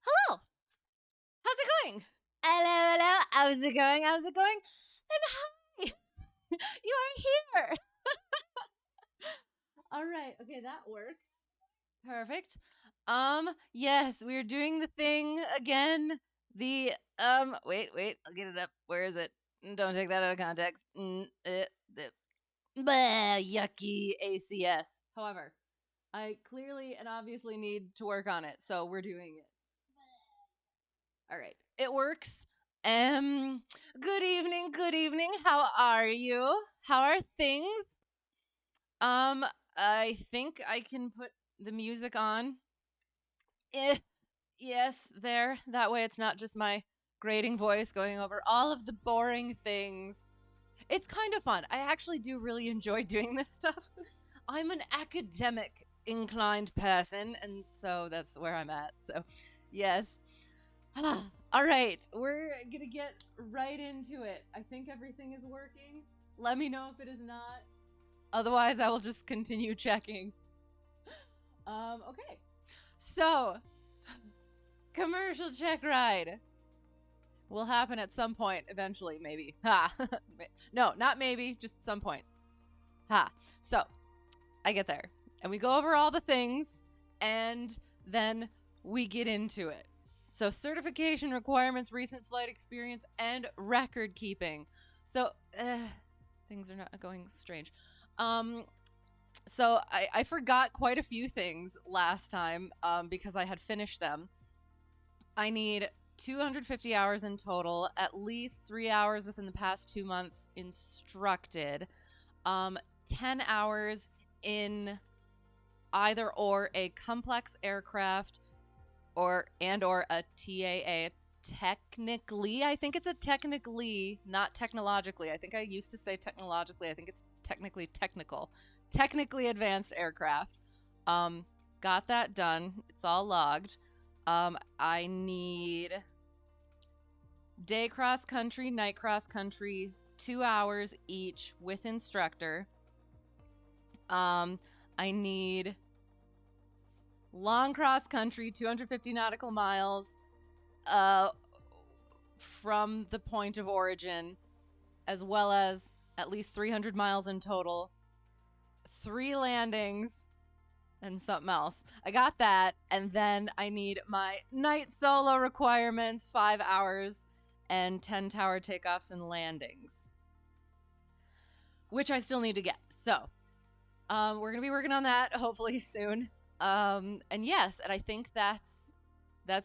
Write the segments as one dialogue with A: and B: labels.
A: Hello! How's it going? Hello, hello. How's it going? How's it going? And hi! You are here! All right. Okay, that works. Perfect. Yes, we're doing the thing again. Wait, I'll get it up. Where is it? Don't take that out of context. Yucky ACS. However, I clearly and obviously need to work on it, so we're doing it. All right, it works. Good evening, good evening. How are you? How are things? I think I can put the music on. Yes, there. That way it's not just my grating voice going over all of the boring things. It's kind of fun. I actually do really enjoy doing this stuff. I'm an academic inclined person, and so that's where I'm at. So, yes. All right, we're gonna get right into it. I think everything is working. Let me know if it is not. Otherwise, I will just continue checking. Okay. So, commercial Checkride will happen at some point eventually, maybe. Ha. No, not maybe, just some point. Ha. So, I get there, and we go over all the things, and then we get into it. So, certification requirements, recent flight experience, and record keeping. So, things are not going strange. So I forgot quite a few things last time because I had finished them. I need 250 hours in total, at least 3 hours within the past 2 months instructed, 10 hours in either or a complex aircraft or a TAA. Technically, I think it's a technically, not technologically. I think I used to say technologically. I think it's technically technically advanced aircraft. Got that done. It's all logged. I need day cross country, night cross country, 2 hours each with instructor. I need long cross country, 250 nautical miles, from the point of origin, as well as at least 300 miles in total, 3 landings, and something else. I got that, and then I need my night solo requirements, 5 hours, and 10 tower takeoffs and landings, which I still need to get. So, we're going to be working on that hopefully soon. And yes, and I think that's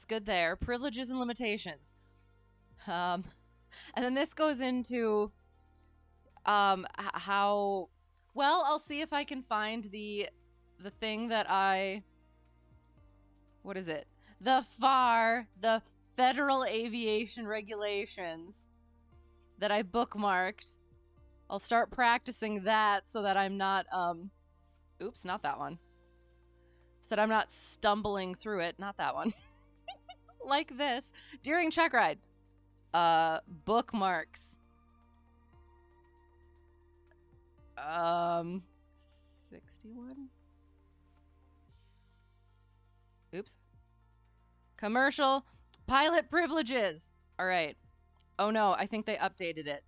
A: good there. Privileges and limitations. And then this goes into how well, I'll see if I can find the thing that what is it? The Federal Aviation Regulations that I bookmarked I'll start practicing that so that I'm not, oops, not that one. So that I'm not stumbling through it. Not that one. Like this. During Checkride. Bookmarks. 61? Oops. Commercial. Pilot privileges. All right. Oh no, I think they updated it.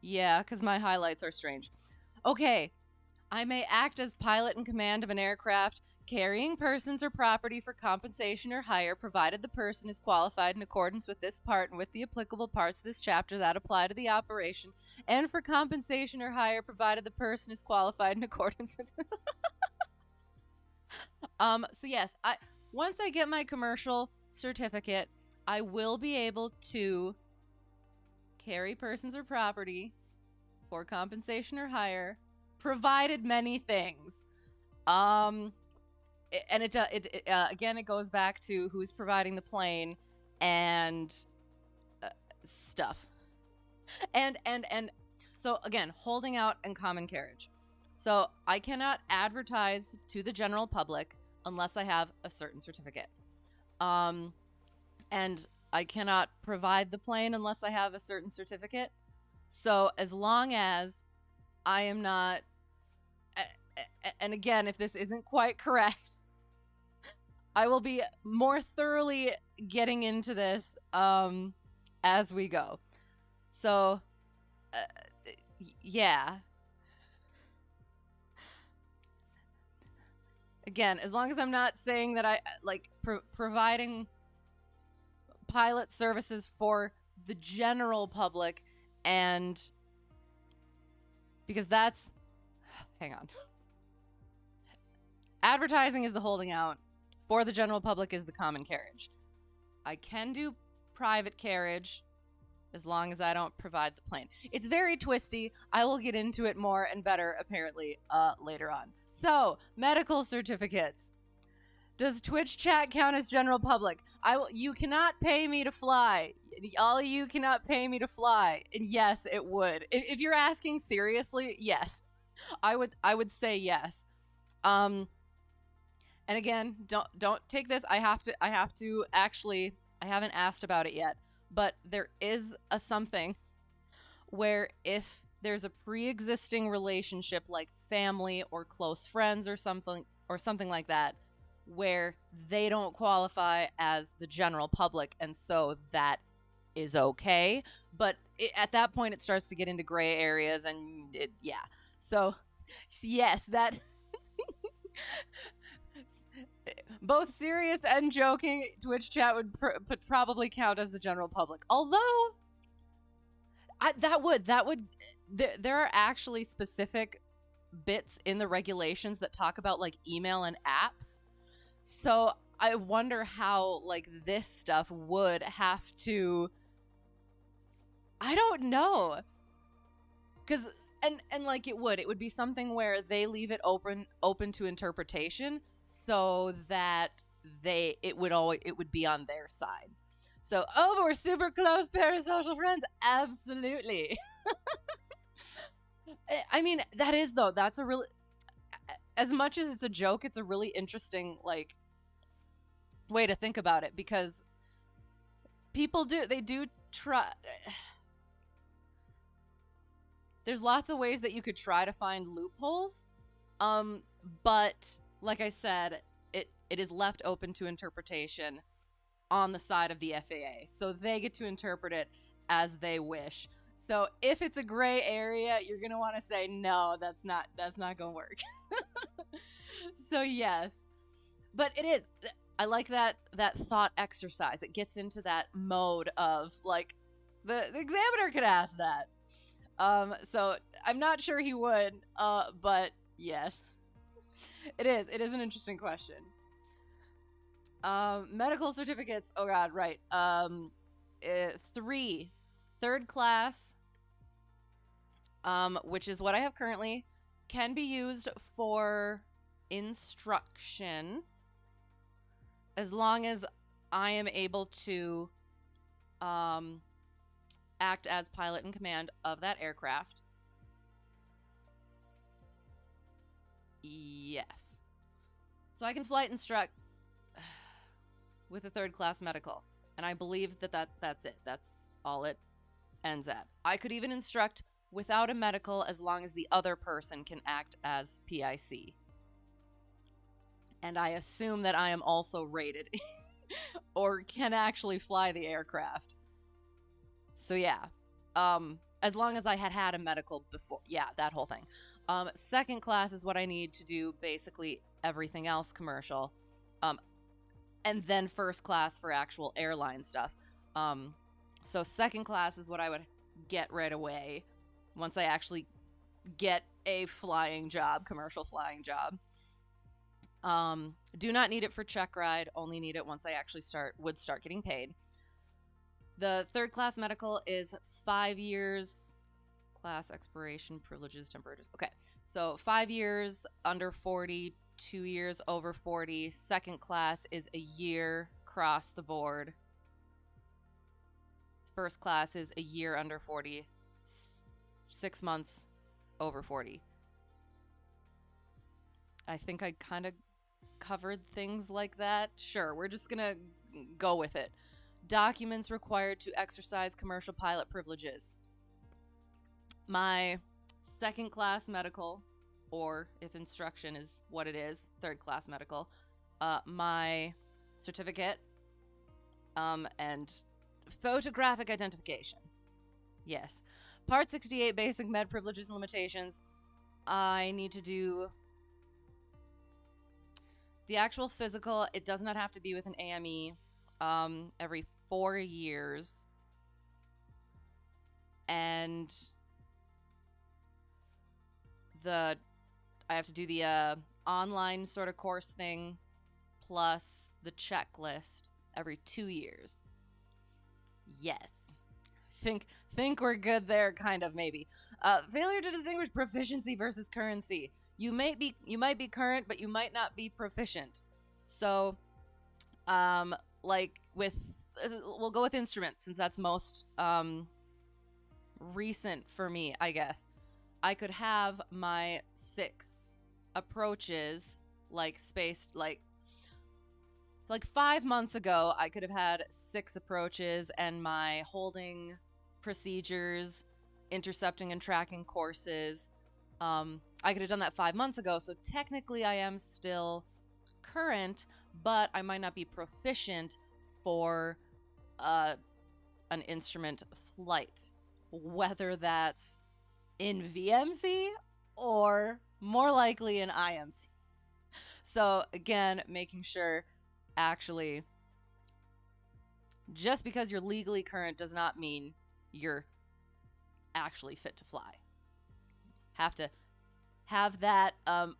A: Yeah, because my highlights are strange. Okay. I may act as pilot in command of an aircraft carrying persons or property for compensation or hire, provided the person is qualified in accordance with this part and with the applicable parts of this chapter that apply to the operation, and for compensation or hire, provided the person is qualified in accordance with. So yes, once I get my commercial certificate, I will be able to carry persons or property for compensation or hire, provided many things. And it again, it goes back to who's providing the plane and stuff. And so again, holding out and common carriage. So I cannot advertise to the general public unless I have a certain certificate. And I cannot provide the plane unless I have a certain certificate. So as long as I am not, and again, if this isn't quite correct, I will be more thoroughly getting into this as we go. So, yeah. Again, as long as I'm not saying that I like providing pilot services for the general public, and because that's, hang on. Advertising is the holding out. For the general public is the common carriage. I can do private carriage as long as I don't provide the plane. It's very twisty. I will get into it more and better, apparently, later on. So, medical certificates. Does Twitch chat count as general public? You cannot pay me to fly. All of you cannot pay me to fly. And yes, it would. If you're asking seriously, yes. I would say yes. And again, don't take this. I have to actually, I haven't asked about it yet, but there is a something where if there's a pre-existing relationship like family or close friends or something like that, where they don't qualify as the general public, and so that is okay. But at that point, it starts to get into gray areas, and yeah. So yes, that. Both serious and joking, Twitch chat would probably count as the general public. Although, there are actually specific bits in the regulations that talk about like email and apps. So I wonder how like this stuff would have to. I don't know, because and like it would be something where they leave it open to interpretation, so that it would be on their side. So, but we're super close parasocial friends. Absolutely. I mean, that's a really, as much as it's a joke, it's a really interesting like way to think about it, because people do try. There's lots of ways that you could try to find loopholes, but like I said, it is left open to interpretation on the side of the FAA, so they get to interpret it as they wish. So if it's a gray area, you're gonna want to say no, that's not gonna work. So yes, but it is. I like that thought exercise. It gets into that mode of like the examiner could ask that. So I'm not sure he would, but yes, it is an interesting question. Medical certificates. Oh God, right. 3, third class, which is what I have currently, can be used for instruction as long as I am able to, act as pilot in command of that aircraft. Yes. So I can flight instruct with a third class medical. And I believe that's it. That's all it ends at. I could even instruct without a medical as long as the other person can act as PIC. And I assume that I am also rated or can actually fly the aircraft. So yeah, as long as I had a medical before, yeah, that whole thing. Second class is what I need to do basically everything else commercial. And then first class for actual airline stuff. So second class is what I would get right away once I actually get a flying job, commercial flying job. Do not need it for Checkride, only need it once I actually would start getting paid. The third class medical is 5 years, class expiration, privileges, temporary. Okay, so 5 years under 40, 2 years over 40. Second class is a year across the board. First class is a year under 40, 6 months over 40. I think I kind of covered things like that. Sure, we're just gonna go with it. Documents required to exercise commercial pilot privileges. My second class medical, or if instruction is what it is, third class medical, my certificate, and photographic identification. Yes. Part 68, basic med privileges and limitations. I need to do the actual physical. It does not have to be with an AME. Every 4 years. And I have to do the online sort of course thing plus the checklist every 2 years. Yes. Think we're good there, kind of, maybe. Failure to distinguish proficiency versus currency. You might be current, but you might not be proficient. So, like we'll go with instruments since that's most recent for me, I guess. I could have my 6 approaches spaced like 5 months ago. I could have had 6 approaches and my holding procedures, intercepting and tracking courses. I could have done that 5 months ago, so technically I am still current, but I might not be proficient for an instrument flight, whether that's in VMC or more likely in IMC. So again, making sure actually just because you're legally current does not mean you're actually fit to fly. Have to have that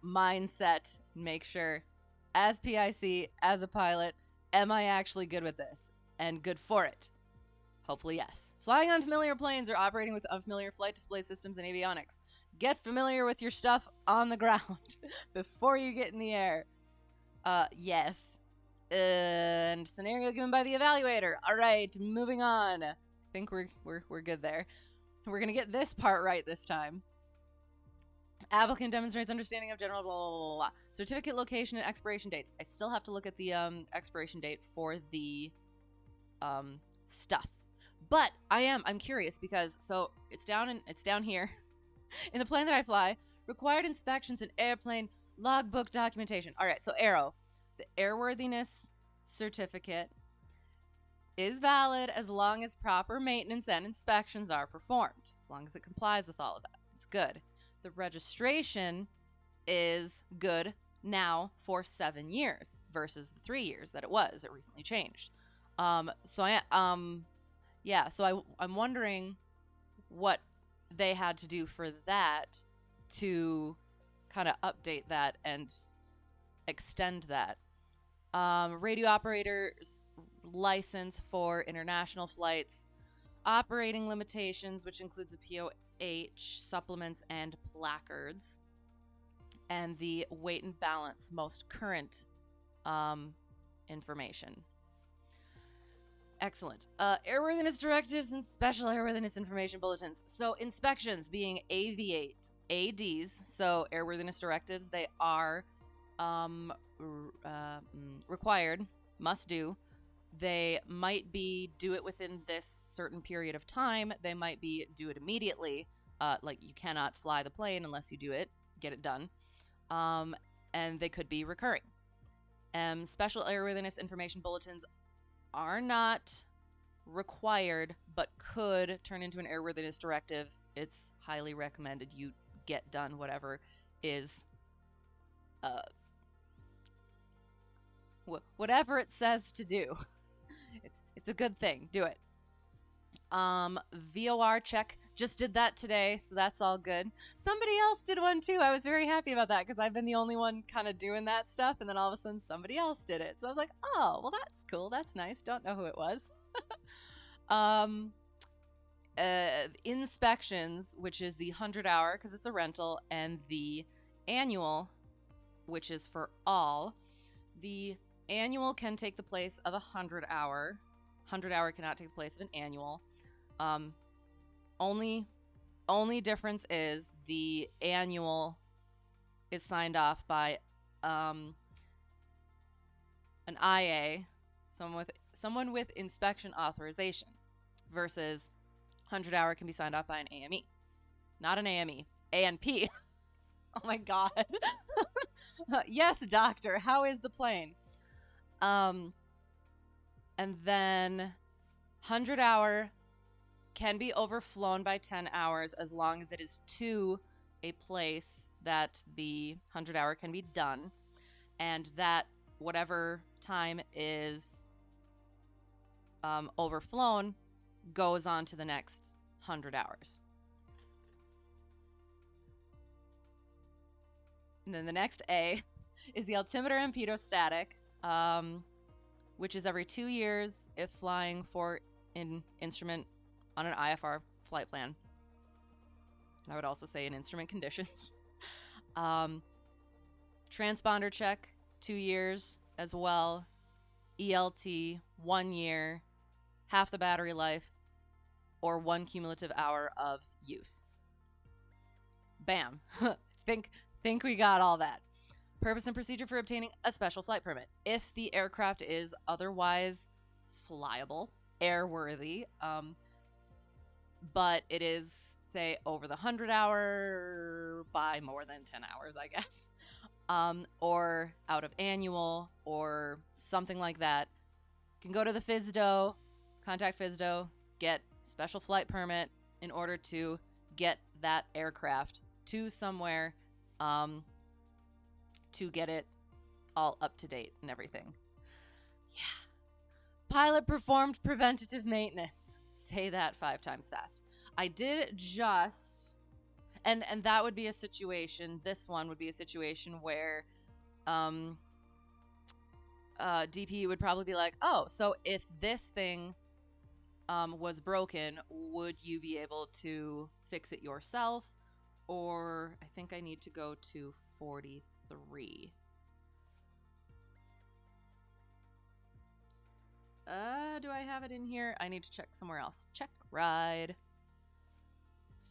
A: mindset, make sure as PIC, as a pilot, am I actually good with this and good for it? Hopefully yes. Flying unfamiliar planes or operating with unfamiliar flight display systems and avionics. Get familiar with your stuff on the ground before you get in the air. Yes. And scenario given by the evaluator. All right, moving on. I think we're good there. We're gonna get this part right this time. Applicant demonstrates understanding of general blah, blah, blah, blah. Certificate location and expiration dates. I still have to look at the expiration date for the stuff. But I'm curious because so it's down here in the plane that I fly. Required inspections and airplane logbook documentation. All right, so Aero, the airworthiness certificate is valid as long as proper maintenance and inspections are performed. As long as it complies with all of that, it's good. The registration is good now for 7 years versus the 3 years that it was. It recently changed. So I'm wondering what they had to do for that to kind of update that and extend that. Radio operator's license for international flights, operating limitations, which includes the POH, supplements, and placards, and the weight and balance, most current information. Excellent. Airworthiness directives and special airworthiness information bulletins. So inspections being AV8, ADs, so airworthiness directives, they are required, must do. They might be do it within this certain period of time. They might be do it immediately. Like you cannot fly the plane unless you do it, get it done. And they could be recurring. Special airworthiness information bulletins are not required, but could turn into an airworthiness directive. It's highly recommended you get done whatever is whatever it says to do. It's a good thing. Do it. VOR check. Just did that today, so that's all good. Somebody else did one too. I was very happy about that because I've been the only one kind of doing that stuff, and then all of a sudden somebody else did it. So I was like, oh, well, that's cool. That's nice. Don't know who it was. Inspections, which is the 100-hour because it's a rental, and the annual, which is for all. The annual can take the place of a 100-hour. 100-hour cannot take the place of an annual. Only difference is the annual is signed off by an IA, someone with inspection authorization, versus 100-hour can be signed off by an AME. Not an AME, ANP. Oh my god. Yes, doctor, how is the plane? And then 100-hour can be overflown by 10 hours as long as it is to a place that the 100-hour can be done, and that whatever time is overflown goes on to the next 100 hours. And then the next A is the altimeter and pedostatic, which is every 2 years if flying for an instrument on an IFR flight plan. And I would also say in instrument conditions. Transponder check, 2 years as well. ELT, 1 year, half the battery life, or 1 cumulative hour of use. Bam. Think we got all that. Purpose and procedure for obtaining a special flight permit. If the aircraft is otherwise flyable, airworthy, but it is, say, over the 100-hour by more than 10 hours, I guess, or out of annual or something like that, you can go to the FSDO, contact FSDO, get special flight permit in order to get that aircraft to somewhere to get it all up to date and everything. Yeah. Pilot performed preventative maintenance. Say that 5 times fast. I did just, and that would be a situation, this one would be a situation where DP would probably be like, oh, so if this thing was broken, would you be able to fix it yourself? Or I think I need to go to 43. Do I have it in here? I need to check somewhere else. Checkride.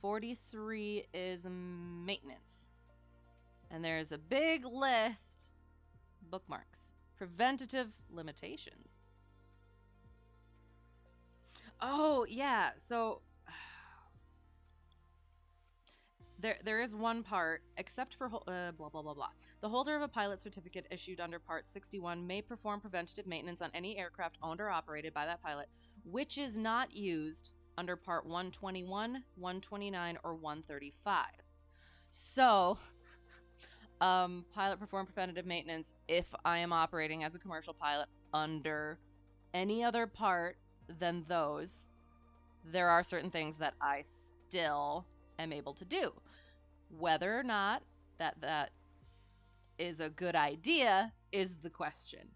A: 43 is maintenance. And there's a big list. Bookmarks. Preventative limitations. Oh, yeah. So there is one part, except for blah, blah, blah, blah. The holder of a pilot certificate issued under Part 61 may perform preventative maintenance on any aircraft owned or operated by that pilot, which is not used under Part 121, 129, or 135. So, pilot perform preventative maintenance if I am operating as a commercial pilot under any other part than those. There are certain things that I still am able to do. Whether or not that is a good idea is the question.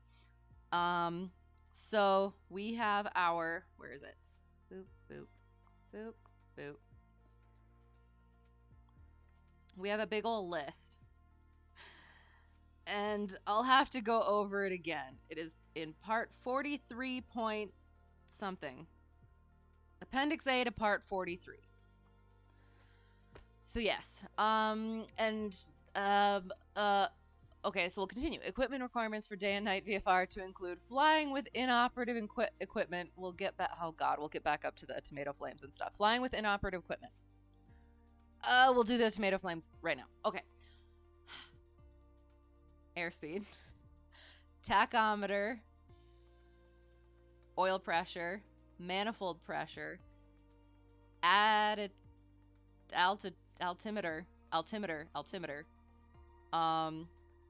A: So we have our, where is it? Boop, boop, boop, boop. We have a big old list. And I'll have to go over it again. It is in part 43 point something. Appendix A to Part 43. So yes, okay, so we'll continue. Equipment requirements for day and night VFR to include flying with inoperative equipment. We'll get back. Oh God, we'll get back up to the tomato flames and stuff. Flying with inoperative equipment. We'll do the tomato flames right now. Okay. Airspeed, tachometer, oil pressure, manifold pressure, altimeter,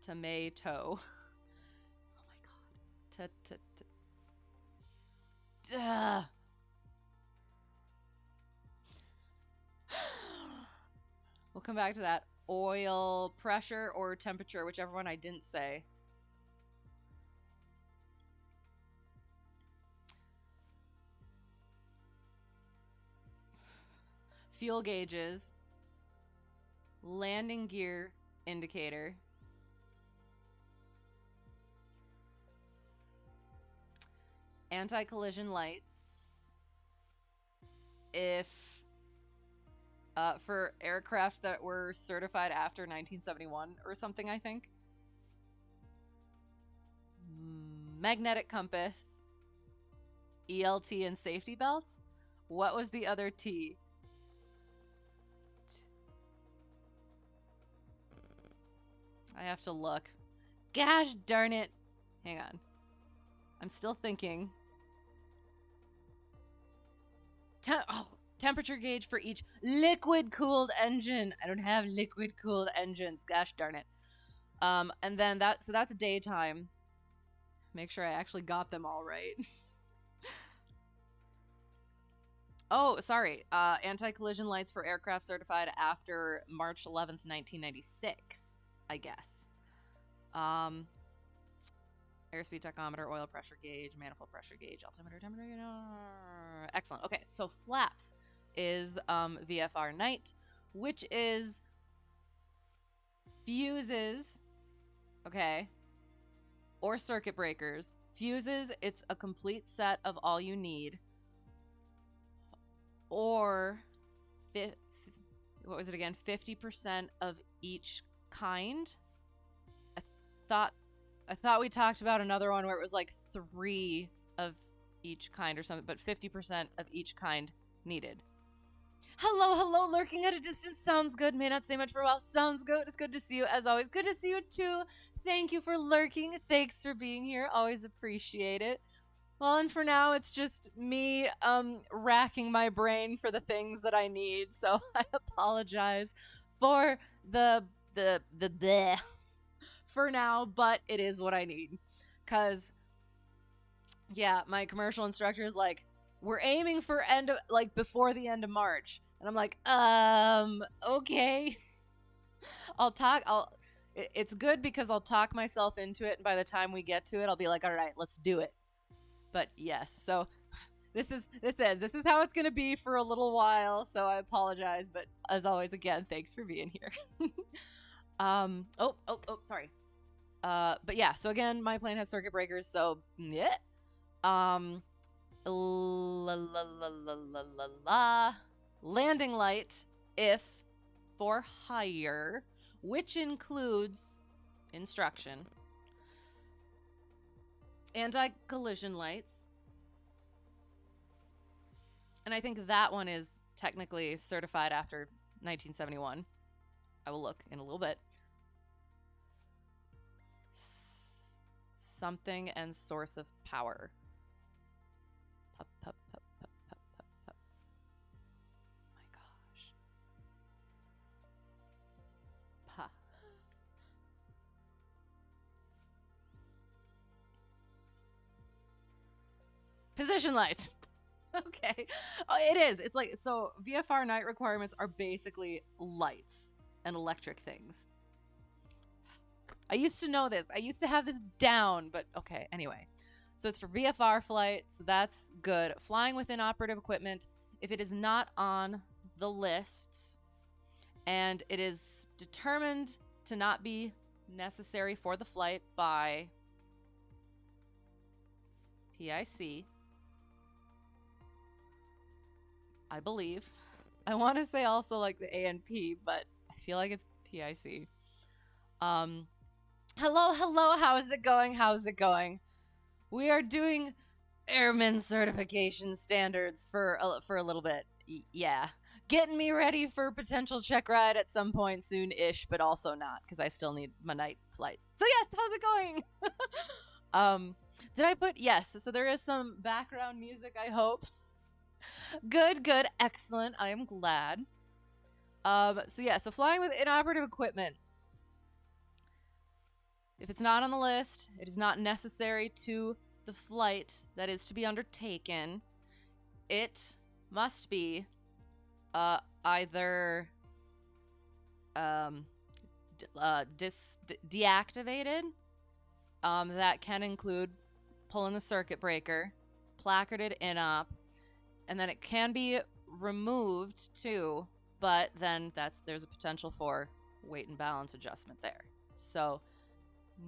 A: tomato. Oh my God. We'll come back to that. Oil pressure or temperature, whichever one I didn't say. Fuel gauges, landing gear indicator, anti-collision lights, if for aircraft that were certified after 1971 or something, I think. Magnetic compass, ELT, and safety belts. What was the other T? I have to look. Gosh darn it. Hang on. I'm still thinking. Temperature gauge for each liquid-cooled engine. I don't have liquid-cooled engines. Gosh darn it. And then so that's daytime. Make sure I actually got them all right. Oh, sorry. Anti-collision lights for aircraft certified after March 11th, 1996, I guess. Airspeed tachometer, oil pressure gauge, manifold pressure gauge, altimeter, temperature. Excellent. Okay, so flaps is VFR night, which is fuses, okay, or circuit breakers. Fuses, it's a complete set of all you need. Or, what was it again? 50% of each kind. I thought we talked about another one where it was like 3 of each kind or something, but 50% of each kind needed. Hello, lurking at a distance. Sounds good. May not say much for a while. Sounds good. It's good to see you as always. Good to see you too. Thank you for lurking. Thanks for being here. Always appreciate it. Well, and for now, it's just me racking my brain for the things that I need. So I apologize for the bleh for now, but it is what I need. Because, yeah, my commercial instructor is like, we're aiming for before the end of March. And I'm like, okay. It's good because I'll talk myself into it. And by the time we get to it, I'll be like, all right, let's do it. But yes, so this is how it's going to be for a little while. So I apologize. But as always, again, thanks for being here. Sorry. But yeah, so again, my plane has circuit breakers. So yeah. Landing light, if for hire, which includes instruction, anti-collision lights, and I think that one is technically certified after 1971. I will look in a little bit. Something and source of power. Pup. Oh my gosh. Pa. Position lights. Okay. Oh, it is. It's like, so VFR night requirements are basically lights and electric things. I used to know this. I used to have this down, but okay. Anyway, so it's for VFR flight, so that's good. Flying with inoperative equipment, if it is not on the list and it is determined to not be necessary for the flight by PIC, I believe. I want to say also like the ANP, but I feel like it's PIC. Hello, how is it going? How's it going? We are doing Airman certification standards for a little bit. Yeah. Getting me ready for potential check ride at some point soon-ish, but also not, because I still need my night flight. So yes, how's it going? Did I put yes? So there is some background music, I hope. Good, excellent. I am glad. So flying with inoperative equipment. If it's not on the list, it is not necessary to the flight that is to be undertaken. It must be either deactivated. That can include pulling the circuit breaker, placarded inop, and then it can be removed too, but then there's a potential for weight and balance adjustment there. So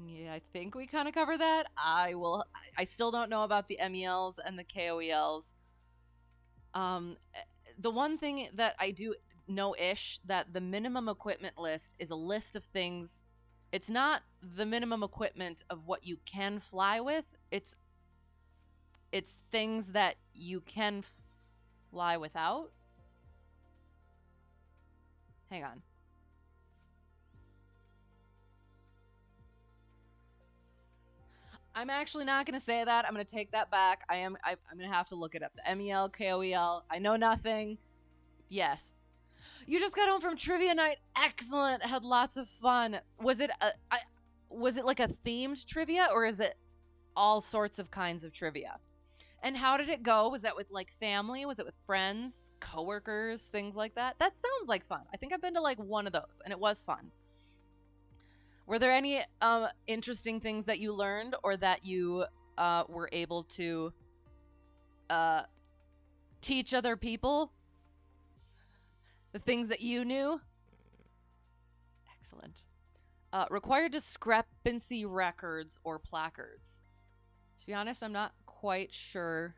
A: yeah, I think we kind of cover that. I still don't know about the MELs and the KOELs. The one thing that I do know-ish, that the minimum equipment list is a list of things. It's not the minimum equipment of what you can fly with. It's things that you can fly without. Hang on. I'm actually not going to say that. I'm going to take that back. I'm going to have to look it up. The MEL, KOEL. I know nothing. Yes. You just got home from trivia night. Excellent. Had lots of fun. Was it like a themed trivia, or is it all sorts of kinds of trivia? And how did it go? Was that with like family? Was it with friends, coworkers, things like that? That sounds like fun. I think I've been to like one of those, and it was fun. Were there any interesting things that you learned, or that you were able to teach other people the things that you knew? Excellent. Required discrepancy records or placards. To be honest, I'm not quite sure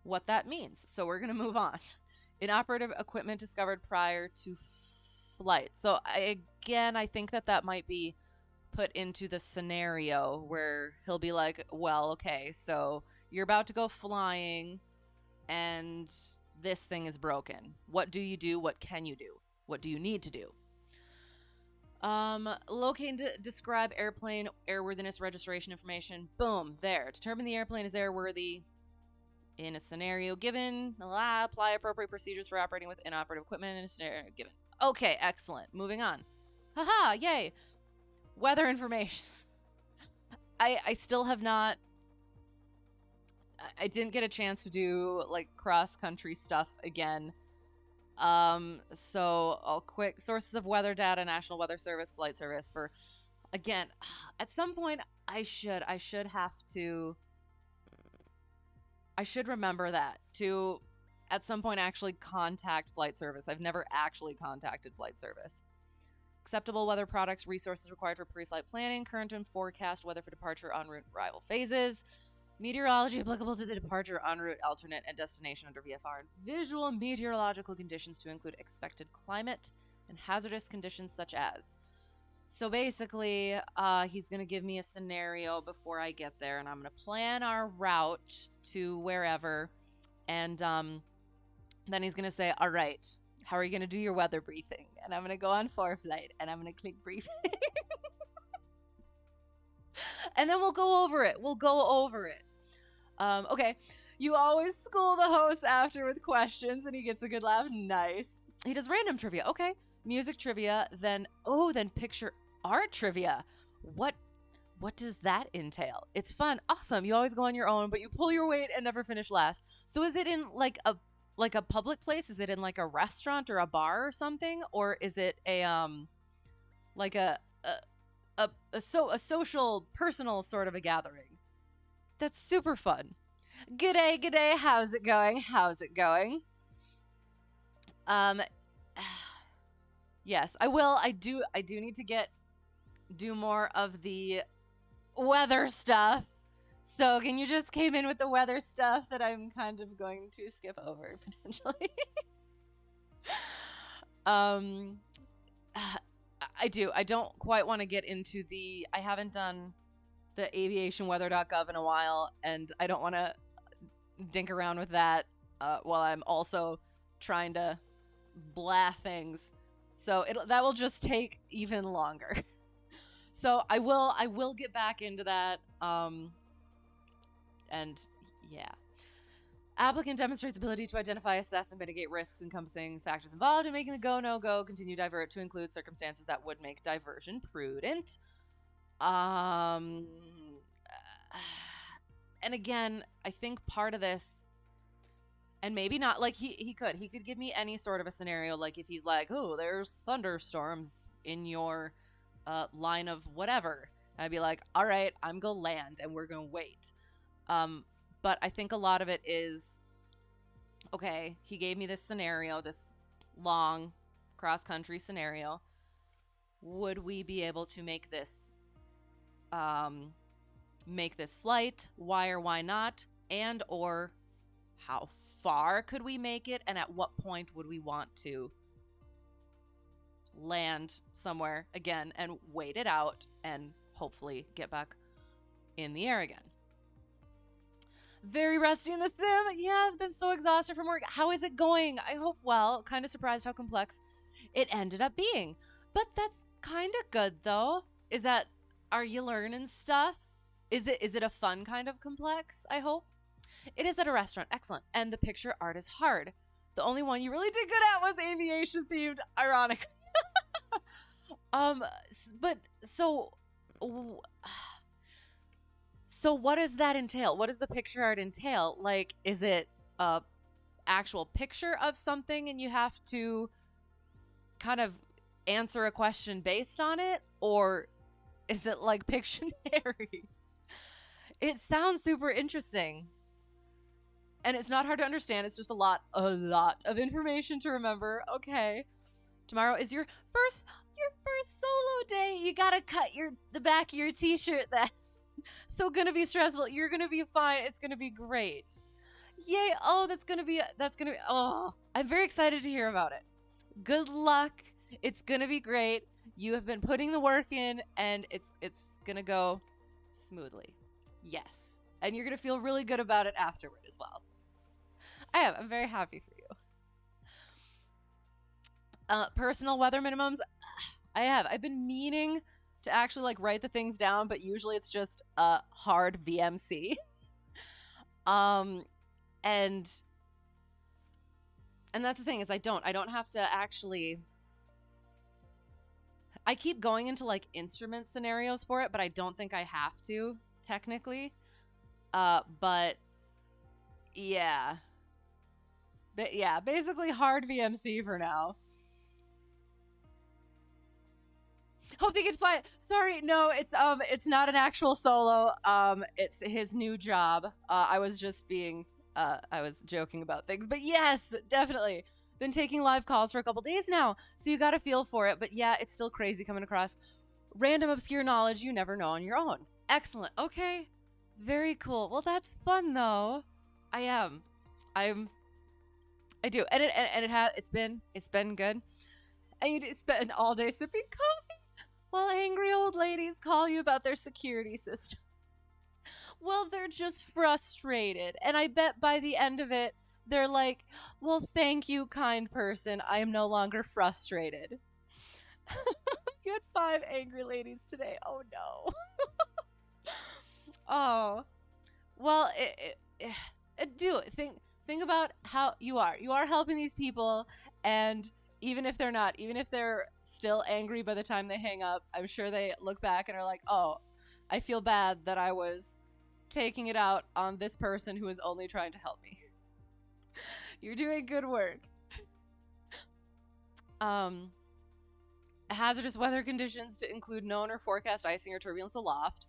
A: what that means, so we're going to move on. Inoperative equipment discovered prior to flight. So I think that might be put into the scenario where he'll be like, well, okay, so you're about to go flying and this thing is broken. What do you do? What can you do? What do you need to do? Locate and describe airplane airworthiness registration information. Boom, there. Determine the airplane is airworthy in a scenario given. Apply appropriate procedures for operating with inoperative equipment in a scenario given. Okay, excellent. Moving on. Haha, yay. Weather information. I still have not... I didn't get a chance to do, like, cross-country stuff again. So I'll quick sources of weather data, National Weather Service, Flight Service for, again, at some point I should remember that to at some point actually contact Flight Service. I've never actually contacted Flight Service. Acceptable weather products, resources required for pre-flight planning, current and forecast weather for departure, en route, arrival phases. Meteorology applicable to the departure, en route, alternate, and destination under VFR. Visual meteorological conditions to include expected climate and hazardous conditions such as. So basically, he's going to give me a scenario before I get there, and I'm going to plan our route to wherever, and then he's going to say, all right, how are you going to do your weather briefing? And I'm going to go on ForeFlight, and I'm going to click briefing. And then we'll go over it. Okay. You always school the host after with questions, and he gets a good laugh. Nice. He does random trivia. Okay. Music trivia. Then picture art trivia. What does that entail? It's fun. Awesome. You always go on your own, but you pull your weight and never finish last. So is it in like a public place? Is it in like a restaurant or a bar or something? Or is it a social, personal sort of a gathering? That's super fun. G'day. How's it going? Yes, I will. I do need to do more of the weather stuff. So can you just came in with the weather stuff that I'm kind of going to skip over potentially? um, I do. I don't quite want to get into the. I haven't done the aviationweather.gov in a while, and I don't want to dink around with that while I'm also trying to blah things. So that will just take even longer. So I will get back into that. And yeah. Applicant demonstrates ability to identify, assess, and mitigate risks encompassing factors involved in making the go, no go, continue, divert to include circumstances that would make diversion prudent. And again, I think part of this, and maybe not, like he could give me any sort of a scenario, like if he's like, oh, there's thunderstorms in your line of whatever. I'd be like, all right, I'm gonna land and we're gonna wait. But I think a lot of it is, okay, he gave me this scenario, this long cross-country scenario. Would we be able to make this flight? Why or why not? And or how far could we make it? And at what point would we want to land somewhere again and wait it out and hopefully get back in the air again? Very rusty in the sim. Yeah, I've been so exhausted from work. How is it going? I hope well. Kind of surprised how complex it ended up being. But that's kind of good though. Are you learning stuff? Is it a fun kind of complex, I hope? It is at a restaurant. Excellent. And the picture art is hard. The only one you really did good at was aviation themed, ironic. But so what does that entail? What does the picture art entail? Like, is it a actual picture of something and you have to kind of answer a question based on it? Or is it like Pictionary? It sounds super interesting. And it's not hard to understand. It's just a lot of information to remember. Okay. Tomorrow is your first solo day. You gotta cut the back of your t-shirt then. So gonna be stressful. You're gonna be fine. It's gonna be great. Yay. Oh, that's gonna be, oh, I'm very excited to hear about it. Good luck. It's gonna be great. You have been putting the work in and it's gonna go smoothly. Yes. And you're gonna feel really good about it afterward as well. I'm very happy for you. Personal weather minimums. I've been meaning to actually like write the things down, but usually it's just a hard VMC. And that's the thing is I don't have to actually. I keep going into like instrument scenarios for it, but I don't think I have to technically. But yeah. But yeah, basically hard VMC for now. Hope they get to fly it. Sorry, no, it's not an actual solo. It's his new job. I was just being, I was joking about things, but yes, definitely. Been taking live calls for a couple days now, so you got a feel for it. But yeah, it's still crazy coming across random obscure knowledge you never know on your own. Excellent. Okay, very cool. Well, that's fun though. I do, and it's been good. And you spend all day sipping coffee while angry old ladies call you about their security system. Well, they're just frustrated, and I bet by the end of it, they're like, well, thank you, kind person. I am no longer frustrated. You had 5 angry ladies today. Oh, no. Oh. Well, think about how you are. You are helping these people, and even if they're still angry by the time they hang up, I'm sure they look back and are like, oh, I feel bad that I was taking it out on this person who is only trying to help me. You're doing good work. Hazardous weather conditions to include known or forecast icing or turbulence aloft.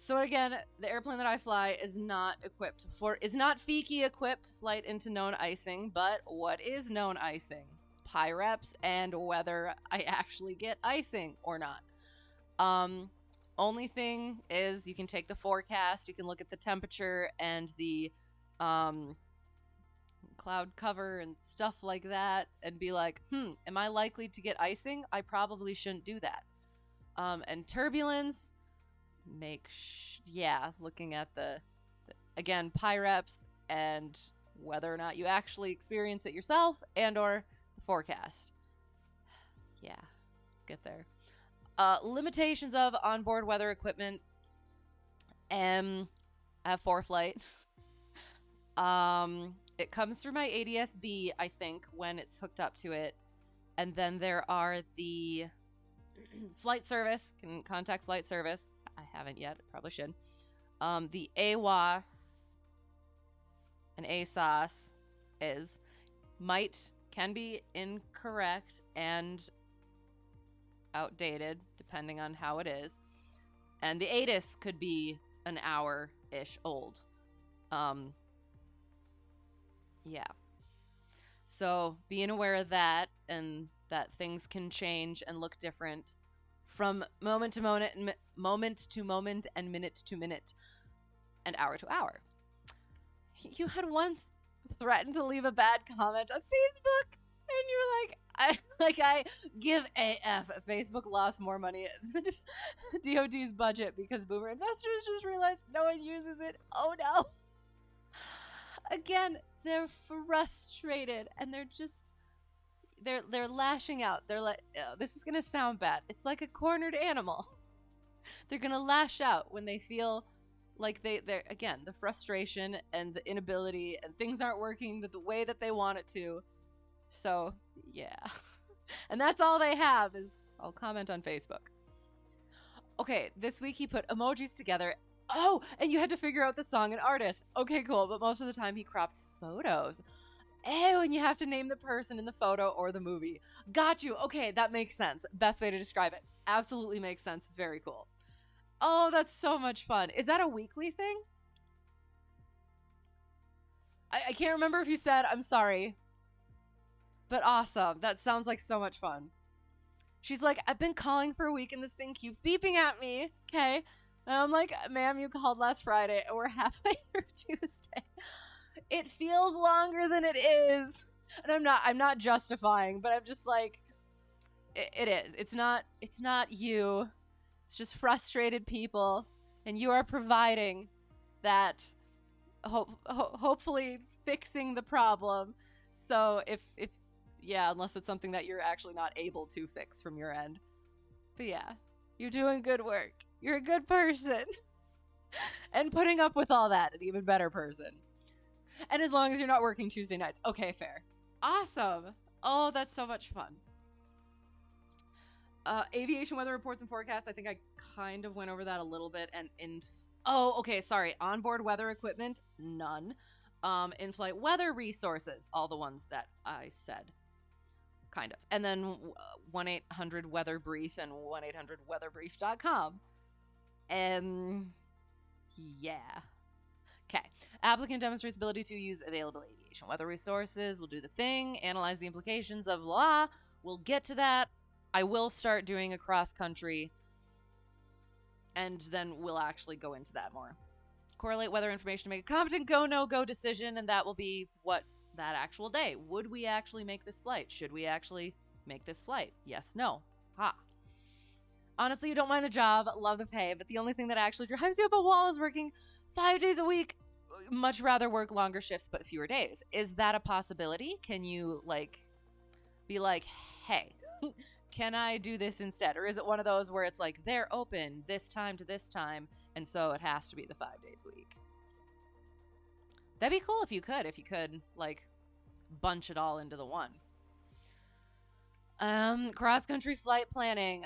A: So again, the airplane that I fly is not FEAKI equipped flight into known icing, but what is known icing? PIREPS and whether I actually get icing or not. Only thing is you can take the forecast, you can look at the temperature and the cloud cover and stuff like that and be like, am I likely to get icing? I probably shouldn't do that. And turbulence, looking at the again, PIREPs and whether or not you actually experience it yourself and or the forecast. Yeah, get there. Limitations of onboard weather equipment. I have Preflight. It comes through my ADS-B, I think, when it's hooked up to it. And then there are the flight service, can contact flight service. I haven't yet, probably should. The AWAS and ASOS can be incorrect and outdated, depending on how it is. And the ATIS could be an hour-ish old. Yeah. So being aware of that and that things can change and look different from moment to moment and minute to minute and hour to hour. You had once threatened to leave a bad comment on Facebook and you're like, I give AF. Facebook lost more money than DOD's budget because boomer investors just realized no one uses it. Oh no. Again, they're frustrated and they're lashing out. They're like, oh, this is gonna sound bad. It's like a cornered animal. They're gonna lash out when they feel like they're again, the frustration and the inability and things aren't working the way that they want it to. So yeah. And that's all they have is I'll comment on Facebook. Okay, this week he put emojis together. Oh, and you had to figure out the song and artist. Okay, cool, but most of the time he crops photos. Oh, and you have to name the person in the photo or the movie. Got you. Okay, that makes sense. Best way to describe it. Absolutely makes sense. Very cool. Oh, that's so much fun. Is that a weekly thing? I can't remember if you said. I'm sorry. But awesome. That sounds like so much fun. She's like, I've been calling for a week and this thing keeps beeping at me. Okay. And I'm like, ma'am, you called last Friday and we're halfway through Tuesday. It feels longer than it is. And I'm not justifying, but I'm just like, it is. It's not you. It's just frustrated people. And you are providing that, hopefully fixing the problem. So unless it's something that you're actually not able to fix from your end. But yeah, you're doing good work. You're a good person. And putting up with all that, an even better person. And as long as you're not working Tuesday nights. Okay, fair. Awesome. Oh, that's so much fun. Aviation weather reports and forecasts. I think I kind of went over that a little bit. And onboard weather equipment, none. In-flight weather resources, all the ones that I said. Kind of. And then 1-800-WEATHER-BRIEF and 1-800-WEATHERBRIEF.com. Yeah. Okay. Applicant demonstrates ability to use available aviation weather resources. We'll do the thing. Analyze the implications of law. We'll get to that. I will start doing a cross-country. And then we'll actually go into that more. Correlate weather information to make a competent go, no-go decision. And that will be what that actual day. Would we actually make this flight? Should we actually make this flight? Yes, no. Ha. Honestly, you don't mind the job, love the pay, but the only thing that actually drives you up a wall is working 5 days a week. Much rather work longer shifts but fewer days. Is that a possibility? Can you be like, hey, can I do this instead? Or is it one of those where it's like they're open this time to this time and so it has to be the 5 days a week? That'd be cool if you could bunch it all into the one. Cross-country flight planning.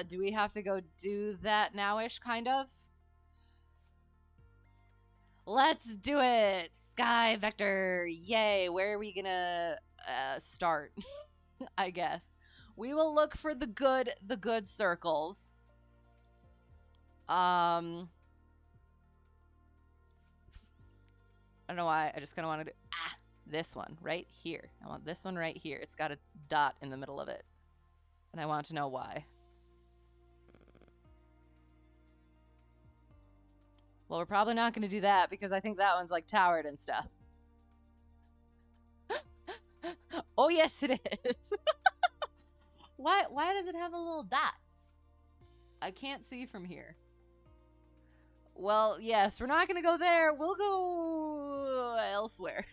A: Do we have to go do that now-ish, kind of? Let's do it! Sky Vector! Yay! Where are we gonna start? I guess. We will look for the good circles. I don't know why. I just kind of wanted to... this one right here. I want this one right here. It's got a dot in the middle of it. And I want to know why. Well, we're probably not going to do that because I think that one's like towered and stuff. Oh, yes, it is. Why does it have a little dot? I can't see from here. Well, yes, we're not going to go there. We'll go elsewhere.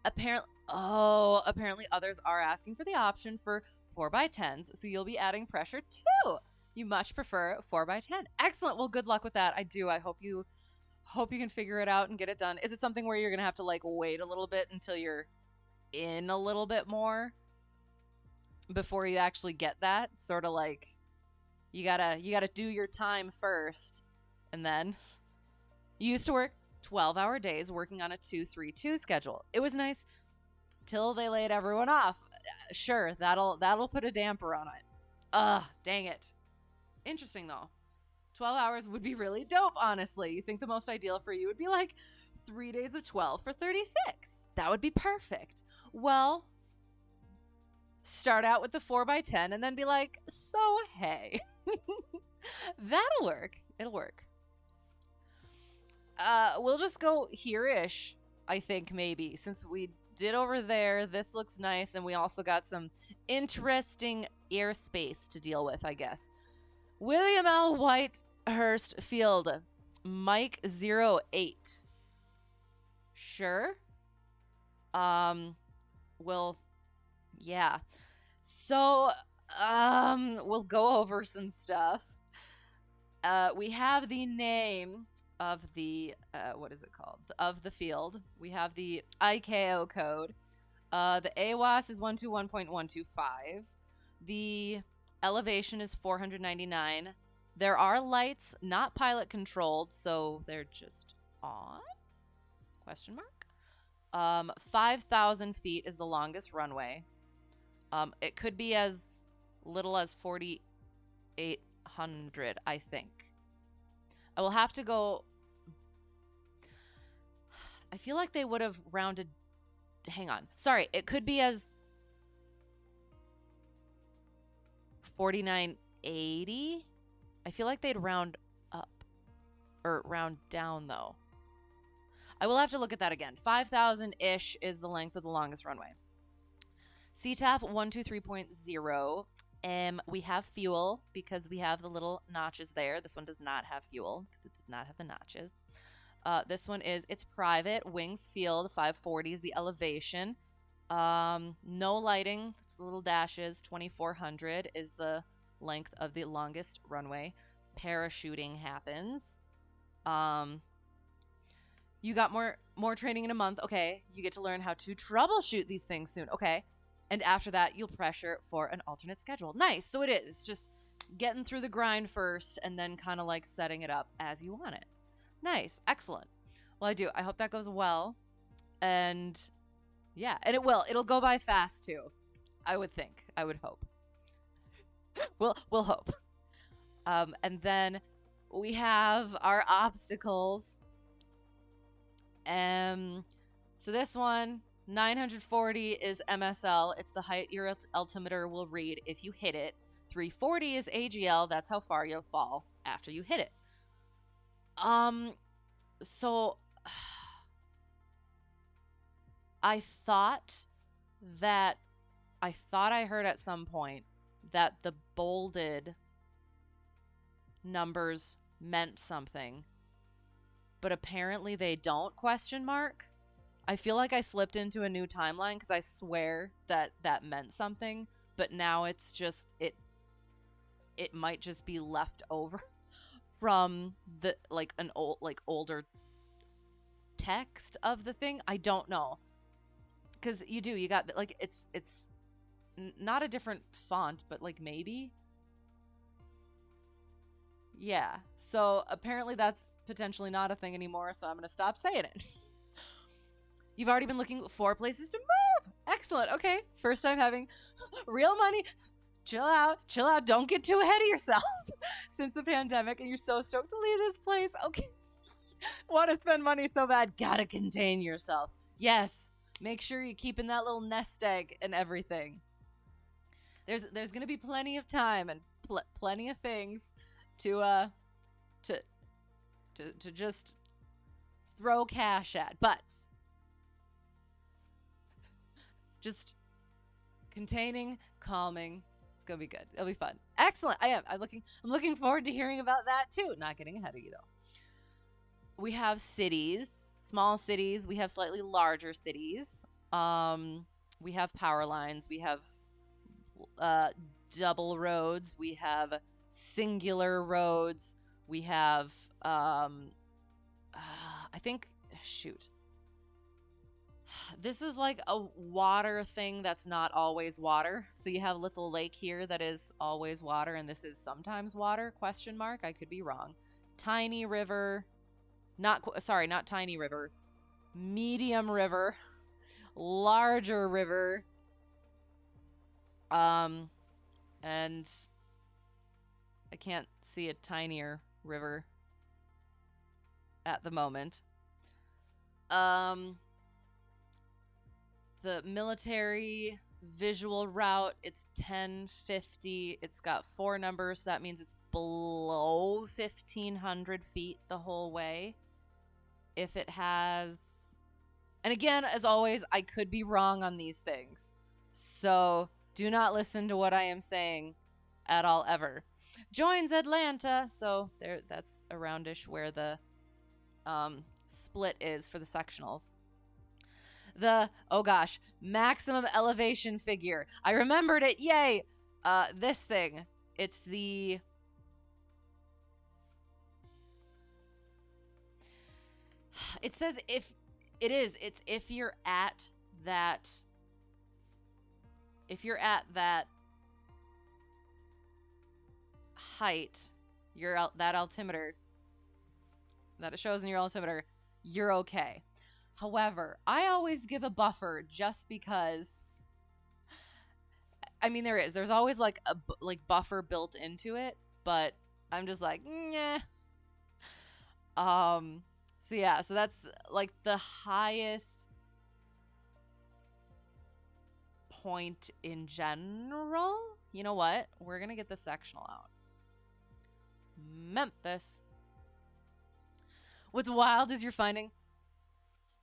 A: Apparently others are asking for the option for 4x10s, so you'll be adding pressure too. You much prefer 4x10. Excellent. Well, good luck with that. I do. I hope you can figure it out and get it done. Is it something where you're going to have to like wait a little bit until you're in a little bit more before you actually get that? Sort of like you gotta do your time first, and then you used to work 12-hour days working on a 2-3-2 schedule. It was nice till they laid everyone off. Sure, that'll put a damper on it. Dang it. Interesting though. 12 hours would be really dope, honestly. You think the most ideal for you would be like 3 days of 12 for 36. That would be perfect. Well, start out with the 4x10 and then be like, so hey. That'll work. It'll work. We'll just go here-ish, I think, maybe. Since we did over there, this looks nice, and we also got some interesting airspace to deal with, I guess. William L. Whitehurst Field, Mike 08. Sure. Well, yeah. So, we'll go over some stuff. We have the name of the, what is it called? Of the field. We have the ICAO code. The AWAS is 121.125. The elevation is 499. There are lights, not pilot controlled, so they're just on? Question mark. 5,000 feet is the longest runway. It could be as little as 4,800, I think. I will have to go. I feel like they would have rounded. Hang on. Sorry. It could be as 4,980. I feel like they'd round up or round down, though. I will have to look at that again. 5,000-ish is the length of the longest runway. CTAF 123.0. We have fuel because we have the little notches there. This one does not have fuel because it does not have the notches. This one it's private. Wings field 540 is the elevation. No lighting. It's the little dashes. 2,400 is the length of the longest runway. Parachuting happens. You got more training in a month. Okay. You get to learn how to troubleshoot these things soon. Okay. And after that, you'll pressure for an alternate schedule. Nice. So it is just getting through the grind first and then kind of like setting it up as you want it. Nice. Excellent. Well, I do. I hope that goes well. And yeah, and it will. It'll go by fast too. I would think. I would hope. We'll hope. And then we have our obstacles. So this one, 940 is MSL. It's the height your altimeter will read if you hit it. 340 is AGL. That's how far you'll fall after you hit it. So I thought I heard at some point that the bolded numbers meant something, but apparently they don't, question mark. I feel like I slipped into a new timeline because I swear that meant something, but now it's just it might just be left over from the like an older text of the thing. I don't know, because you got like it's not a different font, but like maybe, yeah. So apparently that's potentially not a thing anymore, so I'm gonna stop saying it. You've already been looking for places to move. Excellent. Okay. First time having real money. Chill out. Don't get too ahead of yourself since the pandemic, and you're so stoked to leave this place. Okay. Want to spend money so bad. Gotta contain yourself. Yes. Make sure you're keeping that little nest egg and everything. There's going to be plenty of time and plenty of things to to just throw cash at, but just containing, calming. It's gonna be good. It'll be fun. Excellent. I'm looking forward to hearing about that too. Not getting ahead of you though. We have cities, small cities. We have slightly larger cities. We have power lines. We have double roads. We have singular roads. We have I think, shoot. This is like a water thing that's not always water. So you have Little Lake here that is always water, and this is sometimes water, question mark. I could be wrong. Tiny river. Not tiny river. Medium river. Larger river. And I can't see a tinier river at the moment. The military visual route, it's 1050. It's got 4 numbers, so that means it's below 1,500 feet the whole way. If it has... And again, as always, I could be wrong on these things. So do not listen to what I am saying at all ever. Joins Atlanta. So there, that's aroundish where the split is for the sectionals. The, oh gosh, maximum elevation figure. I remembered it. Yay. This thing. It's the... It says if... It is. It's if you're at that... If you're at that height, that altimeter, that it shows in your altimeter, you're okay. However, I always give a buffer just because, I mean, there's always like a buffer built into it, but I'm just like, yeah. So yeah, so that's like the highest point in general. You know what? We're gonna get the sectional out. Memphis. What's wild is you're finding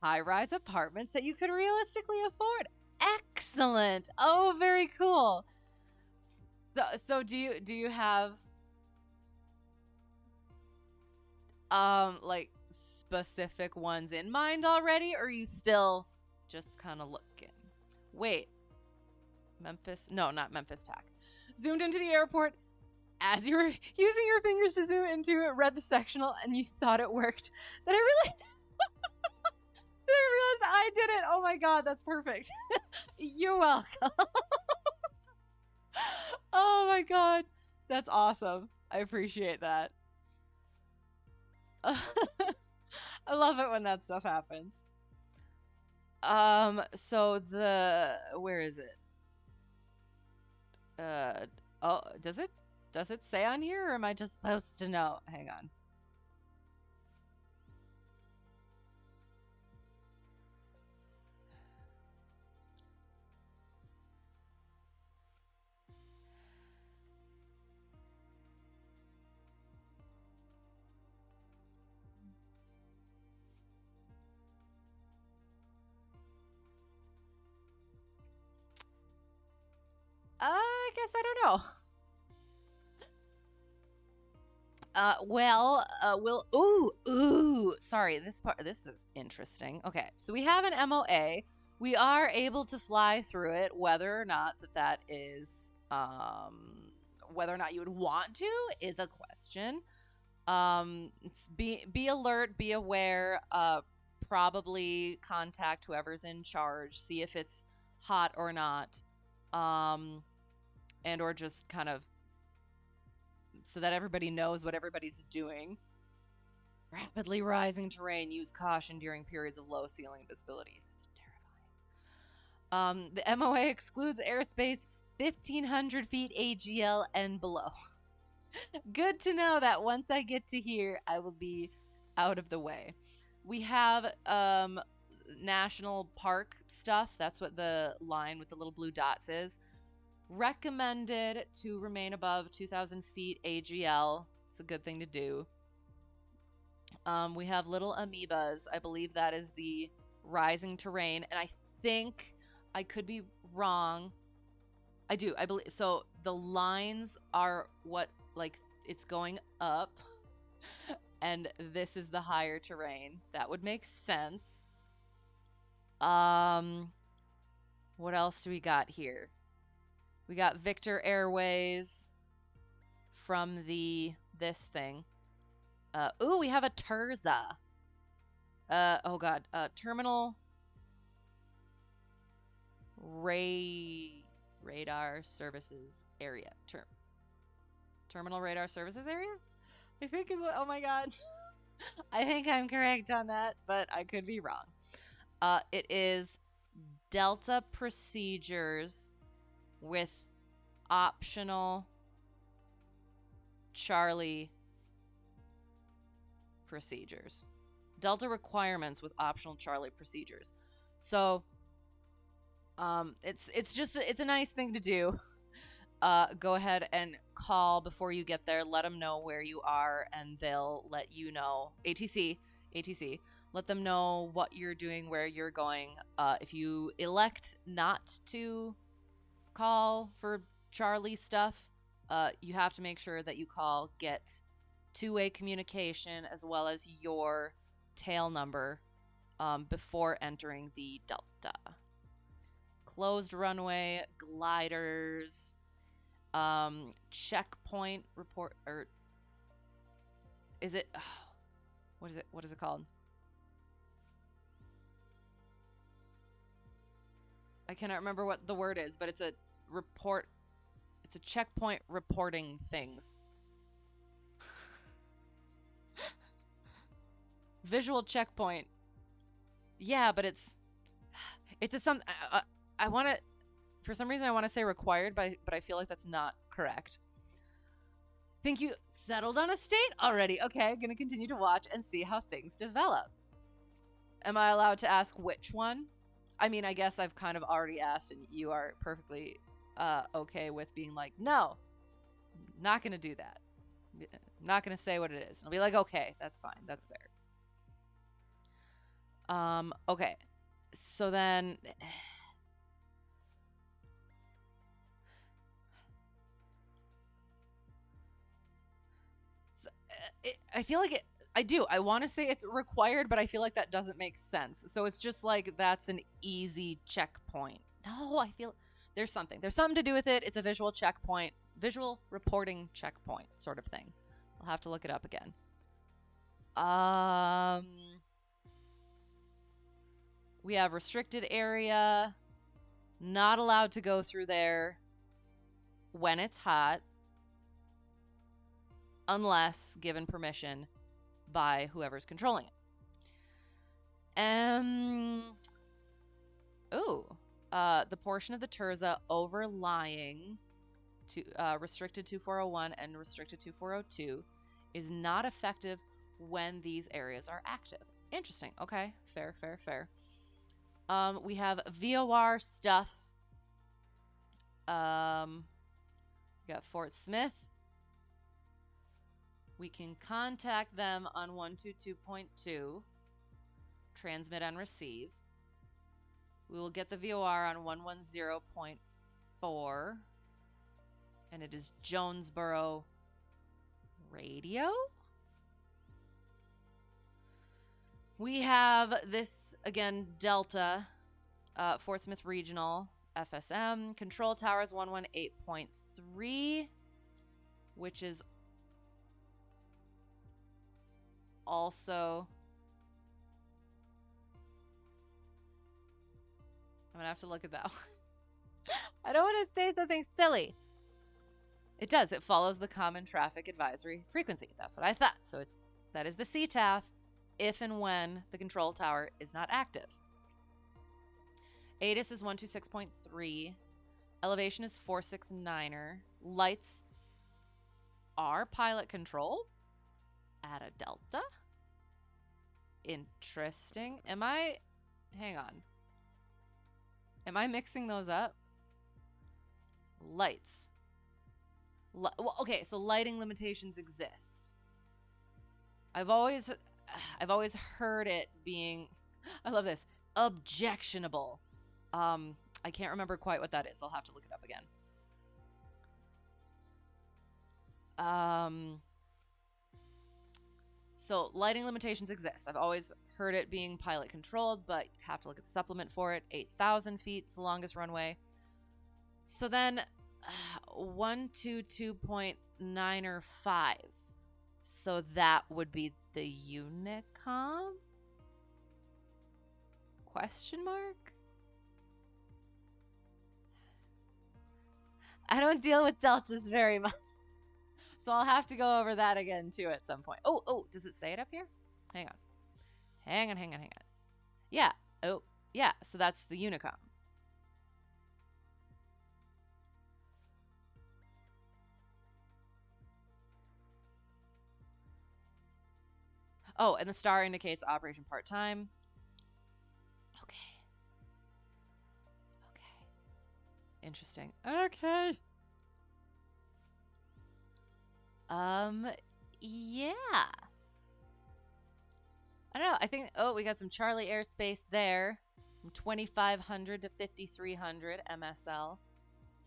A: high-rise apartments that you could realistically afford. Excellent. Oh, very cool. So do you have like specific ones in mind already, or are you still just kind of looking? Wait. Memphis? No, not Memphis TAC. Zoomed into the airport. As you were using your fingers to zoom into it, read the sectional, and you thought it worked. Then I realized... I realized I did it. Oh my god, that's perfect. You're welcome. Oh my god. That's awesome. I appreciate that. I love it when that stuff happens. So where is it? Oh, does it say on here, or am I just supposed to know? Hang on. I guess I don't know. Sorry, this is interesting. Okay, so we have an MOA. We are able to fly through it, whether or not that is, whether or not you would want to is a question. Be alert, be aware, probably contact whoever's in charge, see if it's hot or not, and or just kind of so that everybody knows what everybody's doing. Rapidly rising terrain, use caution during periods of low ceiling visibility. That's terrifying. The MOA excludes airspace 1,500 feet AGL and below. Good to know that once I get to here, I will be out of the way. We have national park stuff. That's what the line with the little blue dots is. Recommended to remain above 2,000 feet AGL. It's a good thing to do. We have little amoebas. I believe that is the rising terrain, and I think I could be wrong. I do. I believe so. The lines are what, like, it's going up, and this is the higher terrain. That would make sense. What else do we got here? We got Victor Airways from this thing. Ooh, we have a Terza. Oh god. Terminal radar services area. Terminal radar services area? I think is what, oh my god. I think I'm correct on that, but I could be wrong. It is Delta procedures with optional Charlie procedures. Delta requirements with optional Charlie procedures. So it's a nice thing to do. Go ahead and call before you get there. Let them know where you are, and they'll let you know. ATC, let them know what you're doing, where you're going. If you elect not to call for Charlie stuff, you have to make sure that you call, get two-way communication, as well as your tail number before entering the Delta. Closed runway, gliders, checkpoint report, or is it, what is it called? I cannot remember what the word is, but it's a report, it's a checkpoint reporting things. Visual checkpoint. Yeah, but it's a some, I want to, for some reason I want to say required, but I feel like that's not correct. Think you settled on a state already? Okay, I'm going to continue to watch and see how things develop. Am I allowed to ask which one? I mean, I guess I've kind of already asked, and you are perfectly okay with being like, no, I'm not going to do that. I'm not going to say what it is. I'll be like, okay, that's fine. That's fair. Okay. So then... I feel like I want to say it's required, but I feel like that doesn't make sense. So it's just like that's an easy checkpoint. No, I feel there's something to do with it. It's a visual checkpoint, visual reporting checkpoint sort of thing. I'll have to look it up again. We have restricted area, not allowed to go through there when it's hot, unless given permission by whoever's controlling it. The portion of the Terza overlying to restricted 2401 and restricted 2402 is not effective when these areas are active. Interesting. Okay, fair. We have VOR stuff. We got Fort Smith. We can contact them on 122.2, transmit and receive. We will get the VOR on 110.4, and it is Jonesboro Radio. We have this, again, Delta, Fort Smith Regional, FSM, Control Towers 118.3, which is also, I'm gonna have to look at that one. I don't want to say something silly. It does. It follows the Common Traffic Advisory Frequency. That's what I thought. So that is the CTAF if and when the control tower is not active. ATIS is 126.3. Elevation is 469er. Lights are pilot control at a Delta. Interesting. Hang on. Am I mixing those up? Lights. Well, okay, so lighting limitations exist. I've always I've always heard it being, I love this, objectionable. I can't remember quite what that is. I'll have to look it up again. So lighting limitations exist. I've always heard it being pilot controlled, but you have to look at the supplement for it. 8,000 feet is the longest runway. So then 122.9 or 5. So that would be the Unicom? Question mark? I don't deal with deltas very much. So I'll have to go over that again too at some point. Oh, does it say it up here? Hang on. Yeah. Oh, yeah. So that's the Unicom. Oh, and the star indicates operation part-time. Okay. Interesting. Okay. Yeah. I don't know. I think, we got some Charlie airspace there. From 2,500 to 5,300 MSL.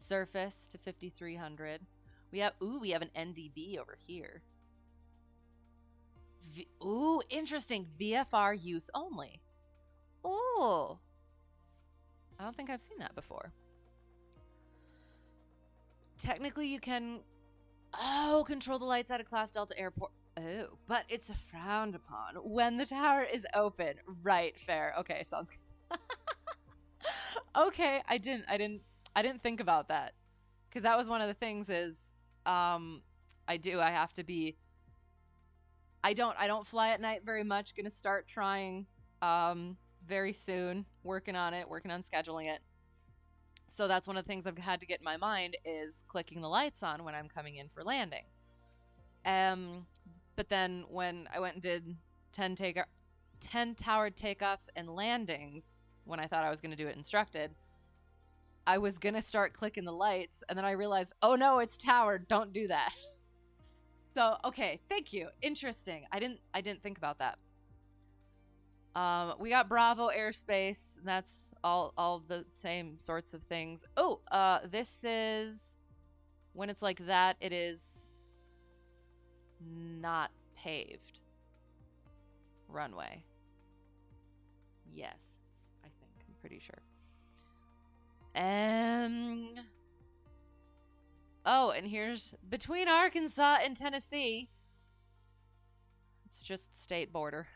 A: Surface to 5,300. We have an NDB over here. Interesting. VFR use only. Ooh. I don't think I've seen that before. Technically, you can, control the lights at a Class Delta airport. Oh, but it's frowned upon when the tower is open. Right, fair. Okay, sounds good. Okay, I didn't think about that. Because that was one of the things is, I have to be, I don't fly at night very much. Gonna start trying, very soon. Working on scheduling it. So that's one of the things I've had to get in my mind is clicking the lights on when I'm coming in for landing. But then when I went and did 10 towered takeoffs and landings, when I thought I was going to do it instructed, I was going to start clicking the lights, and then I realized, oh no, it's towered, don't do that. So, okay, thank you. Interesting. I didn't think about that. We got Bravo airspace, and that's all the same sorts of things. This is, when it's like that, it is not paved runway. Yes, I think. I'm pretty sure. And here's between Arkansas and Tennessee. It's just state border.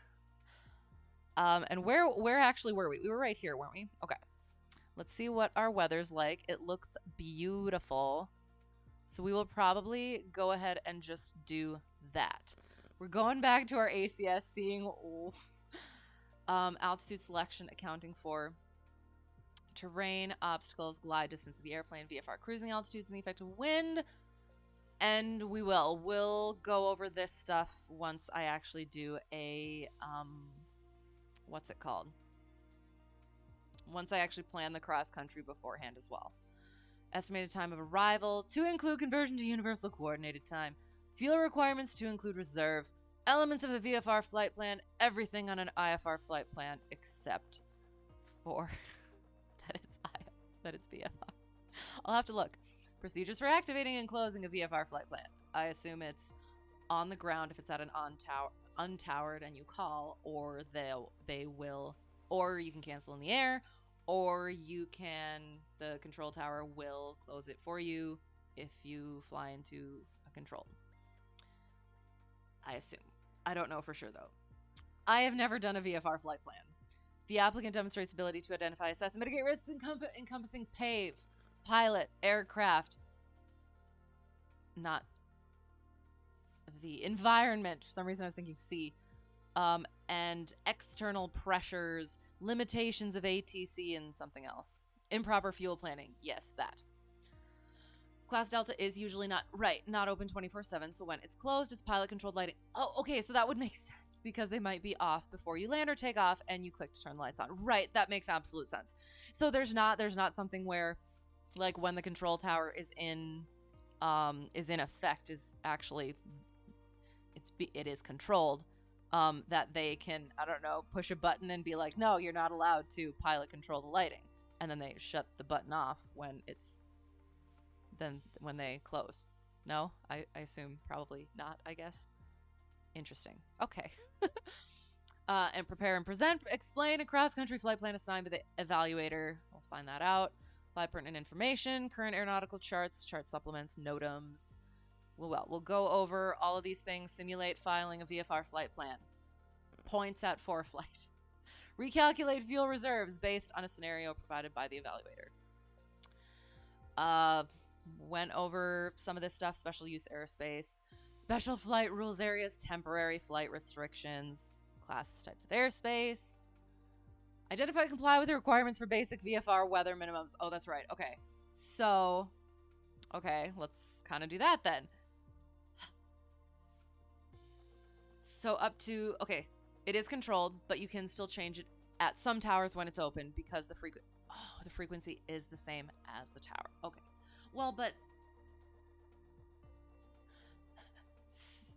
A: And where actually were we? We were right here, weren't we? Okay. Let's see what our weather's like. It looks beautiful. So we will probably go ahead and just do that. We're going back to our ACS, seeing altitude selection accounting for terrain, obstacles, glide distance of the airplane, VFR cruising altitudes, and the effect of wind. And we'll go over this stuff once I actually do a what's it called? Once I actually plan the cross country beforehand as well. Estimated time of arrival to include conversion to universal coordinated time. Fuel requirements to include reserve. Elements of a VFR flight plan. Everything on an IFR flight plan except for that it's VFR. I'll have to look. Procedures for activating and closing a VFR flight plan. I assume it's on the ground if it's at an untowered and you call, or they will, or you can cancel in the air, or the control tower will close it for you if you fly into a control. I assume. I don't know for sure though. I have never done a VFR flight plan. The applicant demonstrates ability to identify, assess, and mitigate risks encompassing pave, pilot, aircraft, not the environment. For some reason I was thinking C. And external pressures, limitations of ATC, and something else. Improper fuel planning. Yes, that. Class Delta is usually not open 24/7, so when it's closed, it's pilot-controlled lighting. Oh, okay, so that would make sense because they might be off before you land or take off, and you click to turn the lights on. Right, that makes absolute sense. So there's not something where, like, when the control tower is in effect, is actually it is controlled. that they can, I don't know, push a button and be like, no, you're not allowed to pilot control the lighting. And then they shut the button off when they close. No? I assume probably not, I guess. Interesting. Okay. And prepare and present, explain a cross-country flight plan assigned to the evaluator. We'll find that out. Flight pertinent information, current aeronautical charts, chart supplements, NOTAMs. We'll go over all of these things. Simulate filing a VFR flight plan. Points at ForeFlight. Recalculate fuel reserves based on a scenario provided by the evaluator. Went over some of this stuff. Special use airspace, special flight rules areas, temporary flight restrictions, classes, types of airspace. Identify and comply with the requirements for basic VFR weather minimums. Oh, that's right. Okay. So, let's kind of do that then. So up to, it is controlled, but you can still change it at some towers when it's open because the frequency is the same as the tower. Okay. Well, but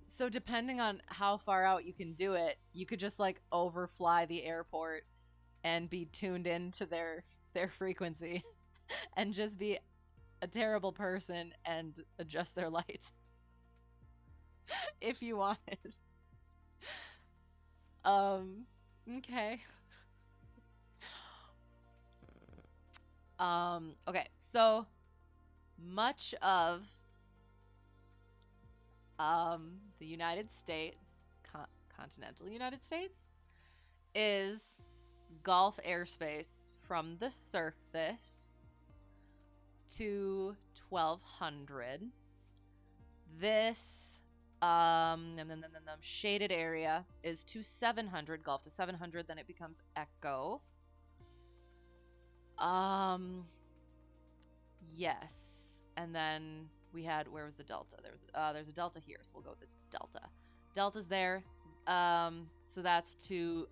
A: so depending on how far out you can do it, you could just like overfly the airport and be tuned into their frequency and just be a terrible person and adjust their lights if you wanted. Okay. Okay, so much of the United States, continental United States, is Gulf airspace from the surface to 1200. This shaded area is to 700, Gulf to 700, then it becomes Echo. Yes. And then we had, where was the Delta? There's a Delta here, so we'll go with this Delta. Delta's there. So that's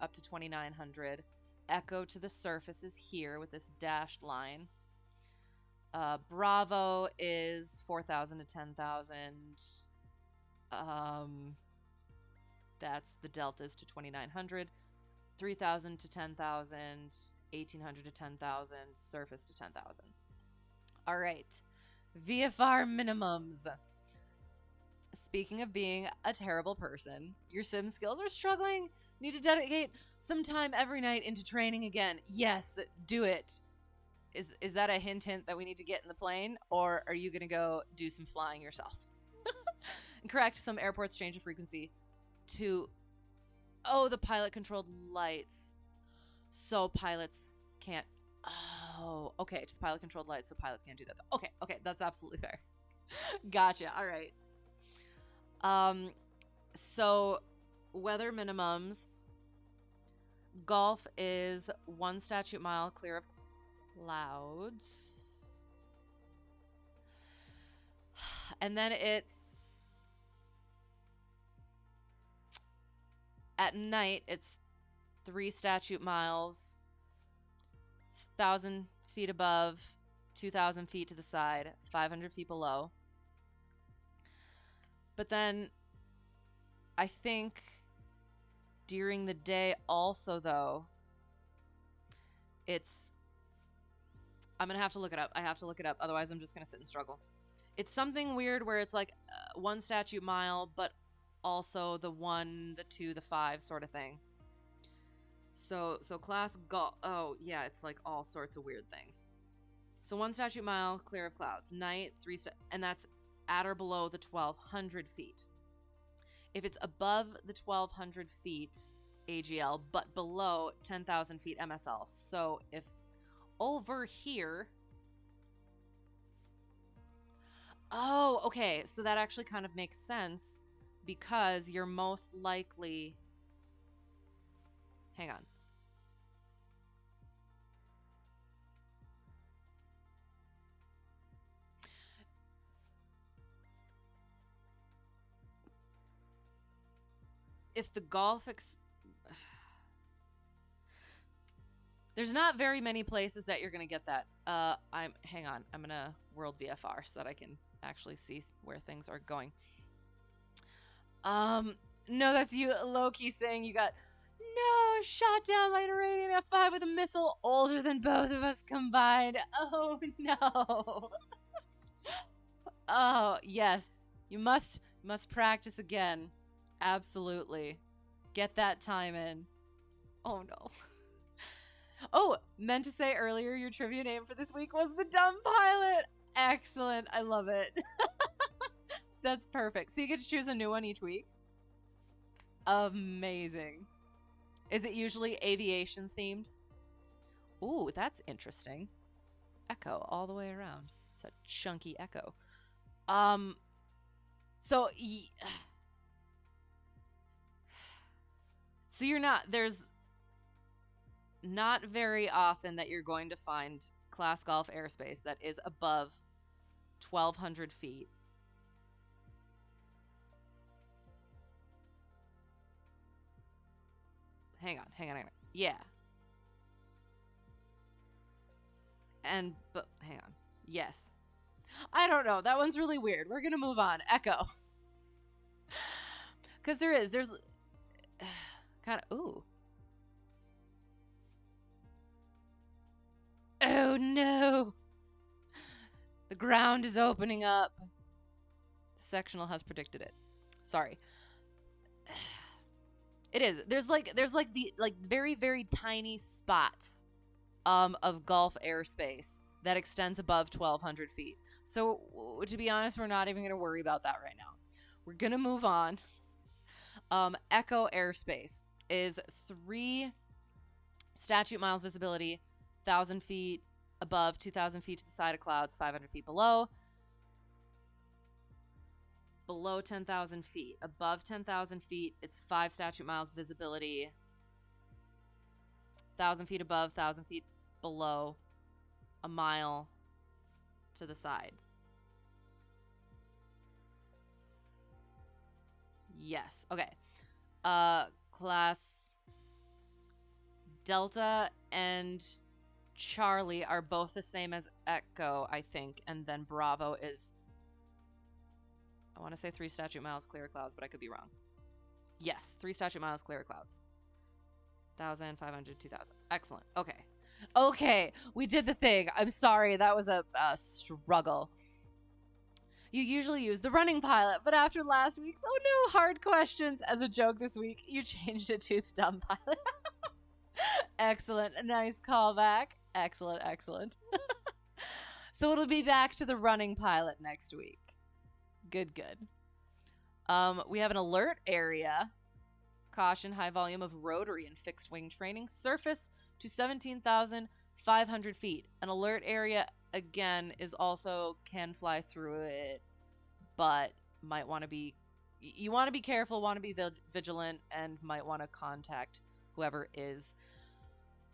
A: up to 2900. Echo to the surface is here with this dashed line. Bravo is 4,000 to 10,000. That's the Deltas to 2,900. 3,000 to 10,000. 1,800 to 10,000. Surface to 10,000. All right. VFR minimums. Speaking of being a terrible person, your sim skills are struggling. Need to dedicate some time every night into training again. Yes, do it. Is that a hint that we need to get in the plane, or are you gonna go do some flying yourself? Correct. Some airports change the frequency to the pilot controlled lights, so pilots can't. Oh, okay. It's the pilot controlled lights, so pilots can't do that. Okay, that's absolutely fair. Gotcha. All right. So weather minimums. Gulf is 1 statute mile clear of clouds. And then it's at night, it's 3 statute miles, 1,000 feet above, 2,000 feet to the side, 500 feet below. But then I think during the day also, though, I'm going to have to look it up. I have to look it up. Otherwise, I'm just going to sit and struggle. It's something weird where it's like 1 statute mile, but also the 1, the 2, the 5 sort of thing. So class Gulf. Oh, yeah, it's like all sorts of weird things. So 1 statute mile clear of clouds. Night, 3 and that's at or below the 1,200 feet. If it's above the 1,200 feet AGL, but below 10,000 feet MSL. So if over here... Oh, okay. So that actually kind of makes sense because you're most likely... Hang on. If the Gulf... There's not very many places that you're going to get that. Hang on. I'm going to world VFR so that I can actually see where things are going. No, that's you low-key saying you got, no, shot down by an Iranian F-5 with a missile older than both of us combined. Oh, no. Oh, yes. You must practice again. Absolutely. Get that time in. Oh, no. Oh, meant to say earlier, your trivia name for this week was the Dumb Pilot. Excellent. I love it. That's perfect. So you get to choose a new one each week. Amazing. Is it usually aviation themed? Ooh, that's interesting. Echo all the way around. It's a chunky echo. So so you're not, there's not very often that you're going to find class golf airspace that is above 1,200 feet. Hang on. Yeah. But hang on. Yes. I don't know. That one's really weird. We're gonna move on. Echo. Because there's kind of, ooh. Oh no. The ground is opening up. The sectional has predicted it. Sorry. It is. There's the very, very tiny spots of Gulf airspace that extends above 1,200 feet. So to be honest, we're not even going to worry about that right now. We're going to move on. Echo airspace is 3 statute miles visibility, 1,000 feet above, 2,000 feet to the side of clouds, 500 feet below. Below 10,000 feet. Above 10,000 feet, it's 5 statute miles visibility. 1,000 feet above, 1,000 feet below, a mile to the side. Yes. Okay. Class Delta and Charlie are both the same as Echo, I think, and then Bravo is, I want to say 3 statute miles clear clouds, but I could be wrong. Yes, 3 statute miles clear clouds. 1,000, 500, 2,000. Excellent. Okay, we did the thing. I'm sorry, that was a struggle. You usually use the running pilot, but after last week's oh no hard questions as a joke this week, you changed it to the dumb pilot. Excellent. Nice callback. Excellent. So it'll be back to the running pilot next week. Good. We have an alert area. Caution, high volume of rotary and fixed wing training. Surface to 17,500 feet. An alert area, again, is also can fly through it, but might want to be, you want to be careful, want to be vigilant, and might want to contact whoever is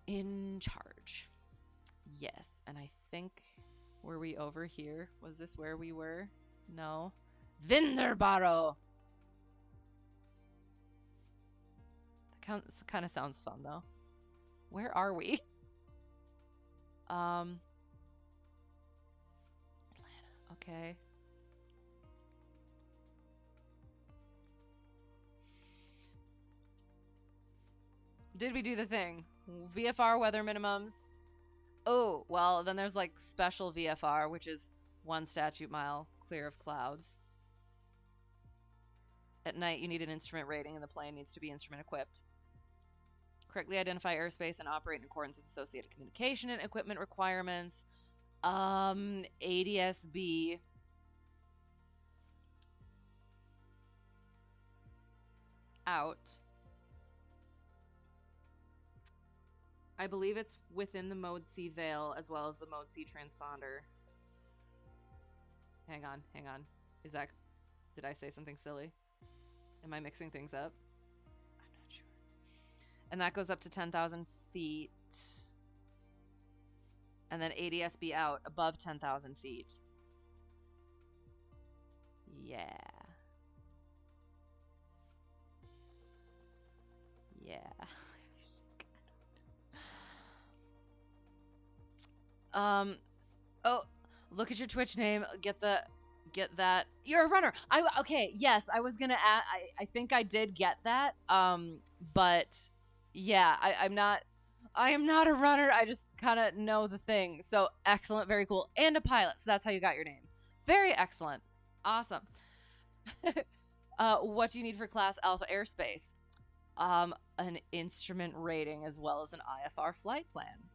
A: in charge. Yes, and I think, were we over here? Was this where we were? No. Vinderbaro! That kind of sounds fun, though. Where are we? Atlanta. Okay. Did we do the thing? VFR weather minimums. Oh, well, then there's like special VFR, which is 1 statute mile clear of clouds. At night, you need an instrument rating, and the plane needs to be instrument equipped. Correctly identify airspace and operate in accordance with associated communication and equipment requirements. ADS-B. Out. I believe it's within the Mode C veil as well as the Mode C transponder. Hang on. Did I say something silly? Am I mixing things up? I'm not sure. And that goes up to 10,000 feet. And then ADS-B out above 10,000 feet. Yeah. Oh, look at your Twitch name. Get the get that. You're a runner. Okay, yes, I was gonna add, I think I did get that. But yeah, I am not a runner. I just kind of know the thing. So excellent, very cool. And a pilot. So that's how you got your name. Very excellent. Awesome. What do you need for Class Alpha airspace? An instrument rating as well as an IFR flight plan.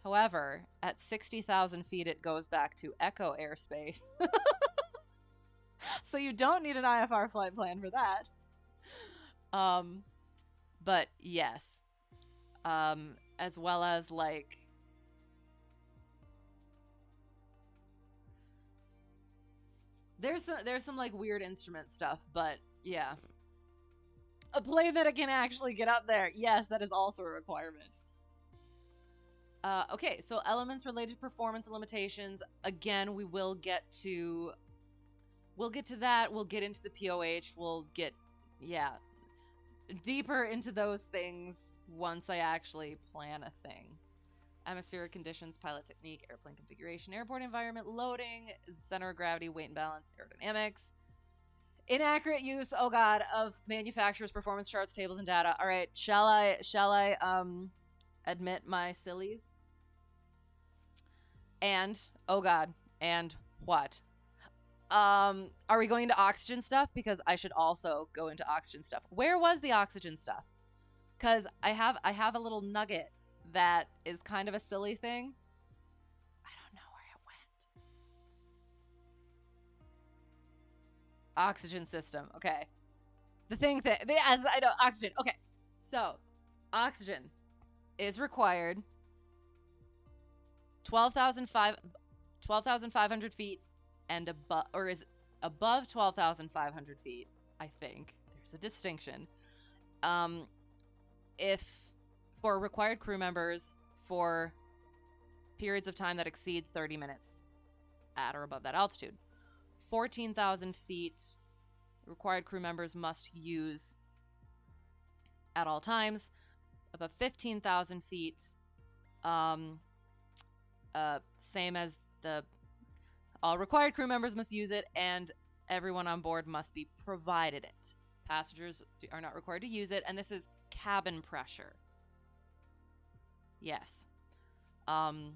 A: However, at 60,000 feet, it goes back to Echo airspace. So you don't need an IFR flight plan for that. But yes. As well as like there's some like weird instrument stuff, but yeah. A plane that can actually get up there. Yes, that is also a requirement. Okay, so elements related to performance limitations. Again, we'll get to that. We'll get into the POH. We'll get, yeah, deeper into those things once I actually plan a thing. Atmospheric conditions, pilot technique, airplane configuration, airport environment, loading, center of gravity, weight and balance, aerodynamics. Inaccurate use, oh god, of manufacturers' performance charts, tables, and data. All right, shall I admit my sillies? And oh god, and what? Are we going to oxygen stuff? Because I should also go into oxygen stuff. Where was the oxygen stuff? Because I have a little nugget that is kind of a silly thing. I don't know where it went. Oxygen system. Okay. The thing that as I know, oxygen. Okay. So, oxygen is required 12,500 feet and above, or is above 12,500 feet, I think. There's a distinction. If for required crew members for periods of time that exceed 30 minutes at or above that altitude. 14,000 feet, required crew members must use at all times. Above 15,000 feet, same as all required crew members must use it, and everyone on board must be provided it. Passengers are not required to use it, and this is cabin pressure. Yes. And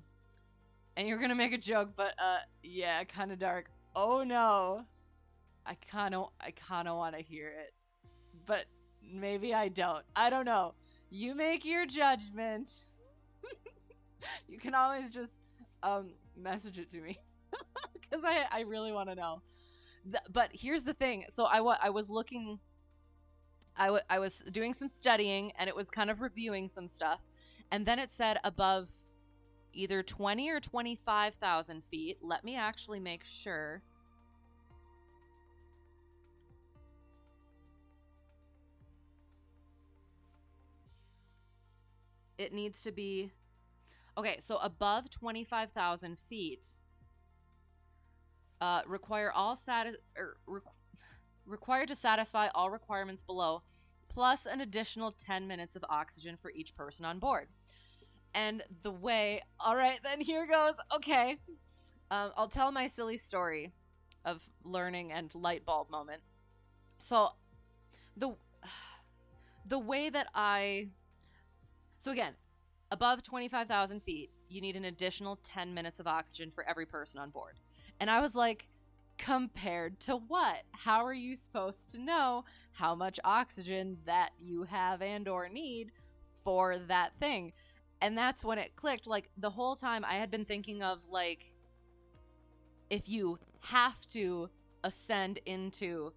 A: you're gonna make a joke, but yeah, kind of dark. Oh no. I kind of want to hear it, but maybe I don't. I don't know. You make your judgment. You can always just message it to me because I really want to know. But here's the thing. So I was looking. I was doing some studying, and it was kind of reviewing some stuff, and then it said above either 20 or 25,000 feet. Let me actually make sure. It needs to be okay. So above 25,000 feet, required to satisfy all requirements below, plus an additional 10 minutes of oxygen for each person on board. And the way, all right, then here goes. Okay, I'll tell my silly story of learning and light bulb moment. So the way that so again, above 25,000 feet, you need an additional 10 minutes of oxygen for every person on board. And I was like, compared to what? How are you supposed to know how much oxygen that you have and or need for that thing? And that's when it clicked. Like, the whole time I had been thinking of, like, if you have to ascend into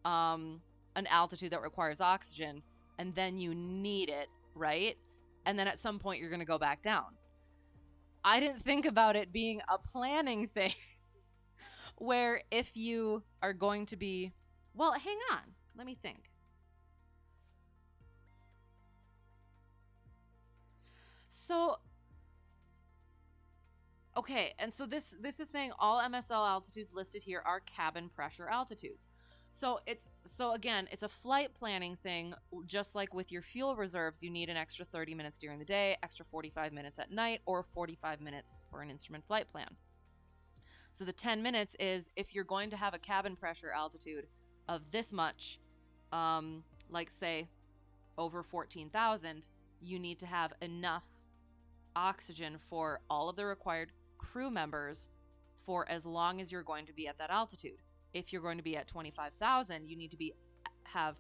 A: an altitude that requires oxygen, and then you need it, right? And then at some point you're going to go back down. I didn't think about it being a planning thing where if you are going to be, well, hang on, let me think. So, okay, and so this is saying all MSL altitudes listed here are cabin pressure altitudes. So again, it's a flight planning thing. Just like with your fuel reserves, you need an extra 30 minutes during the day, extra 45 minutes at night, or 45 minutes for an instrument flight plan. So the 10 minutes is if you're going to have a cabin pressure altitude of this much, like say over 14,000, you need to have enough oxygen for all of the required crew members for as long as you're going to be at that altitude. If you're going to be at 25,000, you need to have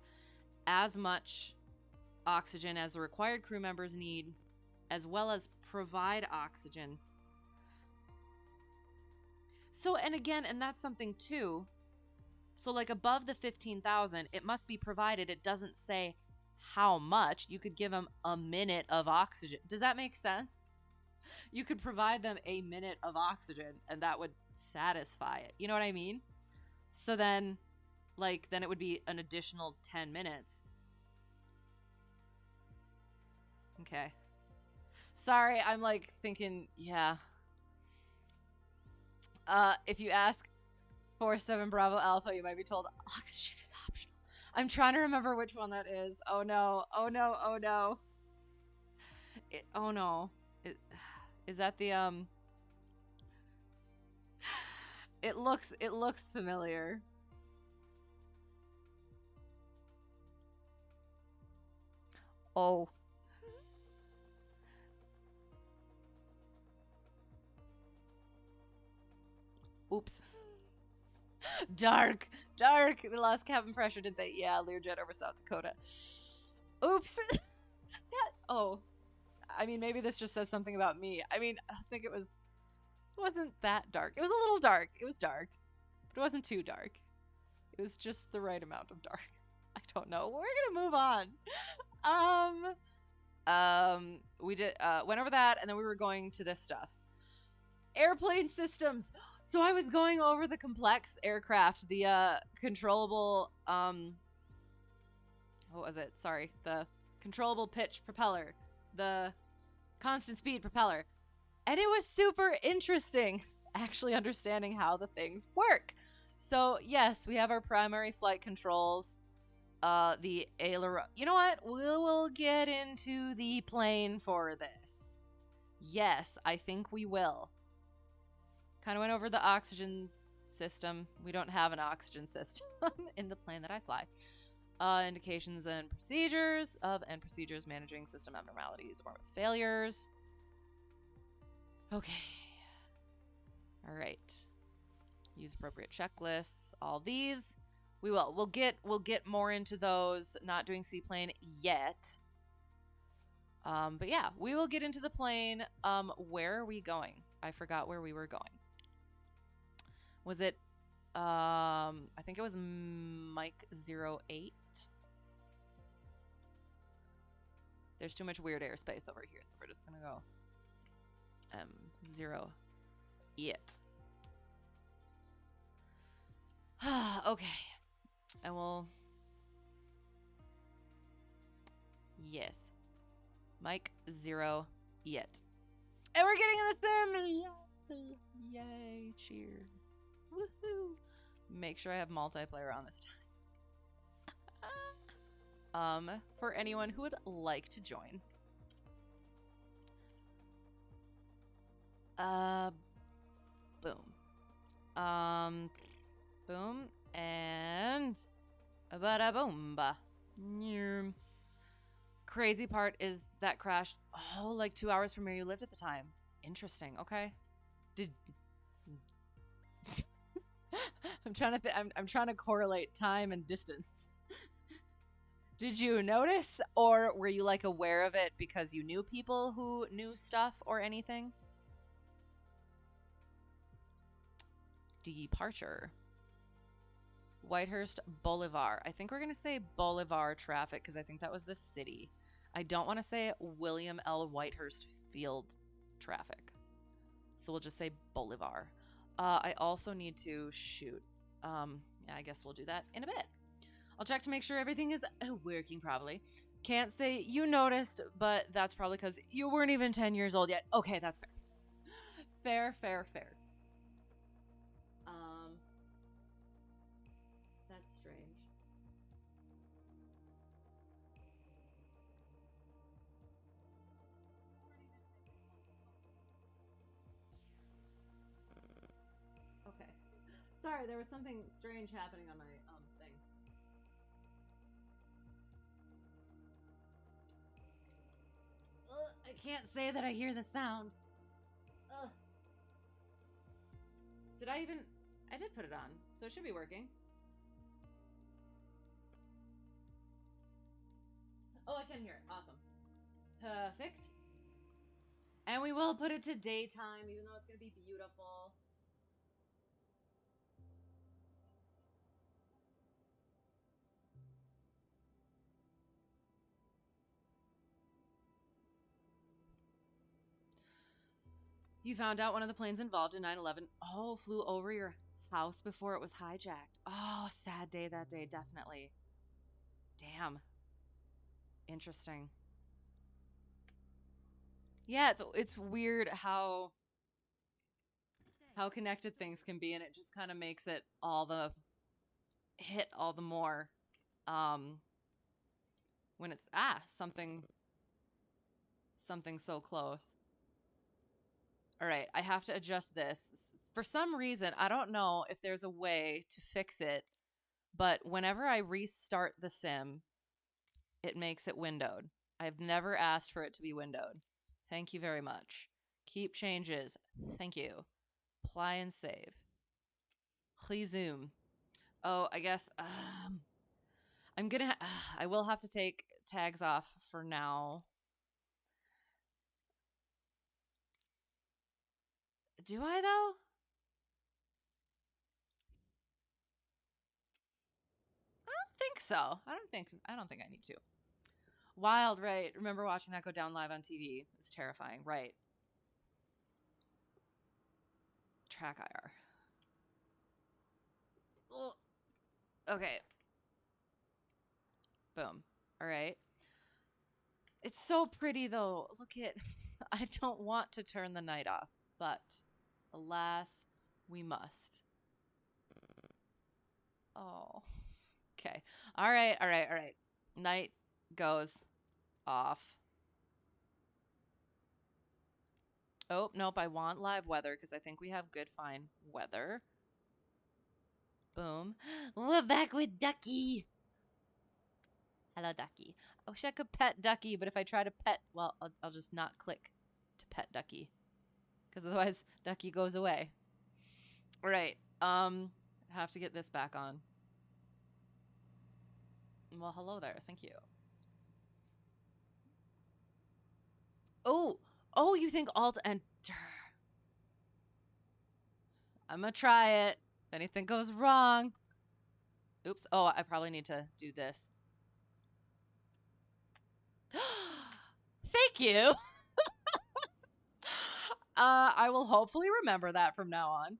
A: as much oxygen as the required crew members need, as well as provide oxygen. So, and again, and that's something too. So like above the 15,000, it must be provided. It doesn't say how much. You could give them a minute of oxygen. Does that make sense? You could provide them a minute of oxygen and that would satisfy it. You know what I mean? So then, like, then it would be an additional 10 minutes. Okay. Sorry, I'm like thinking, yeah. If you ask 47 Bravo Alpha, you might be told oxygen is optional. I'm trying to remember which one that is. Oh no, oh no, oh no. Oh no. Is that the, It looks familiar. Oh. Oops. Dark. They lost cabin pressure, didn't they? Yeah, Learjet over South Dakota. Oops. Oh. I mean, maybe this just says something about me. I mean, I think it wasn't that dark. It was a little dark. It was dark. But it wasn't too dark. It was just the right amount of dark. I don't know. We're gonna move on. We went over that, and then we were going to this stuff. Airplane systems. So I was going over the complex aircraft, the controllable, what was it? Sorry. The controllable pitch propeller, the constant speed propeller. And it was super interesting actually understanding how the things work. So yes, we have our primary flight controls, the aileron. You know what? We'll get into the plane for this. Yes, I think we will. Kind of went over the oxygen system. We don't have an oxygen system in the plane that I fly. Indications and procedures managing system abnormalities or failures. Okay. All right. Use appropriate checklists. All these. We will. We'll get more into those. Not doing seaplane yet. But yeah, we will get into the plane. Where are we going? I forgot where we were going. Was it, I think it was Mike 08. There's too much weird airspace over here, so we're just gonna go M08. Okay. And we'll, yes. Mike 08. And we're getting in the sim! Yay, cheer. Woohoo! Make sure I have multiplayer on this time. For anyone who would like to join. Boom. Boom. And bada boomba. Crazy part is that crashed, like 2 hours from where you lived at the time. Interesting. Okay. I'm trying to correlate time and distance. Did you notice, or were you like aware of it because you knew people who knew stuff or anything? Departure. Whitehurst Boulevard. I think we're going to say Boulevard traffic because I think that was the city. I don't want to say William L. Whitehurst Field traffic. So we'll just say Boulevard. I also need to shoot. Yeah, I guess we'll do that in a bit. I'll check to make sure everything is working properly. Can't say you noticed, but that's probably because you weren't even 10 years old yet. Okay, that's fair. Fair. That's strange. Sorry, there was something strange happening on my thing. Ugh, I can't say that I hear the sound. Ugh. Did I even... I did put it on, so it should be working. Oh, I can hear it. Awesome. Perfect. And we will put it to daytime, even though it's going to be beautiful. You found out one of the planes involved in 9/11. Oh, flew over your house before it was hijacked. Oh, sad day that day, definitely. Damn. Interesting. Yeah, it's weird how connected things can be, and it just kind of makes it all the hit all the more when it's something so close. All right, I have to adjust this. For some reason, I don't know if there's a way to fix it, but whenever I restart the sim, it makes it windowed. I've never asked for it to be windowed. Thank you very much. Keep changes. Thank you. Apply and save. Please zoom. Oh, I guess I'm gonna. I will have to take tags off for now. Do I though? I don't think so. I don't think I need to. Wild, right? Remember watching that go down live on TV? It's terrifying, right? Track IR. Ugh. Okay. Boom. All right. It's so pretty though. Look at. I don't want to turn the night off, but alas, we must. Oh. Okay. All right. All right. All right. Night goes off. Oh, nope. I want live weather because I think we have good, fine weather. Boom. We're back with Ducky. Hello, Ducky. I wish I could pet Ducky, but if I try to pet, well, I'll just not click to pet Ducky because otherwise Ducky goes away. All right. Have to get this back on. Well, hello there. Thank you. Oh, you think Alt Enter. I'm gonna try it. If anything goes wrong. Oops. Oh, I probably need to do this. Thank you. I will hopefully remember that from now on.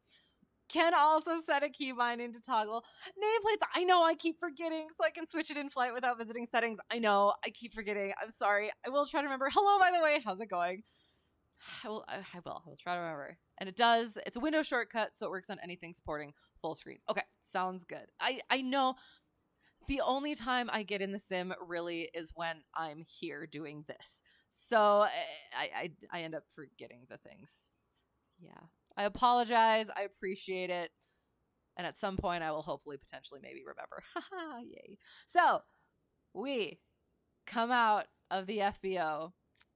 A: Can also set a key binding to toggle nameplates. I know I keep forgetting, so I can switch it in flight without visiting settings. I know I keep forgetting. I'm sorry. I will try to remember. Hello, by the way. How's it going? I will try to remember. And it does. It's a window shortcut, so it works on anything supporting full screen. Okay, sounds good. I know the only time I get in the sim really is when I'm here doing this. So I end up forgetting the things. Yeah. I apologize. I appreciate it. And at some point I will hopefully potentially maybe remember. Haha, yay. So we come out of the FBO.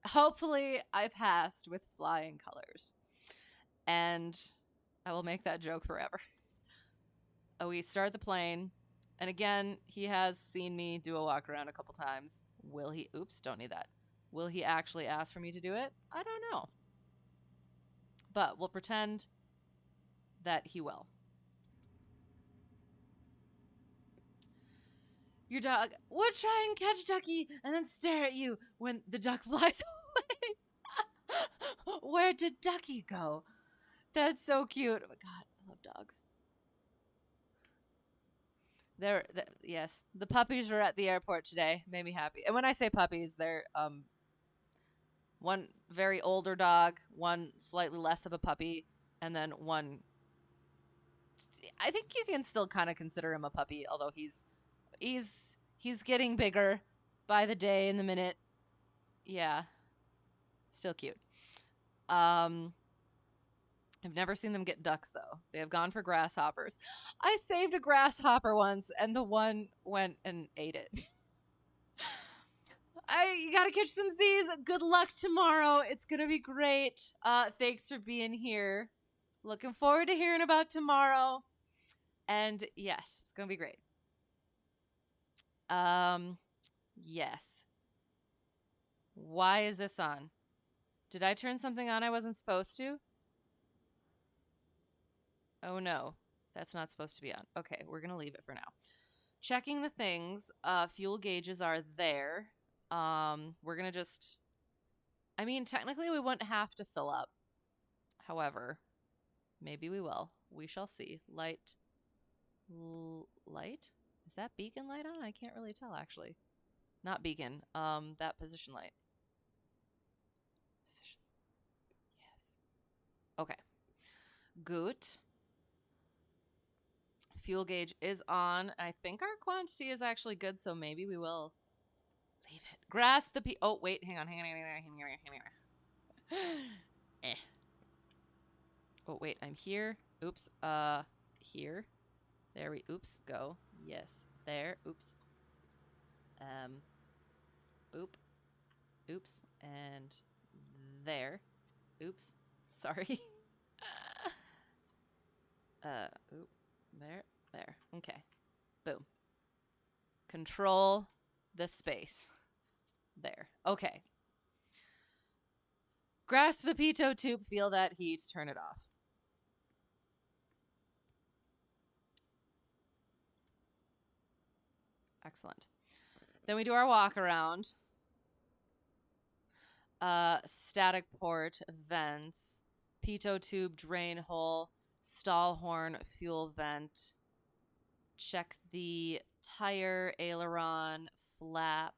A: Hopefully I passed with flying colors. And I will make that joke forever. We start the plane. And again, he has seen me do a walk around a couple times. Will he? Oops, don't need that. Will he actually ask for me to do it? I don't know. But we'll pretend that he will. Your dog would try and catch Ducky and then stare at you when the duck flies away. Where did Ducky go? That's so cute. Oh my god, I love dogs. Yes, the puppies were at the airport today. Made me happy. And when I say puppies, they're one very older dog, one slightly less of a puppy, and then one. I think you can still kind of consider him a puppy, although he's getting bigger by the day and the minute. Yeah, still cute. I've never seen them get ducks, though. They have gone for grasshoppers. I saved a grasshopper once, and the one went and ate it. You gotta catch some Z's. Good luck tomorrow. It's gonna be great. Thanks for being here. Looking forward to hearing about tomorrow. And yes, it's gonna be great. Yes. Why is this on? Did I turn something on I wasn't supposed to? Oh no, that's not supposed to be on. Okay, we're gonna leave it for now. Checking the things. Fuel gauges are there. We're gonna just. I mean, technically, we wouldn't have to fill up. However, maybe we will. We shall see. Light. Is that beacon light on? I can't really tell actually. Not beacon. That position light. Position. Yes. Okay. Good. Fuel gauge is on. I think our quantity is actually good, so maybe we will leave it. Grasp the oh, wait. Hang on. Eh. Oh, wait. I'm here. Oops. Here. There we. Oops. Go. Yes. There. Oops. Oop. Oops. And there. Oops. Sorry. Oop. There. Okay. Boom. Control the space. There. Okay. Grasp the pitot tube, feel that heat, turn it off. Excellent. Then we do our walk around. Static port, vents, pitot tube, drain hole, stall horn, fuel vent. Check the tire, aileron, flap.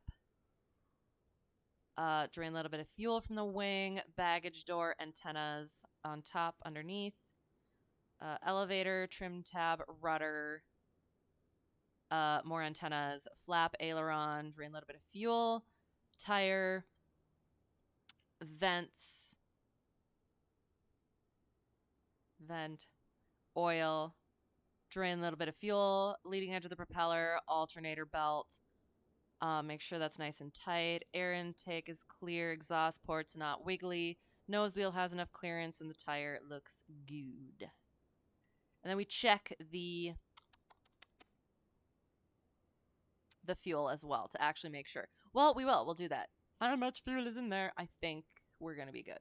A: Drain a little bit of fuel from the wing, baggage door, antennas on top, underneath. Elevator, trim tab, rudder. More antennas, flap, aileron, drain a little bit of fuel, tire, vents, vent, oil, drain a little bit of fuel, leading edge of the propeller, alternator belt. Make sure that's nice and tight. Air intake is clear. Exhaust ports not wiggly. Nose wheel has enough clearance, and the tire looks good. And then we check the fuel as well to actually make sure. Well, we will. We'll do that. How much fuel is in there? I think we're going to be good.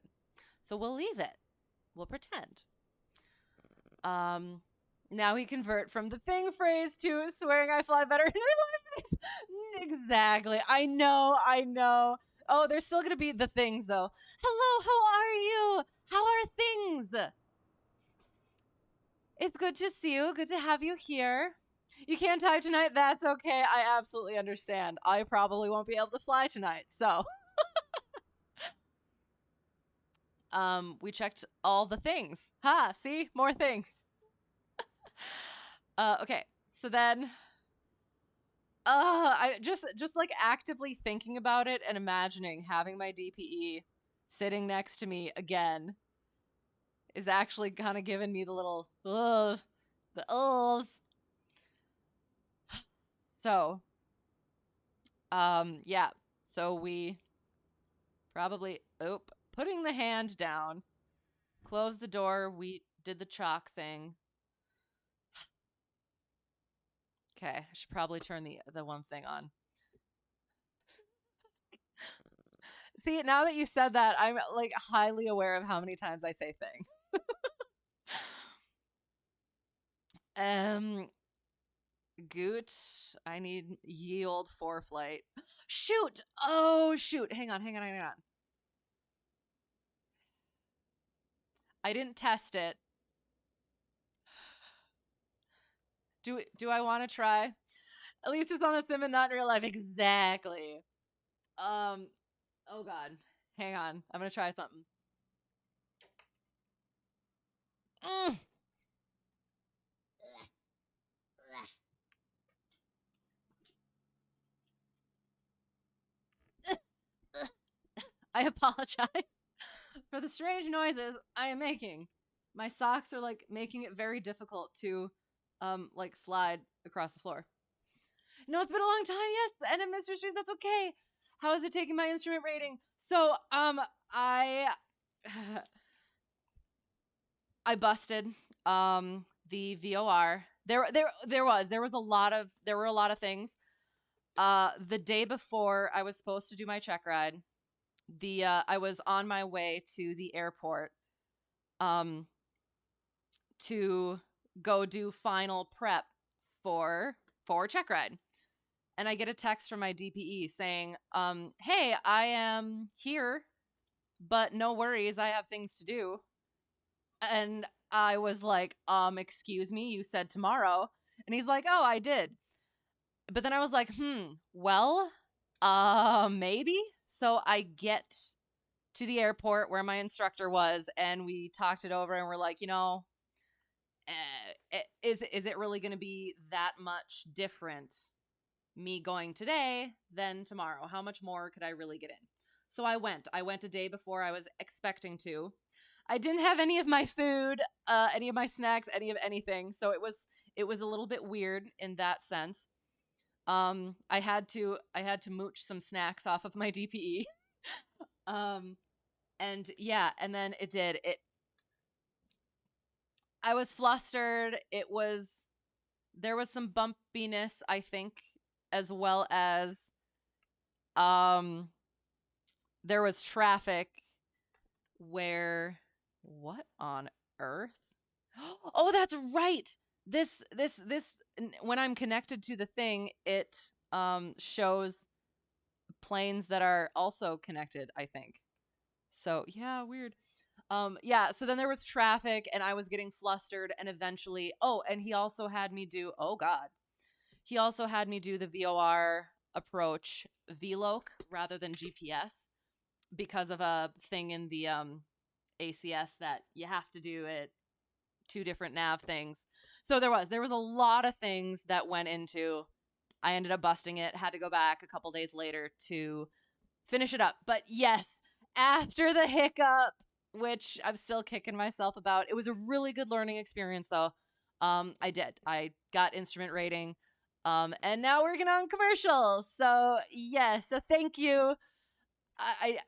A: So we'll leave it. We'll pretend. Now we convert from the thing phrase to swearing I fly better in real life. Exactly. I know. Oh, there's still going to be the things, though. Hello, how are you? How are things? It's good to see you. Good to have you here. You can't type tonight? That's okay. I absolutely understand. I probably won't be able to fly tonight, so. We checked all the things. Ha, see? More things. Okay. So then I just like actively thinking about it and imagining having my DPE sitting next to me again is actually kind of giving me the little the uhs. So, yeah. So we probably putting the hand down, close the door. We did the chalk thing. Okay, I should probably turn the one thing on. See, now that you said that, I'm like highly aware of how many times I say thing. Goot, I need ye old flight. Shoot! Oh, shoot. Hang on. I didn't test it. Do I want to try? At least it's on the sim and not in real life. Exactly. Oh god. Hang on. I'm gonna try something. I apologize for the strange noises I am making My socks are like making it very difficult to like slide across the floor. No, it's been a long time. Yes, the end of Mr. Stream. That's okay. How is it taking my instrument rating? So I I busted the VOR. There was a lot of things. The day before I was supposed to do my check ride, I was on my way to the airport to go do final prep for check ride. And I get a text from my DPE saying, hey, I am here, but no worries, I have things to do. And I was like, excuse me, you said tomorrow. And he's like, oh, I did. But then I was like, well, maybe. So I get to the airport where my instructor was, and we talked it over, and we're like, is it really going to be that much different me going today than tomorrow? How much more could I really get in? So I went a day before I was expecting to. I didn't have any of my food, any of my snacks, any of anything. So it was a little bit weird in that sense. I had to mooch some snacks off of my DPE. And yeah, and then I was flustered. There was some bumpiness, I think, as well as there was traffic where, what on earth? Oh, that's right. This when I'm connected to the thing, it shows planes that are also connected, I think. So, yeah, weird. Yeah, so then there was traffic and I was getting flustered, and eventually, and he also had me do, he also had me do the VOR approach VLOC rather than GPS because of a thing in the ACS that you have to do it 2 different nav things. So there was a lot of things that went into. I ended up busting it, had to go back a couple days later to finish it up. But yes, after the hiccup, which I'm still kicking myself about, it was a really good learning experience though. I got instrument rating. And now we're working on commercials. So yes, so thank you. I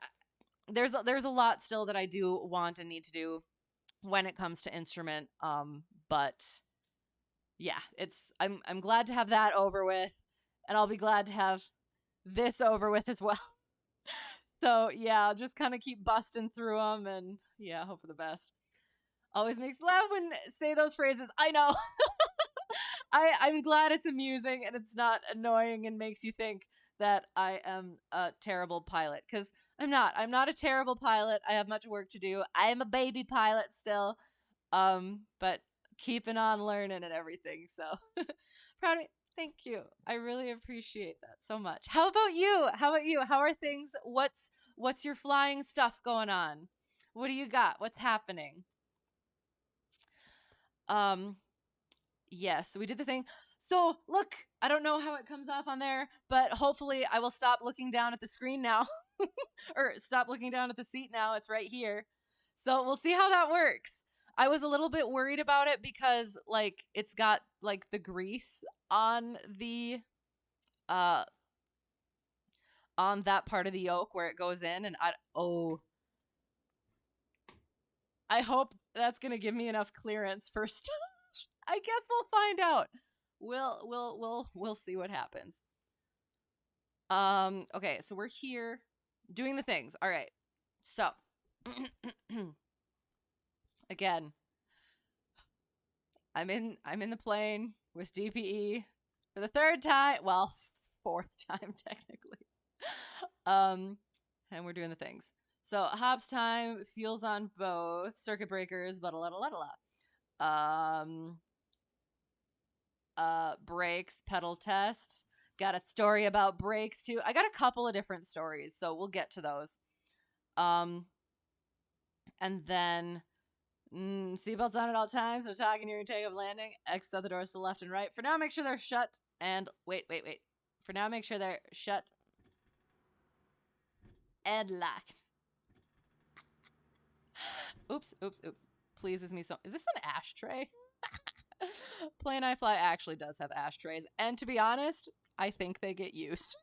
A: there's a lot still that I do want and need to do when it comes to instrument. But yeah, I'm glad to have that over with, and I'll be glad to have this over with as well. So yeah, I'll just kind of keep busting through them, and yeah, hope for the best. Always makes me laugh when say those phrases. I know. I'm glad it's amusing and it's not annoying and makes you think that I am a terrible pilot, because I'm not. I'm not a terrible pilot. I have much work to do. I am a baby pilot still, but keeping on learning and everything. So proud of me. Thank you. I really appreciate that so much. How about you? How are things? What's your flying stuff going on? What do you got? What's happening? Yes, we did the thing. So, look, I don't know how it comes off on there, but hopefully I will stop looking down at the screen now. Or stop looking down at the seat now. It's right here. So, we'll see how that works. I was a little bit worried about it because, like, it's got, like, the grease on the, on that part of the yoke where it goes in, and I hope that's going to give me enough clearance for stuff. I guess we'll find out. We'll see what happens. Okay, so we're here doing the things. All right. So again, I'm in the plane with DPE for the 3rd time. Well, 4th time technically. And we're doing the things. So hops time, fuels on both, circuit breakers, blah blah blah blah blah. Brakes, pedal test. Got a story about brakes too. I got a couple of different stories, so we'll get to those. And then seatbelts on at all times. So talking during takeoff, landing. Exit out the doors to the left and right. For now, make sure they're shut. And wait. For now, make sure they're shut and locked. Oops. pleases me so. Is this an ashtray? Plane I Fly actually does have ashtrays, and to be honest, I think they get used.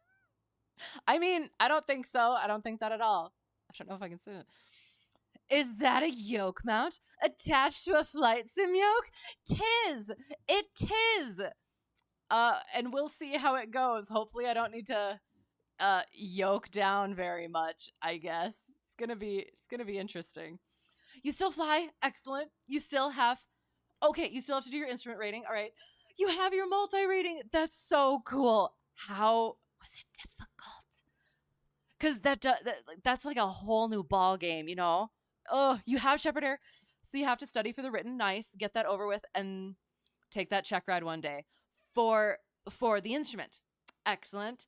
A: I mean, I don't think so. I don't think that at all. I don't know if I can say it. Is that a yoke mount attached to a flight sim yoke? Tis! It tis! And we'll see how it goes. Hopefully I don't need to yoke down very much, I guess. It's gonna be interesting. You still fly? Excellent. You still have to do your instrument rating. All right. You have your multi-rating. That's so cool. How was it difficult? Because that's like a whole new ball game, you know? Oh, you have Shepherd Air, so you have to study for the written. Nice. Get that over with and take that check ride one day for the instrument. Excellent.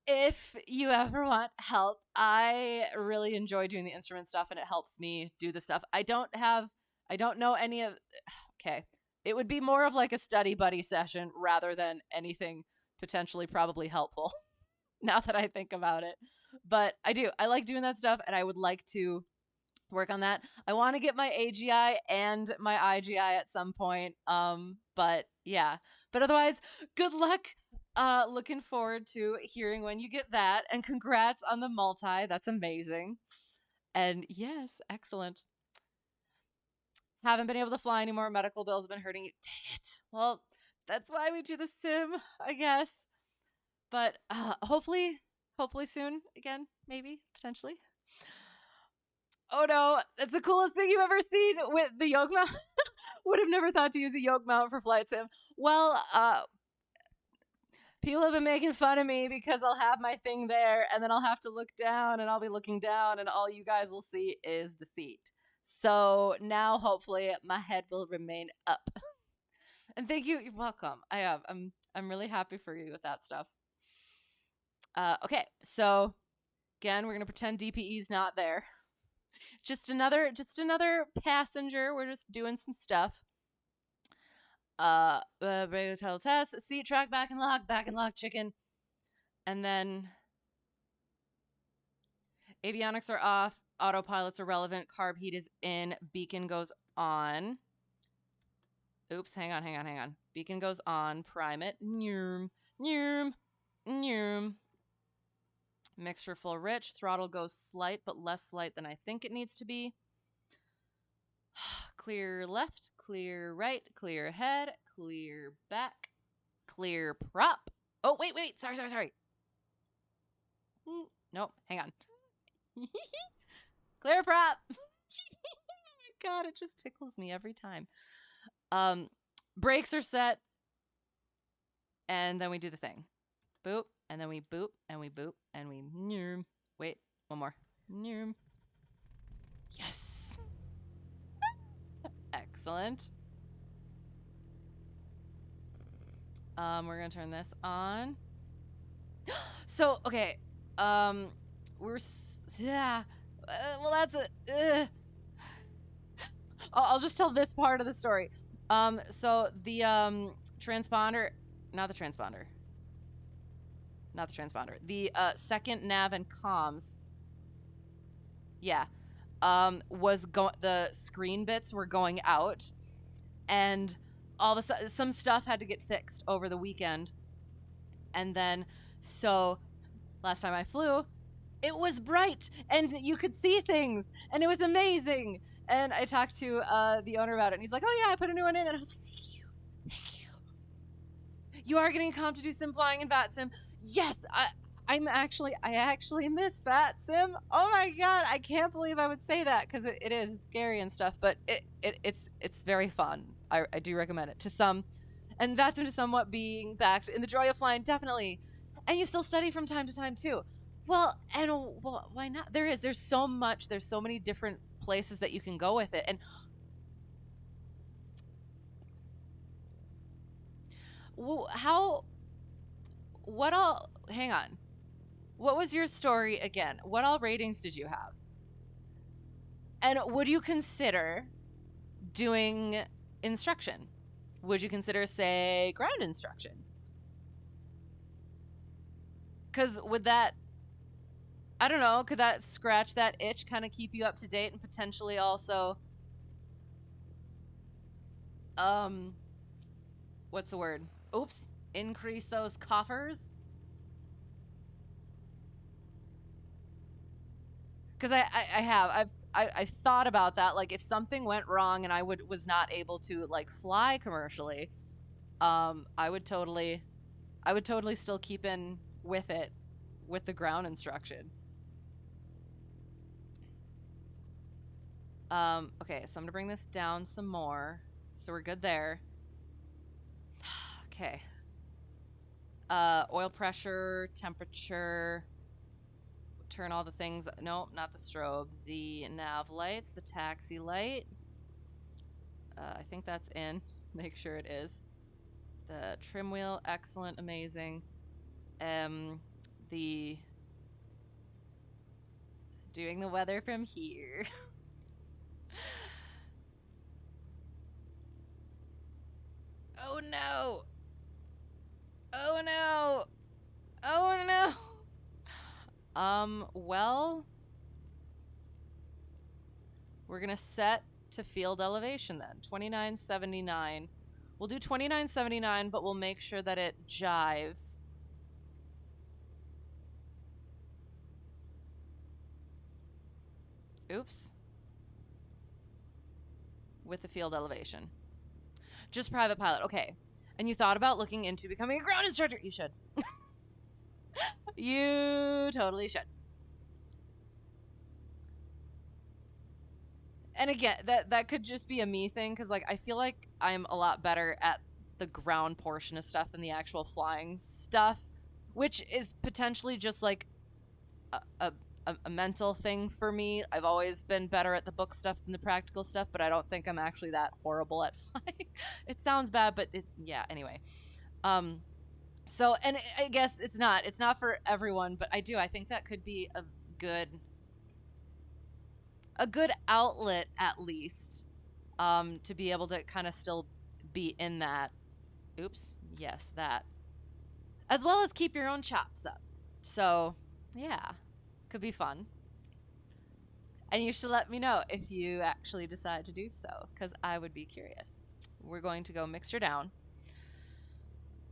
A: If you ever want help, I really enjoy doing the instrument stuff, and it helps me do the stuff. I don't know any of. Okay, it would be more of like a study buddy session rather than anything potentially probably helpful. Now that I think about it, but I like doing that stuff, and I would like to work on that. I want to get my AGI and my IGI at some point. But yeah. But otherwise, good luck. Looking forward to hearing when you get that, and congrats on the multi. That's amazing. And yes, excellent. Haven't been able to fly anymore. Medical bills have been hurting you. Dang it. Well, that's why we do the sim, I guess. But hopefully soon again, maybe, potentially. Oh no, that's the coolest thing you've ever seen with the yoke mount. Would have never thought to use a yoke mount for flight sim. Well, people have been making fun of me because I'll have my thing there and then I'll have to look down, and I'll be looking down and all you guys will see is the seat. So now hopefully my head will remain up. And thank you. You're welcome. I'm really happy for you with that stuff. Okay, so again, we're gonna pretend DPE's not there. Just another passenger. We're just doing some stuff. Regular title test, seat track, back and lock, chicken. And then avionics are off, autopilots are relevant, carb heat is in, beacon goes on. Oops, hang on. Beacon goes on, prime it. Nyurm. Mixture full rich, throttle goes slight, but less slight than I think it needs to be. Clear left, clear right, clear head, clear back, clear prop. Oh, wait. Sorry. Nope, hang on. Clear prop. Oh my God, it just tickles me every time. Brakes are set. And then we do the thing. Boop, and then we boop, and we boop, and we noom. Wait, one more. Noom. Yes. Excellent. We're gonna turn this on. So, okay. Yeah. Well, that's it. I'll just tell this part of the story. So the transponder, not the transponder. The second nav and comms. Yeah. The screen bits were going out, and all of a sudden some stuff had to get fixed over the weekend. And then so last time I flew, it was bright and you could see things and it was amazing. And I talked to the owner about it, and he's like, "Oh yeah, I put a new one in." And I was like, "Thank you. You are getting a comp to do sim flying in VAT sim." Yes, I actually miss VAT sim. Oh my God, I can't believe I would say that, because it is scary and stuff, but it's very fun. I do recommend it to some, and VAT sim to somewhat being backed in the joy of flying, definitely. And you still study from time to time too. Well, why not? There's so many different places that you can go with it. And hang on. What was your story again? What all ratings did you have? And would you consider doing instruction? Would you consider, say, ground instruction? Because would that, I don't know, could that scratch that itch, kind of keep you up to date, and potentially also what's the word? Oops. Increase those coffers. Because I've thought about that. Like, if something went wrong and I was not able to like fly commercially, I would totally still keep in with it with the ground instruction. Okay, so I'm gonna bring this down some more, so we're good there. Okay. Oil pressure, temperature. Turn all the things. Nope, not the strobe. The nav lights, the taxi light. I think that's in. Make sure it is. The trim wheel, excellent, amazing. The doing the weather from here. Oh no! Oh no! Oh no! Well, we're gonna set to field elevation then. 2979. We'll do 2979, but we'll make sure that it jives. Oops. With the field elevation. Just private pilot. Okay. And you thought about looking into becoming a ground instructor? You should. You totally should. And again, that could just be a me thing, because like I feel like I'm a lot better at the ground portion of stuff than the actual flying stuff, which is potentially just like a mental thing for me. I've always been better at the book stuff than the practical stuff, but I don't think I'm actually that horrible at flying. It sounds bad, but yeah, anyway. So, and I guess it's not for everyone, but I think that could be a good outlet, at least, to be able to kind of still be in that. Oops. Yes, that. As well as keep your own chops up. So, yeah, could be fun. And you should let me know if you actually decide to do so, because I would be curious. We're going to go mixture down.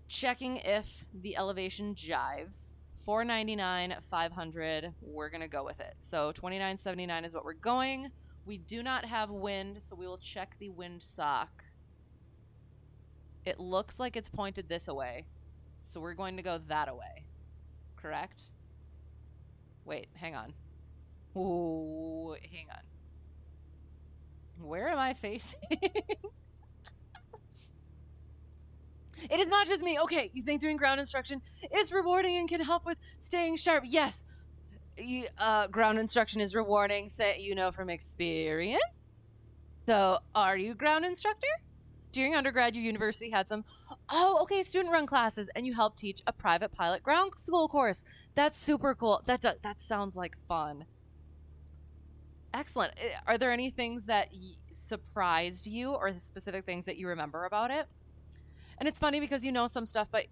A: Checking if the elevation jives. 499, 500, we're going to go with it. So 2979 is what we're going. We do not have wind, so we will check the wind sock. It looks like it's pointed this away, so we're going to go that away. Correct? Wait, hang on. Ooh, hang on. Where am I facing? It is not just me. Okay, you think doing ground instruction is rewarding and can help with staying sharp? Yes. Ground instruction is rewarding, say you know from experience. So, are you ground instructor? During undergrad, your university had some, student-run classes, and you helped teach a private pilot ground school course. That's super cool. That sounds like fun. Excellent. Are there any things that surprised you, or specific things that you remember about it? And it's funny because you know some stuff, but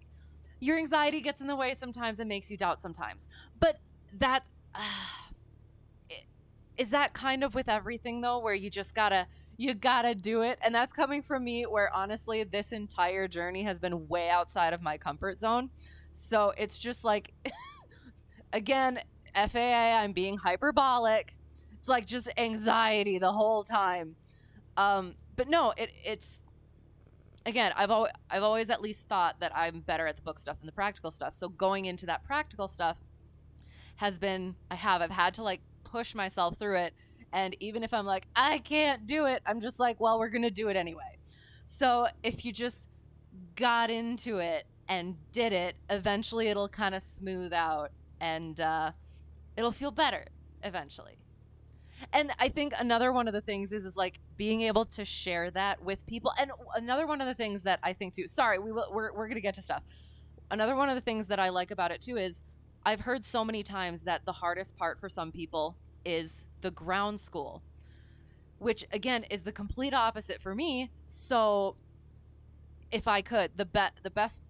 A: your anxiety gets in the way sometimes and makes you doubt sometimes. But that is that kind of with everything, though, where you just gotta do it. And that's coming from me, where honestly this entire journey has been way outside of my comfort zone. So it's just like, again, FAA, I'm being hyperbolic. It's like just anxiety the whole time. But no, it's again, I've always at least thought that I'm better at the book stuff than the practical stuff. So going into that practical stuff has been, I've had to like push myself through it. And even if I'm like, I can't do it, I'm just like, well, we're going to do it anyway. So if you just got into it and did it, eventually it'll kind of smooth out, and it'll feel better eventually. And I think another one of the things is like being able to share that with people. And another one of the things that I think too, sorry, we're going to get to stuff. Another one of the things that I like about it too is I've heard so many times that the hardest part for some people is the ground school, which again is the complete opposite for me. So if I could, the best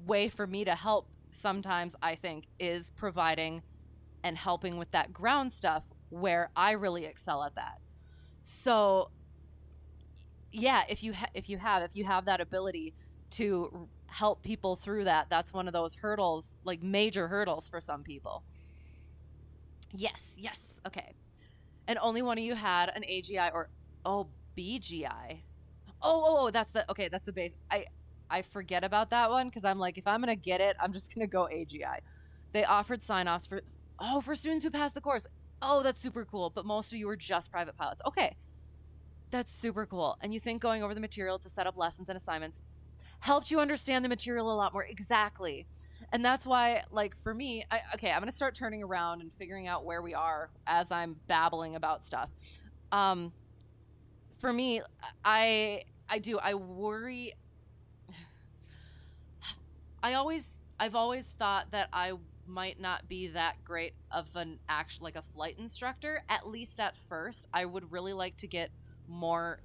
A: way for me to help sometimes, I think, is providing and helping with that ground stuff, where I really excel at that. So yeah, if you have that ability to help people through that, that's one of those hurdles, like major hurdles for some people. Yes. Okay. And only one of you had an AGI or BGI. That's the base. I forget about that one because I'm like, if I'm gonna get it, I'm just gonna go AGI. They offered sign-offs for students who passed the course. Oh, that's super cool. But most of you were just private pilots. Okay, that's super cool. And you think going over the material to set up lessons and assignments helped you understand the material a lot more. Exactly. And that's why, like, for me, I'm going to start turning around and figuring out where we are as I'm babbling about stuff. For me, I worry. I've always thought that I might not be that great of an like a flight instructor, at least at first. I would really like to get more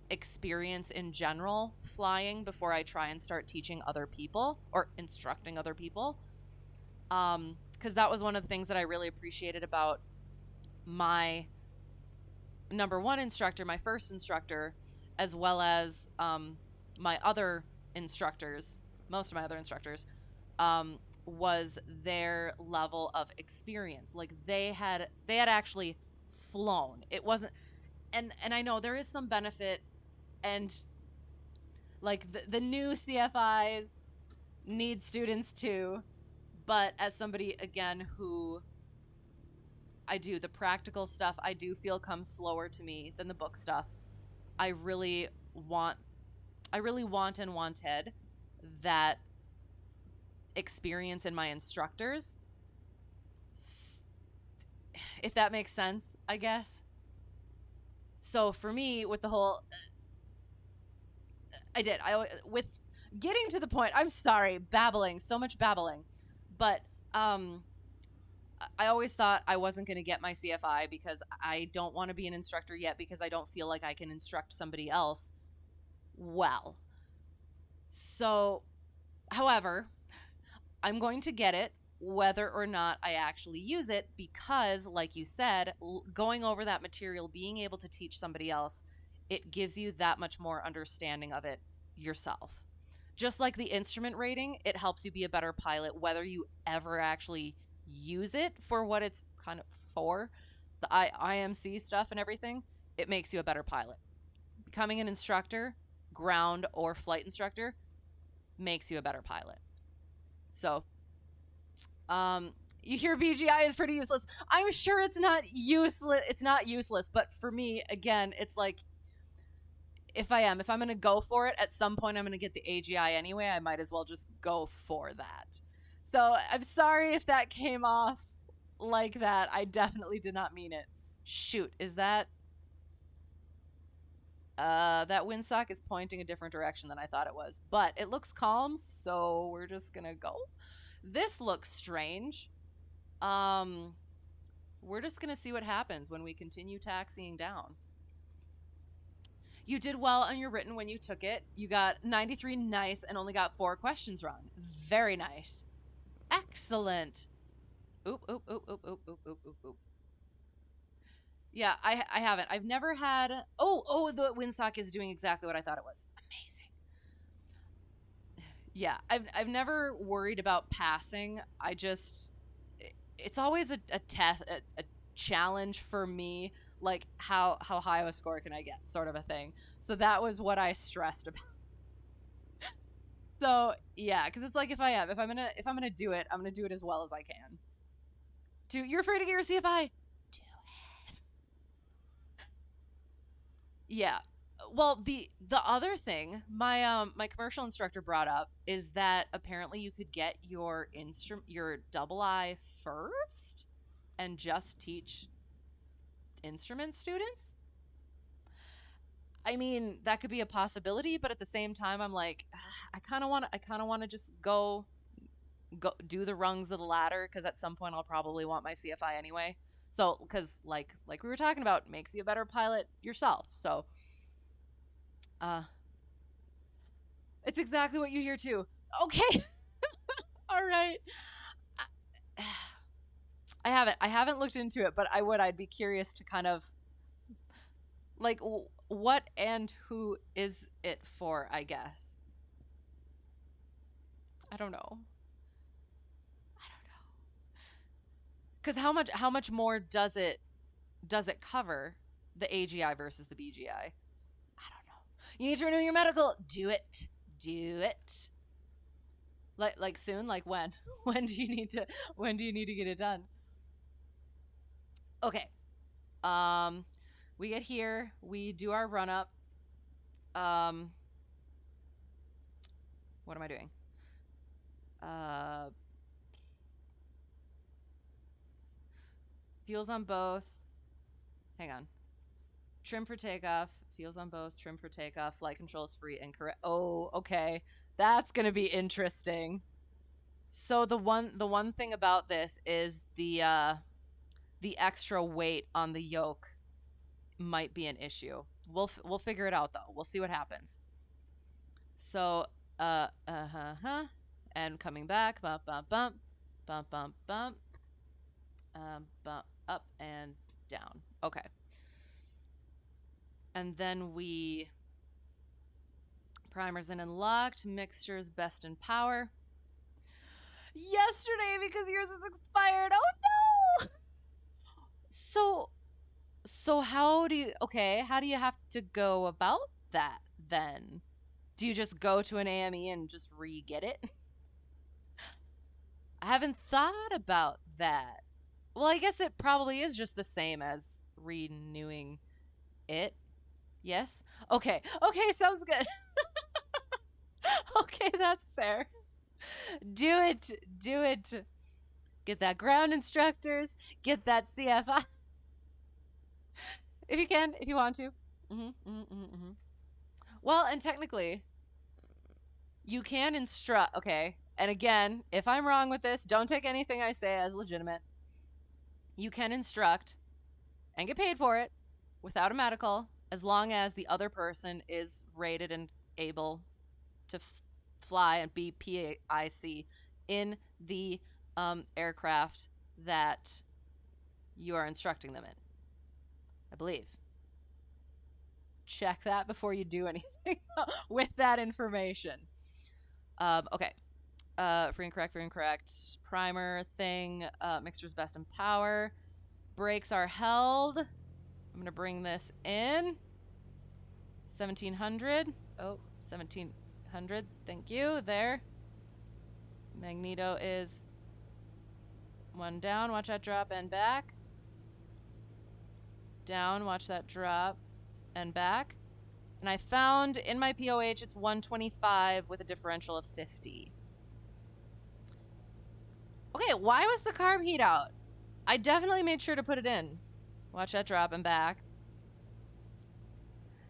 A: experience in general flying before I try and start teaching other people or instructing other people. Because that was one of the things that I really appreciated about my number one instructor, my first instructor, as well as my other instructors, most of my other instructors, was their level of experience. Like they had actually flown. It wasn't, and I know there is some benefit, and like the new CFIs need students too, but as somebody again who the practical stuff I do feel comes slower to me than the book stuff. I really want and wanted that experience in my instructors, if that makes sense, I guess. So for me, with the whole, with getting to the point, I'm sorry, babbling, so much babbling, but I always thought I wasn't going to get my CFI because I don't want to be an instructor yet because I don't feel like I can instruct somebody else well. So, however, I'm going to get it whether or not I actually use it because, like you said, going over that material, being able to teach somebody else, it gives you that much more understanding of it yourself. Just like the instrument rating, it helps you be a better pilot whether you ever actually use it for what it's kind of for, the IMC stuff and everything. It makes you a better pilot. Becoming an instructor, ground or flight instructor, makes you a better pilot. So, you hear BGI is pretty useless. I'm sure it's not useless. It's not useless, but for me, again, it's like if I'm going to go for it, at some point I'm going to get the AGI anyway. I might as well just go for that. So I'm sorry if that came off like that. I definitely did not mean it. Shoot, is that that windsock is pointing a different direction than I thought it was, but it looks calm, so we're just gonna go. This looks strange. We're just gonna see what happens when we continue taxiing down. You did well on your written when you took it. You got 93, nice, and only got 4 questions wrong. Very nice. Excellent. Oop. Yeah, I haven't. I've never had. The windsock is doing exactly what I thought it was. Amazing. Yeah, I've never worried about passing. It's always a test, a challenge for me. Like how high of a score can I get, sort of a thing. So that was what I stressed about. So yeah, because it's like if I'm gonna do it, I'm gonna do it as well as I can. You're afraid to get your CFI? Do it. Yeah. Well, the other thing my commercial instructor brought up is that apparently you could get your double I first and just teach instrument students. I mean, that could be a possibility, but at the same time I'm like I kind of want to just go do the rungs of the ladder because at some point I'll probably want my CFI anyway. So, because like we were talking about, makes you a better pilot yourself. So, it's exactly what you hear too. Okay, all right. I haven't looked into it, but I'd be curious to kind of like what and who is it for, I guess? I don't know. Because how much more does it cover, the AGI versus the BGI? I don't know. You need to renew your medical. Do it. Do it. Like soon? Like when? When do you need to get it done? Okay. We get here, we do our run up. What am I doing? Fuels on both. Hang on. Trim for takeoff. Fuels on both. Trim for takeoff. Flight controls free and correct. Oh, okay. That's gonna be interesting. So the one thing about this is the extra weight on the yoke might be an issue. We'll figure it out though. We'll see what happens. So and coming back, bump bump bump, bump bump bump, bump up and down. Okay. And then we primers in and locked, mixtures best in power. Yesterday because yours is expired. Oh no. So how do you have to go about that then? Do you just go to an AME and just re-get it? I haven't thought about that. Well, I guess it probably is just the same as renewing it. Yes? Okay, sounds good. Okay, that's fair. Do it. Get that ground instructors, get that CFI. If you can, if you want to. Well, and technically, you can instruct. Okay, and again, if I'm wrong with this, don't take anything I say as legitimate. You can instruct and get paid for it without a medical, as long as the other person is rated and able to fly and be PIC in the aircraft that you are instructing them in, I believe. Check that before you do anything with that information. Okay. Free and correct. Primer thing. Mixtures best in power. Brakes are held. I'm going to bring this in. 1700. Oh, 1700. Thank you. There. Magneto is one down. Watch that drop and back. Down. Watch that drop and back. And I found in my POH it's 125 with a differential of 50. Okay, why was the carb heat out? I definitely made sure to put it in. Watch that drop and back.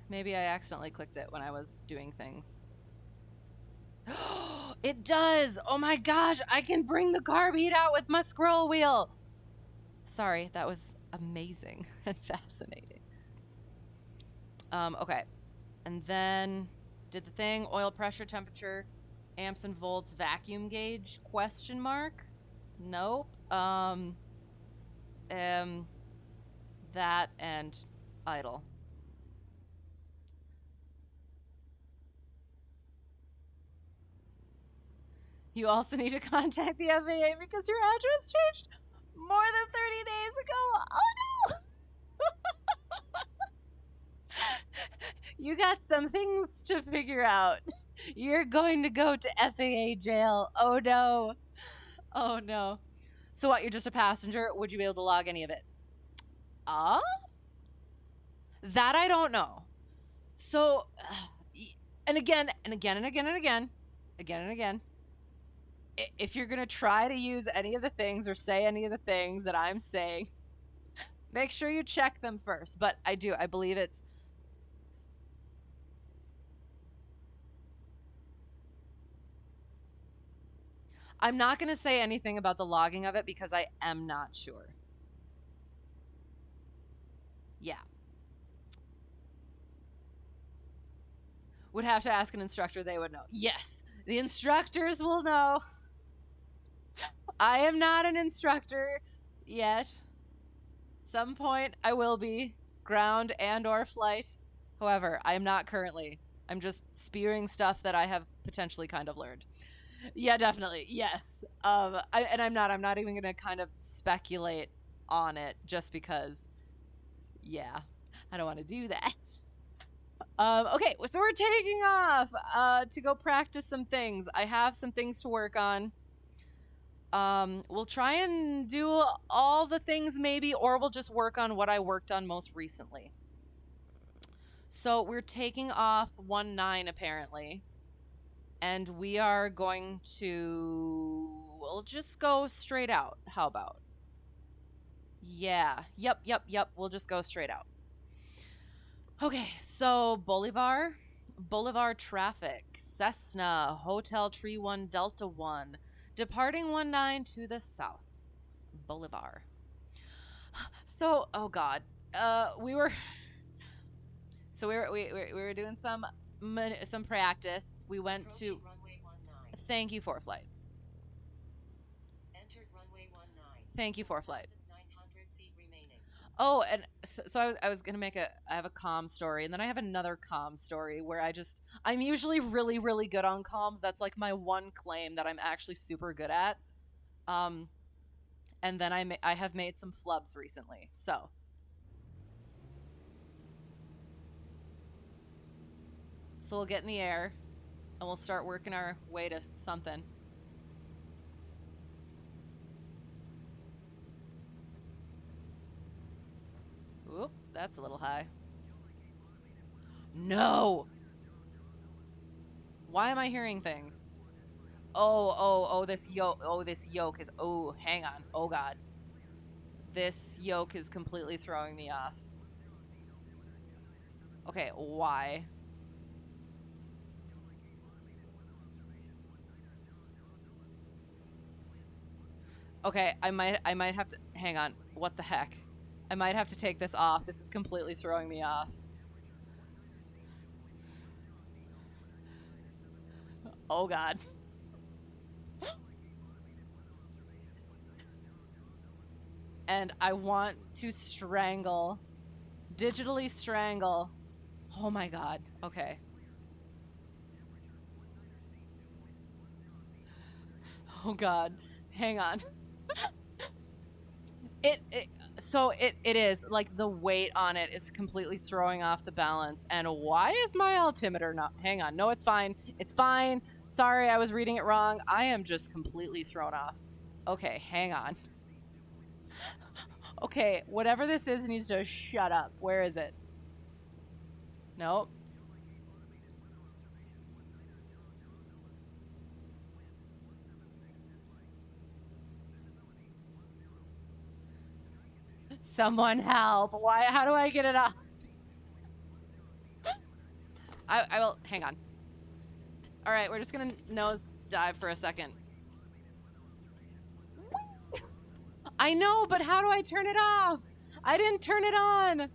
A: Maybe I accidentally clicked it when I was doing things. It does! Oh my gosh, I can bring the carb heat out with my scroll wheel! Sorry, that was amazing and fascinating. Okay. And then did the thing, oil pressure, temperature, amps and volts, vacuum gauge, question mark? Nope. That and idle. You also need to contact the FAA because your address changed more than 30 days ago. Oh no! You got some things to figure out. You're going to go to FAA jail. Oh no. Oh no. So what, you're just a passenger? Would you be able to log any of it? That I don't know. So, and again, if you're going to try to use any of the things or say any of the things that I'm saying, make sure you check them first. But I believe it's... I'm not going to say anything about the logging of it because I am not sure. Yeah. Would have to ask an instructor, they would know. Yes, the instructors will know. I am not an instructor yet. Some point I will be, ground and or flight, However, I am not currently. I'm just spewing stuff that I have potentially kind of learned. Yeah, definitely. Yes. I'm not even going to kind of speculate on it just because, yeah, I don't want to do that. Okay, so we're taking off to go practice some things. I have some things to work on. We'll try and do all the things maybe, or we'll just work on what I worked on most recently. So we're taking off 1-9 apparently. And we are going to... We'll just go straight out. How about? Yeah. Yep. We'll just go straight out. Okay, so Bolivar traffic. Cessna, Hotel Tree 1 Delta 1. Departing 19 to the south. Bolivar. So, oh god. We were doing some practice. We went to Thank you, Preflight. Entered runway 19. Thank you, Preflight. 900 feet remaining. Oh, and so I was gonna make I have a comm story, and then I have another comm story where I'm usually really, really good on comms. That's like my one claim that I'm actually super good at. And then I have made some flubs recently, so. So we'll get in the air, and we'll start working our way to something. Oop, that's a little high. No! Why am I hearing things? Oh, this yoke is, hang on. Oh god. This yoke is completely throwing me off. Okay, why? Okay, I might have to, hang on. What the heck? I might have to take this off. This is completely throwing me off. Oh god. And I want to strangle. Digitally strangle. Oh my god. Okay. Oh god. Hang on. So it is like the weight on it is completely throwing off the balance. And why is my altimeter not? Hang on. No, it's fine. It's fine. Sorry, I was reading it wrong. I am just completely thrown off. Okay, hang on. Okay, whatever this is needs to shut up. Where is it? Nope. Someone help. Why? How do I get it off? I will. Hang on. All right, we're just going to nose dive for a second. I know, but how do I turn it off? I didn't turn it on.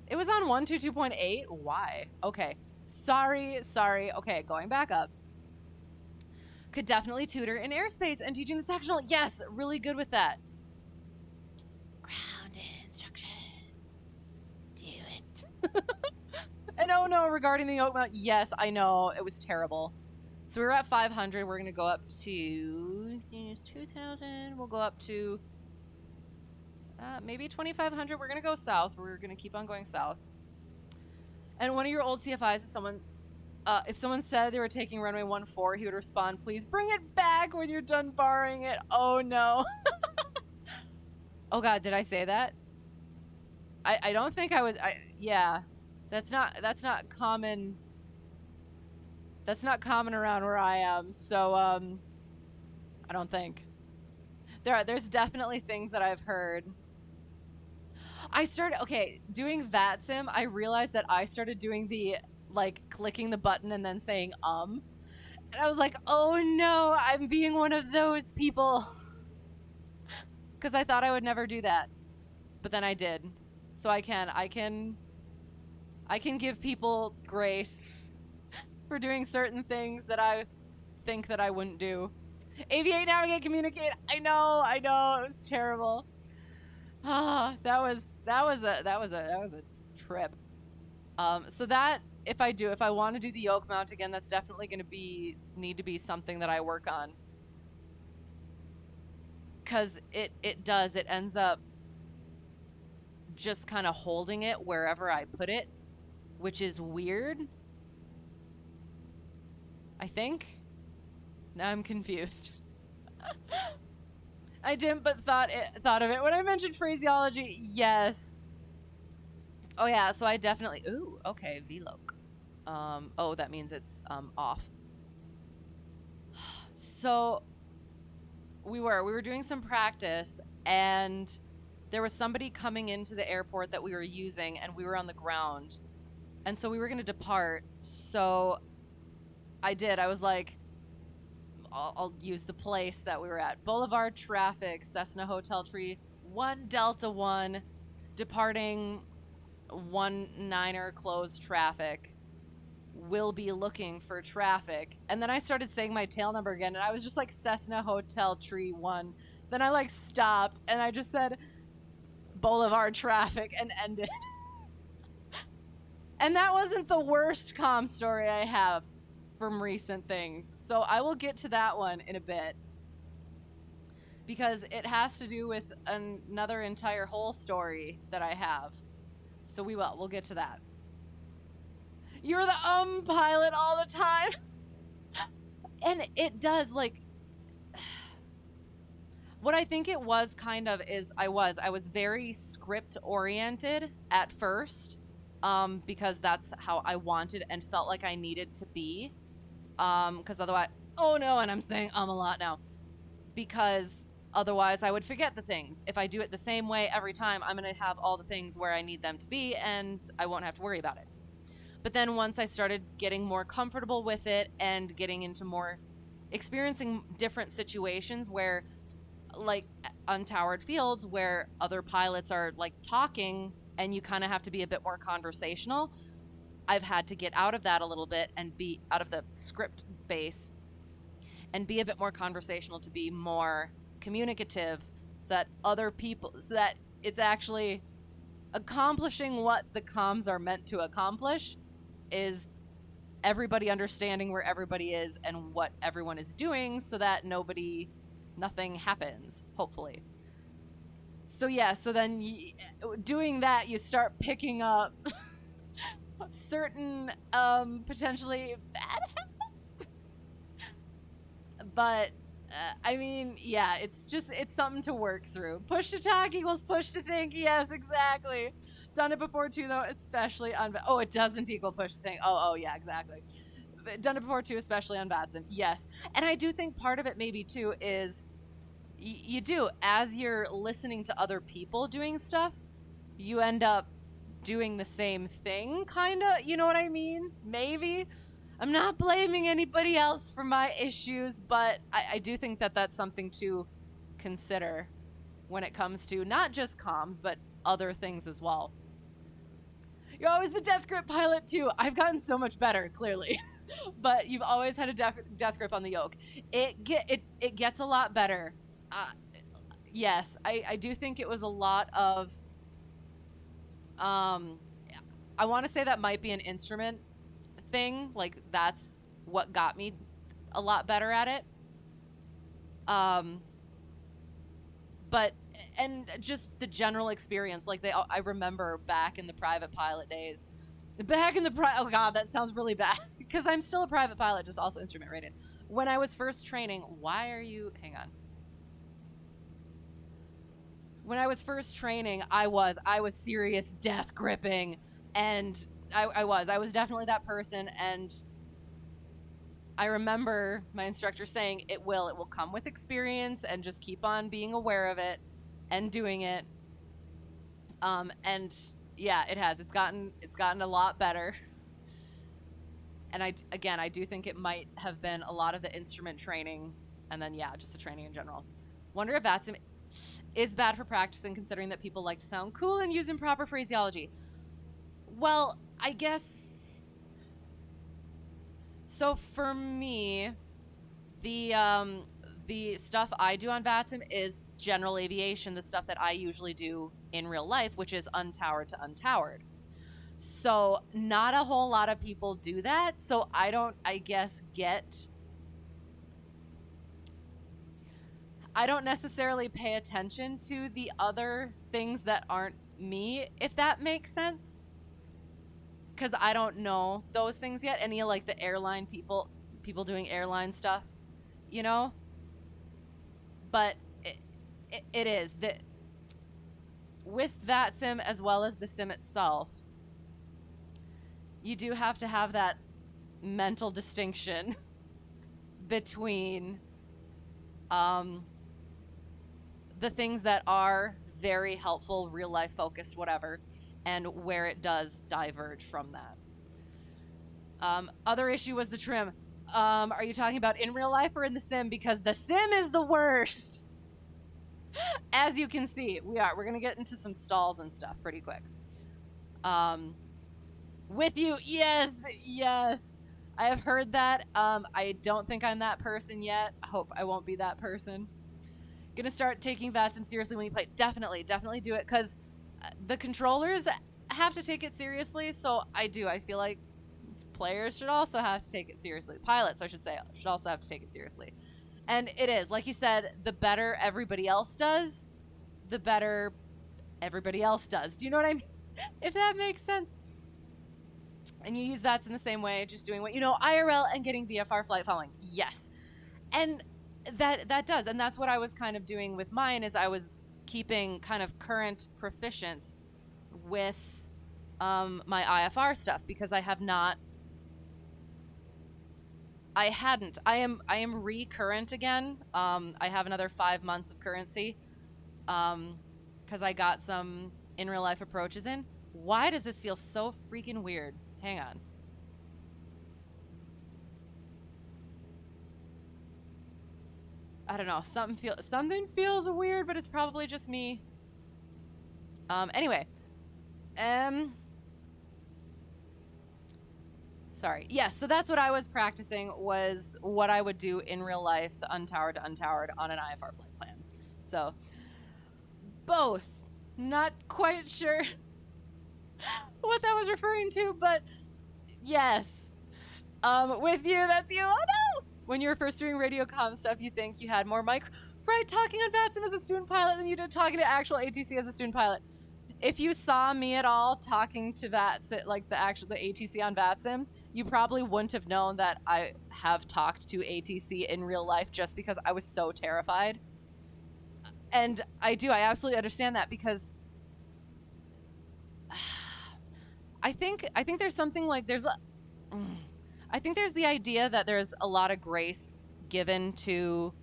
A: It was on 122.8. Why? Okay. Sorry. Okay, going back up. Could definitely tutor in airspace and teaching the sectional. Yes, really good with that. Ground instruction. Do it. And oh no, regarding the yoke mount, yes, I know. It was terrible. So we were at 500. We're going to go up to 2,000. We'll go up to maybe 2,500. We're going to go south. We're going to keep on going south. And one of your old CFIs is someone... if someone said they were taking runway 14, he would respond, please bring it back when you're done borrowing it. Oh no. Oh god, did I say that? I don't think I would. Yeah. That's not common. That's not common around where I am. So I don't think. There's definitely things that I've heard. I started doing that sim. I realized that I started doing the like clicking the button and then saying and I was like, oh no, I'm being one of those people, because I thought I would never do that, but then I did. So I can give people grace for doing certain things that I think that I wouldn't do. Aviate, navigate, communicate. I know it was terrible. That was a trip. So that, if I want to do the yoke mount again, that's definitely going to need to be something that I work on. Because it ends up just kind of holding it wherever I put it, which is weird. I think. Now I'm confused. I didn't, but thought of it when I mentioned phraseology. Yes. Oh yeah, so I definitely. Ooh, okay, VLOC. Oh, that means it's off. So we were doing some practice, and there was somebody coming into the airport that we were using, and we were on the ground, and so we were going to depart. So I was like, I'll use the place that we were at. Boulevard traffic, Cessna Hotel Tree, 1 Delta 1, departing 19er closed traffic. Will be looking for traffic. And then I started saying my tail number again, and I was just like, Cessna Hotel Tree 1. Then I like stopped, and I just said Boulevard traffic and ended. And that wasn't the worst comm story I have from recent things. So I will get to that one in a bit, because it has to do with another entire whole story that I have. So we'll get to that. You're the pilot all the time. And it does, like, what I think it was kind of is I was very script oriented at first, because that's how I wanted and felt like I needed to be. Because otherwise, oh no, and I'm saying a lot now, because otherwise I would forget the things. If I do it the same way every time, I'm going to have all the things where I need them to be, and I won't have to worry about it. But then once I started getting more comfortable with it and getting into more experiencing different situations where, like untowered fields where other pilots are like talking and you kind of have to be a bit more conversational, I've had to get out of that a little bit and be out of the script base and be a bit more conversational to be more communicative, so that it's actually accomplishing what the comms are meant to accomplish, is everybody understanding where everybody is and what everyone is doing, so that nothing happens, hopefully. So yeah, so then doing that, you start picking up certain potentially bad habits. But I mean, yeah, it's something to work through. Push to talk equals push to think. Yes, exactly. Done it before too, though, especially on. Oh, it doesn't equal push to think. Oh, yeah, exactly. Done it before too, especially on VATSIM. Yes, and I do think part of it maybe too is you do, as you're listening to other people doing stuff, you end up doing the same thing, kind of. You know what I mean? Maybe. I'm not blaming anybody else for my issues, but I do think that that's something to consider when it comes to not just comms, but other things as well. You're always the death grip pilot too. I've gotten so much better, clearly. But you've always had a death grip on the yoke. It gets a lot better. Yes, I do think it was a lot of I want to say that might be an instrument thing. Like, that's what got me a lot better at it. But and just the general experience, like I remember back in the private pilot days, oh god, that sounds really bad, because I'm still a private pilot, just also instrument rated. When I was first training, when I was first training, I was serious death gripping, and I was definitely that person. And I remember my instructor saying it will come with experience, and just keep on being aware of it and doing it. And yeah, it has. It's gotten a lot better. And I do think it might have been a lot of the instrument training, and then yeah, just the training in general. Wonder if VATSIM is bad for practicing, considering that people like to sound cool and use improper phraseology. Well, I guess so. For me, the stuff I do on VATSIM is general aviation, the stuff that I usually do in real life, which is untowered to untowered. So not a whole lot of people do that. So I don't, I guess, I don't necessarily pay attention to the other things that aren't me, if that makes sense. Because I don't know those things yet. Any of like the airline people doing airline stuff, you know? But it is that with that sim as well as the sim itself, you do have to have that mental distinction between the things that are very helpful, real life focused, whatever, and where it does diverge from that. Other issue was the trim. Are you talking about in real life or in the sim? Because the sim is the worst. As you can see, we're gonna get into some stalls and stuff pretty quick. With you, yes. I have heard that. I don't think I'm that person yet. I hope I won't be that person. Gonna start taking VATSIM seriously when you play. Definitely do it, because the controllers have to take it seriously. So I feel like players should also have to take it seriously. Pilots, I should say, should also have to take it seriously. And it is, like you said, the better everybody else does, the better everybody else does. Do you know what I mean? If that makes sense. And you use VATS in the same way, just doing what you know, IRL and getting VFR flight following. Yes. And that does. And that's what I was kind of doing with mine, is I was keeping kind of current proficient with my IFR stuff, because I am recurrent again. I have another 5 months of currency, because I got some in real life approaches in. Why does this feel so freaking weird? Hang on. I don't know. Something feels weird, but it's probably just me. Anyway. Sorry. Yes, so that's what I was practicing, was what I would do in real life, the untowered to untowered on an IFR flight plan. So, both. Not quite sure what that was referring to, but yes. With you, that's you. Oh no! When you were first doing radio comm stuff, you think you had more mic fright talking on VATSIM as a student pilot than you did talking to actual ATC as a student pilot. If you saw me at all talking to VATSIM, like the ATC on VATSIM, you probably wouldn't have known that I have talked to ATC in real life, just because I was so terrified. And I absolutely understand that, because I think there's something like I think there's the idea that there's a lot of grace given to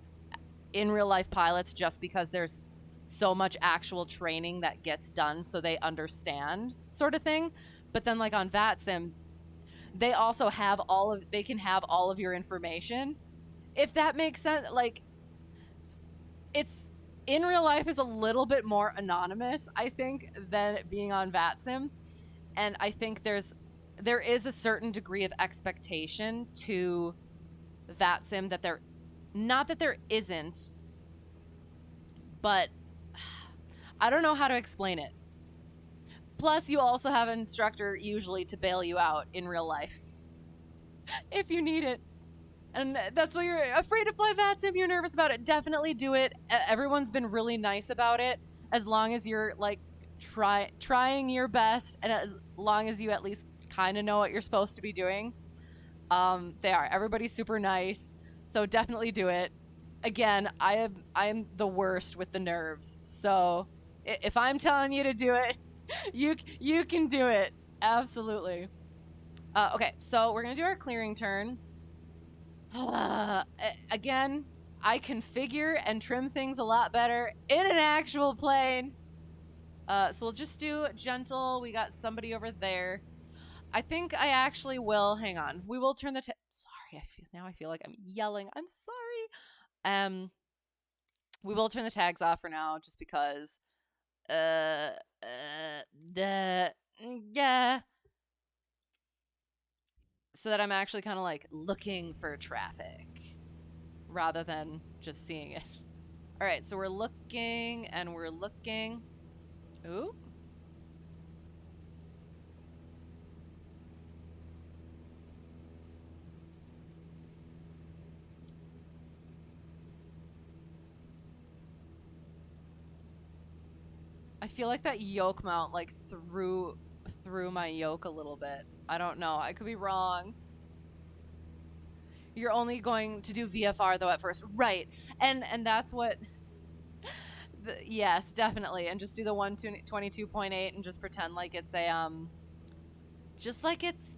A: in real life pilots, just because there's so much actual training that gets done, so they understand, sort of thing. But then, like on VATSIM, they also have they can have all of your information, if that makes sense. Like, it's in real life is a little bit more anonymous, I think, than being on VATSIM. And I think there is a certain degree of expectation to VATSIM that not that there isn't, but I don't know how to explain it. Plus, you also have an instructor usually to bail you out in real life if you need it. And that's why you're afraid to fly VATSIM, you're nervous about it. Definitely do it. Everyone's been really nice about it, as long as you're like trying your best, and as long as you at least kind of know what you're supposed to be doing. Everybody's super nice, so definitely do it. Again, I'm the worst with the nerves, so if I'm telling you to do it, you can do it. Absolutely. Okay, so we're gonna do our clearing turn. Again, I configure and trim things a lot better in an actual plane. So we'll just do gentle. We got somebody over there. I think I actually will. Hang on. We will turn the. Sorry, I feel like I'm yelling. I'm sorry. We will turn the tags off for now, just because. Yeah. So that I'm actually kind of like looking for traffic, rather than just seeing it. All right, so we're looking and we're looking. Ooh. feel like that yoke mount like through my yoke a little bit. I don't know. I could be wrong. You're only going to do VFR though at first, right? And that's what. Yes, definitely, and just do the 122.8 and just pretend like it's a just like it's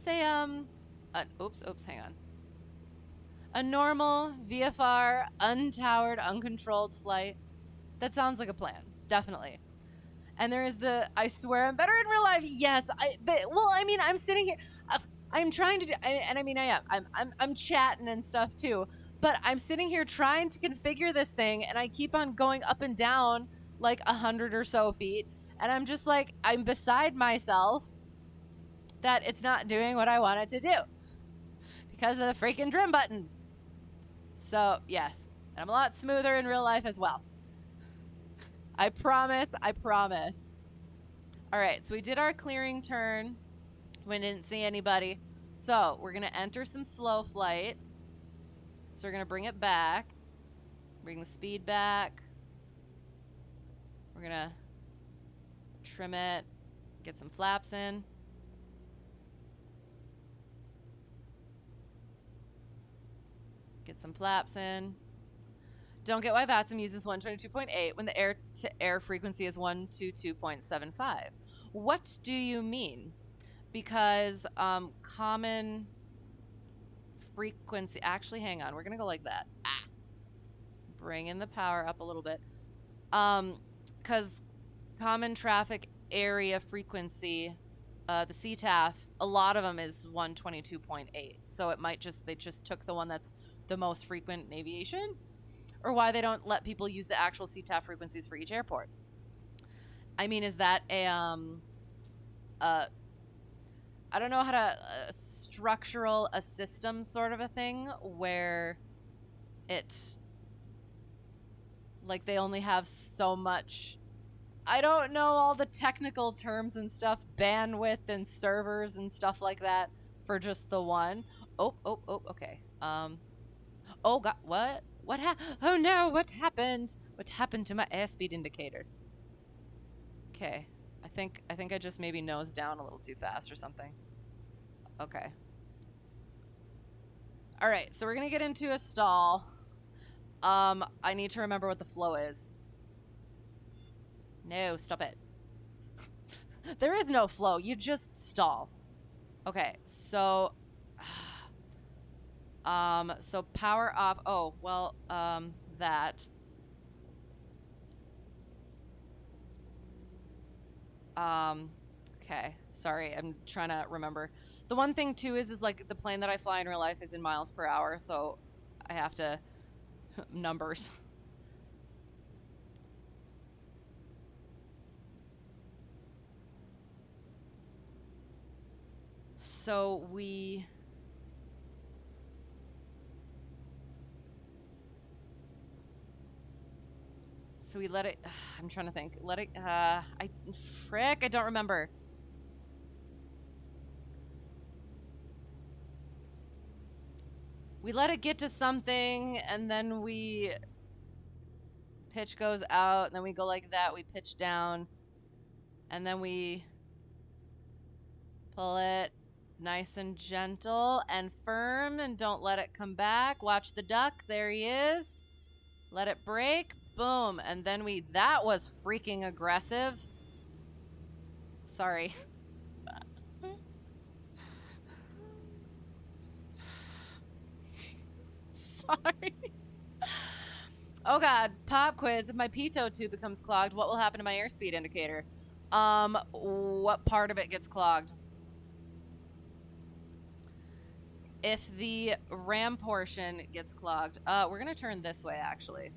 A: a oops, hang on. A normal VFR, untowered, uncontrolled flight. That sounds like a plan, definitely. And there is I swear I'm better in real life. Yes, I'm sitting here. I'm trying to do, and I mean, I am. I'm chatting and stuff too. But I'm sitting here trying to configure this thing, and I keep on going up and down like 100 or so feet. And I'm just like, I'm beside myself that it's not doing what I want it to do because of the freaking trim button. So, yes. And I'm a lot smoother in real life as well. I promise. All right, so we did our clearing turn. We didn't see anybody. So we're going to enter some slow flight. So we're going to bring it back. Bring the speed back. We're going to trim it. Get some flaps in. Get some flaps in. Don't get why VATSIM uses 122.8 when the air-to-air frequency is 122.75. What do you mean? Because common frequency, actually, hang on, we're gonna go like that. Bring in the power up a little bit. Because common traffic area frequency, the CTAF, a lot of them is 122.8. So it might they just took the one that's the most frequent in aviation, or why they don't let people use the actual CTAF frequencies for each airport. I mean, is that I don't know how to structural a system sort of a thing where it like they only have so much. I don't know all the technical terms and stuff, bandwidth and servers and stuff like that for just the one. Oh, okay. Oh god, what? Oh no, what happened? What happened to my airspeed indicator? Okay. I think I just maybe nosed down a little too fast or something. Okay. All right, so we're going to get into a stall. I need to remember what the flow is. No, stop it. There is no flow. You just stall. Okay, so so power off. Oh, well, that. Okay. Sorry, I'm trying to remember. The one thing too is like the plane that I fly in real life is in miles per hour, so I have to numbers. So we let it. I'm trying to think. Let it. I don't remember. We let it get to something, and then we pitch goes out, and then we go like that. We pitch down, and then we pull it nice and gentle and firm, and don't let it come back. Watch the duck. There he is. Let it break. Boom. And then that was freaking aggressive. Sorry. Sorry. Oh god, pop quiz. If my pitot tube becomes clogged, what will happen to my airspeed indicator? What part of it gets clogged? If the ram portion gets clogged, we're gonna turn this way actually.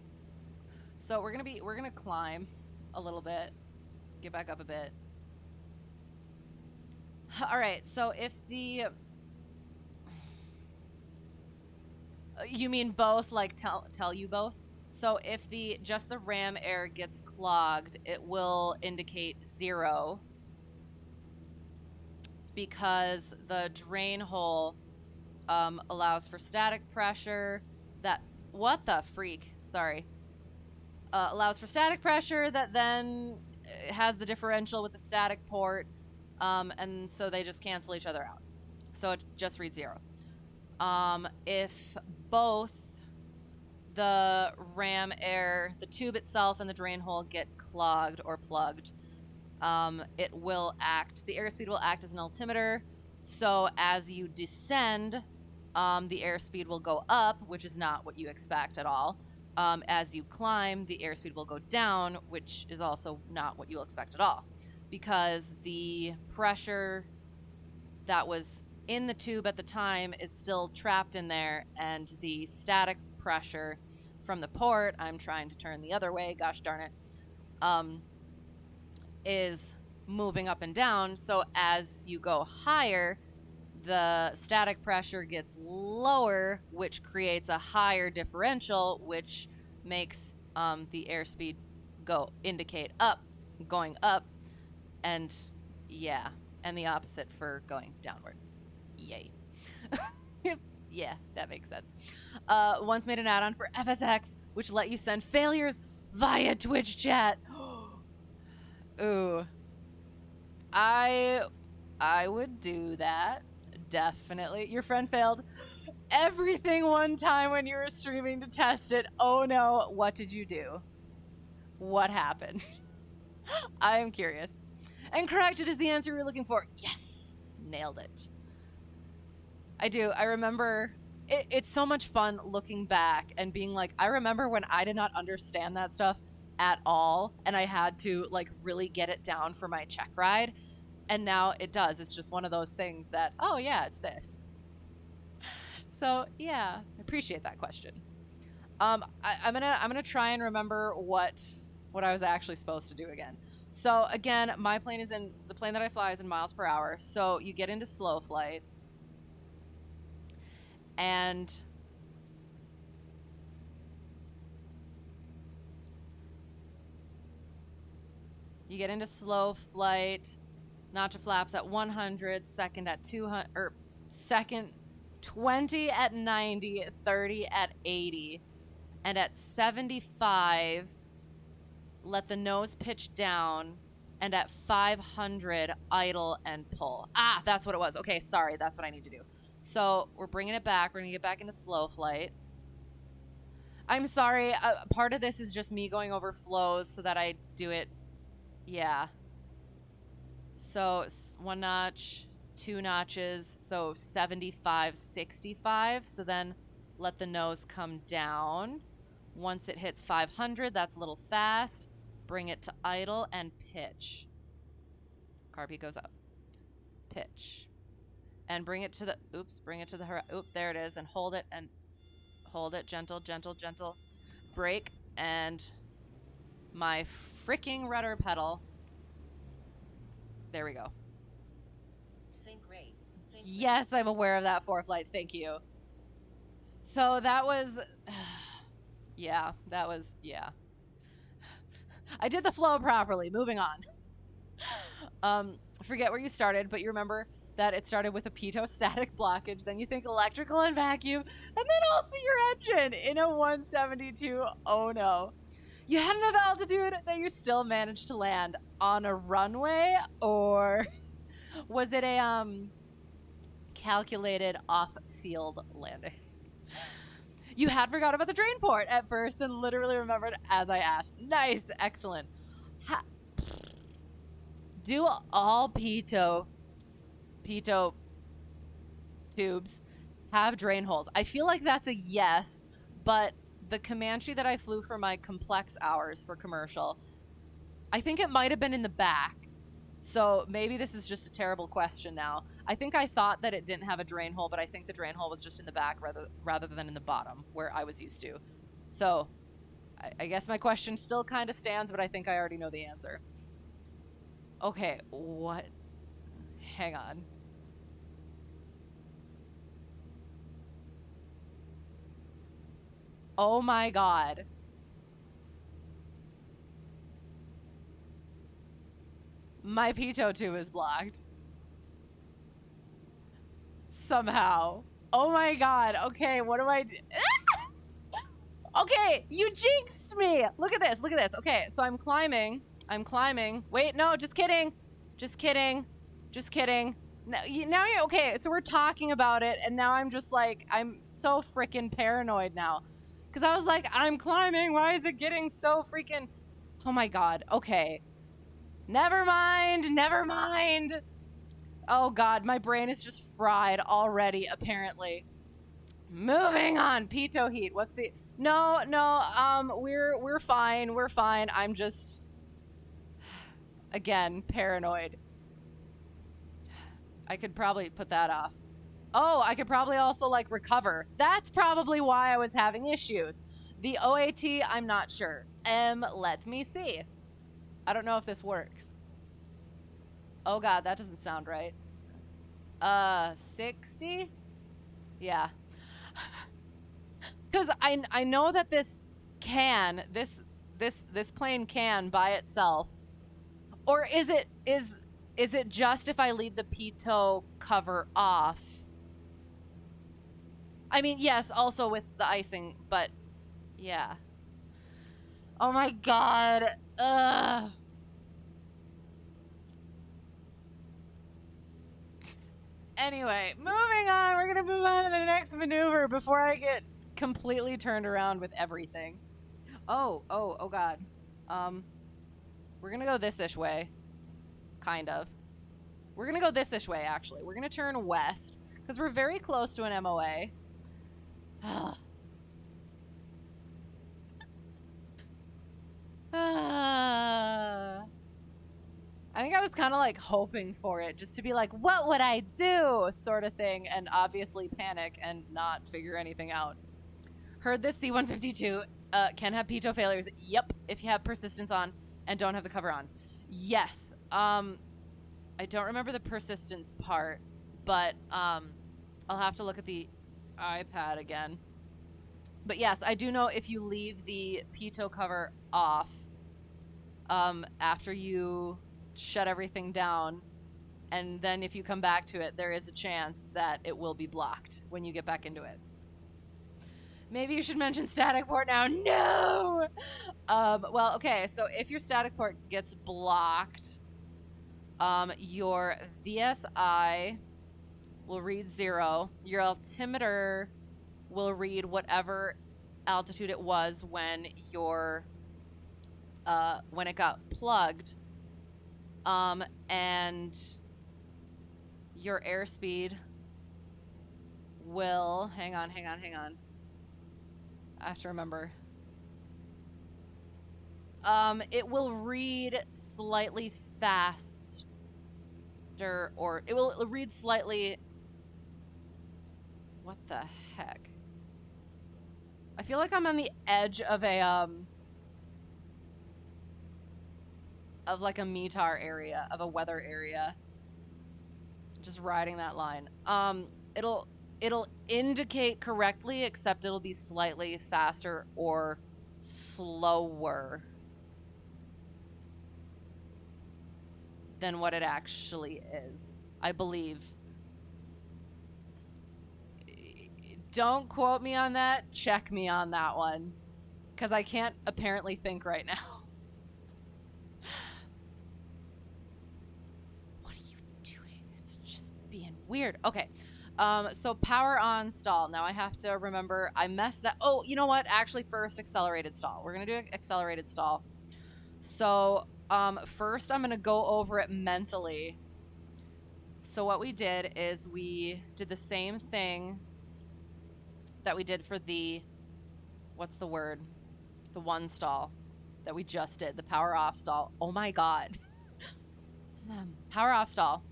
A: So we're gonna climb a little bit, get back up a bit. All right, so if you mean both, like tell you both? So if just the ram air gets clogged, it will indicate 0 because the drain hole allows for static pressure. What the freak? Sorry. allows for static pressure that then has the differential with the static port, and so they just cancel each other out. So it just reads 0. If both the ram air, the tube itself and the drain hole get clogged or plugged, it will act, the airspeed will act as an altimeter. So as you descend, the airspeed will go up, which is not what you expect at all. As you climb, the airspeed will go down, which is also not what you'll expect at all, because the pressure that was in the tube at the time is still trapped in there, and the static pressure from the port, I'm trying to turn the other way, gosh darn it, is moving up and down. So as you go higher, the static pressure gets lower, which creates a higher differential, which makes the airspeed indicate up, going up, and yeah, and the opposite for going downward. Yay. Yeah, that makes sense. Once made an add-on for FSX, which let you send failures via Twitch chat. Ooh. I would do that. Definitely. Your friend failed everything one time when you were streaming to test it. Oh no, what did you do? What happened? I am curious. And correct, it is the answer you're looking for. Yes! Nailed it. I do. I remember it's so much fun looking back and being like, I remember when I did not understand that stuff at all, and I had to like really get it down for my Checkride, and now it does. It's just one of those things that, oh yeah, it's this. So yeah, I appreciate that question. I'm gonna try and remember what I was actually supposed to do again. So again, my plane is in, the plane that I fly is in miles per hour. So you get into slow flight, and you get into slow flight, notch of flaps at 100, second at 200, or second 20 at 90, 30 at 80, and at 75, let the nose pitch down, and at 500, idle and pull. Ah, that's what it was. Okay, sorry, that's what I need to do. So we're bringing it back. We're gonna get back into slow flight. I'm sorry, part of this is just me going over flows so that I do it. Yeah. So 1 notch, 2 notches, so 75, 65. So then let the nose come down. Once it hits 500, that's a little fast. Bring it to idle and pitch. Carb goes up. Pitch. And bring it to the, bring it to the, there it is, and hold it, gentle, gentle, gentle. Brake, and my freaking rudder pedal. There we go.
B: Sync rate.
A: Yes, I'm aware of that for flight. Thank you. So that was, yeah, that was, yeah. I did the flow properly. Moving on. Forget where you started, but you remember that it started with a pitot static blockage. Then you think electrical and vacuum, and then also your engine in a 172. Oh no. You had enough altitude that you still managed to land on a runway, or was it a calculated off-field landing? You had forgot about the drain port at first and literally remembered as I asked. Nice, excellent. Do all pitot tubes have drain holes? I feel like that's a yes, but the Comanche that I flew for my complex hours for commercial, I think it might have been in the back. So maybe this is just a terrible question now. I think I thought that it didn't have a drain hole, but I think the drain hole was just in the back rather than in the bottom where I was used to. So I guess my question still kind of stands, but I think I already know the answer. Okay, what? Hang on. Oh my god. My pitot tube is blocked. Somehow. Oh my god. Okay, what do I do? Okay, you jinxed me. Look at this. Look at this. Okay, so I'm climbing. Wait, no, just kidding. Just kidding. Now you're okay. So we're talking about it, and now I'm just like, I'm so freaking paranoid now. Because I was like, I'm climbing. Why is it getting so freaking. Oh my God. Okay. Never mind. Oh God, my brain is just fried already, apparently. Moving on. Pitot heat. What's the. No, we're fine. I'm just. Again, paranoid. I could probably put that off. Oh, I could probably also like recover. That's probably why I was having issues. The OAT, I'm not sure. Let me see. I don't know if this works. Oh God, that doesn't sound right. 60? Yeah. Because I know that this plane can by itself. Or is it just if I leave the pitot cover off? I mean, yes, also with the icing, but yeah. Oh my God. Ugh. Anyway, moving on. We're gonna move on to the next maneuver before I get completely turned around with everything. Oh God. We're gonna go this-ish way. Kind of. We're gonna go this-ish way, actually. We're gonna turn west, because we're very close to an MOA. I think I was kind of like hoping for it, just to be like, what would I do? Sort of thing, and obviously panic and not figure anything out. Heard this C-152 can have pitot failures. Yep, if you have persistence on and don't have the cover on. Yes. I don't remember the persistence part, but I'll have to look at the iPad again. But yes, I do know if you leave the pitot cover off after you shut everything down, and then if you come back to it, there is a chance that it will be blocked when you get back into it. Maybe you should mention static port now. No! Well, okay, so if your static port gets blocked, your VSI will read 0. Your altimeter will read whatever altitude it was when when it got plugged. And your airspeed will hang on. I have to remember. It will read slightly faster, or it will read slightly. What the heck? I feel like I'm on the edge of a of like a METAR area, of a weather area. Just riding that line. It'll indicate correctly, except it'll be slightly faster or slower than what it actually is, I believe. Don't quote me on that. Check me on that one, because I can't apparently think right now. What are you doing? It's just being weird. Okay. So power on stall. Now I have to remember I messed that. Oh, you know what? Actually, first accelerated stall. We're going to do accelerated stall. So, first I'm going to go over it mentally. So what we did is we did the same thing that we did for the, what's the word? The one stall that we just did, the power off stall. Oh my God. Power off stall.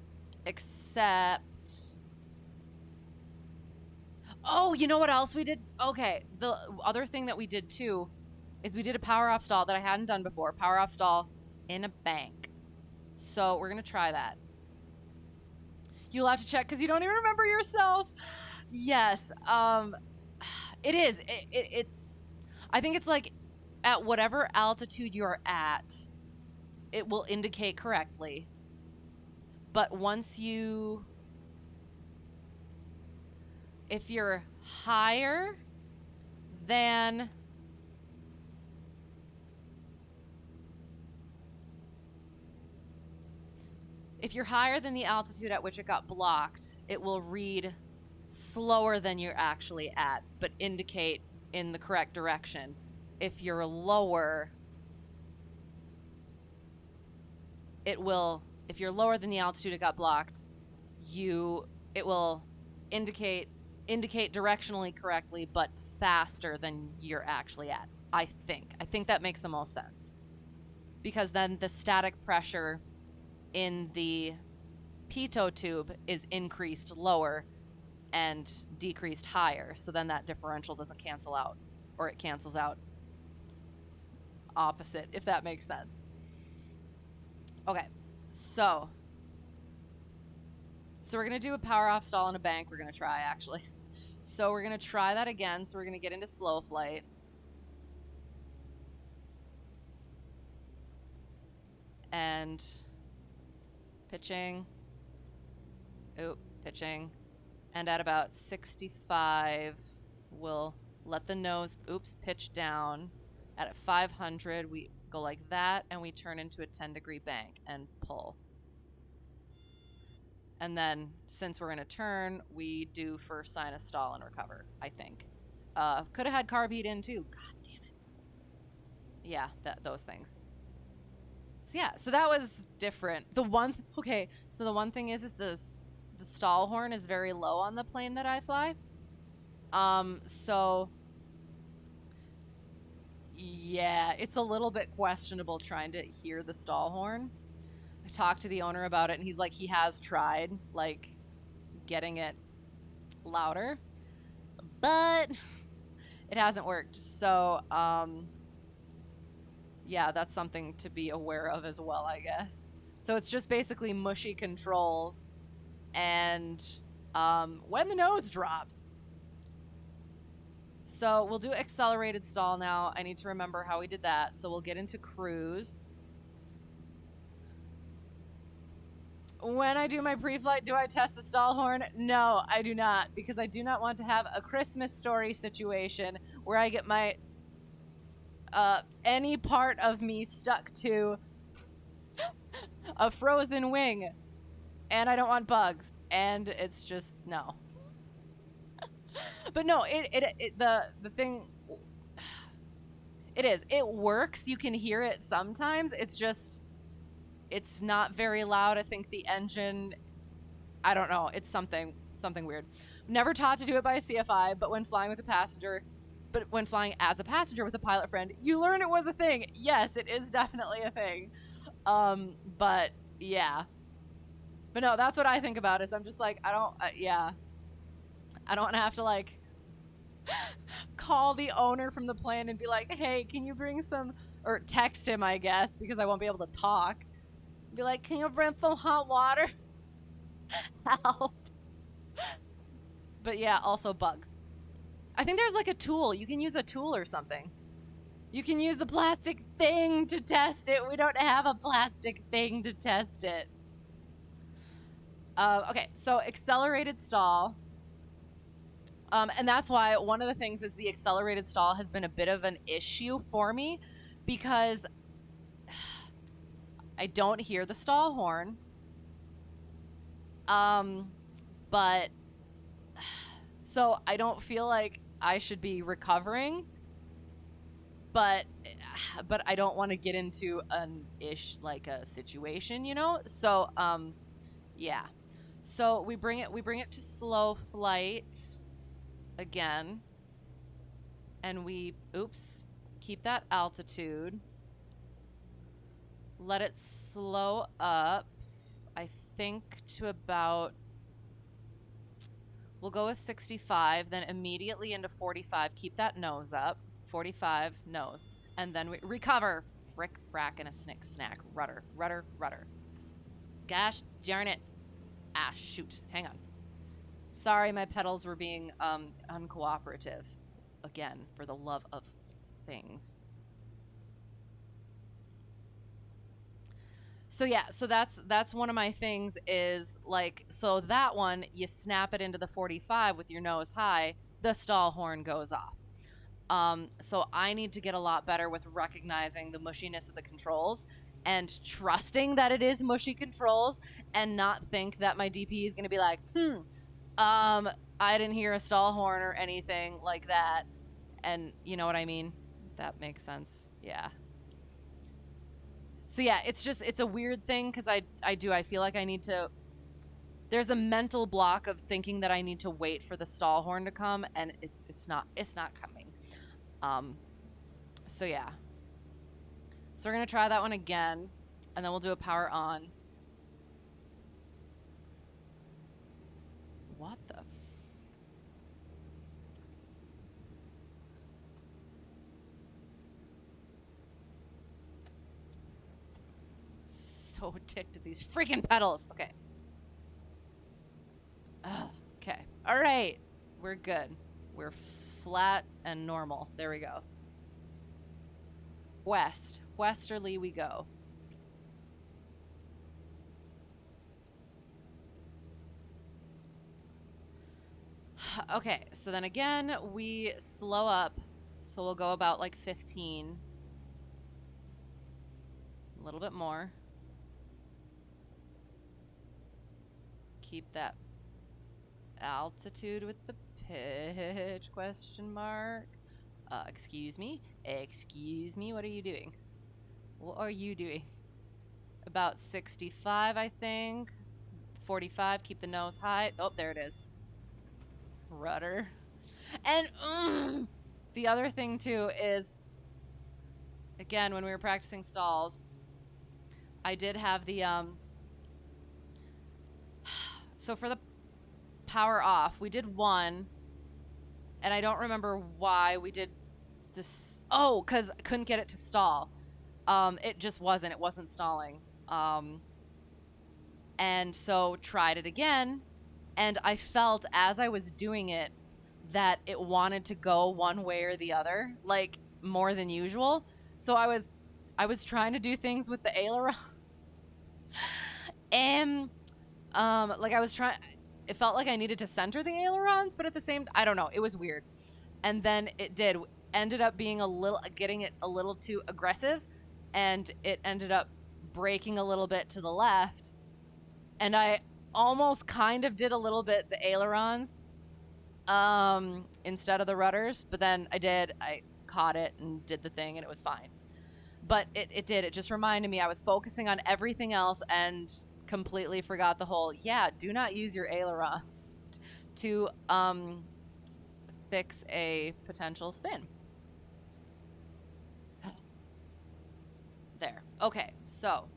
A: Except, oh, you know what else we did? Okay, the other thing that we did too is we did a power off stall that I hadn't done before. Power off stall in a bank. So we're going to try that. You'll have to check because you don't even remember yourself. Yes. It is. It's, I think it's like at whatever altitude you're at, it will indicate correctly. But once you, if you're higher than If you're higher than the altitude at which it got blocked, it will read slower than you're actually at, but indicate in the correct direction. If you're lower, if you're lower than the altitude it got blocked, it will indicate directionally correctly, but faster than you're actually at. I think that makes the most sense, because then the static pressure in the pitot tube is increased lower and decreased higher, so then that differential doesn't cancel out, or it cancels out opposite, if that makes sense. Okay, so we're gonna do a power off stall on a bank. We're gonna try, actually. So we're gonna try that again. So we're gonna get into slow flight. And pitching. Pitching. And at about 65, we'll let the nose, pitch down. At 500, we go like that, and we turn into a 10-degree bank and pull. And then, since we're in a turn, we do first sign a stall and recover, I think. Could have had carb heat in, too. God damn it. Yeah, those things. So yeah, so that was different. So the one thing is the stall horn is very low on the plane that I fly. So yeah, it's a little bit questionable trying to hear the stall horn. I talked to the owner about it, and he's like, he has tried, like, getting it louder, but it hasn't worked. So, yeah, that's something to be aware of as well, I guess. So it's just basically mushy controls, and when the nose drops. So we'll do accelerated stall now. I need to remember how we did that. So we'll get into cruise. When I do my pre-flight, do I test the stall horn? No, I do not, because I do not want to have a Christmas Story situation where I get my any part of me stuck to a frozen wing, and I don't want bugs, and it's just no. But no, the thing, it works. You can hear it sometimes. It's not very loud. I think the engine, I don't know. It's something weird. Never taught to do it by a CFI, but when flying as a passenger with a pilot friend, you learn it was a thing. Yes, it is definitely a thing. But yeah. But no, that's what I think about is I'm just like, I don't want to have to like call the owner from the plane and be like, hey, can you bring some, or text him, I guess, because I won't be able to talk. Be like, can you bring some hot water? Help. But yeah, also bugs. I think there's like a tool. You can use a tool or something. You can use the plastic thing to test it. We don't have a plastic thing to test it. Okay, so accelerated stall. And that's why one of the things is the accelerated stall has been a bit of an issue for me, because I don't hear the stall horn. But so I don't feel like I should be recovering, but I don't want to get into like a situation, you know? So, yeah. So we bring it to slow flight again, and we keep that altitude, let it slow up, I think, to about, we'll go with 65, then immediately into 45, keep that nose up, 45 nose, and then we recover, frick frack and a snick snack, rudder. Gosh darn it. Shoot, hang on. Sorry, my pedals were being uncooperative. Again, for the love of things. So yeah, so that's one of my things is like, so that one, you snap it into the 45 with your nose high, the stall horn goes off. So I need to get a lot better with recognizing the mushiness of the controls and trusting that it is mushy controls and not think that my DP is going to be like, I didn't hear a stall horn or anything like that. And you know what I mean? That makes sense. Yeah. So yeah, it's a weird thing because I feel like I need to, there's a mental block of thinking that I need to wait for the stall horn to come, and it's not coming. So yeah. So we're gonna try that one again, and then we'll do a power on. What the? So ticked at these freaking pedals. Okay. Okay. All right. We're good. We're flat and normal. There we go. West. Westerly we go. Okay, so then again, we slow up. So we'll go about like 15. A little bit more. Keep that altitude with the pitch, question mark. Excuse me, what are you doing? What are you doing? About 65, I think. 45, keep the nose high. Oh, there it is. Rudder. And the other thing too is, again, when we were practicing stalls, I did have the so for the power off, we did one, and I don't remember why we did this. Oh, because I couldn't get it to stall. It just wasn't. It wasn't stalling. And so tried it again, and I felt as I was doing it that it wanted to go one way or the other, like more than usual. So I was trying to do things with the aileron, and like I was trying. It felt like I needed to center the ailerons, but at the same, I don't know. It was weird, and then it ended up being getting it a little too aggressive, and it ended up braking a little bit to the left, and I almost kind of did a little bit the ailerons instead of the rudders, but then I caught it and did the thing, and it was fine. But it just reminded me I was focusing on everything else and completely forgot the whole, do not use your ailerons to fix a potential spin. There. Okay, so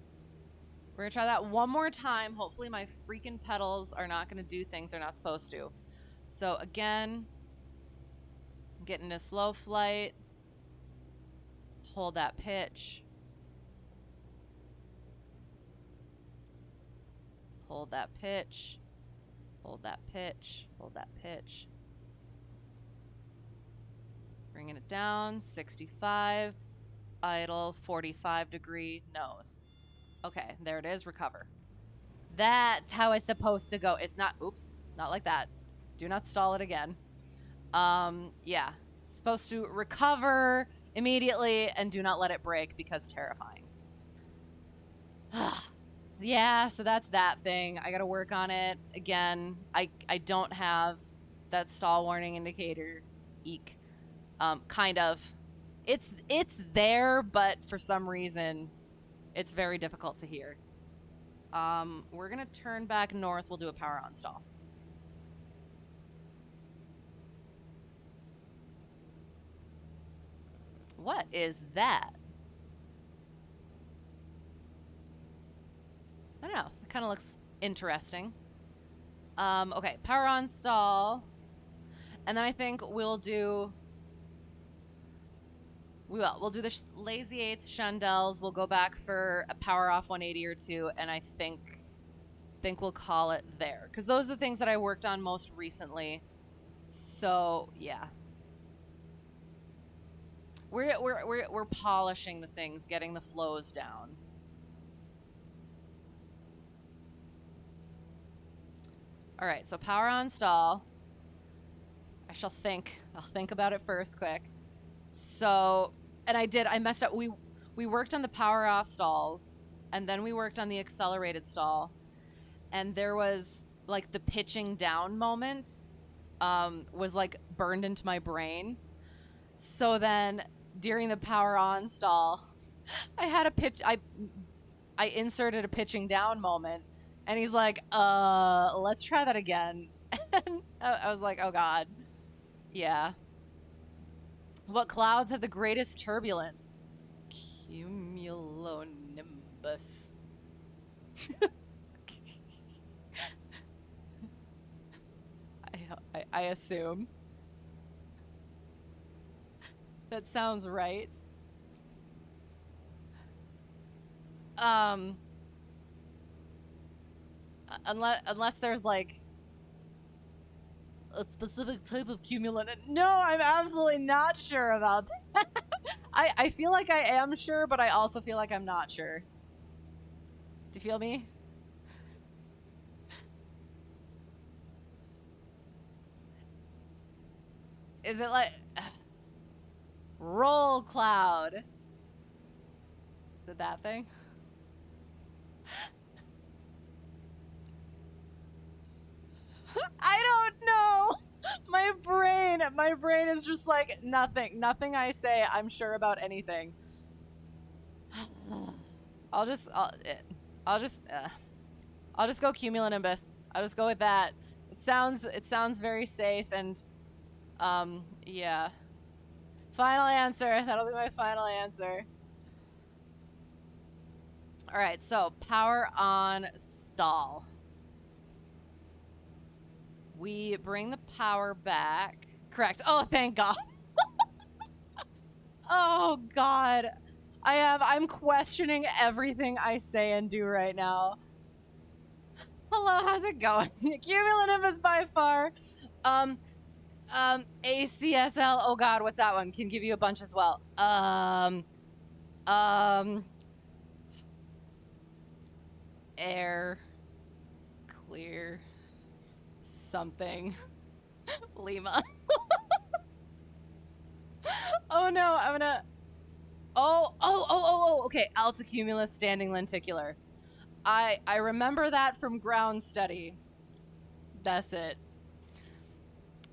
A: we're gonna try that one more time. Hopefully my freaking pedals are not gonna do things they're not supposed to. So again, get into slow flight. Hold that pitch. Hold that pitch. Hold that pitch. Hold that pitch. Bringing it down. 65. Idle. 45-degree nose. Okay, there it is. Recover. That's how it's supposed to go. It's not, oops, not like that. Do not stall it again. Yeah. Supposed to recover immediately and do not let it break because terrifying. Yeah, so that's that thing. I gotta work on it. Again, I don't have that stall warning indicator. Eek. Kind of. It's there, but for some reason, it's very difficult to hear. We're gonna turn back north. We'll do a power on stall. What is that? I don't know. It kind of looks interesting. Okay, power on stall. And then I think we'll do the Lazy Eights Chandelles. We'll go back for a power off 180 or two, and I think we'll call it there, because those are the things that I worked on most recently. So yeah, we're polishing the things, getting the flows down. All right, so power on stall. I'll think about it first quick. So, and I messed up. We We worked on the power off stalls, and then we worked on the accelerated stall, and there was like the pitching down moment was like burned into my brain. So then during the power on stall, I had a pitch. I inserted a pitching down moment, and he's like, let's try that again." And I was like, oh god, yeah. What clouds have the greatest turbulence? Cumulonimbus. I assume. That sounds right. Unless there's like a specific type of cumulonimbus. No, I'm absolutely not sure about that. I feel like I am sure, but I also feel like I'm not sure. Do you feel me? Is it like roll cloud? Is it that thing? I don't know. My brain is just like nothing I say I'm sure about anything. I'll just go cumulonimbus. I'll just go with that. It sounds very safe, and yeah. Final answer. That'll be my final answer. All right, so power on stall. We bring the power back. Correct. Oh, thank God. Oh God. I'm questioning everything I say and do right now. Hello, how's it going? Cumulative is by far. ACSL. Oh God, what's that one? Can give you a bunch as well. Air. Clear. Something. Lima. Oh no, I'm gonna. Oh, okay. Altocumulus standing lenticular. I remember that from ground study. That's it.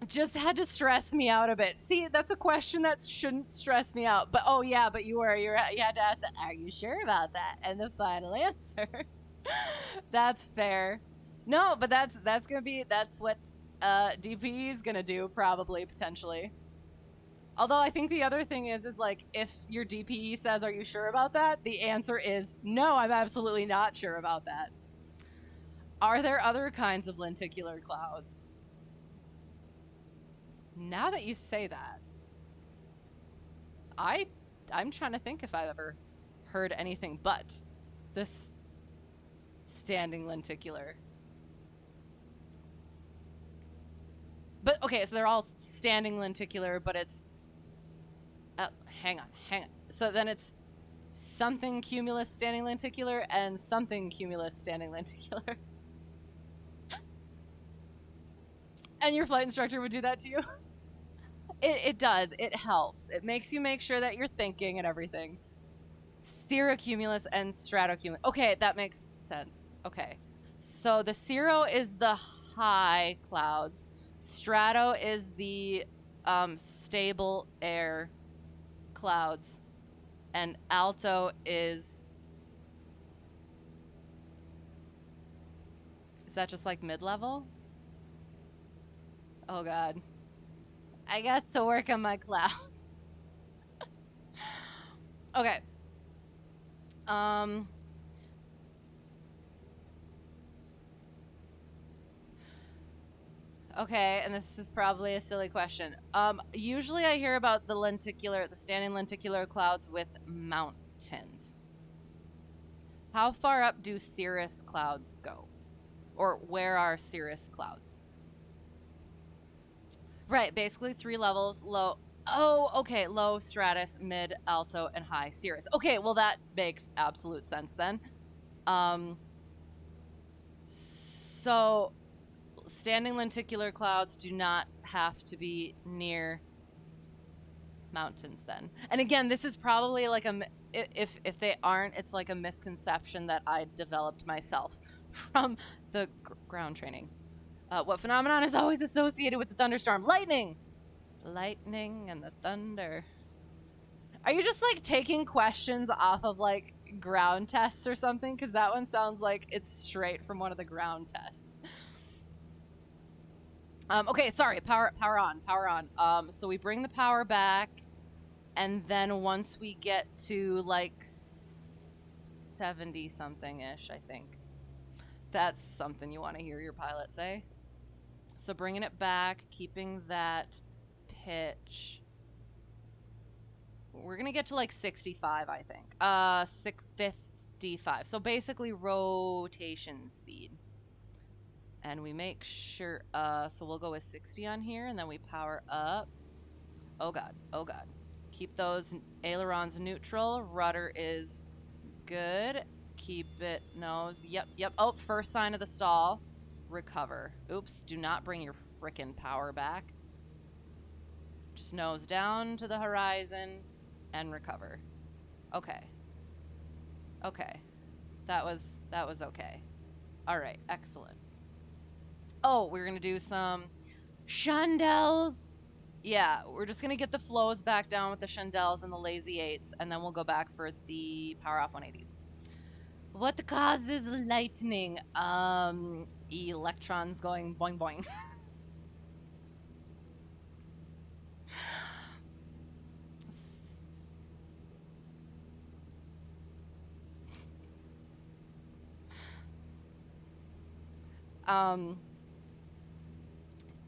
A: Just had to stress me out a bit. See, that's a question that shouldn't stress me out. But oh yeah, but you had to ask that. Are you sure about that? And the final answer. That's fair. No, but that's what DPE is gonna do, probably, potentially. Although I think the other thing is like, if your DPE says, are you sure about that? The answer is no, I'm absolutely not sure about that. Are there other kinds of lenticular clouds? Now that you say that, I'm trying to think if I've ever heard anything but this standing lenticular. But okay, so they're all standing lenticular, but it's hang on. So then it's something cumulus standing lenticular and something cumulus standing lenticular. And your flight instructor would do that to you? It does. It helps. It makes you make sure that you're thinking and everything. Cirrocumulus and stratocumulus. Okay, that makes sense. Okay. So the cirro is the high clouds. Strato is the stable air clouds. And alto is that just like mid-level? Oh god. I guess to work on my cloud. Okay. Okay, and this is probably a silly question. Usually I hear about the standing lenticular clouds with mountains. How far up do cirrus clouds go? Or where are cirrus clouds? Right, basically 3 levels. Low. Oh, okay. Low, stratus, mid, alto, and high cirrus. Okay, well that makes absolute sense then. So standing lenticular clouds do not have to be near mountains then. And again, this is probably like if they aren't, it's like a misconception that I developed myself from the ground training. What phenomenon is always associated with the thunderstorm? Lightning! Lightning and the thunder. Are you just like taking questions off of like ground tests or something? Because that one sounds like it's straight from one of the ground tests. Okay, sorry, power on. So we bring the power back, and then once we get to like 70 something ish, I think. That's something you want to hear your pilot say. So bringing it back, keeping that pitch. We're gonna get to like 65, I think. 655. So basically rotation speed. And we make sure, so we'll go with 60 on here, and then we power up. Oh god, oh god. Keep those ailerons neutral. Rudder is good. Keep it nose. Yep. Oh, first sign of the stall. Recover. Oops, do not bring your frickin' power back. Just nose down to the horizon and recover. Okay. Okay. That was okay. All right, excellent. Oh, we're going to do some Chandelles. Yeah, we're just going to get the flows back down with the Chandelles and the lazy 8s, and then we'll go back for the power off 180s. What causes lightning? Electrons going boing boing.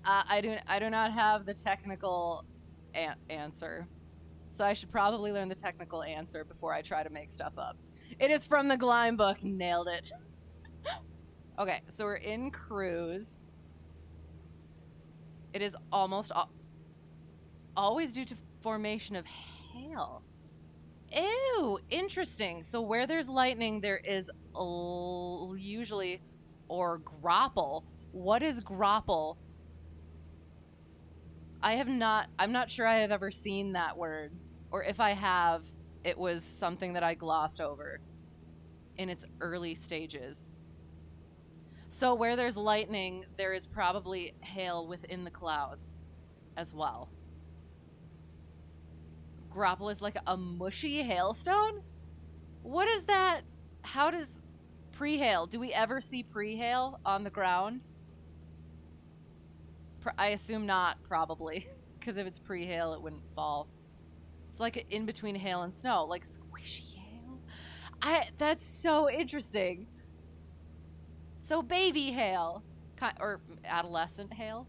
A: I do not have the technical answer, so I should probably learn the technical answer before I try to make stuff up. It is from the Glime book. Nailed it. Okay, so we're in cruise. It is almost always due to formation of hail. Ew, interesting. So where there's lightning, there is usually, or grapple. What is grapple? I'm not sure I have ever seen that word. Or if I have, it was something that I glossed over in its early stages. So where there's lightning, there is probably hail within the clouds as well. Grapple is like a mushy hailstone? What is that? How does pre-hail? Do we ever see pre-hail on the ground? I assume not, probably. Because if it's pre-hail, it wouldn't fall. It's like in between hail and snow. Like squishy hail. That's so interesting. So baby hail. Or adolescent hail.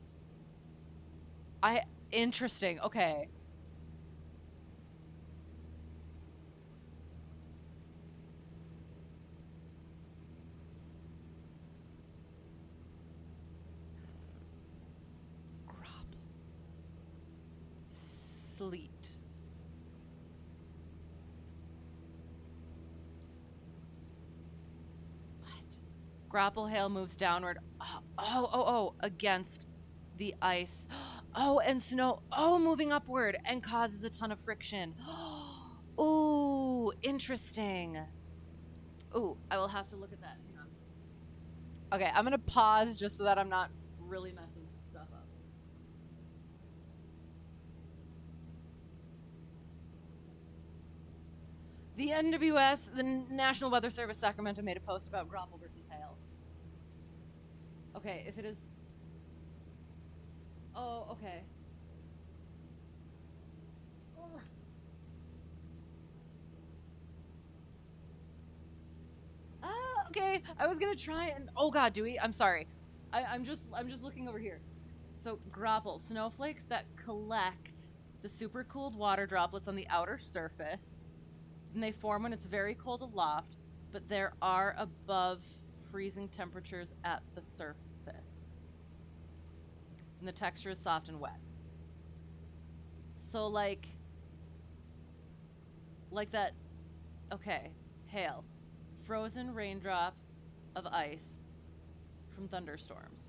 A: Interesting. Okay. Sleet. What? Grapple hail moves downward. Oh, against the ice. Oh, and snow. Oh, moving upward and causes a ton of friction. Ooh, interesting. Ooh, I will have to look at that. Hang on. Okay, I'm gonna pause just so that I'm not really messing stuff up. The NWS, the National Weather Service Sacramento, made a post about grapple versus hail. Okay, if it is... Oh, okay. Okay. I was gonna try and... Oh god, Dewey, I'm sorry. I'm just looking over here. So, grapple, snowflakes that collect the supercooled water droplets on the outer surface. And they form when it's very cold aloft, but there are above freezing temperatures at the surface. And the texture is soft and wet. So like that, okay, hail. Frozen raindrops of ice from thunderstorms.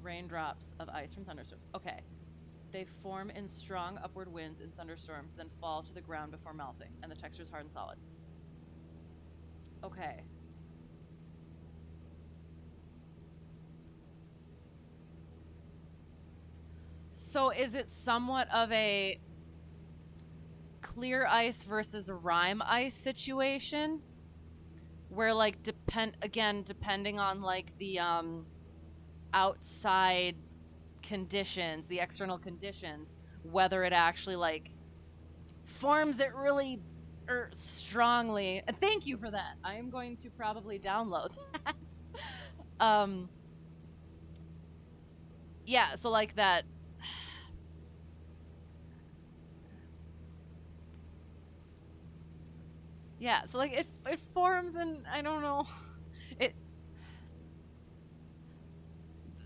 A: Raindrops of ice from thunderstorms. Okay. They form in strong upward winds in thunderstorms, then fall to the ground before melting, and the texture is hard and solid. Okay. So is it somewhat of a clear ice versus rime ice situation? Where, like, depending on, like, the outside conditions, the external conditions, whether it actually, like, forms it really strongly. Thank you for that. I am going to probably download that. Yeah, so like that. Yeah, so like it forms, and I don't know. It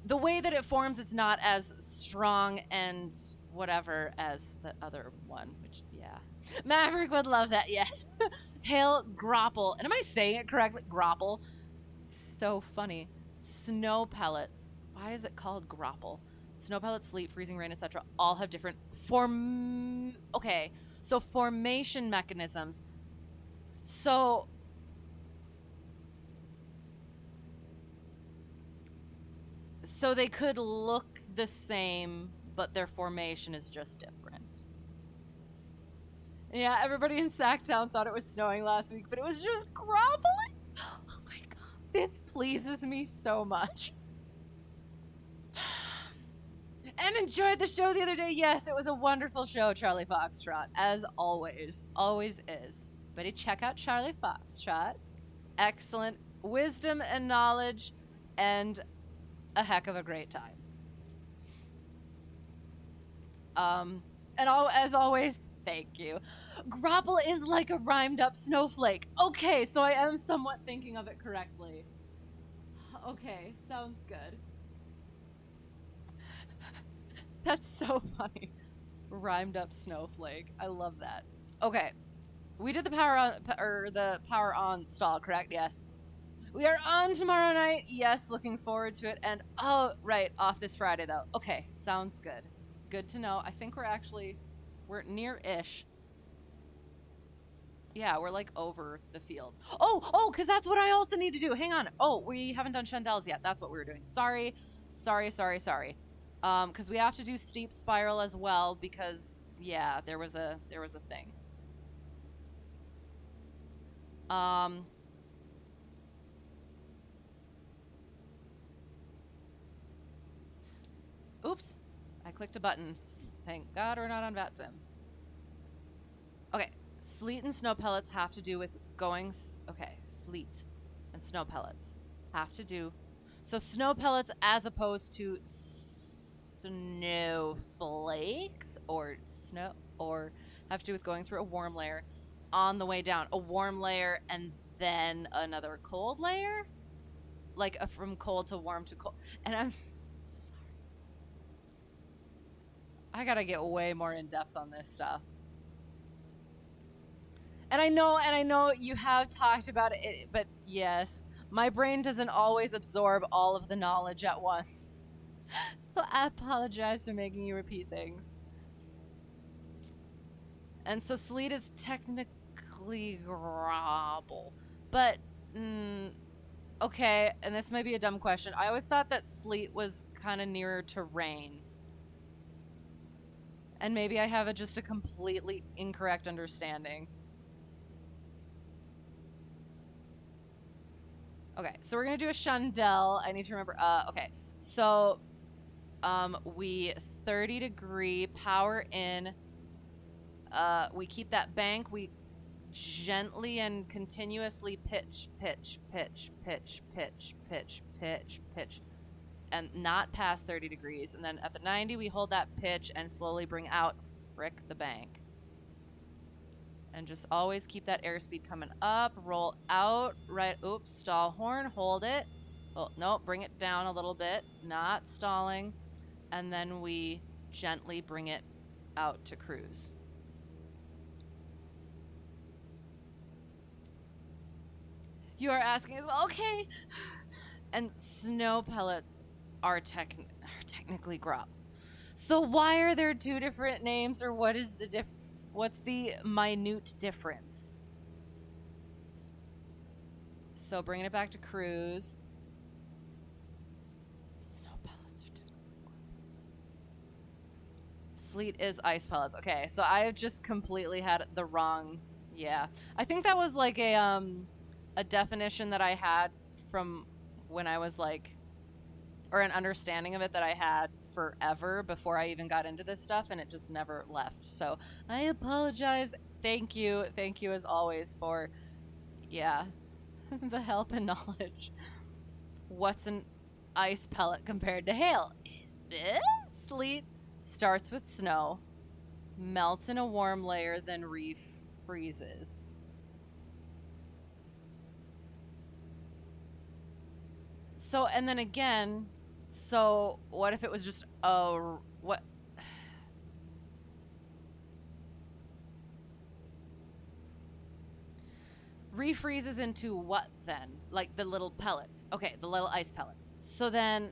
A: the way that it forms, it's not as strong and whatever as the other one, which, yeah. Maverick would love that, yes. Hail grapple. And am I saying it correctly? Grapple. So funny. Snow pellets. Why is it called grapple? Snow pellets, sleet, freezing rain, etc. all have different okay. So formation mechanisms. So they could look the same, but their formation is just different. Yeah, everybody in Sacktown thought it was snowing last week, but it was just groveling. Oh my god, this pleases me so much. And enjoyed the show the other day. Yes, it was a wonderful show, Charlie Foxtrot, as always. Always is. But check out Charlie Foxtrot. Excellent wisdom and knowledge, and a heck of a great time. And as always, thank you. Grapple is like a rhymed up snowflake. Okay, so I am somewhat thinking of it correctly. Okay, sounds good. That's so funny. Rhymed up snowflake. I love that. Okay. We did the power on stall, correct? Yes. We are on tomorrow night. Yes, looking forward to it. And oh, right, off this Friday though. Okay, sounds good. Good to know. I think we're near-ish. Yeah, we're like over the field. Oh, because that's what I also need to do. Hang on. Oh, we haven't done Chandelles yet. That's what we were doing. Sorry. Because we have to do steep spiral as well, because yeah, there was a thing. Oops, I clicked a button. Thank God we're not on VATSIM. Okay, sleet and snow pellets have to do with going. Okay, sleet and snow pellets have to do. So snow pellets as opposed to snowflakes or have to do with going through a warm layer on the way down. A warm layer and then another cold layer? Like from cold to warm to cold. And I'm sorry. I gotta get way more in depth on this stuff. And I know you have talked about it, but yes, my brain doesn't always absorb all of the knowledge at once. So I apologize for making you repeat things. And so sleet is technically grapple. But, okay, and this may be a dumb question. I always thought that sleet was kind of nearer to rain. And maybe I have just a completely incorrect understanding. Okay, so we're going to do a Chandelle. I need to remember. Okay, so we 30-degree power in. We keep that bank. We gently and continuously pitch, and not past 30 degrees. And then at the 90, we hold that pitch and slowly bring out, frick the bank. And just always keep that airspeed coming up. Roll out, right, oops, stall horn, hold it. Oh, no, bring it down a little bit, not stalling. And then we gently bring it out to cruise. You are asking as well, okay. And snow pellets are technically grapple. So why are there two different names, or what is the what's the minute difference? So bringing it back to cruise. Snow pellets are typically sleet is ice pellets. Okay, so I have just completely had the wrong. Yeah, I think that was like a definition that I had from when I was like, or an understanding of it that I had forever before I even got into this stuff, and it just never left. So I apologize. Thank you as always for, yeah, the help and knowledge. What's an ice pellet compared to hail? Is this sleet? Starts with snow, melts in a warm layer, then refreezes. So, and then again, so what if it was just, oh, what? Refreezes into what then? Like the little pellets. Okay, the little ice pellets. So then.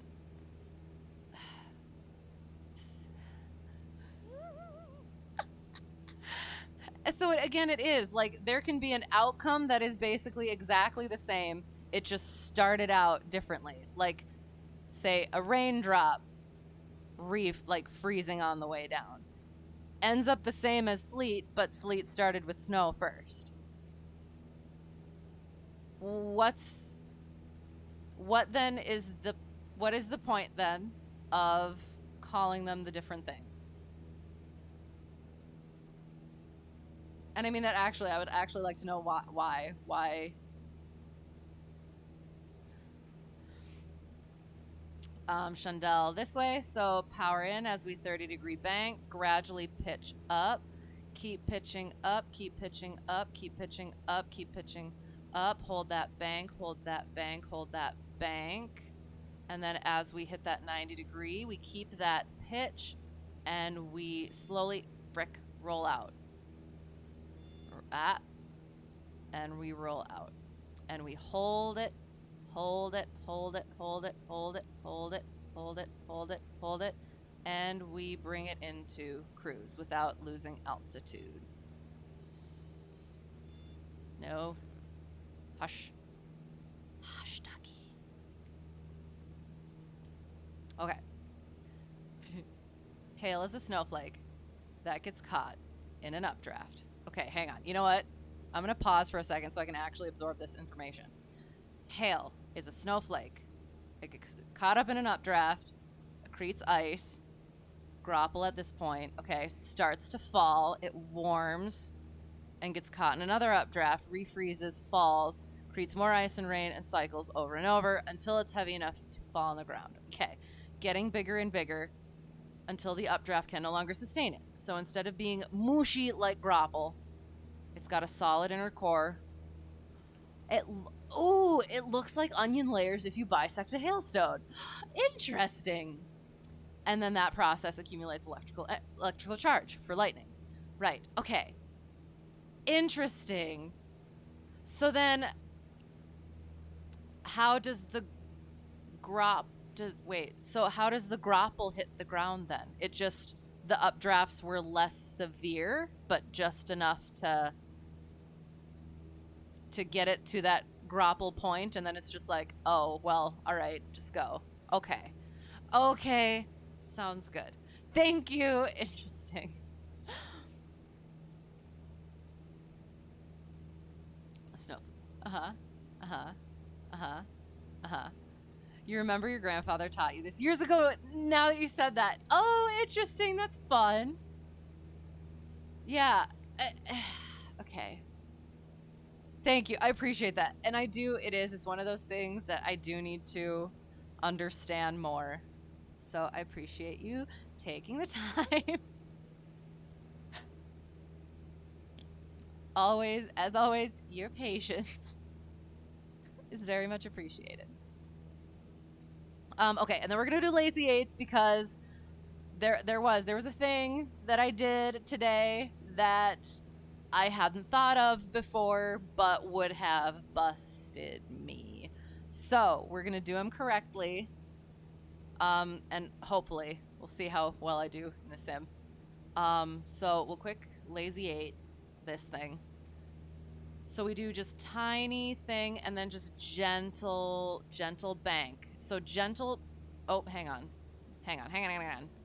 A: So again, it is like there can be an outcome that is basically exactly the same. It just started out differently. Like, say, a raindrop, like freezing on the way down, ends up the same as sleet, but sleet started with snow first. What is the point then of calling them the different things? And I mean that actually, I would actually like to know why. Chandelle this way, so power in as we 30-degree bank, gradually pitch up, keep pitching up, keep pitching up, keep pitching up, keep pitching up, hold that bank, hold that bank, hold that bank. And then as we hit that 90-degree, we keep that pitch and we slowly roll out. And we roll out. And we hold it, hold it, hold it, hold it, hold it, hold it, hold it, hold it, hold it, and we bring it into cruise without losing altitude. No. Hush. Hush, ducky. Okay. Hail is a snowflake that gets caught in an updraft. Okay, hang on. You know what? I'm going to pause for a second so I can actually absorb this information. Hail is a snowflake. It gets caught up in an updraft, accretes ice, grapple at this point, okay, starts to fall, it warms, and gets caught in another updraft, refreezes, falls, creates more ice and rain, and cycles over and over until it's heavy enough to fall on the ground. Okay, getting bigger and bigger until the updraft can no longer sustain it. So instead of being mushy like grapple, it's got a solid inner core. It looks like onion layers if you bisect a hailstone. Interesting. And then that process accumulates electrical charge for lightning. Right. Okay. Interesting. So then how does the how does the grapple hit the ground then? It just, the updrafts were less severe, but just enough to get it to that grapple point, and then it's just like, oh, well, all right, just go. Okay, sounds good. Thank you. Interesting. Snow. You remember your grandfather taught you this years ago. Now that you said that, oh, interesting. That's fun. Yeah. Okay. Thank you. I appreciate that. And it's one of those things that I do need to understand more. So I appreciate you taking the time. As always, your patience is very much appreciated. Okay, and then we're gonna do lazy eights because there was a thing that I did today that I hadn't thought of before, but would have busted me. So we're gonna do them correctly, and hopefully We'll see how well I do in the sim. So we'll quick lazy 8 this thing. So we do just tiny thing and then just gentle bank. So gentle, oh, hang on.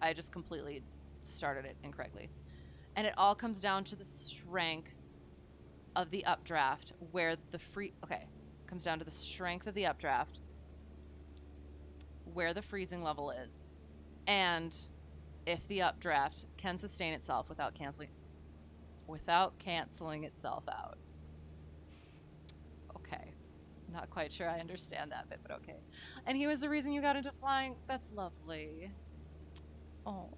A: I just completely started it incorrectly. And it all comes down to the strength of the updraft where the comes down to the strength of the updraft where the freezing level is and if the updraft can sustain itself without canceling itself out. Okay. Not quite sure I understand that bit, but okay. And he was the reason you got into flying. That's lovely. Oh.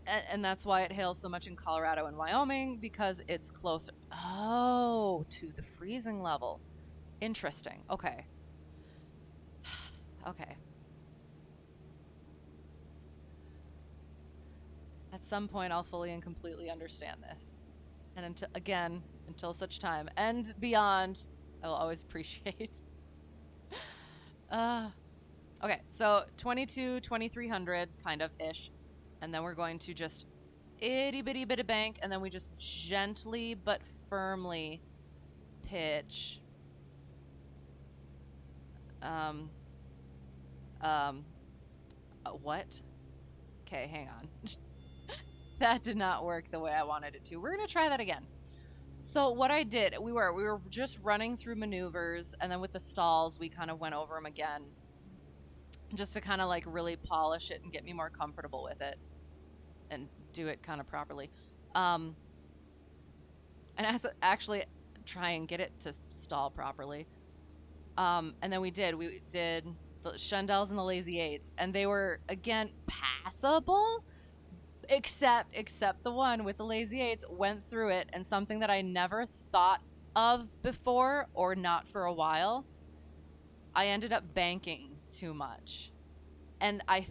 A: And that's why it hails so much in Colorado and Wyoming, because it's closer. Oh, to the freezing level. Interesting. Okay. Okay. At some point, I'll fully and completely understand this. And until such time and beyond, I will always appreciate. Okay, so 2300 kind of ish. And then we're going to just itty bitty bit of bank, and then we just gently but firmly pitch. What? Okay, hang on. That did not work the way I wanted it to. We're gonna try that again. So what I did, we were just running through maneuvers, and then with the stalls, we kind of went over them again, just to kind of like really polish it and get me more comfortable with it, and do it kind of properly. And actually try and get it to stall properly. And then we did the Chandelles and the Lazy 8s, and they were again passable. Except the one with the Lazy 8s went through it, and something that I never thought of before, or not for a while, I ended up banking too much. And I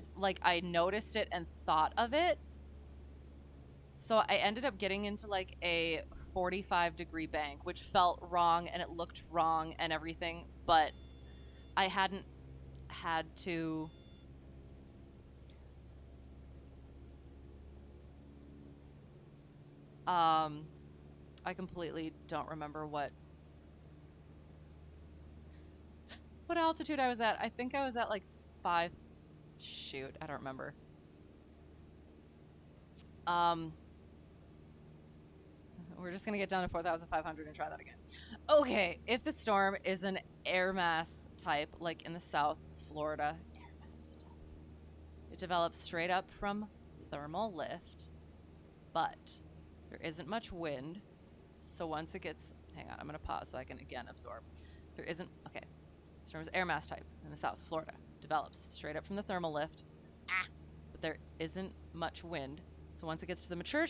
A: noticed it and thought of it. So I ended up getting into like a 45-degree bank, which felt wrong and it looked wrong and everything, but I hadn't had to I completely don't remember what altitude I was at. I think I was at like 5. Shoot, I don't remember. We're just gonna get down to 4,500 and try that again. Okay, if the storm is an air mass type, like in the South Florida air mass type, it develops straight up from thermal lift, but there isn't much wind, so once it gets... Hang on, I'm going to pause so I can again absorb. There isn't... Okay. Storm's air mass type in the South Florida develops straight up from the thermal lift, but there isn't much wind, so once it gets to the mature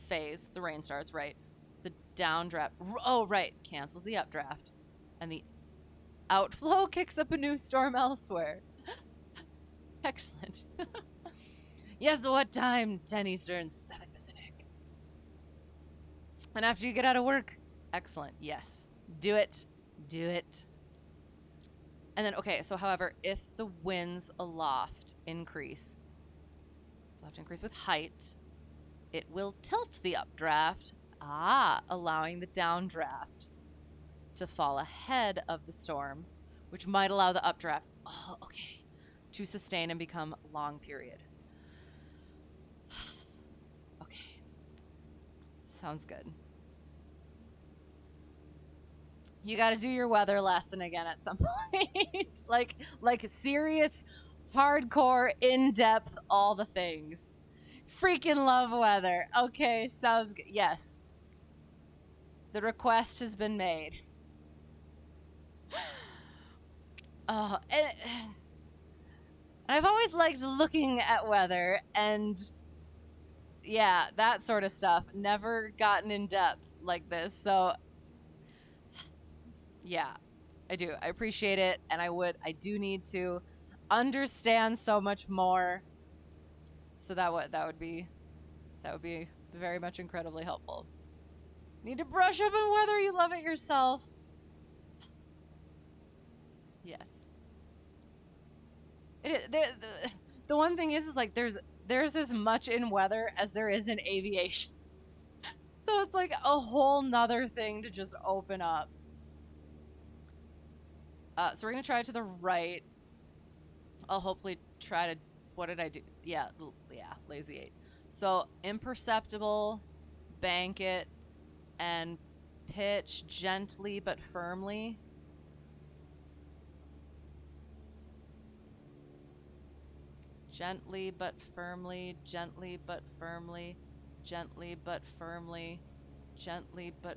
A: phase, the rain starts, right? The downdraft... Oh, right. Cancels the updraft. And the outflow kicks up a new storm elsewhere. Excellent. Yes, what time? 10 Eastern, 7 Pacific. And after you get out of work, excellent. Yes. Do it. Do it. And then, okay, so however, if the winds aloft increase with height, it will tilt the updraft, allowing the downdraft to fall ahead of the storm, which might allow the updraft, to sustain and become long period. Okay. Sounds good. You got to do your weather lesson again at some point. like serious, hardcore, in-depth, all the things. Freaking love weather. Okay, sounds good. Yes. The request has been made. And I've always liked looking at weather and yeah, that sort of stuff. Never gotten in depth like this. So yeah, I do. I appreciate it, and I do need to understand so much more. So that would be very much incredibly helpful. Need to brush up on whether you love it yourself. Yes. The one thing is like there's as much in weather as there is in aviation. So it's like a whole nother thing to just open up. So we're gonna try to the right. I'll hopefully try to, what did I do? Yeah, lazy 8. So imperceptible, bank it, and pitch gently but firmly. Gently but firmly, gently but firmly, gently but firmly, gently but...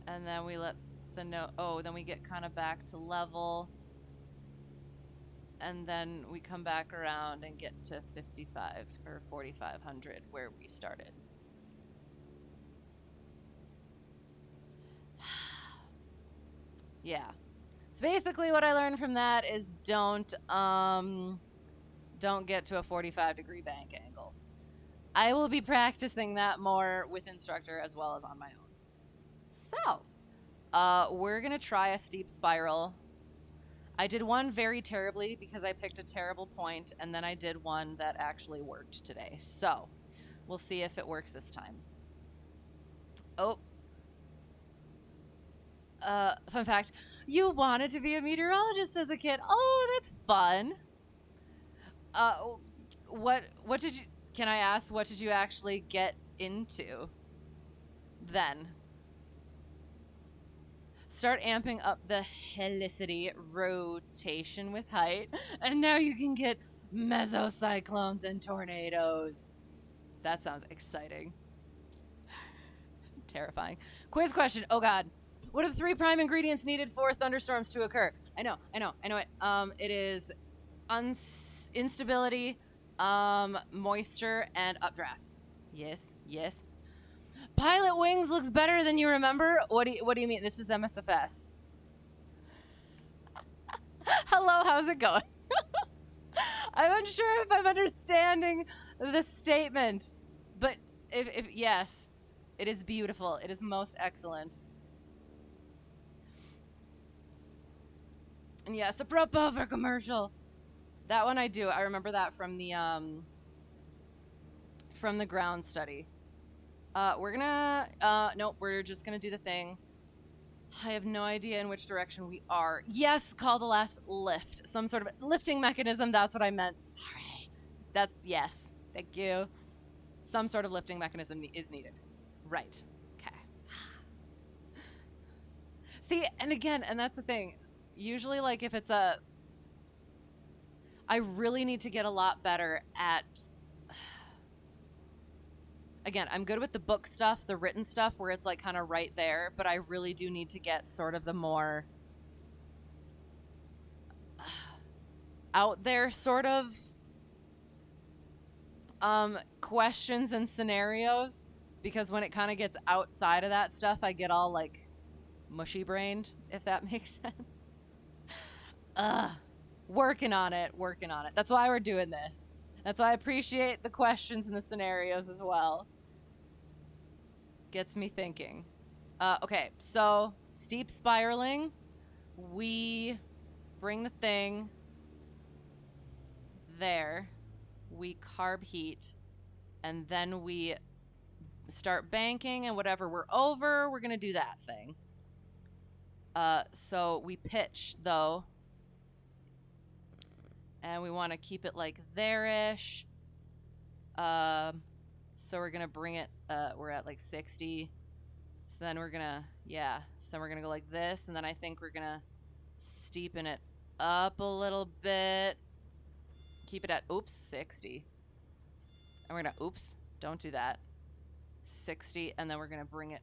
A: And then we let the then we get kind of back to level. And then we come back around and get to 55 or 4,500 where we started. Yeah. So basically what I learned from that is don't get to a 45-degree bank angle. I will be practicing that more with instructor as well as on my own. So, we're going to try a steep spiral. I did one very terribly because I picked a terrible point, and then I did one that actually worked today. So, we'll see if it works this time. Oh. Fun fact, you wanted to be a meteorologist as a kid. Oh, that's fun. What did you, can I ask, what did you actually get into then? Start amping up the helicity rotation with height, and now you can get mesocyclones and tornadoes. That sounds exciting. Terrifying. Quiz question. Oh god. What are the 3 prime ingredients needed for thunderstorms to occur? I know it. It is instability, moisture, and updrafts. Yes. Pilot wings looks better than you remember. What do you mean? This is MSFS. Hello, how's it going? I'm unsure if I'm understanding the statement, but if yes, it is beautiful. It is most excellent. And yes, a proper commercial. That one I do. I remember that from the ground study. We're gonna, nope, we're just gonna do the thing. I have no idea in which direction we are. Yes, call the last lift. Some sort of lifting mechanism, that's what I meant. Sorry. That's, yes, thank you. Some sort of lifting mechanism is needed. Right, okay. See, and again, and that's the thing. Usually, like, if it's I really need to get a lot better at... Again, I'm good with the book stuff, the written stuff, where it's, like, kind of right there, but I really do need to get sort of the more out there sort of questions and scenarios, because when it kind of gets outside of that stuff, I get all, like, mushy-brained, if that makes sense. Working on it. That's why we're doing this. That's why I appreciate the questions and the scenarios as well. Gets me thinking. Okay, so steep spiraling. We bring the thing there. We carb heat. And then we start banking, and whatever we're over, we're going to do that thing. So we pitch, though. And we want to keep it like there-ish. So we're going to bring it, we're at like 60. So then we're going to, so we're going to go like this. And then I think we're going to steepen it up a little bit. Keep it at, 60. And we're going to, don't do that. 60. And then we're going to bring it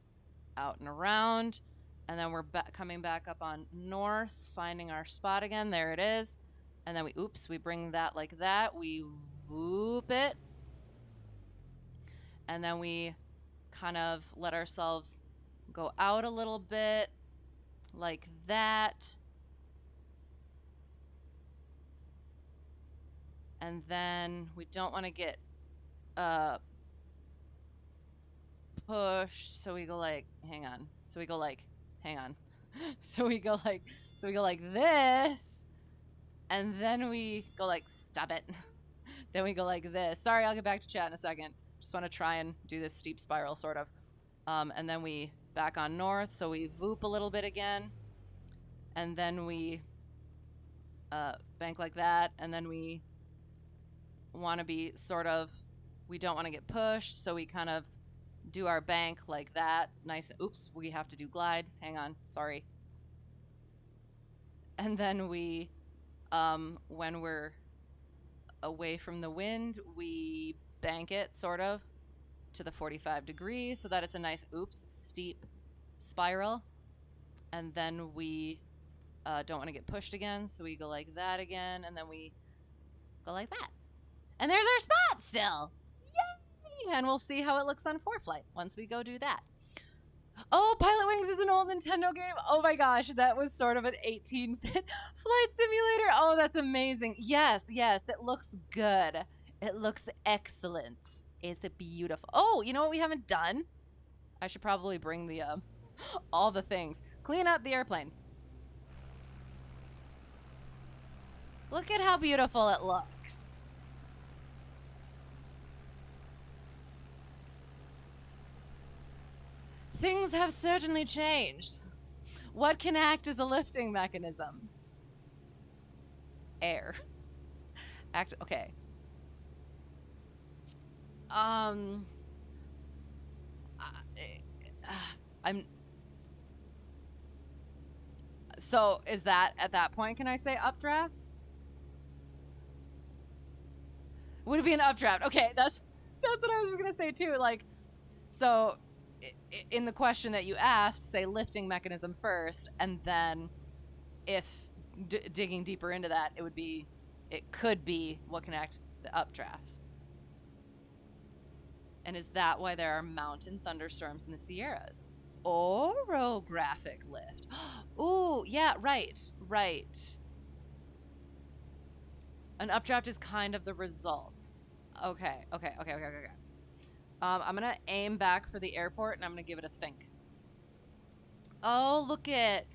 A: out and around. And then we're coming back up on north, finding our spot again. There it is. And then we bring that like that. We whoop it. And then we kind of let ourselves go out a little bit like that. And then we don't want to get pushed. So we go like, hang on. So we go like this, and then we go like, stop it. Then we go like this. Sorry, I'll get back to chat in a second. Just want to try and do this steep spiral, sort of. And then we back on north, so we voop a little bit again. And then we bank like that, and then we want to be sort of, we don't want to get pushed, so we kind of do our bank like that. Nice. Oops, we have to do glide. Hang on, sorry. And then we, when we're away from the wind, we bank it sort of to the 45 degrees so that it's a nice, steep spiral. And then we don't want to get pushed again, so we go like that again, and then we go like that. And there's our spot still. Yay! And we'll see how it looks on Preflight once we go do that. Oh, Pilot Wings is an old Nintendo game. Oh my gosh, that was sort of an 18-bit flight simulator. Oh, that's amazing. Yes, it looks good. It looks excellent. It's beautiful. Oh, you know what we haven't done? I should probably bring the all the things. Clean up the airplane. Look at how beautiful it looks. Things have certainly changed. What can act as a lifting mechanism? Air. Okay. I'm so is that at that point, can I say updrafts? Would it be an updraft? Okay, that's what I was just gonna say too. Like, so in the question that you asked, say lifting mechanism first, and then if digging deeper into that, it could be what can act the updrafts. And is that why there are mountain thunderstorms in the Sierras? Orographic lift. Ooh, yeah, right. An updraft is kind of the result. Okay. I'm gonna aim back for the airport, and I'm gonna give it a think. Oh, look it.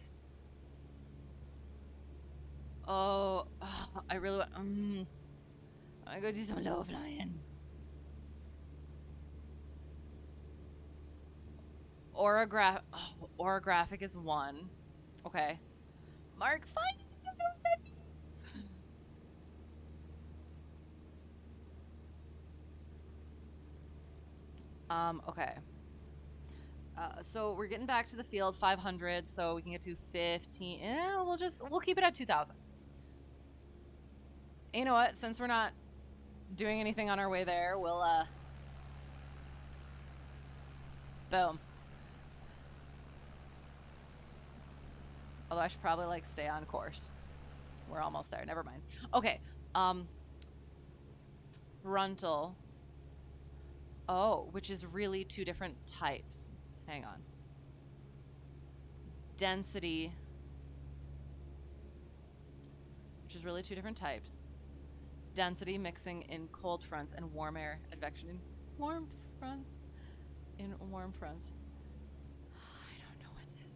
A: Oh, I really want. I go do some low flying. Orographic is 1. Okay. Mark 5. I don't know what that means. Okay. So we're getting back to the field, 500, so we can get to 15. We'll keep it at 2,000. You know what? Since we're not doing anything on our way there, we'll boom. Although I should probably like stay on course. We're almost there. Never mind. Okay. Frontal. Oh, which is really 2 different types. Hang on. Density, which is really 2 different types. Density mixing in cold fronts and warm air advection in warm fronts. I don't know what's it.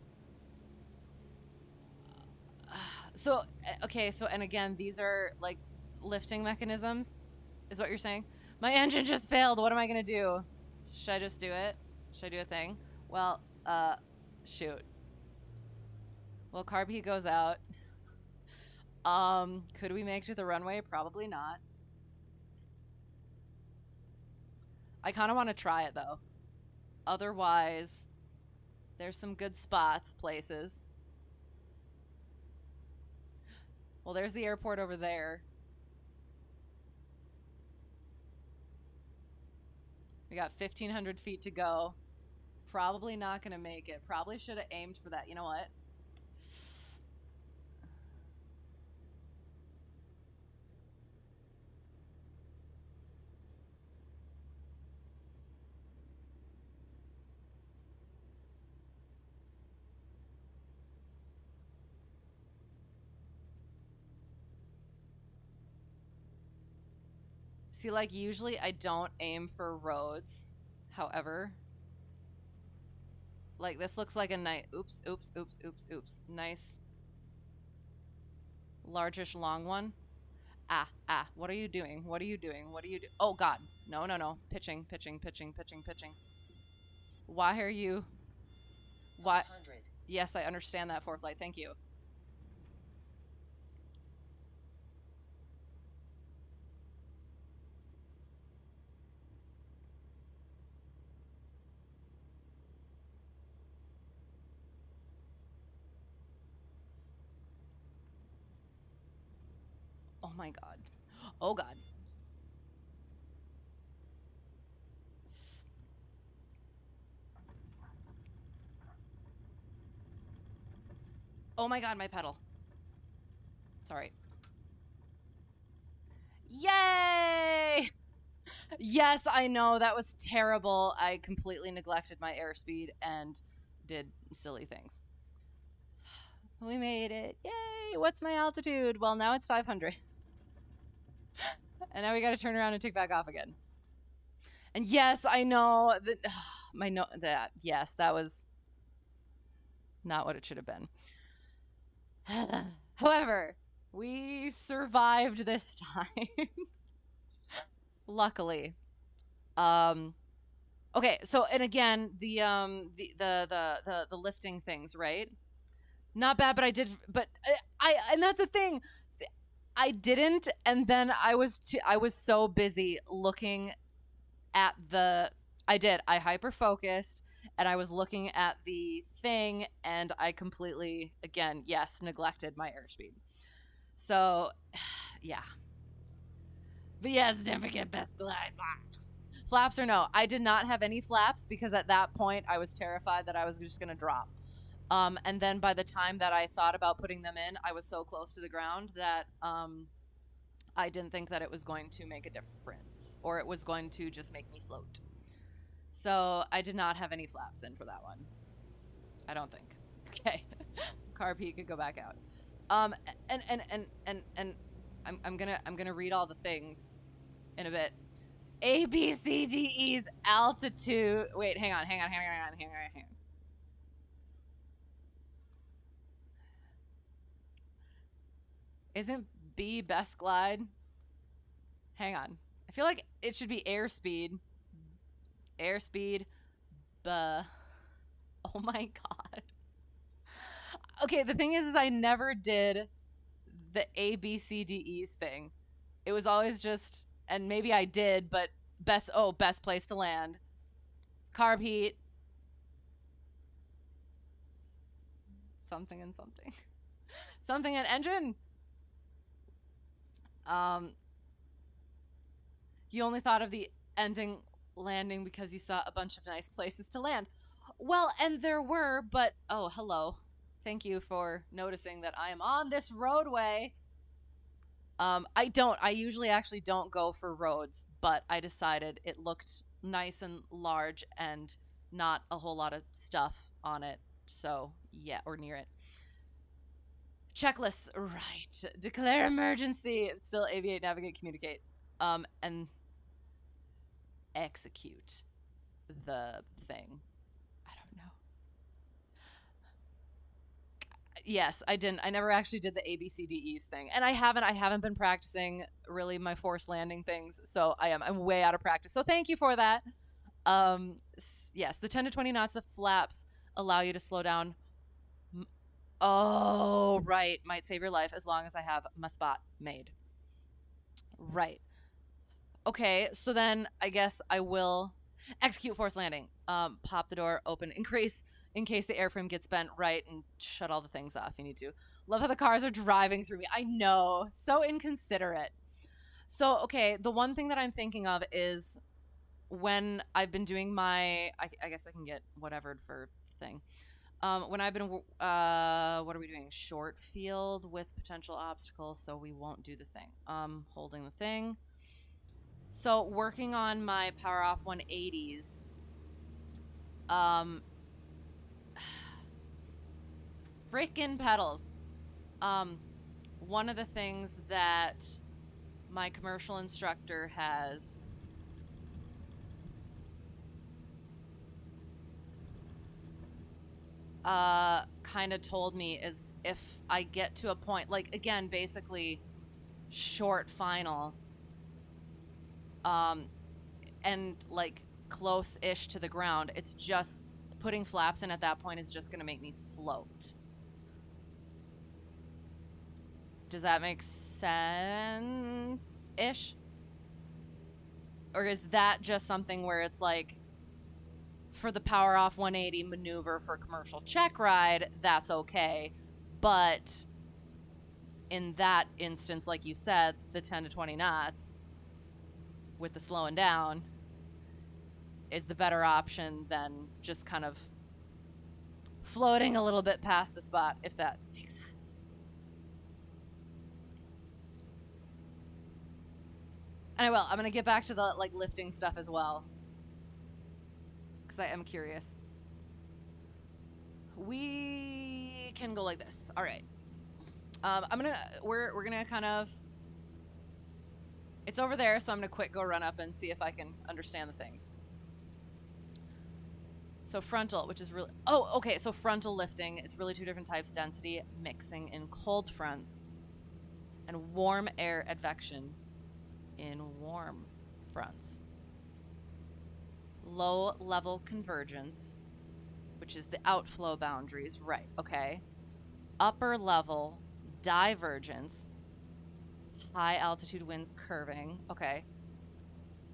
A: So, okay, so, and again, these are like lifting mechanisms, is what you're saying? My engine just failed. What am I going to do? Should I just do it? Should I do a thing? Well, shoot. Well, carb heat goes out. Could we make it to the runway? Probably not. I kind of want to try it, though. Otherwise, there's some good spots, places. Well, there's the airport over there. We got 1,500 feet to go. Probably not going to make it. Probably should have aimed for that. You know what? See, like, usually I don't aim for roads. However, Like, this looks like a nice, oops, oops, oops, oops, oops. Nice, largish, long one. What are you doing? What are you doing? What are you do? Oh, God. No, no, no. Pitching, pitching, pitching, pitching, pitching. Why are you? Why?
B: 500.
A: Yes, I understand that, Preflight. Thank you. Oh, my God. Oh, God. Oh, my God, my pedal. Sorry. Yay! Yes, I know. That was terrible. I completely neglected my airspeed and did silly things. We made it. Yay! What's my altitude? Well, now it's 500. And now we got to turn around and take back off again. And yes, I know that yes, that was not what it should have been. However, we survived this time. Luckily. Okay, so and again, the lifting things, right? Not bad, but I did I and that's the thing. I didn't, and then I was so busy looking at the I hyper focused and I was looking at the thing and I completely again, yes, neglected my airspeed. So, yeah. But yes, don't forget best glide. Flaps or no, I did not have any flaps because at that point I was terrified that I was just going to drop. And then by the time that I thought about putting them in, I was so close to the ground that I didn't think that it was going to make a difference or it was going to just make me float. So I did not have any flaps in for that one. I don't think. Okay. Carb heat could go back out. And I'm gonna read all the things in a bit. A, B, C, D, E's altitude. Wait, hang on. Isn't B best glide? Hang on. I feel like it should be airspeed. Airspeed. Buh. Oh my God. Okay, the thing is I never did the A, B, C, D, E's thing. It was always just, and maybe I did, but best place to land. Carb heat. Something and something. Something and engine. You only thought of the ending landing because you saw a bunch of nice places to land. Well, and there were, but oh, hello. Thank you for noticing that I am on this roadway. I usually actually don't go for roads, but I decided it looked nice and large and not a whole lot of stuff on it. So, yeah, or near it. Checklists, right. Declare emergency. Still aviate, navigate, communicate. And execute the thing. I don't know. Yes, I didn't. I never actually did the ABCDEs thing, and I haven't been practicing really my forced landing things, so I'm way out of practice. So thank you for that. Yes, the 10 to 20 knots of flaps allow you to slow down. Oh, right, might save your life as long as I have my spot made. Right. Okay, so then I guess I will execute forced landing. Pop the door open, increase in case the airframe gets bent, right, and shut all the things off you need to. Love how the cars are driving through me. I know, so inconsiderate. So, okay, the one thing that I'm thinking of is when I've been doing my, I guess I can get whatever for thing. When I've been, what are we doing? Short field with potential obstacles, so we won't do the thing. Holding the thing. So working on my power off 180s, freaking pedals. One of the things that my commercial instructor has kind of told me is if I get to a point, like, again, basically short final, and like close-ish to the ground, it's just putting flaps in at that point is just going to make me float. Does that make sense-ish? Or is that just something where it's like, for the power off 180 maneuver for commercial check ride, that's okay. But in that instance, like you said, the 10 to 20 knots with the slowing down is the better option than just kind of floating a little bit past the spot, if that makes sense. And I will. I'm going to get back to the like lifting stuff as well, because I am curious. We can go like this. All right. We're gonna kind of, it's over there, so I'm gonna quick go run up and see if I can understand the things. So frontal, which is really, okay, so frontal lifting, it's really two different types: density mixing in cold fronts and warm air advection in warm fronts. Low level convergence, which is the outflow boundaries, right, okay. Upper level divergence, high altitude winds curving, okay.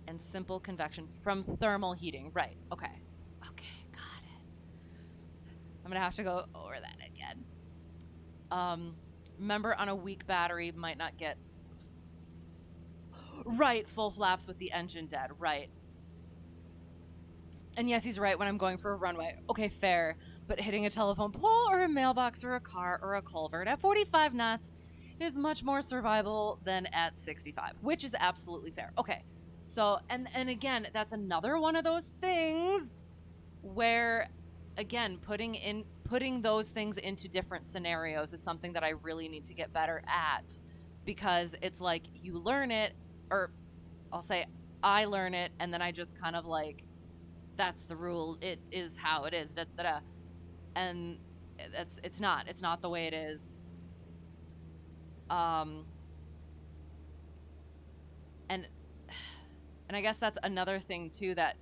A: And simple convection from thermal heating, right, okay. Okay, got it. I'm gonna have to go over that again. Remember, on a weak battery, might not get right full flaps with the engine dead, right. And yes, he's right when I'm going for a runway. Okay, fair. But hitting a telephone pole or a mailbox or a car or a culvert at 45 knots is much more survivable than at 65, which is absolutely fair. Okay, so, and again, that's another one of those things where, again, putting those things into different scenarios is something that I really need to get better at, because it's like you learn it, or I'll say I learn it, and then I just kind of like, that's the rule, it is how it is, and it's not the way it is. And I guess that's another thing too that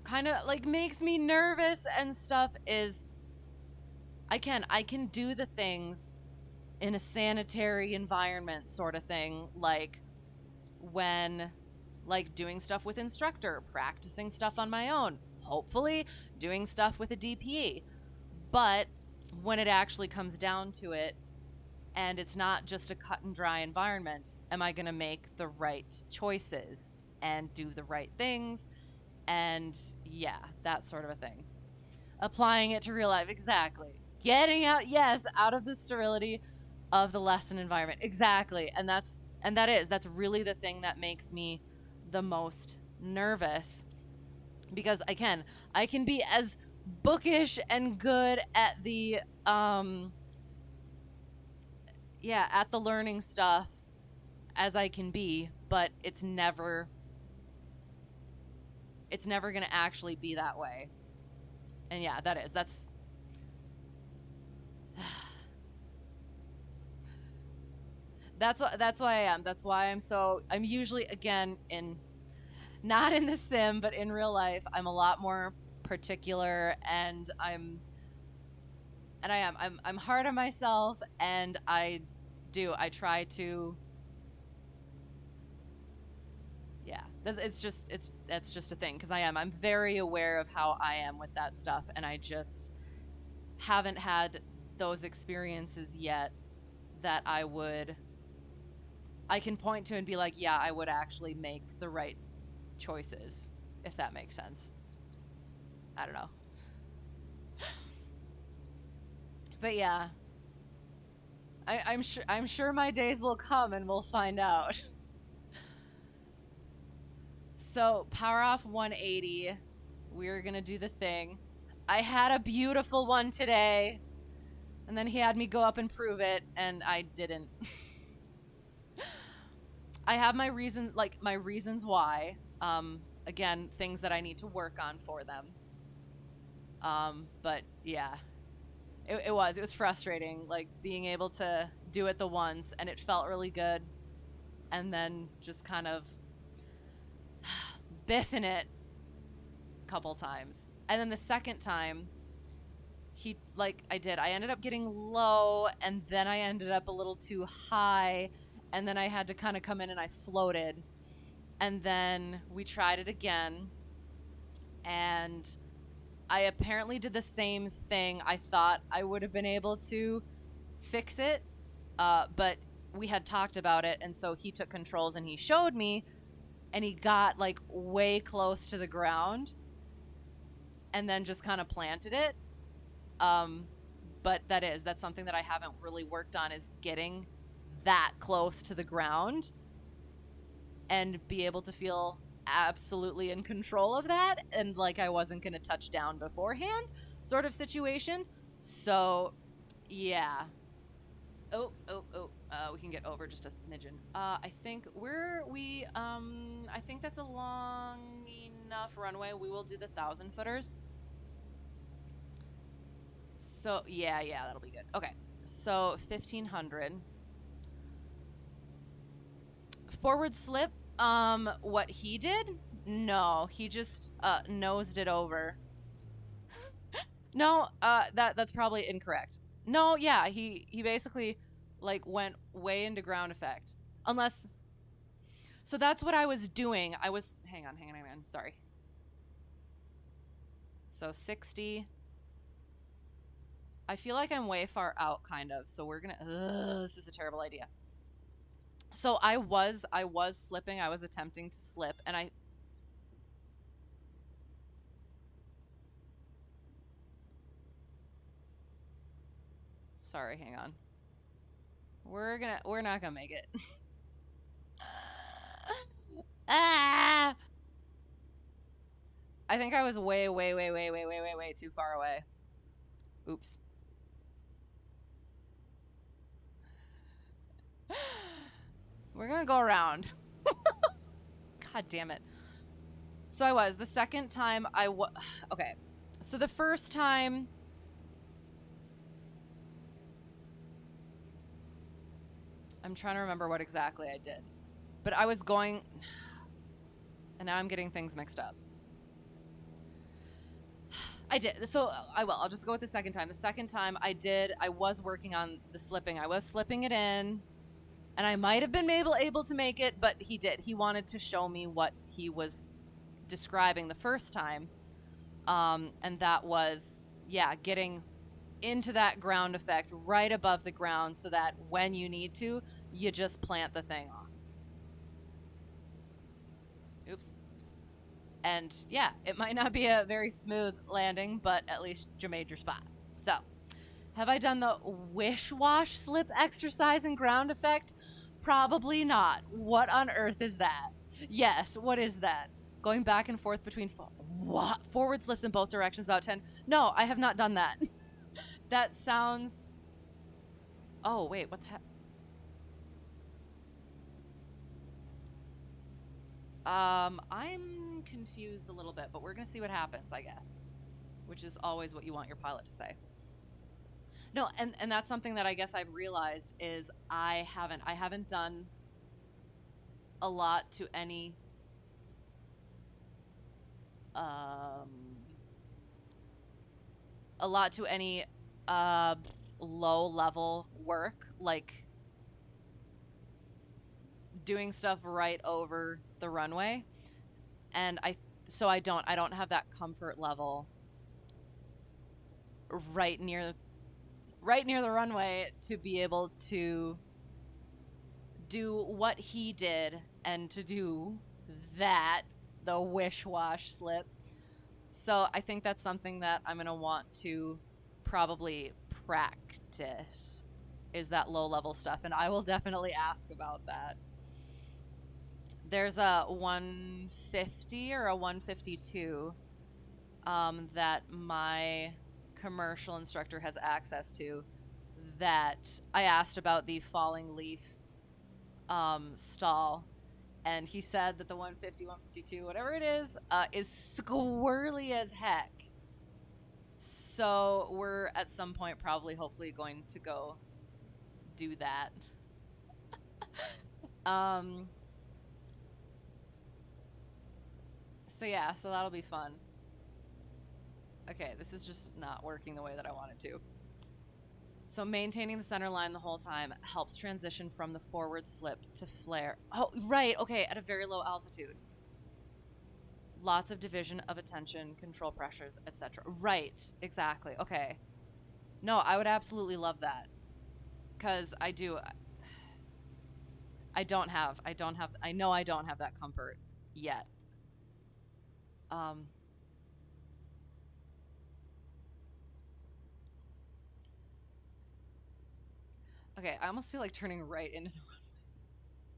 A: kind of like makes me nervous and stuff is I can do the things in a sanitary environment sort of thing, like when like doing stuff with instructor, practicing stuff on my own, hopefully doing stuff with a DPE. But when it actually comes down to it, and it's not just a cut and dry environment, am I going to make the right choices and do the right things? And yeah, that sort of a thing. Applying it to real life, exactly. Getting out, yes, out of the sterility of the lesson environment, exactly. And that's really the thing that makes me the most nervous, because I can be as bookish and good at the at the learning stuff as I can be, but it's never gonna actually be that way. And yeah, that's why I am. That's why I'm usually, again, not in the sim, but in real life, I'm a lot more particular, and I'm hard on myself, and I try to, that's just a thing, because I'm very aware of how I am with that stuff, and I just haven't had those experiences yet that I can point to and be like, yeah, I would actually make the right choices, if that makes sense. I don't know. But yeah, I'm sure my days will come and we'll find out. So power off 180, we're gonna do the thing. I had a beautiful one today, and then he had me go up and prove it, and I didn't. I have my reasons why. Again, things that I need to work on for them. But yeah, It was frustrating, like being able to do it the once, and it felt really good, and then just kind of biffing it a couple times. And then the second time, I ended up getting low, and then I ended up a little too high, and then I had to kind of come in and I floated. And then we tried it again, and I apparently did the same thing. I thought I would have been able to fix it, but we had talked about it, and so he took controls and he showed me, and he got like way close to the ground and then just kind of planted it. But that's something that I haven't really worked on, is getting that close to the ground and be able to feel absolutely in control of that, and like I wasn't going to touch down beforehand sort of situation. So yeah. We can get over just a smidgen. I think I think that's a long enough runway. We will do the 1,000-footers. So yeah, that'll be good. Okay, so 1,500. Forward slip. What he did? No, he just nosed it over. No, that's probably incorrect. No, yeah, he basically like went way into ground effect. Unless, so that's what I was doing. Hang on. Sorry. So 60. I feel like I'm way far out, kind of. So we're gonna. This is a terrible idea. So I was slipping. I was attempting to slip, and I. Sorry, hang on. We're not gonna make it. Ah! I think I was way too far away. Oops. We're gonna go around. God damn it. So I was. The second time okay. So the first time, I'm trying to remember what exactly I did. But I was going, and now I'm getting things mixed up. I did. So I'll just go with the second time. The second time I was working on the slipping. I was slipping it in, and I might have been able to make it, but he did. He wanted to show me what he was describing the first time. And that was, getting into that ground effect right above the ground so that when you need to, you just plant the thing on. Oops. And yeah, it might not be a very smooth landing, but at least you made your spot. So, have I done the wish-wash slip exercise in ground effect? Probably not. What on earth is that? Yes, what is that? Going back and forth between forward slips in both directions about 10. No, I have not done that. That sounds... Oh, wait, what the heck? I'm confused a little bit, but we're going to see what happens, I guess. Which is always what you want your pilot to say. No, and that's something that I guess I've realized is I haven't done a lot to any low level work, like doing stuff right over the runway, and I don't have that comfort level right near the runway to be able to do what he did and to do the wish-wash slip. So I think that's something that I'm going to want to probably practice, is that low-level stuff, and I will definitely ask about that. There's a 150 or a 152 that my commercial instructor has access to, that I asked about the falling leaf stall, and he said that the 150, 152, whatever it is squirrely as heck. So we're at some point probably hopefully going to go do that. So yeah, so that'll be fun. Okay, this is just not working the way that I want it to. So maintaining the center line the whole time helps transition from the forward slip to flare. Oh, right, okay, at a very low altitude. Lots of division of attention, control pressures, etc. Right, exactly. Okay. No, I would absolutely love that. Cuz I know I don't have that comfort yet. Okay, I almost feel like turning right into the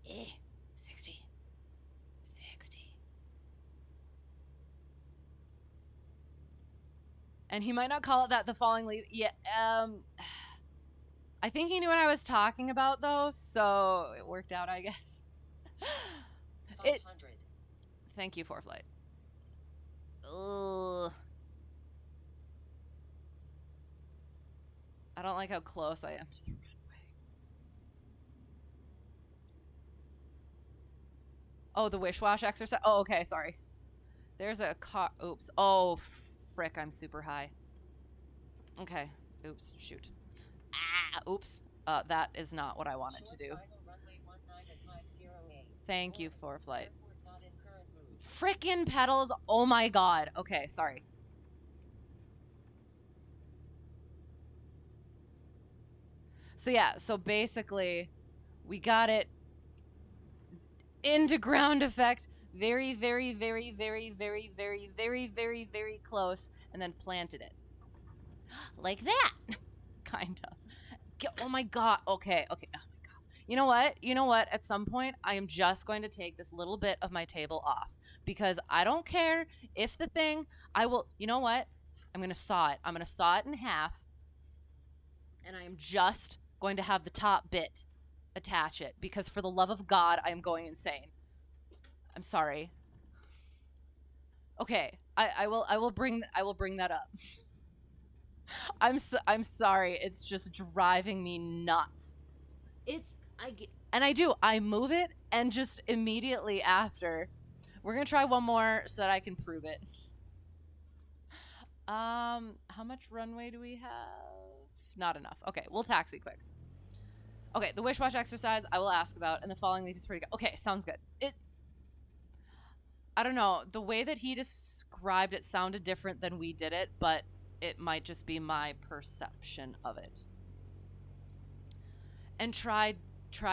A: runway. 60. And he might not call it that, the falling leaf. Yeah, I think he knew what I was talking about, though, so it worked out, I guess.
B: 500.
A: Thank you, Preflight. Ugh. I don't like how close I am to the runway. Oh, the wish-wash exercise? Oh, okay, sorry. There's a car. Oops. Oh, frick, I'm super high. Okay. Oops, shoot. Oops. That is not what I wanted to do. Thank you, Preflight. Frickin' pedals. Oh my god. Okay, sorry. So yeah, so basically we got it into ground effect very, very, very, very, very, very, very, very, very close, and then planted it. Like that. Kind of. Oh my god. Okay. Oh my god. You know what? At some point, I am just going to take this little bit of my table off. Because I don't care if the thing, you know what? I'm going to saw it. I'm going to saw it in half. And I am just going to have the top bit attach it. Because for the love of God, I am going insane. I'm sorry. Okay. I will bring that up. I'm sorry. It's just driving me nuts. I move it, and just immediately after, we're gonna try one more so that I can prove it. How much runway do we have? Not enough. Okay, we'll taxi quick. Okay, the wish-wash exercise I will ask about, and the falling leaf is pretty good. Okay, sounds good. I don't know, the way that he described it sounded different than we did it, but it might just be my perception of it. And try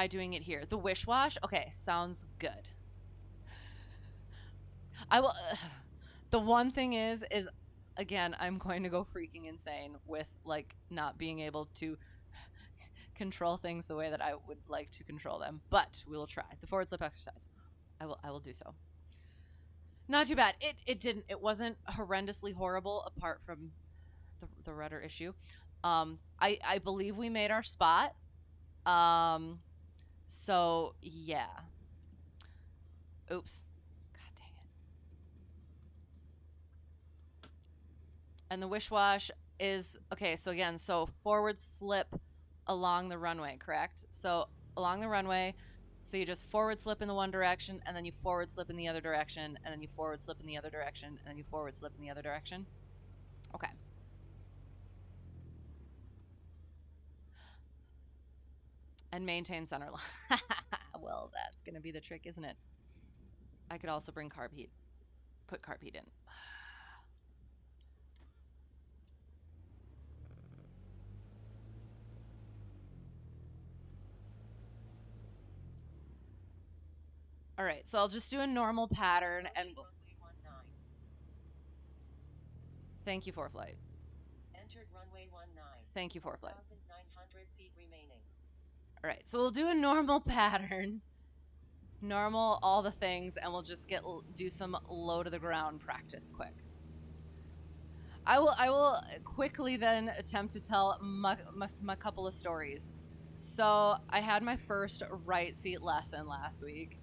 A: doing it here. The wish-wash? Okay, sounds good. I will... the one thing is, again, I'm going to go freaking insane with, like, not being able to control things the way that I would like to control them. But we will try. The forward slip exercise. I will do so. Not too bad. It wasn't horrendously horrible apart from the rudder issue. I believe we made our spot. So yeah. Oops. God dang it. And the wish-wash is, okay, so again, so forward slip along the runway, correct? So along the runway, so you just forward slip in the one direction, and then you forward slip in the other direction, and then you forward slip in the other direction, and then you forward slip in the other direction. Okay. And maintain center line. Well, that's going to be the trick, isn't it? I could also bring carb heat. Put carb heat in. All right, so I'll just do a normal pattern and we'll... Thank you, Preflight.
B: Entered runway 19.
A: Thank you, Preflight.
B: 1,900 feet remaining.
A: All right, so we'll do a normal pattern, normal all the things, and we'll just do some low to the ground practice quick. I will quickly then attempt to tell my couple of stories. So I had my first right seat lesson last week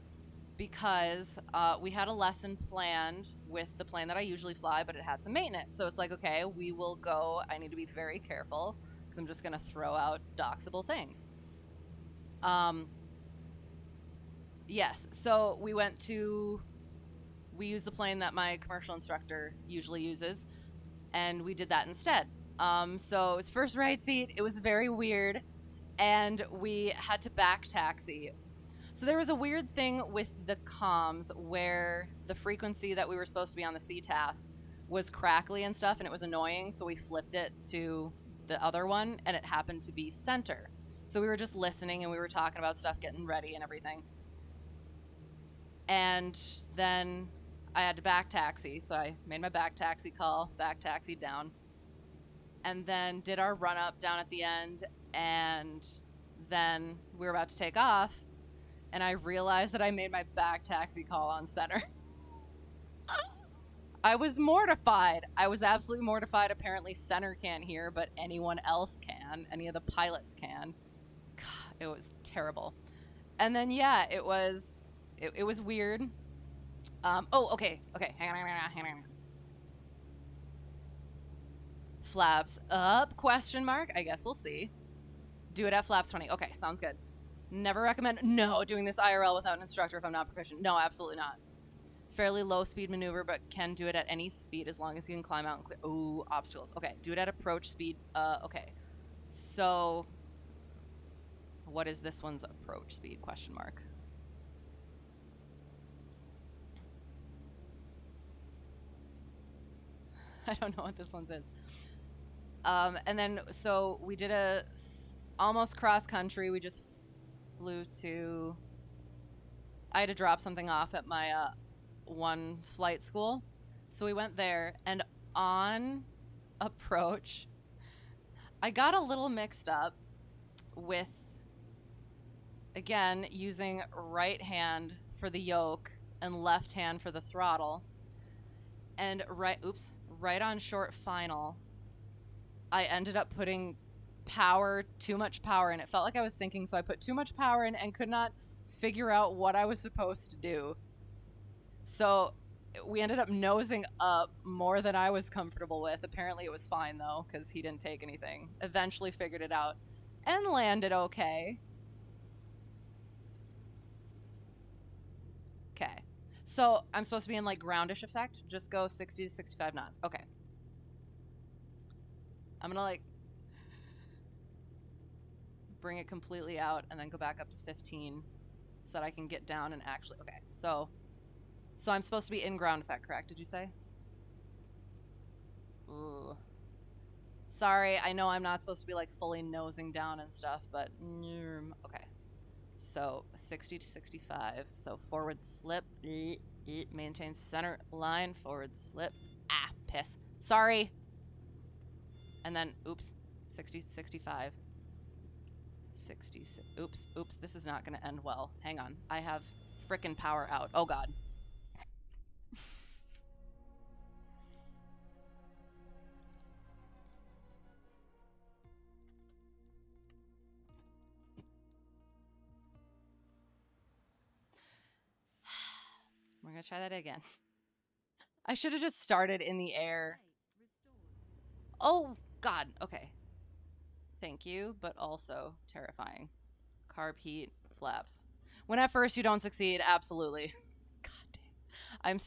A: because we had a lesson planned with the plane that I usually fly, but it had some maintenance. So it's like, okay, we will go. I need to be very careful because I'm just going to throw out doxable things. Yes. So we used the plane that my commercial instructor usually uses, and we did that instead. So it was first right seat. It was very weird, and we had to back taxi. So there was a weird thing with the comms where the frequency that we were supposed to be on the CTAF was crackly and stuff, and it was annoying. So we flipped it to the other one, and it happened to be center. So we were just listening, and we were talking about stuff, getting ready and everything. And then I had to back taxi, so I made my back taxi call, back taxi down, and then did our run up down at the end, and then we were about to take off, and I realized that I made my back taxi call on center. I was mortified. I was absolutely mortified. Apparently center can't hear, but anyone else can. Any of the pilots can. God, it was terrible. And then, yeah, it was weird. Okay. Hang on. Flaps up, question mark. I guess we'll see. Do it at flaps 20. Okay, sounds good. Never recommend doing this IRL without an instructor if I'm not proficient. No, absolutely not. Fairly low speed maneuver, but can do it at any speed as long as you can climb out and clear. Ooh, obstacles. Okay, do it at approach speed. Okay. So, what is this one's approach speed, question mark? I don't know what this one's is. And then, so we did almost cross country. We just flew to, I had to drop something off at my one flight school. So we went there, and on approach, I got a little mixed up with, again, using right hand for the yoke and left hand for the throttle. And right on short final, I ended up putting too much power in. It felt like I was sinking, so I put too much power in and could not figure out what I was supposed to do. So we ended up nosing up more than I was comfortable with. Apparently it was fine, though, because he didn't take anything. Eventually figured it out and landed okay. Okay. So I'm supposed to be in, like, groundish effect. Just go 60 to 65 knots. Okay. I'm going to, like, bring it completely out and then go back up to 15 so that I can get down and actually... Okay, so I'm supposed to be in ground effect, correct? Did you say? Ugh. Sorry, I know I'm not supposed to be, like, fully nosing down and stuff, but... Okay. So 60 to 65. So forward slip. Maintain center line. Forward slip. Piss. Sorry. And then, oops. 60 to 65. 60. Oops. This is not going to end well. Hang on. I have frickin' power out. Oh, God. We're going to try that again. I should have just started in the air. Oh, God. Okay. Thank you, but also terrifying. Carb heat, flaps. When at first you don't succeed, absolutely. God damn. I'm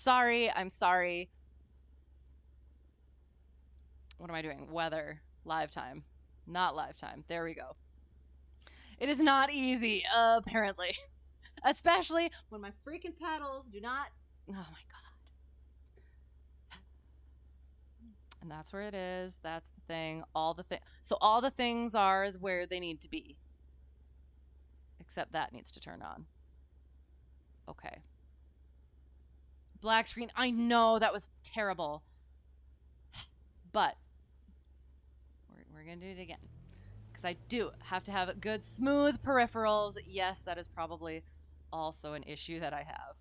A: sorry. What am I doing? Weather. Live time. Not live time. There we go. It is not easy, apparently. Especially when my freaking pedals do not... Oh, my God. And that's where it is. That's the thing. So all the things are where they need to be. Except that needs to turn on. Okay. Black screen. I know that was terrible. But we're going to do it again. Because I do have to have good, smooth peripherals. Yes, that is probably also an issue that I have.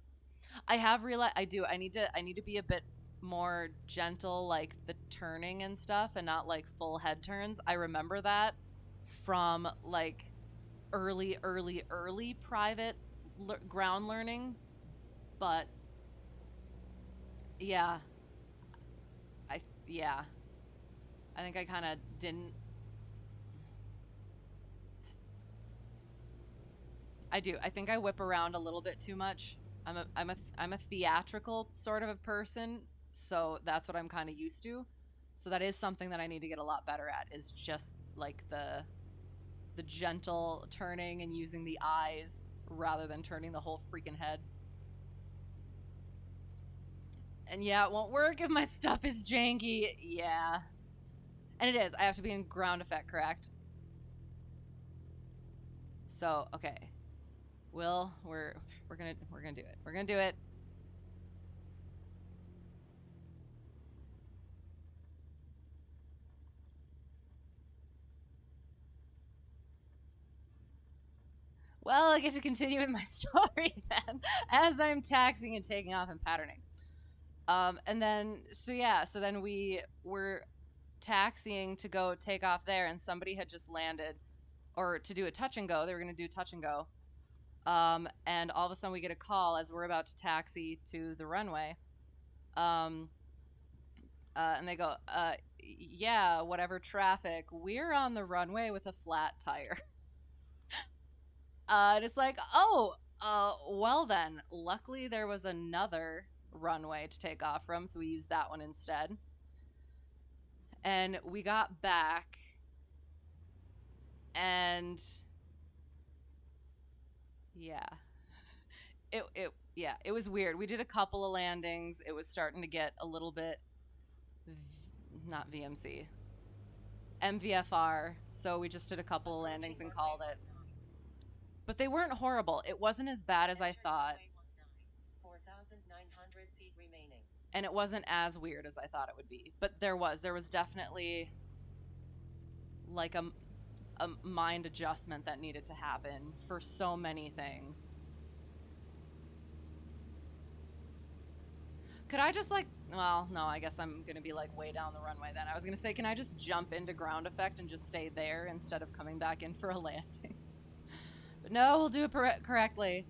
A: I have realized I need to be a bit more gentle, like the turning and stuff, and not like full head turns. I remember that from like early private ground learning. But yeah, yeah. I think I kind of didn't. I do. I think I whip around a little bit too much. I'm a theatrical sort of a person, so that's what I'm kind of used to. So that is something that I need to get a lot better at, is just like the gentle turning and using the eyes rather than turning the whole freaking head. And yeah, it won't work if my stuff is janky. Yeah. And it is. I have to be in ground effect, correct? So, okay. Will, we're gonna do it. We're gonna do it. Well, I get to continue with my story then, as I'm taxiing and taking off and patterning. And then, so then we were taxiing to go take off there, and somebody had just landed, or to do a touch and go. They were going to do touch and go. And all of a sudden we get a call as we're about to taxi to the runway. And they go, yeah, whatever traffic, we're on the runway with a flat tire. And it's like, oh, well then, luckily there was another runway to take off from, so we used that one instead. And we got back, and yeah, it was weird. We did a couple of landings. It was starting to get a little bit, not VMC, MVFR. So we just did a couple of landings and called it. But they weren't horrible. It wasn't as bad as I thought.
B: 4,900 feet remaining.
A: And it wasn't as weird as I thought it would be. But there was definitely like a mind adjustment that needed to happen for so many things. Could I just well, no, I guess I'm going to be like way down the runway then. I was going to say, can I just jump into ground effect and just stay there instead of coming back in for a landing? But no, we'll do it correctly.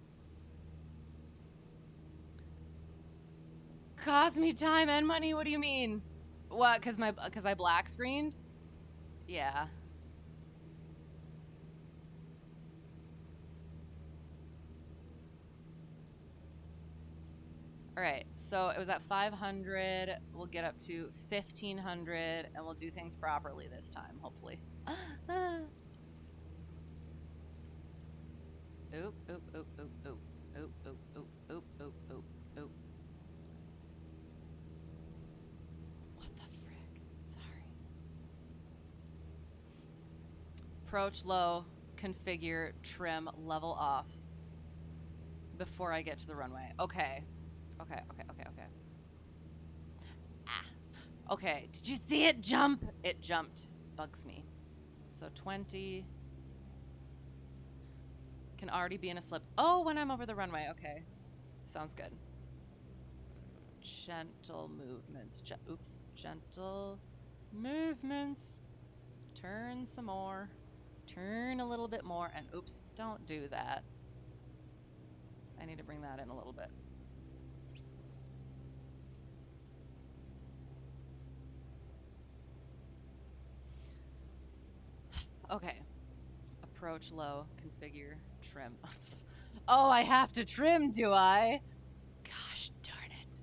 A: Cost me time and money? What do you mean? What, because I black screened? Yeah. Alright, so it was at 500. We'll get up to 1,500, and we'll do things properly this time, hopefully. Oop, oop, oop, oop, oop, oop, oop, oop, oop, oop, oop, oop. What the frick? Sorry. Approach low, configure, trim, level off before I get to the runway. Okay. Okay. Ah. Okay, did you see it jump? It jumped. Bugs me. So 20. Can already be in a slip. Oh, when I'm over the runway. Okay. Sounds good. Gentle movements. Oops. Gentle movements. Turn some more. Turn a little bit more. And oops, don't do that. I need to bring that in a little bit. Okay. Approach low. Configure. Trim. Oh, I have to trim, do I? Gosh darn it.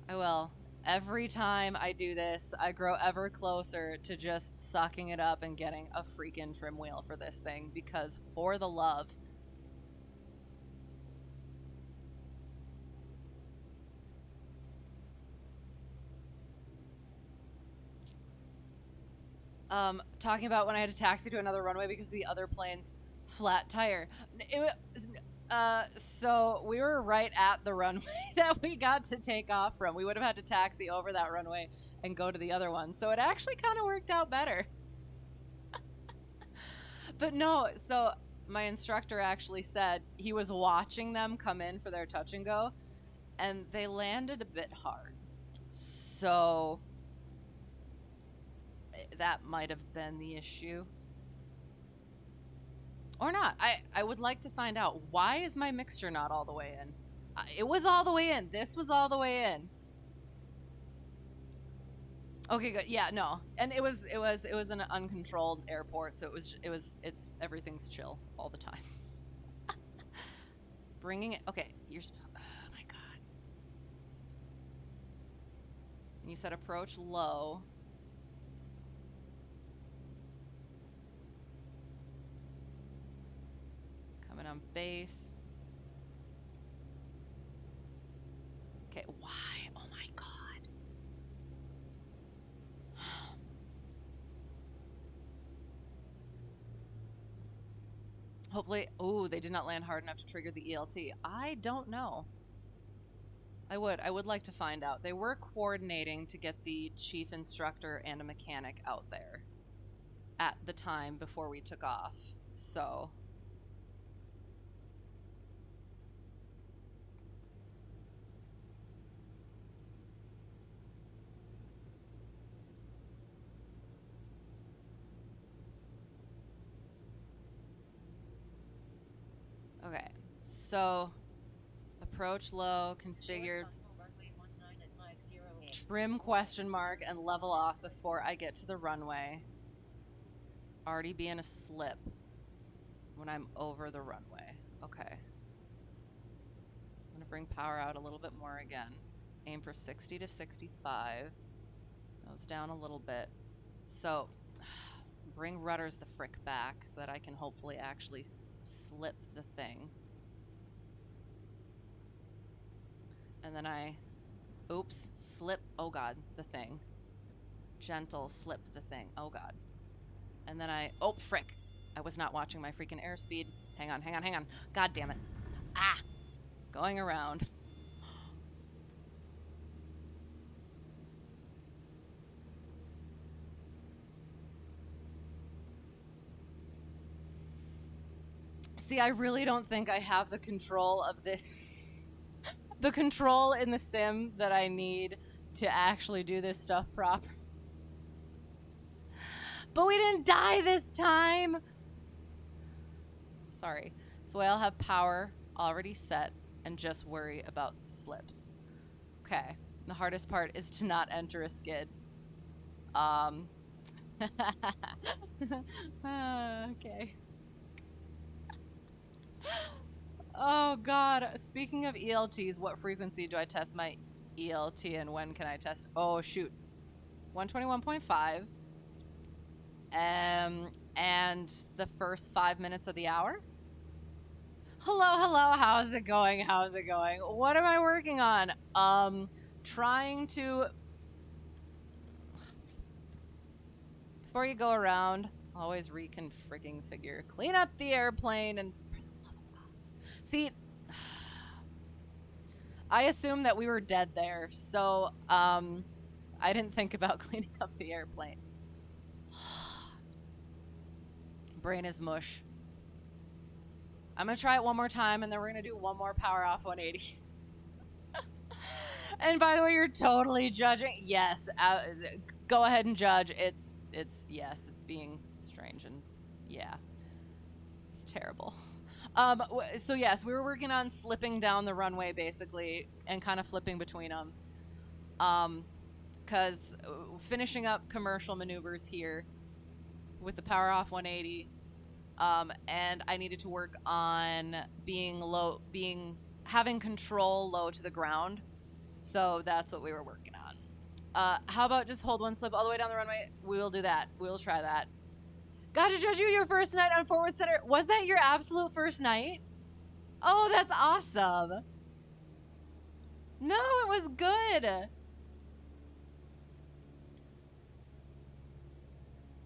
A: I will. Every time I do this, I grow ever closer to just sucking it up and getting a freaking trim wheel for this thing, because for the love. Talking about when I had to taxi to another runway because the other plane's flat tire. So we were right at the runway that we got to take off from. We would have had to taxi over that runway and go to the other one. So it actually kind of worked out better. But no, so my instructor actually said he was watching them come in for their touch and go, and they landed a bit hard. So that might have been the issue. Or not. I would like to find out, why is my mixture not all the way in? It was all the way in. This was all the way in. Okay, good. Yeah, no. And it was an uncontrolled airport, so it's everything's chill all the time. Bringing it. Okay, oh my god. And you said approach low. Coming on base. Okay, why? Oh my god. Hopefully, oh, they did not land hard enough to trigger the ELT. I don't know. I would like to find out. They were coordinating to get the chief instructor and a mechanic out there at the time before we took off. So, okay. So, approach low, configured, trim question mark, and level off before I get to the runway. Already be in a slip when I'm over the runway. Okay. I'm gonna bring power out a little bit more again. Aim for 60 to 65. Goes down a little bit. So, bring rudders the frick back so that I can hopefully actually slip the thing. And then oops, slip, oh god, the thing. Gentle slip the thing, oh god. And then oh frick, I was not watching my freaking airspeed. Hang on. God damn it. Ah, going around. See, I really don't think I have the control of this, the control in the sim that I need to actually do this stuff proper. But we didn't die this time! Sorry. So I'll have power already set and just worry about the slips. Okay. The hardest part is to not enter a skid. Okay. Oh god. Speaking of ELTs, what frequency do I test my ELT and when can I test? Oh shoot. 121.5. And the first 5 minutes of the hour? Hello, how's it going? What am I working on? Trying to... Before you go around, always reconfigure. Clean up the airplane and... See, I assumed that we were dead there, so, I didn't think about cleaning up the airplane. Brain is mush. I'm gonna try it one more time, and then we're gonna do one more power off 180. And by the way, you're totally judging. Yes, go ahead and judge. Yes, it's being strange, and yeah, it's terrible. So yes, we were working on slipping down the runway basically, and kind of flipping between them. Cause finishing up commercial maneuvers here with the power off 180. And I needed to work on having control low to the ground. So that's what we were working on. How about just hold one slip all the way down the runway? We'll do that. We'll try that. Got to judge you your first night on Fort Worth Center. Was that your absolute first night? Oh, that's awesome. No, it was good.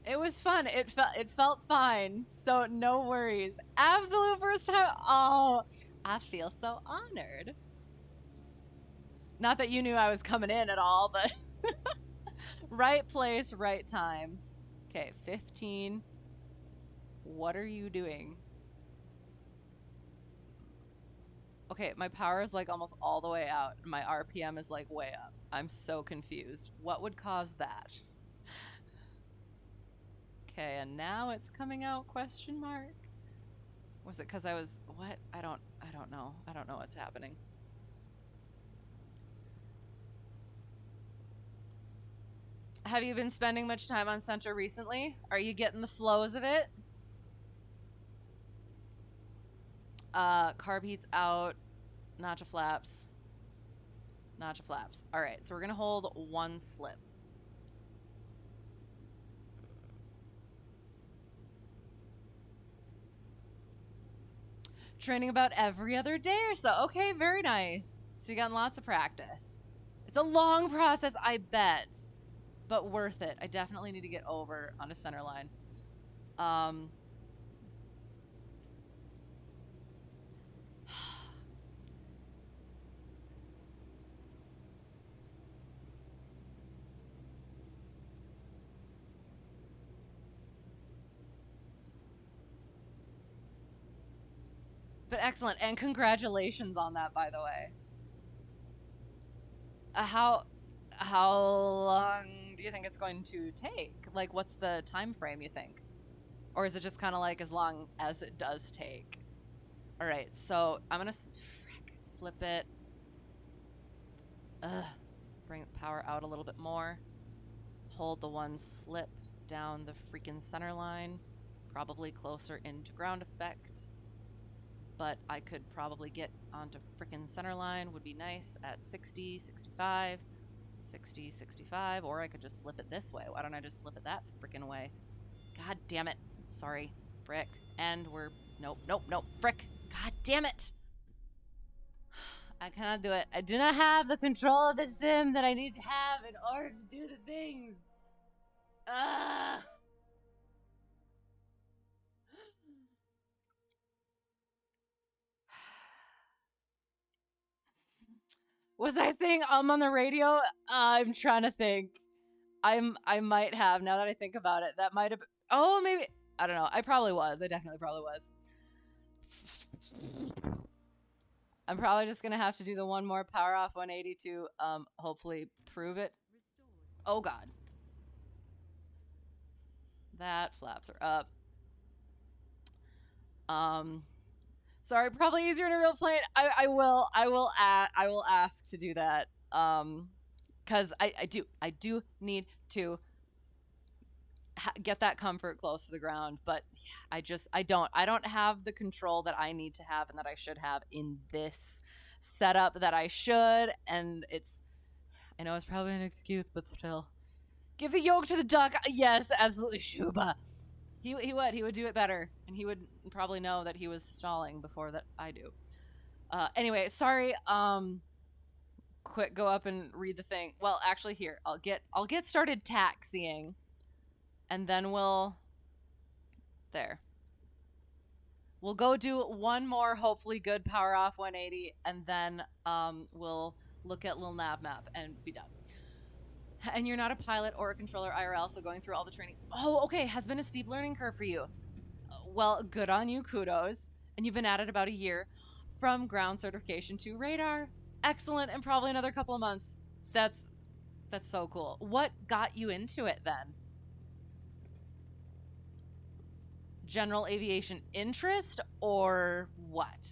A: It was fun. It felt fine. So no worries. Absolute first time. Oh, I feel so honored. Not that you knew I was coming in at all, but right place, right time. Okay, 15. What are you doing? Okay, my power is like almost all the way out. My RPM is like way up. I'm so confused. What would cause that? Okay, and now it's coming out, question mark. Was it because I was, what? I don't know. I don't know what's happening. Have you been spending much time on center recently? Are you getting the flows of it? Carb heat's out. Notcha flaps. Notcha flaps. All right, so we're gonna hold one slip. Training about every other day or so. Okay, very nice. So you got lots of practice. It's a long process, I bet, but worth it. I definitely need to get over on a center line. But excellent, and congratulations on that, by the way. How long do you think it's going to take? Like, what's the time frame you think? Or is it just kind of like as long as it does take? All right, so I'm gonna slip it. Bring the power out a little bit more. Hold the one slip down the freaking center line, probably closer into ground effect. But I could probably get onto frickin' center line, would be nice at 60, 65, 60, 65, or I could just slip it this way. Why don't I just slip it that frickin' way? God damn it. Sorry. Frick. And we're, nope, frick. God damn it. I cannot do it. I do not have the control of the sim that I need to have in order to do the things. Was I saying on the radio? I'm trying to think. I might have, now that I think about it. That might have, oh, maybe, I don't know. I probably was. I definitely probably was. I'm probably just gonna have to do the one more power off 180 to hopefully prove it. Oh god. That flaps are up. Sorry, probably easier in a real plane. I will ask to do that. Cause I do need to get that comfort close to the ground, but yeah, I don't have the control that I need to have and that I should have in this setup that I should, and I know it's probably an excuse, but still. Give the yoke to the duck. Yes, absolutely, Shuba. He would do it better, and he would probably know that he was stalling before that I do. Anyway, sorry. Quick, go up and read the thing. Well, actually, here I'll get started taxiing, and then we'll go do one more hopefully good power off 180, and then we'll look at little nav map and be done. And you're not a pilot or a controller IRL, so going through all the training. Oh, okay, has been a steep learning curve for you. Well, good on you, kudos. And you've been at it about a year. From ground certification to radar. Excellent, and probably another couple of months. That's so cool. What got you into it then? General aviation interest or what?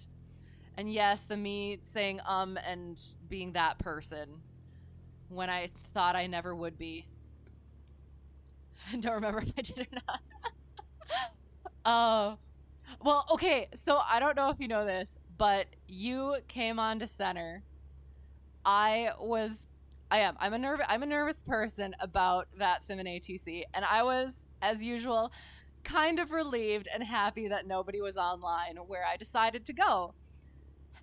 A: And yes, the me saying and being that person when I thought I never would be. I don't remember if I did or not. Well, okay, so I don't know if you know this, but you came on to center. I'm a nervous person about that sim and ATC, and I was, as usual, kind of relieved and happy that nobody was online where I decided to go.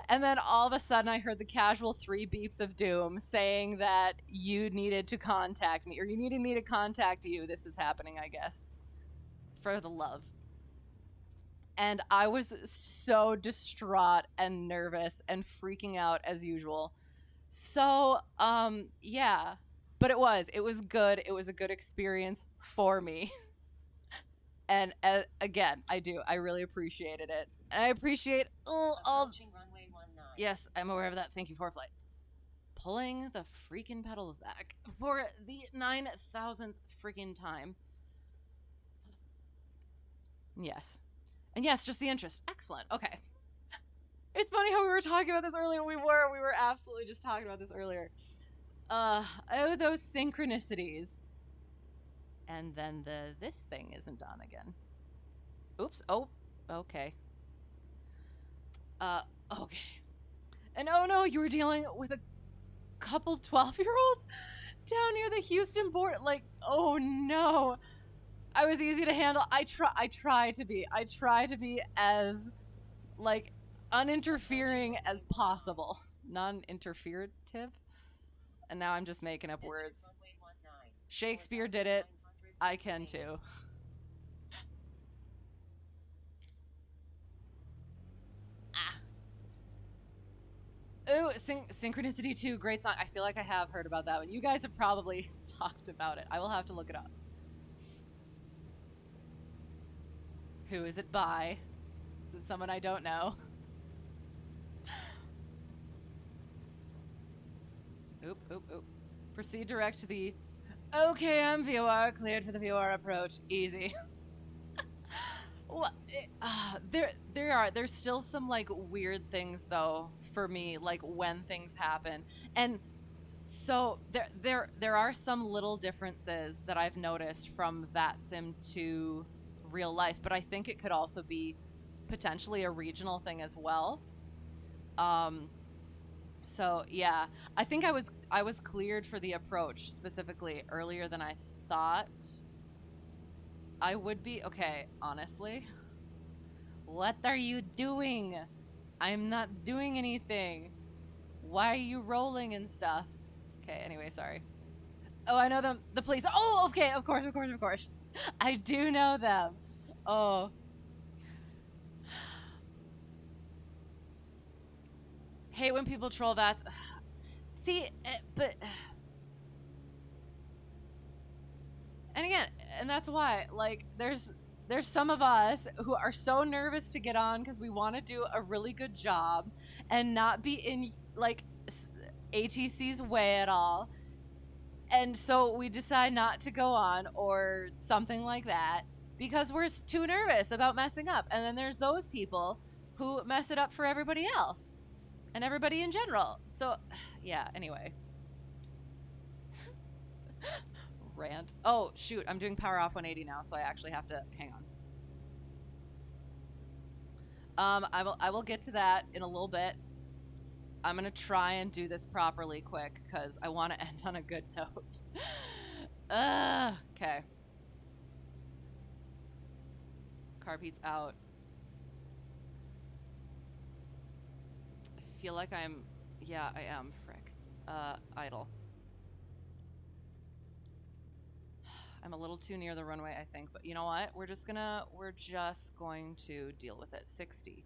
A: And then all of a sudden I heard the casual 3 beeps of doom saying that you needed to contact me, or you needed me to contact you. This is happening, I guess. For the love. And I was so distraught and nervous and freaking out as usual. So, yeah. But it was good. It was a good experience for me. And again, I really appreciated it. And I appreciate all.
B: Runway 19.
A: Yes, I'm aware of that. Thank you, Preflight. Pulling the freaking pedals back for the 9,000th freaking time. Yes. And yes, just the interest. Excellent. Okay. It's funny how we were talking about this earlier. We were absolutely just talking about this earlier. Oh, those synchronicities. And then this thing isn't on again. Oops. Oh, okay. Okay. And oh no, you were dealing with a couple 12-year-olds down near the Houston border. Like, oh no. I was easy to handle. I try to be as like uninterfering as possible. Non-interferative. And now I'm just making up words. Shakespeare did it. I can too. Ooh, Synchronicity 2, great song. I feel like I have heard about that one. You guys have probably talked about it. I will have to look it up. Who is it by? Is it someone I don't know? Oop, oop, oop. Proceed direct to the... Okay, I'm VOR, cleared for the VOR approach. Easy. Well, there's still some like weird things though for me, like when things happen, and so there are some little differences that I've noticed from that sim to real life, but I think it could also be potentially a regional thing as well. So yeah, I think I was cleared for the approach specifically earlier than I thought I would be. Okay, honestly. What are you doing? I'm not doing anything. Why are you rolling and stuff? Okay, anyway, sorry. Oh, I know them. The police. Oh, okay, of course. I do know them. Oh. Hate when people troll VATS. See, but... And again, and that's why, like, there's some of us who are so nervous to get on because we want to do a really good job and not be in, like, ATC's way at all. And so we decide not to go on or something like that because we're too nervous about messing up. And then there's those people who mess it up for everybody else and everybody in general. So, yeah, anyway. Rant. Oh, shoot. I'm doing power off 180 now, so I actually have to hang on. I will get to that in a little bit. I'm going to try and do this properly quick because I want to end on a good note. Okay. Carb heat's out. I feel like I'm... Yeah, I am. Frick. Idle. I'm a little too near the runway, I think, but you know what? We're just going to deal with it. 60.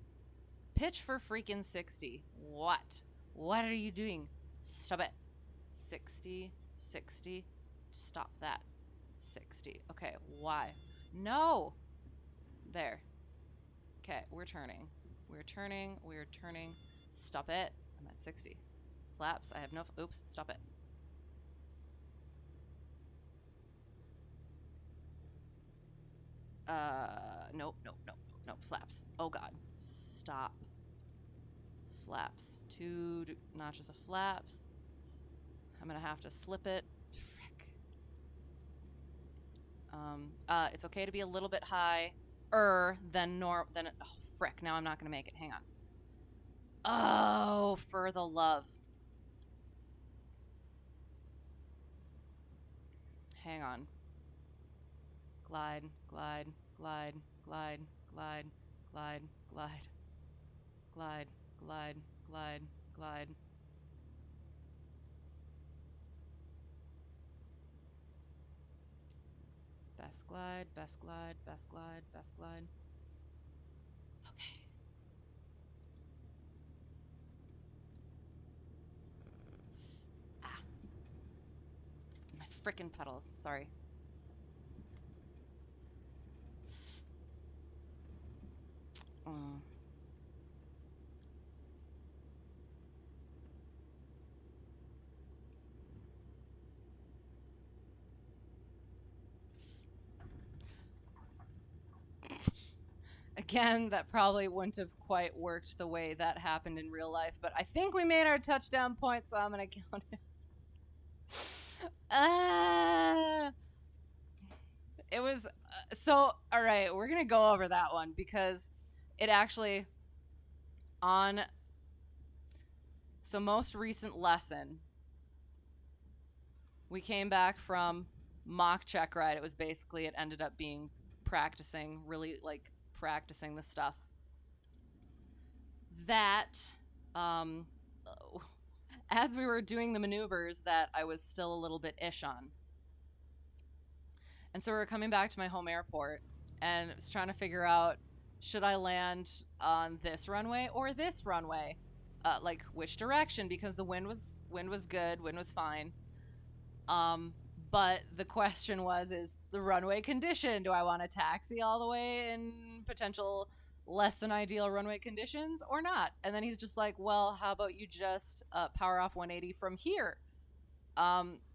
A: Pitch for freaking 60. What? What are you doing? Stop it. 60, 60. Stop that. 60. Okay, why? No! There. Okay, we're turning. We're turning. Stop it. I'm at 60. Flaps, I have no... Oops, stop it. Nope. Flaps. Oh god. Stop. Flaps. 2 notches of flaps. I'm gonna have to slip it. Frick. It's okay to be a little bit higher than oh frick, now I'm not gonna make it. Hang on. Oh, for the love. Hang on. Glide. Best glide. Okay. Ah. My frickin' pedals, sorry. Again, that probably wouldn't have quite worked the way that happened in real life, but I think we made our touchdown point, so I'm gonna count it. it was so all right, we're going to go over that one because it actually on so most recent lesson we came back from mock Checkride. It was basically it ended up being practicing, really like practicing the stuff that um as we were doing the maneuvers that I was still a little bit ish on. And so we were coming back to my home airport and was trying to figure out, should I land on this runway or this runway? Like which direction, because the wind was good, wind was fine. But the question was, is the runway condition? Do I want to taxi all the way in potential less than ideal runway conditions or not? And then he's just like, well, how about you just power off 180 from here?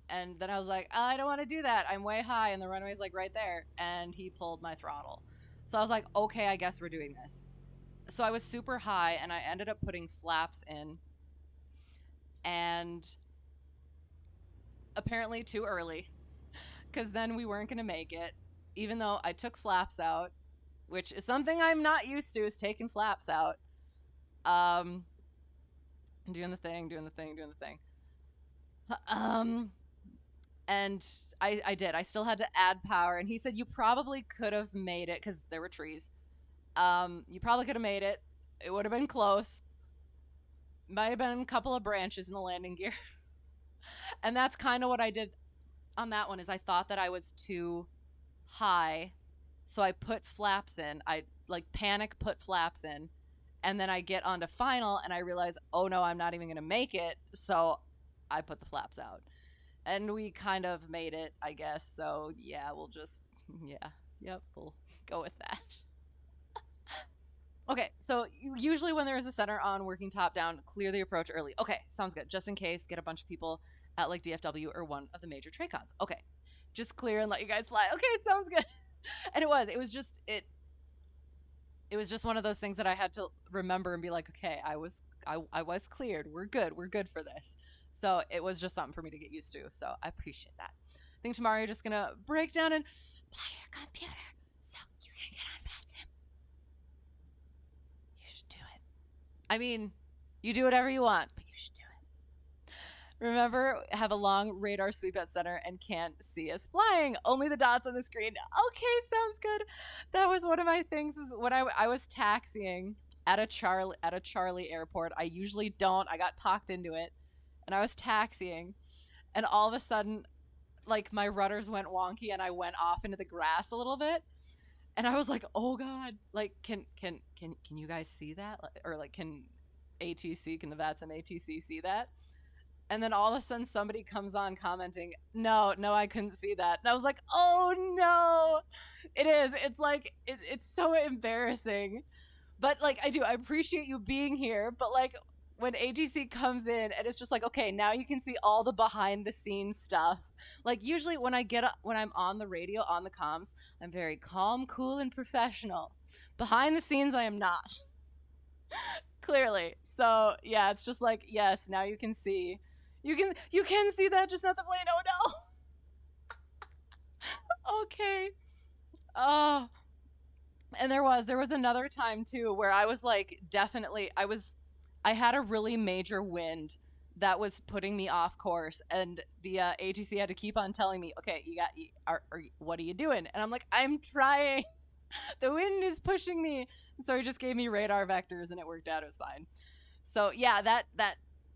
A: And then I was like, I don't want to do that. I'm way high and the runway's like right there. And he pulled my throttle. So I was like, okay, I guess we're doing this. So I was super high and I ended up putting flaps in. And apparently too early, because then we weren't going to make it, even though I took flaps out, which is something I'm not used to, is taking flaps out. Doing the thing. And I did. I still had to add power, and he said you probably could have made it because there were trees. You probably could have made it. It would have been close. Might have been a couple of branches in the landing gear. And that's kind of what I did on that one, is I thought that I was too high. So I put flaps in. I like panic put flaps in. And then I get onto final and I realize, oh no, I'm not even going to make it. So I put the flaps out. And we kind of made it, I guess. So yeah, we'll go with that. Okay, so usually when there is a center on working top down, clear the approach early. Okay, sounds good. Just in case, get a bunch of people at like DFW or one of the major TRACONs. Okay, just clear and let you guys fly. Okay, sounds good. And it was just one of those things that I had to remember and be like, okay, I was cleared. We're good for this. So it was just something for me to get used to. So I appreciate that. I think tomorrow you're just gonna break down and buy your computer so you can get on VFR. You should do it. I mean, you do whatever you want, but you should do it. Remember, have a long radar sweep at center and can't see us flying. Only the dots on the screen. Okay, sounds good. That was one of my things. Is when I was taxiing at a Charlie airport. I usually don't. I got talked into it, and I was taxiing, and all of a sudden, like my rudders went wonky, and I went off into the grass a little bit, and I was like, oh god, like can you guys see that, or like can the VATS and ATC see that? And then all of a sudden somebody comes on commenting, no, I couldn't see that. And I was like, oh no. It is. It's like, it's so embarrassing. But like, I appreciate you being here. But like, when ATC comes in and it's just like, okay, now you can see all the behind the scenes stuff. Like usually when I'm on the radio, on the comms, I'm very calm, cool, and professional. Behind the scenes, I am not. Clearly. So yeah, it's just like, yes, now you can see. You can see that, just not the plane. Oh no. Okay. Oh. And there was another time too where I was like, definitely I had a really major wind that was putting me off course, and the ATC had to keep on telling me, okay, what are you doing? And I'm like, I'm trying. The wind is pushing me. So he just gave me radar vectors and it worked out. It was fine. So yeah, that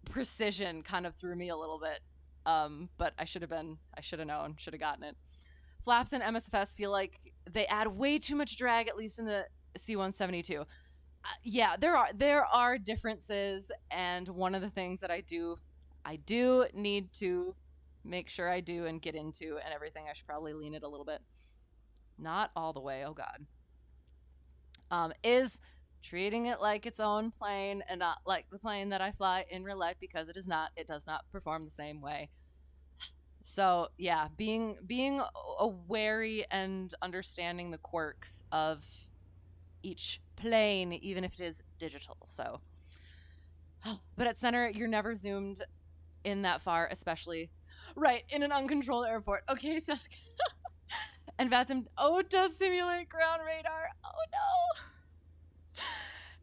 A: precision kind of threw me a little bit. But I should have known, should have gotten it. Flaps and MSFS feel like they add way too much drag, at least in the C-172. Yeah, there are differences, and one of the things that I do need to make sure I do and get into and everything, I should probably lean it a little bit. Not all the way, oh god. Is treating it like its own plane and not like the plane that I fly in real life, because it does not perform the same way. So yeah, being wary and understanding the quirks of each plane, even if it is digital. So, but at center, you're never zoomed in that far, especially right in an uncontrolled airport. Okay, so And VATSIM, it does simulate ground radar. Oh no.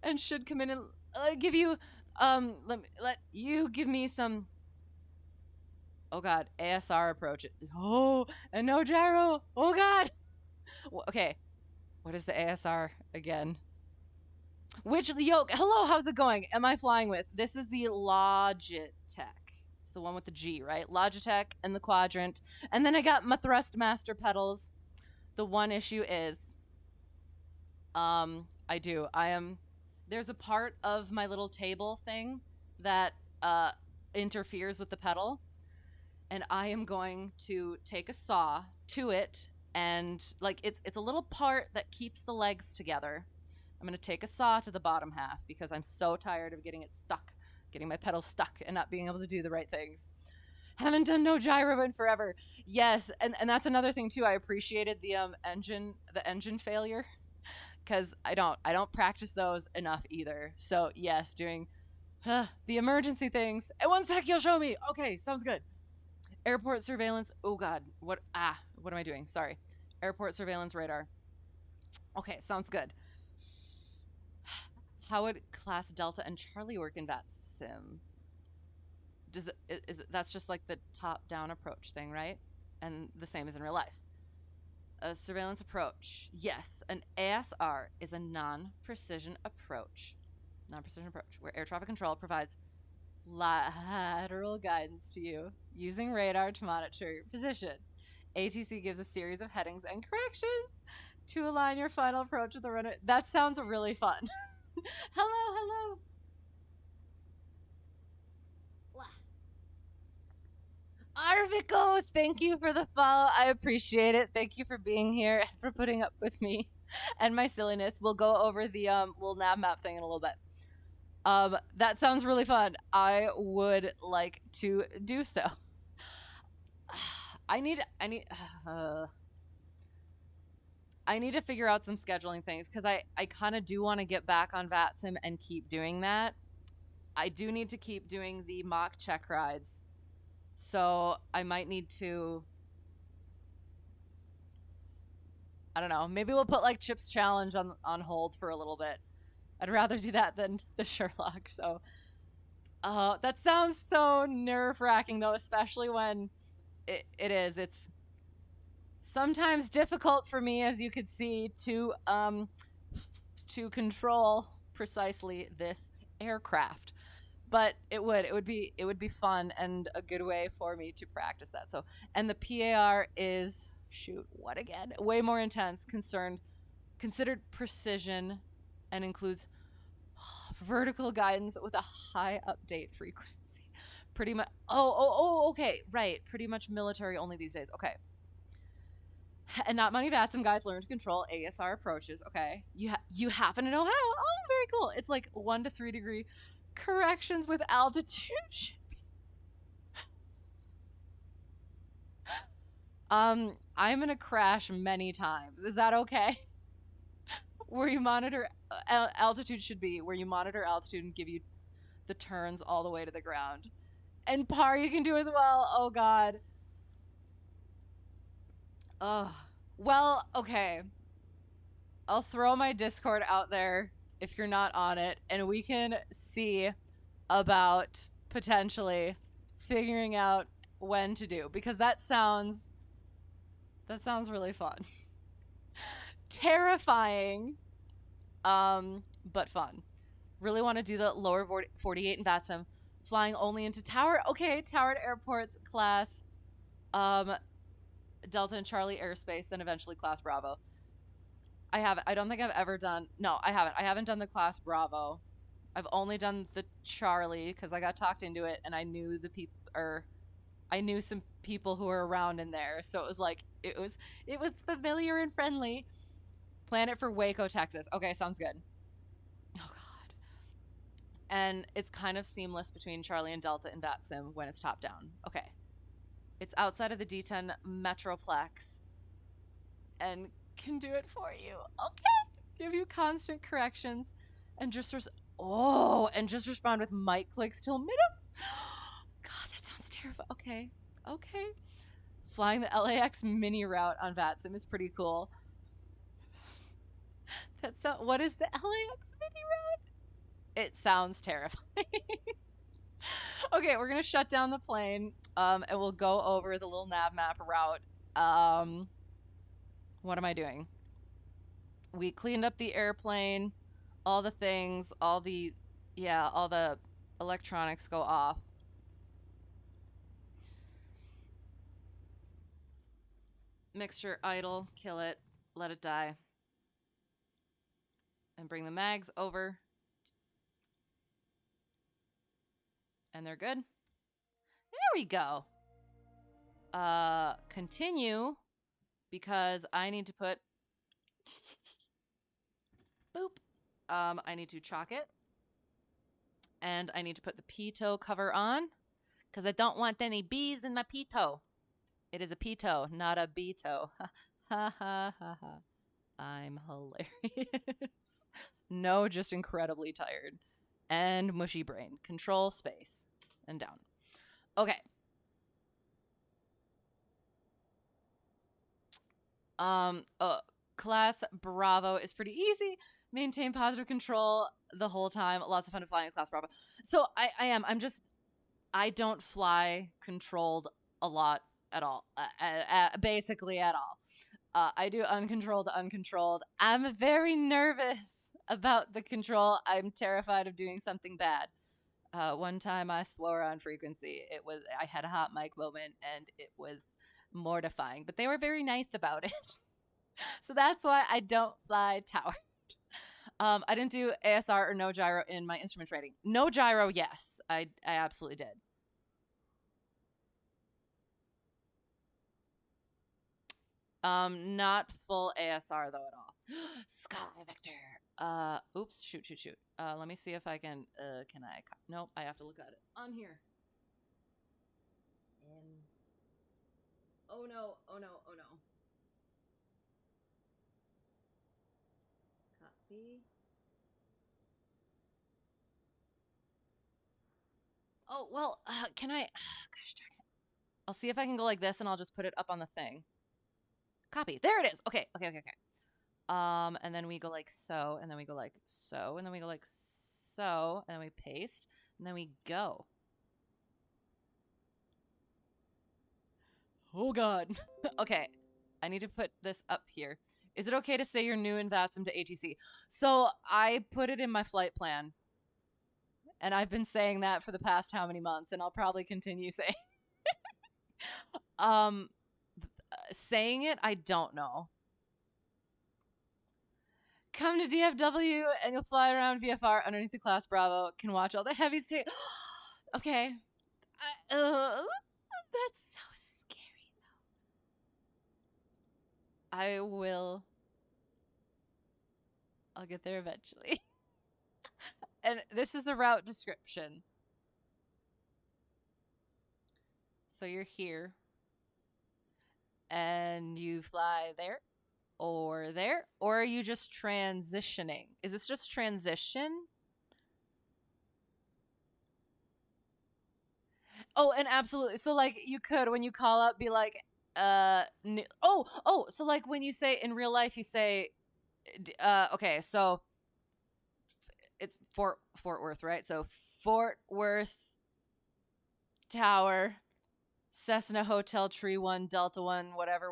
A: And should come in and give you, let you give me some, oh god, ASR approach. Oh, and no gyro. Oh god. Okay, what is the ASR again? Hello, how's it going? Am I flying with? This is the Logitech. It's the one with the G, right? Logitech and the quadrant. And then I got my Thrustmaster pedals. The one issue is, there's a part of my little table thing that interferes with the pedal. And I am going to take a saw to it, and like it's a little part that keeps the legs together. I'm going to take a saw to the bottom half because I'm so tired of getting my pedal stuck and not being able to do the right things. Haven't done no gyro in forever. Yes, and that's another thing too. I appreciated the engine failure because I don't practice those enough either. So yes, doing the emergency things. And 1 sec, you'll show me. Okay, sounds good. Airport surveillance. Oh god, what am I doing? Sorry. Airport surveillance radar. Okay, sounds good. How would class Delta and Charlie work in VATSIM? That's just like the top-down approach thing, right? And the same as in real life. A surveillance approach. Yes, an ASR is a non-precision approach. Non-precision approach, where air traffic control provides lateral guidance to you using radar to monitor your position. ATC gives a series of headings and corrections to align your final approach with the runway. That sounds really fun. Hello. Arvico, thank you for the follow. I appreciate it. Thank you for being here and for putting up with me and my silliness. We'll go over the little nav map thing in a little bit. That sounds really fun. I would like to do so. I need to figure out some scheduling things because I kind of do want to get back on VATSIM and keep doing that. I do need to keep doing the mock check rides. So I might need to, I don't know, maybe we'll put like Chip's challenge on hold for a little bit. I'd rather do that than the Sherlock. So that sounds so nerve-wracking though, especially when it's sometimes difficult for me, as you could see, to control precisely this aircraft. But it would be fun and a good way for me to practice that. So, and the PAR is what again? Way more intense, considered precision, and includes vertical guidance with a high update frequency. Pretty much. Okay, right. Pretty much military only these days. Okay. And not many VATSIM guys learn to control ASR approaches. Okay, you happen to know how? Oh, very cool. It's like 1 to 3 degree corrections with altitude. I'm gonna crash many times. Is that okay? Where you monitor altitude should be where you monitor altitude and give you the turns all the way to the ground. And PAR you can do as well. Oh god. Well, okay. I'll throw my Discord out there if you're not on it, and we can see about potentially figuring out when to do, because that sounds really fun. Terrifying, but fun. Really want to do the lower 48 in VATSIM, flying only into towered airports class, Delta and Charlie airspace, then eventually class Bravo. I don't think I've ever done, no, I haven't done the class Bravo. I've only done the Charlie because I got talked into it and I knew I knew some people who were around in there. So it was like, it was familiar and friendly. Plan it for Waco, Texas. Okay, sounds good. Oh god. And it's kind of seamless between Charlie and Delta in VATSIM when it's top down. Okay. It's outside of the D10 Metroplex and can do it for you. Okay. Give you constant corrections and just respond with mic clicks till middle. God, that sounds terrifying. Okay. Flying the LAX mini route on VATSIM is pretty cool. What is the LAX mini route? It sounds terrifying. Okay, we're gonna shut down the plane, and we'll go over the little nav map route. What am I doing? We cleaned up the airplane, all the things, all the electronics go off. Mixture idle, kill it, let it die. And bring the mags over. And they're good. There we go. Continue, because I need to put boop. I need to chalk it. And I need to put the pitot cover on, because I don't want any bees in my pitot. It is a pitot, not a beeto. Ha ha ha ha ha. I'm hilarious. No, just incredibly tired. And mushy brain. Control space. And down. Okay. Class Bravo is pretty easy. Maintain positive control the whole time. Lots of fun flying with Class Bravo. So I don't fly controlled a lot at all. Basically at all. I do uncontrolled to uncontrolled. I'm very nervous about the control. I'm terrified of doing something bad. One time I swore on frequency. I had a hot mic moment and it was mortifying, but they were very nice about it. So that's why I don't fly tower. I didn't do ASR or no gyro in my instrument rating. No gyro, yes. I absolutely did. Not full ASR though at all. Sky Vector. Oops, shoot. Let me see if I can I? Nope, I have to look at it on here. Oh no. Copy. Oh, well, can I? Gosh darn it. I'll see if I can go like this and I'll just put it up on the thing. Copy. There it is. Okay. And then we go like so, and then we go like so, and then we go like so, and then we paste, and then we go. Oh God. Okay. I need to put this up here. Is it okay to say you're new in VATSIM to ATC? So I put it in my flight plan. And I've been saying that for the past how many months, and I'll probably continue saying. Saying it, I don't know. Come to DFW and you'll fly around VFR underneath the Class Bravo. Can watch all the heavies take. Okay. That's so scary, though. I'll get there eventually. And this is the route description. So you're here. And you fly there. Or are you just transitioning? Is this just transition? Oh, and absolutely. So like you could, when you call up, be like, so like when you say in real life, you say, okay, so it's Fort Worth, right? So Fort Worth Tower, Cessna Hotel Tree 1, Delta 1, whatever,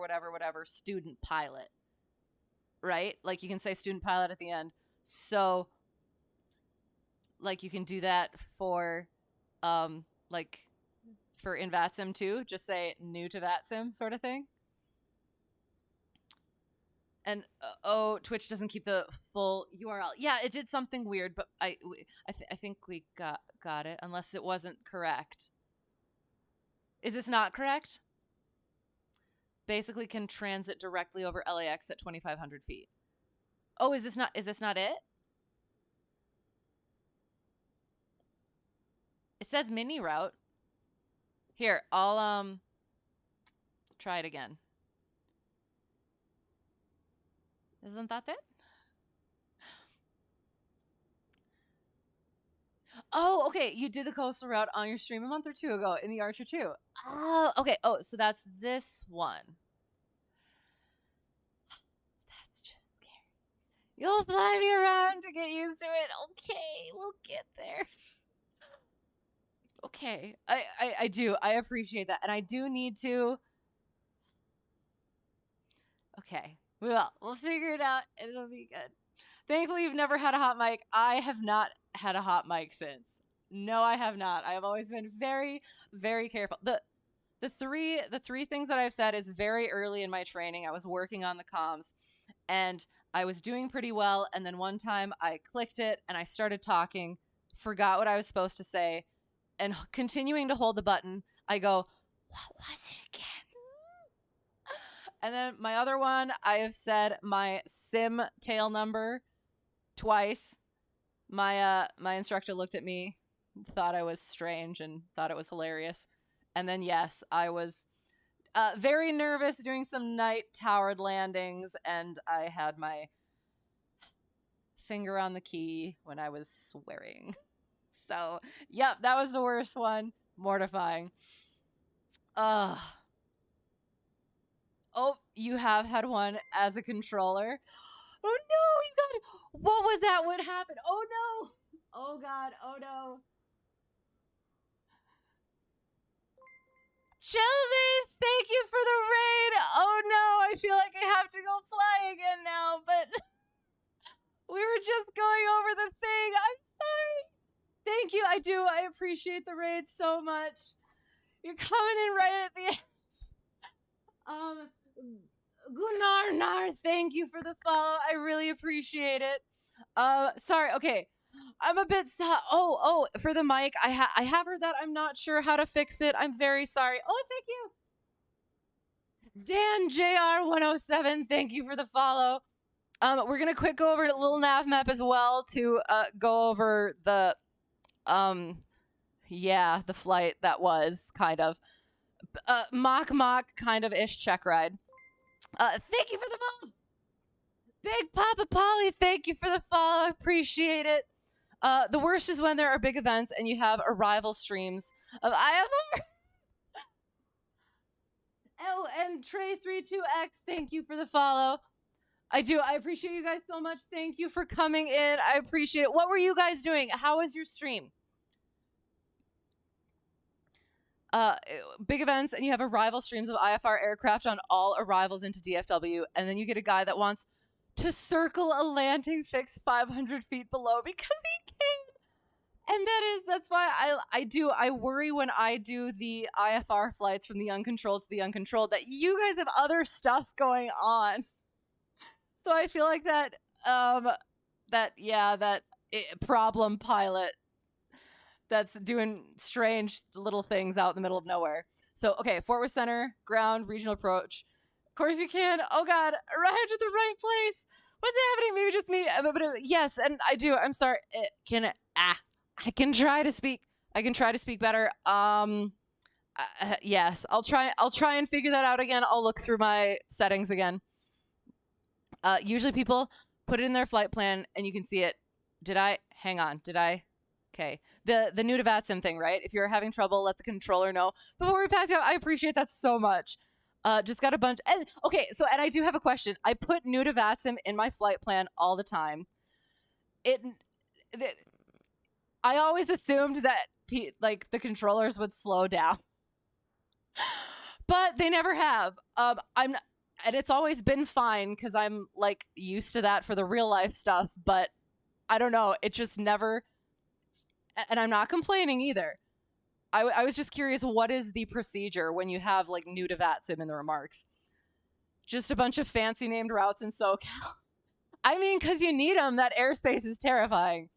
A: student pilot. Right? Like you can say student pilot at the end. So like you can do that for like for in VATSIM too. Just say new to VATSIM sort of thing. And Twitch doesn't keep the full URL. Yeah, it did something weird, but I think we got it, unless it wasn't correct. Is this not correct? Basically can transit directly over LAX at 2,500 feet. Oh, is this not it? It says mini route. Here, I'll try it again. Isn't that it? Oh, okay. You did the coastal route on your stream a month or two ago in the Archer 2. Oh, okay. Oh, so that's this one. That's just scary. You'll fly me around to get used to it. Okay, we'll get there. Okay. I do. I appreciate that. And I do need to. Okay. We'll figure it out. It'll be good. Thankfully, you've never had a hot mic. I have not had a hot mic since. No, I have not. I have always been very, very careful. The three things that I've said is very early in my training. I was working on the comms, and I was doing pretty well. And then one time I clicked it, and I started talking, forgot what I was supposed to say, and continuing to hold the button, I go, "What was it again?" And then my other one, I have said my sim tail number twice. My instructor looked at me, thought I was strange, and thought it was hilarious. And then yes, I was very nervous doing some night towered landings, and I had my finger on the key when I was swearing. So, yep, that was the worst one. Mortifying. Oh, you have had one as a controller. Oh no, you got it. What was that? What happened? Oh no. Oh god. Oh no. Chillbase, thank you for the raid. Oh no, I feel like I have to go fly again now, but we were just going over the thing. I'm sorry. Thank you. I do. I appreciate the raid so much. You're coming in right at the end. Gunnar, thank you for the follow. I really appreciate it. Sorry. Okay. I'm a bit for the mic. I have heard that. I'm not sure how to fix it. I'm very sorry. Oh, thank you. Dan JR 107, thank you for the follow. We're gonna quick go over a little nav map as well to go over the the flight that was kind of mock kind of ish check ride. Thank you for the follow. Big Papa Polly, thank you for the follow. I appreciate it. The worst is when there are big events and you have arrival streams of IFR. Oh, and Trey32X, thank you for the follow. I appreciate you guys so much. Thank you for coming in. I appreciate it. What were you guys doing? How was your stream? Big events and you have arrival streams of IFR aircraft on all arrivals into DFW, and then you get a guy that wants to circle a landing fix 500 feet below because he can. And that's why I worry when I do the IFR flights from the uncontrolled to the uncontrolled that you guys have other stuff going on. So I feel like that problem pilot that's doing strange little things out in the middle of nowhere. So, okay, Fort Worth Center, ground, regional approach. Of course you can. Oh, God, arrived at the right place. What's happening? Maybe just me. Yes, and I do. I'm sorry. I can try to speak. I can try to speak better. Yes, I'll try and figure that out again. I'll look through my settings again. Usually people put it in their flight plan and you can see it. Hang on. Okay. The new to VATSIM thing, right? If you're having trouble, let the controller know. Before we pass you out, I appreciate that so much. Just got a bunch. And I do have a question. I put new to VATSIM in my flight plan all the time. I always assumed that the controllers would slow down, but they never have. And it's always been fine because I'm used to that for the real life stuff. But I don't know. It just never. And I'm not complaining either. I was just curious, what is the procedure when you have new to VATSIM in the remarks? Just a bunch of fancy named routes in SoCal. I mean, because you need them. That airspace is terrifying.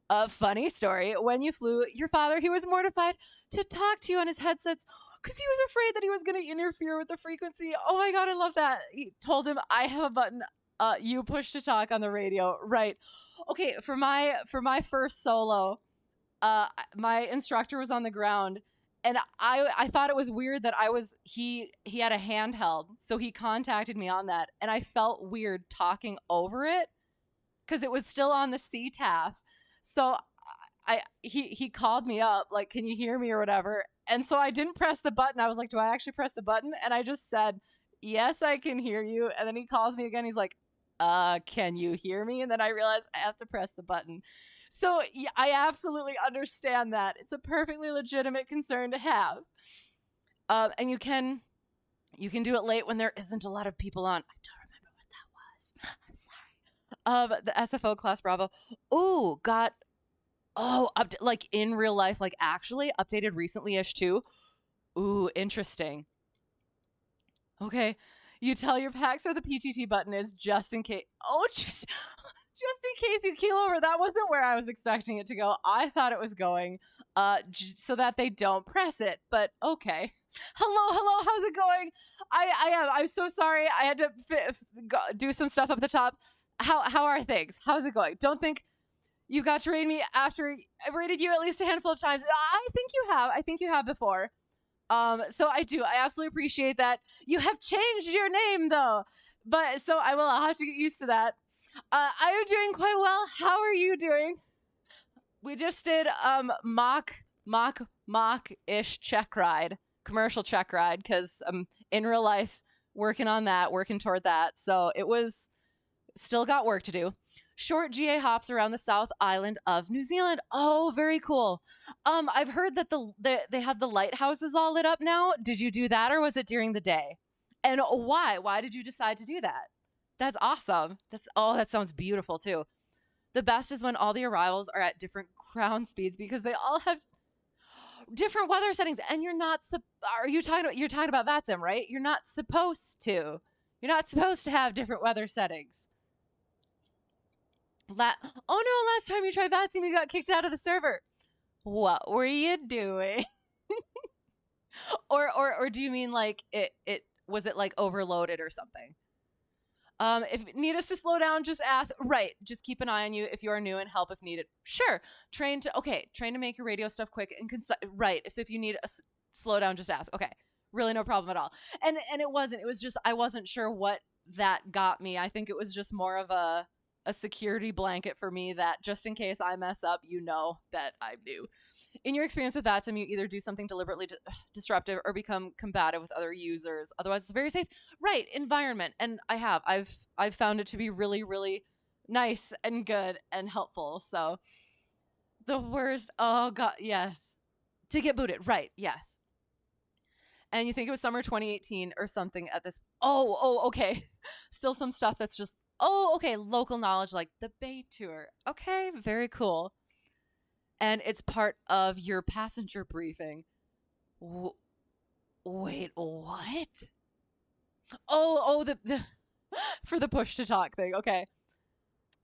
A: A funny story. When you flew your father, he was mortified to talk to you on his headsets because he was afraid that he was going to interfere with the frequency. Oh my God, I love that. He told him, I have a button you push to talk on the radio. Right. Okay, for my first solo, my instructor was on the ground, and I thought it was weird that he had a handheld, so he contacted me on that, and I felt weird talking over it because it was still on the CTAF. So he called me up, like, can you hear me or whatever? And so I didn't press the button. I was like, do I actually press the button? And I just said, yes, I can hear you. And then he calls me again. He's like, can you hear me? And then I realized I have to press the button. So yeah, I absolutely understand that. It's a perfectly legitimate concern to have. And you can do it late when there isn't a lot of people on. I don't remember what that was. I'm sorry. The SFO class Bravo. Ooh, got like in real life, like actually updated recently-ish too. Ooh, interesting. Okay. You tell your PAX where the PTT button is just in case. Oh, just in case you keel over. That wasn't where I was expecting it to go. I thought it was going so that they don't press it. But okay. Hello, how's it going? I'm so sorry. I had to do some stuff up the top. How are things? How's it going? Don't think you got to rate me after I've rated you at least a handful of times. I think you have before. So I absolutely appreciate that. You have changed your name though, but so I'll have to get used to that. I am doing quite well. How are you doing? We just did mock-ish Checkride, commercial Checkride, because I'm in real life working toward that. So it was still got work to do. Short GA hops around the South Island of New Zealand. Oh, very cool. I've heard that they have the lighthouses all lit up now. Did you do that, or was it during the day? And why? Why did you decide to do that? That's awesome. That sounds beautiful too. The best is when all the arrivals are at different ground speeds because they all have different weather settings, and you're talking about VATSIM, right? You're not supposed to. You're not supposed to have different weather settings. Oh no, last time you tried VATSIM, you got kicked out of the server. What were you doing? or do you mean like it was it like overloaded or something? If you need us to slow down, just ask. Right, just keep an eye on you if you are new and help if needed. Sure, train to make your radio stuff quick and concise. Right, so if you need a slow down, just ask. Okay, really no problem at all. And it was just I wasn't sure what that got me. I think it was just more of a security blanket for me that just in case I mess up, you know that I'm new. In your experience with VATSIM, you either do something deliberately disruptive or become combative with other users. Otherwise, it's very safe. Right, environment. And I've found it to be really, really nice and good and helpful. So the worst, oh God, yes. To get booted, right, yes. And you think it was summer 2018 or something at this. Oh, okay. Still some stuff that's just, okay, local knowledge like the Bay Tour. Okay, very cool. And it's part of your passenger briefing. Wait, what? The for the push to talk thing. Okay.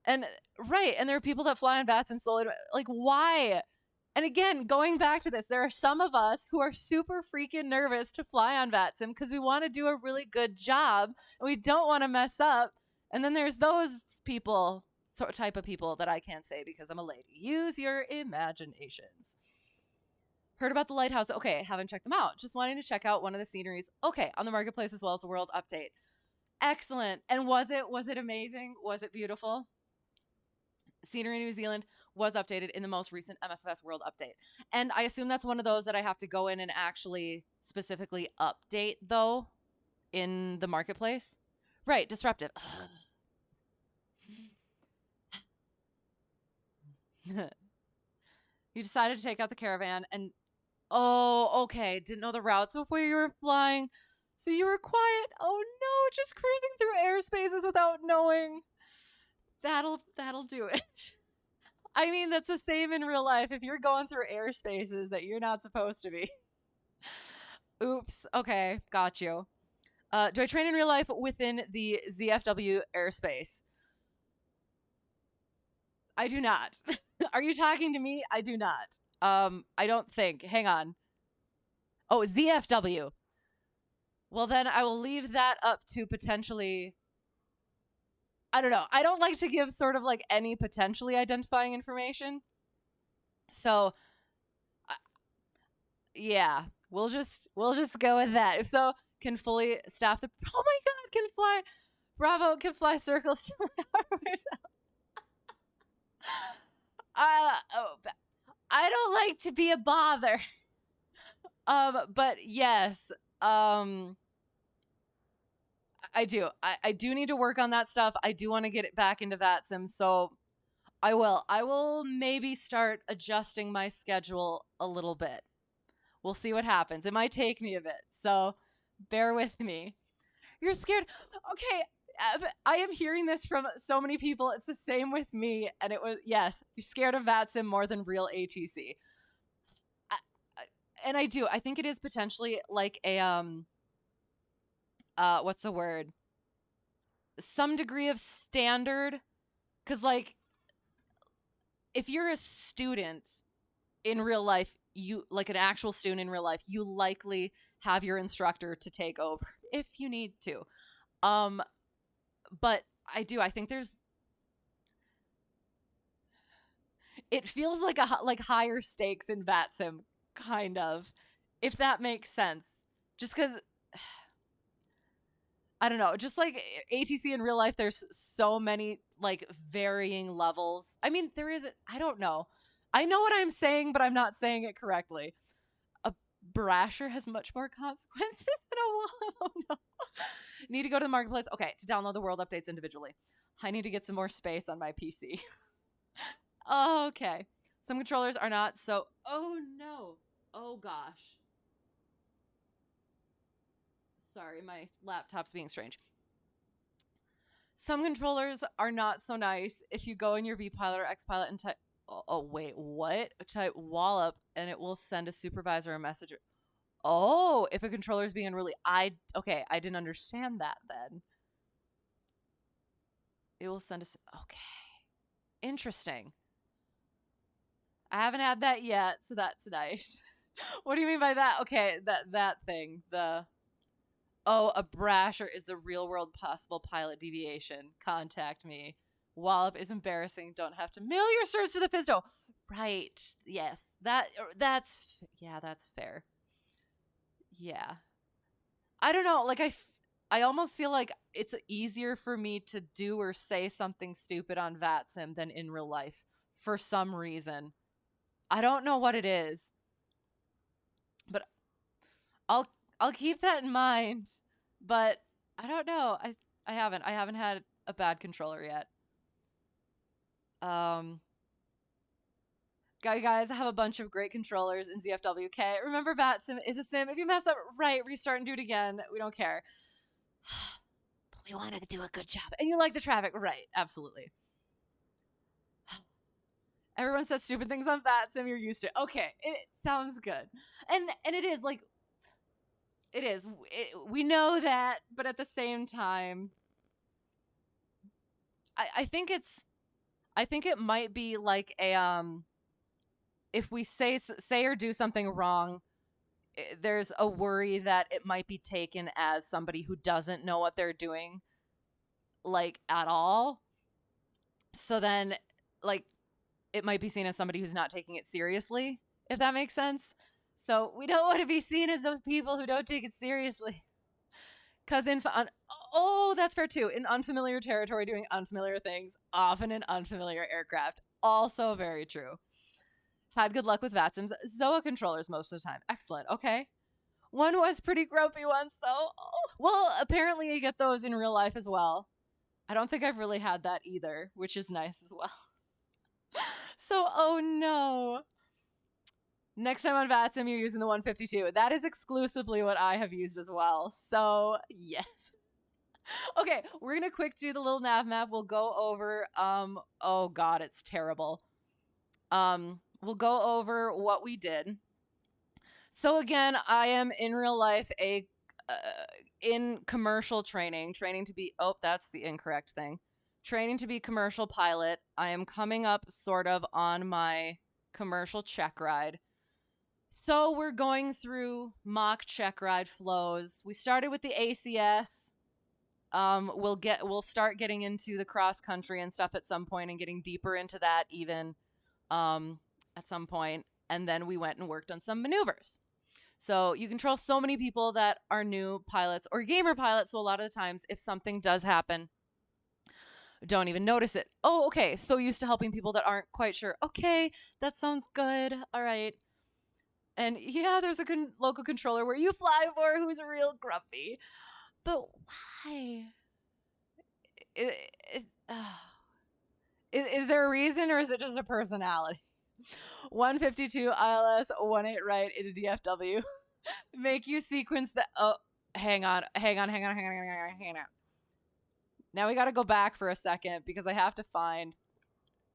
A: And right, and there are people that fly on VATSIM solely. Like, why? And again, going back to this, there are some of us who are super freaking nervous to fly on VATSIM because we want to do a really good job and we don't want to mess up. And then there's those people, type of people that I can't say because I'm a lady. Use your imaginations. Heard about the lighthouse. Okay, haven't checked them out. Just wanting to check out one of the sceneries. Okay, on the marketplace as well as the world update. Excellent. And was it amazing? Was it beautiful? Scenery New Zealand was updated in the most recent MSFS World update. And I assume that's one of those that I have to go in and actually specifically update, though, in the marketplace. Right, disruptive. You decided to take out the caravan and okay, didn't know the routes before you were flying, so you were quiet. Oh no, just cruising through airspaces without knowing. That'll do it. I mean, that's the same in real life if you're going through airspaces that you're not supposed to be. Oops. Okay, got you. Do I train in real life within the ZFW airspace? I do not. Are you talking to me? I do not. I don't think. Hang on. Oh, ZFW. Well, then I will leave that up to potentially... I don't know. I don't like to give sort of like any potentially identifying information. So, yeah, we'll just go with that. If so, can fully staff the... Oh my God, can fly... Bravo, can fly circles to my hardware. I don't like to be a bother. But yes, I do. I do need to work on that stuff. I do want to get it back into VATSIM, so I will. I will maybe start adjusting my schedule a little bit. We'll see what happens. It might take me a bit, so bear with me. You're scared. Okay, I am hearing this from so many people. It's the same with me, and it was yes. You're scared of VATSIM more than real ATC. And I do. I think it is potentially like a what's the word? Some degree of standard, because like if you're a student in real life, you like an actual student in real life, you likely have your instructor to take over if you need to. But I do. I think there's. It feels like like higher stakes in VATSIM, kind of, if that makes sense. Just because I don't know, just like ATC in real life, there's so many like varying levels. I mean, there is. I don't know. I know what I'm saying, but I'm not saying it correctly. A brasher has much more consequences than a wall. Oh no. Need to go to the marketplace. Okay, to download the world updates individually. I need to get some more space on my PC. Okay. Some controllers are not so. Oh no. Oh gosh. Sorry, my laptop's being strange. Some controllers are not so nice if you go in your V pilot or X pilot and type. Oh, wait, what? Type wallop and it will send a supervisor a message. Oh, if a controller is being unruly. Okay, I didn't understand that then. It will send us. Okay. Interesting. I haven't had that yet, so that's nice. What do you mean by that? Okay, that thing. A brasher is the real world possible pilot deviation. Contact me. Wallop is embarrassing. Don't have to mail your certs to the FISDO. Right. Yes. That's fair. Yeah. I don't know. Like I almost feel like it's easier for me to do or say something stupid on VATSIM than in real life for some reason. I don't know what it is. But I'll keep that in mind. But I don't know. I haven't had a bad controller yet. Guys, I have a bunch of great controllers in ZFWK. Remember, VATSIM is a sim. If you mess up, right, restart and do it again. We don't care. But we want to do a good job. And you like the traffic, right? Absolutely. Everyone says stupid things on VATSIM. You're used to it. Okay, it sounds good. And it is like it is. We know that, but at the same time, I think it might be like a if we say or do something wrong, there's a worry that it might be taken as somebody who doesn't know what they're doing, like at all. So then, like, it might be seen as somebody who's not taking it seriously, if that makes sense. So we don't want to be seen as those people who don't take it seriously. Because that's fair too. In unfamiliar territory, doing unfamiliar things, often in unfamiliar aircraft, also very true. Had good luck with VATSIMs. ZOA controllers most of the time. Excellent. Okay. One was pretty grumpy once, though. Oh. Well, apparently you get those in real life as well. I don't think I've really had that either, which is nice as well. So, oh no. Next time on VATSIM, you're using the 152. That is exclusively what I have used as well. So, yes. Okay, we're going to quick do the little nav map. We'll go over, oh god, it's terrible. We'll go over what we did. So again, I am in real life in commercial training to be, that's the incorrect thing. Training to be commercial pilot. I am coming up sort of on my commercial check ride. So we're going through mock check ride flows. We started with the ACS. We'll start getting into the cross country and stuff at some point and getting deeper into that even at some point. And then we went and worked on some maneuvers. So you control so many people that are new pilots or gamer pilots. So a lot of the times if something does happen, don't even notice it. Oh, okay. So used to helping people that aren't quite sure. Okay, that sounds good. All right. And yeah, there's a local controller where you fly for who's real grumpy. But why? Is, is, is there a reason or is it just a personality? 152 ILS 18 right into DFW. Make you sequence the. Oh, hang on. Now we got to go back for a second because I have to find.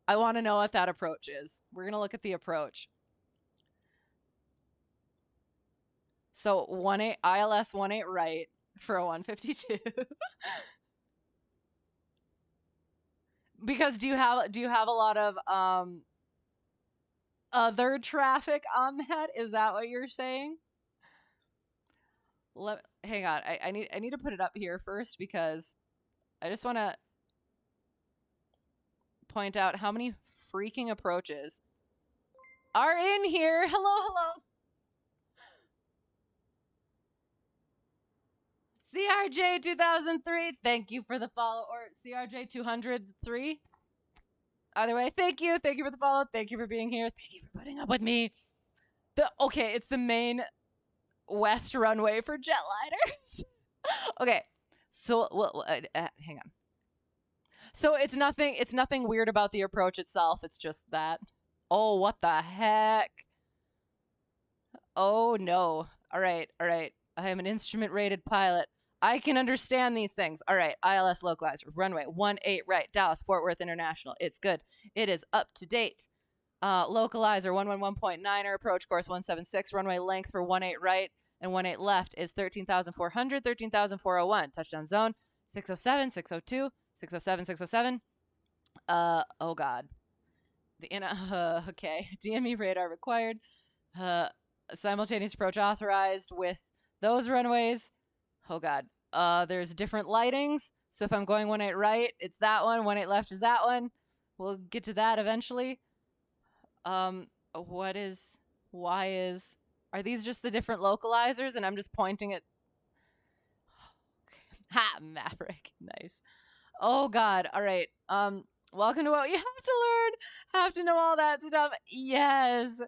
A: I want to know what that approach is. We're going to look at the approach. So 18 ILS 18 right for a 152. Because do you have a lot of other traffic on that? Is that what you're saying? Hang on. I need to put it up here first because I just want to point out how many freaking approaches are in here. Hello. CRJ 2003, thank you for the follow. Or CRJ 203. Either way, thank you for the follow. Thank you for being here. Thank you for putting up with me. It's the main west runway for jetliners. Okay, so hang on. So it's nothing weird about the approach itself. It's just that. Oh, what the heck? Oh no. All right. I am an instrument rated pilot. I can understand these things. All right, ILS localizer, runway 18 right, Dallas, Fort Worth International. It's good. It is up to date. Localizer 111.9er, approach course 176, runway length for 18 right and 18 left is 13,400, 13,401. Touchdown zone 607, 602, 607, 607. Oh God. Okay. DME radar required. Simultaneous approach authorized with those runways. Oh God. There's different lightings. So if I'm going 18 right, it's that one. 18 left is that one. We'll get to that eventually. Are these just the different localizers and I'm just pointing at Maverick. Nice. Oh God. All right. Welcome to what you have to learn. Have to know all that stuff. Yes.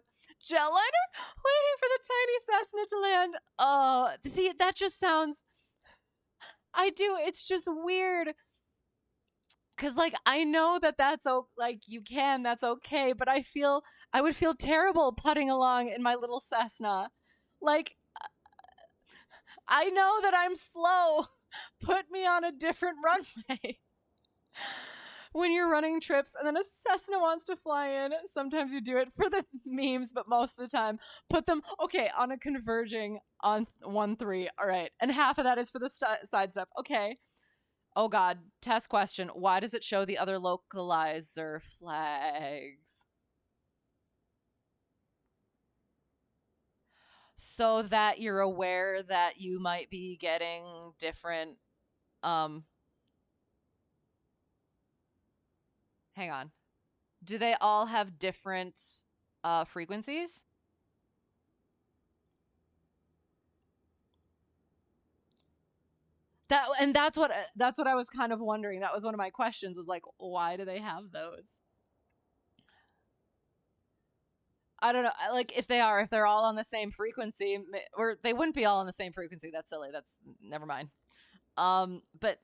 A: Jetliner waiting for the tiny Cessna to land. Oh, see, that just sounds. I do. It's just weird. Cause I know that's you can. That's okay. But I would feel terrible putting along in my little Cessna. I know that I'm slow. Put me on a different runway. When you're running trips and then a Cessna wants to fly in, sometimes you do it for the memes, but most of the time, put them, on a converging on 1-3. All right. And half of that is for the side stuff. Okay. Oh God. Test question. Why does it show the other localizer flags? So that you're aware that you might be getting different, hang on. Do they all have different frequencies? That's what I was kind of wondering. That was one of my questions was why do they have those? I don't know. If they're all on the same frequency, or they wouldn't be all on the same frequency. That's silly. That's never mind. But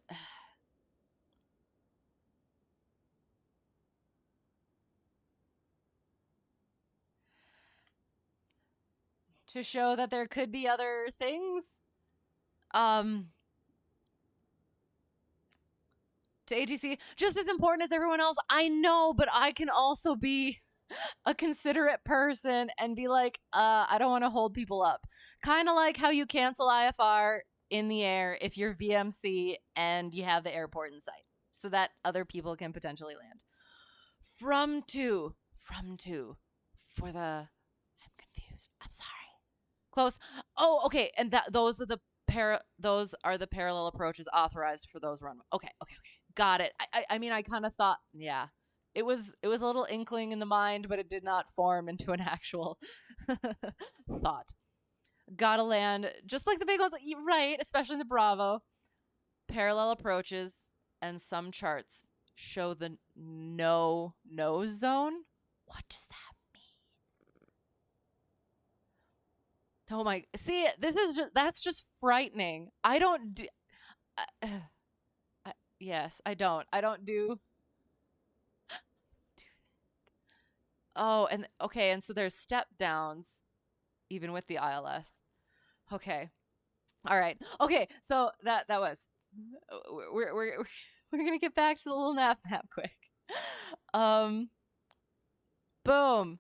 A: to show that there could be other things. To ATC, just as important as everyone else. I know, but I can also be a considerate person and be I don't want to hold people up. Kind of like how you cancel IFR in the air if you're VMC and you have the airport in sight so that other people can potentially land. From two for the, I'm confused. I'm sorry. Close. Oh, okay. And those are the parallel approaches authorized for those runways. Okay. Got it. I mean, I kind of thought, yeah, it was a little inkling in the mind, but it did not form into an actual thought. Gotta land just like the big ones, right? Especially in the Bravo. Parallel approaches and some charts show the no nose zone. What does that mean? Oh my, see, that's just frightening. I don't do, yes, I don't do. Oh, and okay, and so there's step downs even with the ILS. Okay. All right. Okay, so that was we're going to get back to the little nav map quick. Um boom.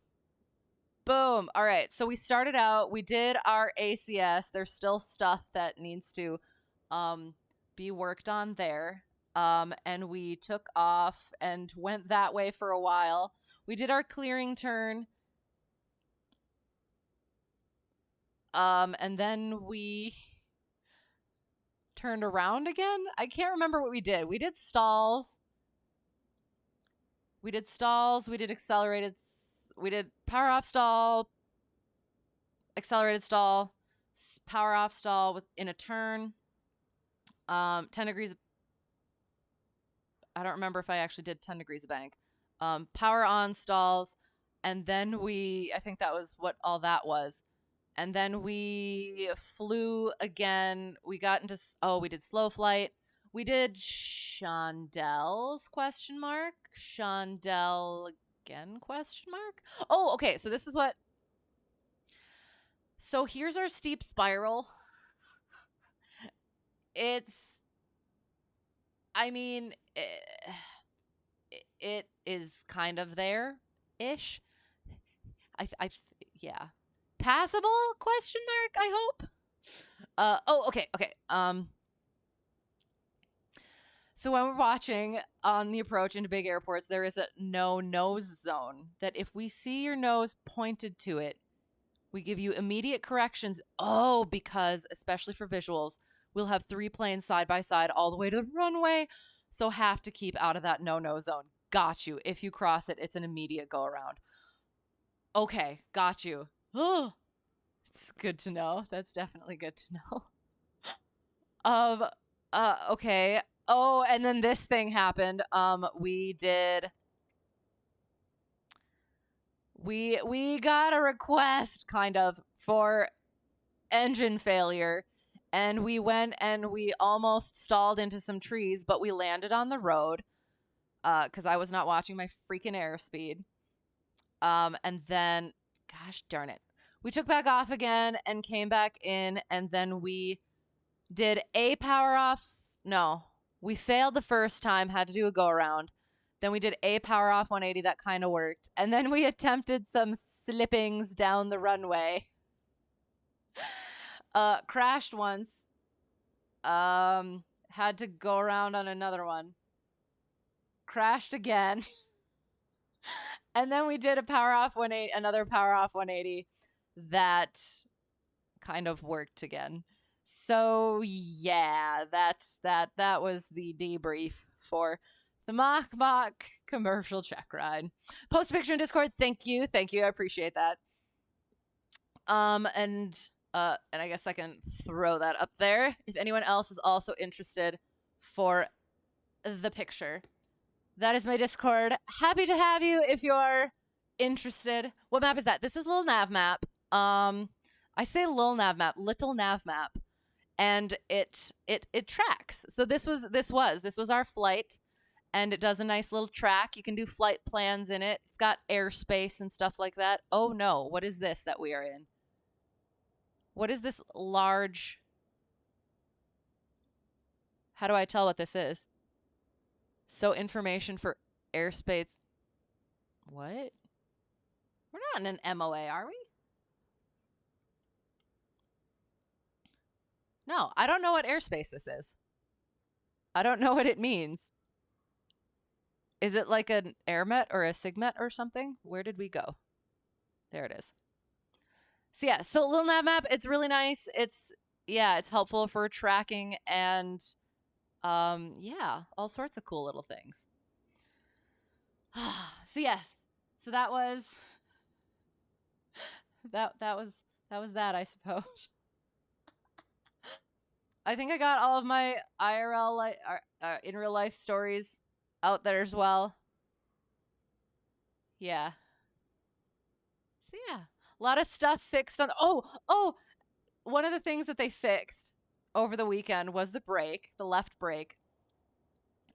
A: Boom. All right. So we started out, we did our ACS. There's still stuff that needs to be worked on there. And we took off and went that way for a while. We did our clearing turn. And then we turned around again. I can't remember what we did. We did stalls. We did accelerated. We did power off stall, accelerated stall, power off stall in a turn. 10 degrees. I don't remember if I actually did 10 degrees of bank. Power on stalls. And then I think that was what all that was. And then we flew again. We got into, we did slow flight. We did Chandelles, ? Chandelle again, ? Oh, okay. So this is what, so here's our steep spiral. I mean, it is kind of there-ish. Yeah. Passable? ? I hope. Okay. So when we're watching on the approach into big airports, there is a no nose zone that if we see your nose pointed to it, we give you immediate corrections. Oh, because especially for visuals, we'll have 3 planes side by side all the way to the runway. So have to keep out of that no-no zone. Got you. If you cross it, it's an immediate go around. Okay, got you. Oh, it's good to know. That's definitely good to know. Okay. Oh, and then this thing happened. We got a request kind of for engine failure, and we went and we almost stalled into some trees, but we landed on the road because I was not watching my freaking airspeed. And then, gosh darn it, we took back off again and came back in, and then we did a power off. No, we failed the first time, had to do a go around. Then we did a power off 180, that kind of worked. And then we attempted some slippings down the runway. Crashed once. Had to go around on another one. Crashed again. And then we did a power off 180, another power off 180 that kind of worked again. So yeah, that was the debrief for the Mach commercial Checkride. Post a picture in Discord. Thank you. I appreciate that. And I guess I can throw that up there if anyone else is also interested for the picture. That is my Discord. Happy to have you if you're interested. What map is that? This is little nav map. I say little nav map, and it tracks. So this was our flight, and it does a nice little track. You can do flight plans in it. It's got airspace and stuff like that. Oh no, what is this that we are in? What is this large? How do I tell what this is? So information for airspace. What? We're not in an MOA, are we? No, I don't know what airspace this is. I don't know what it means. Is it like an AirMet or a SIGMET or something? Where did we go? There it is. So yeah, so little nav map, it's really nice. It's helpful for tracking and all sorts of cool little things. So yes. So that was that was, I suppose. I think I got all of my IRL in real life stories out there as well. Yeah. So yeah, a lot of stuff fixed on. Oh, one of the things that they fixed over the weekend was the left brake,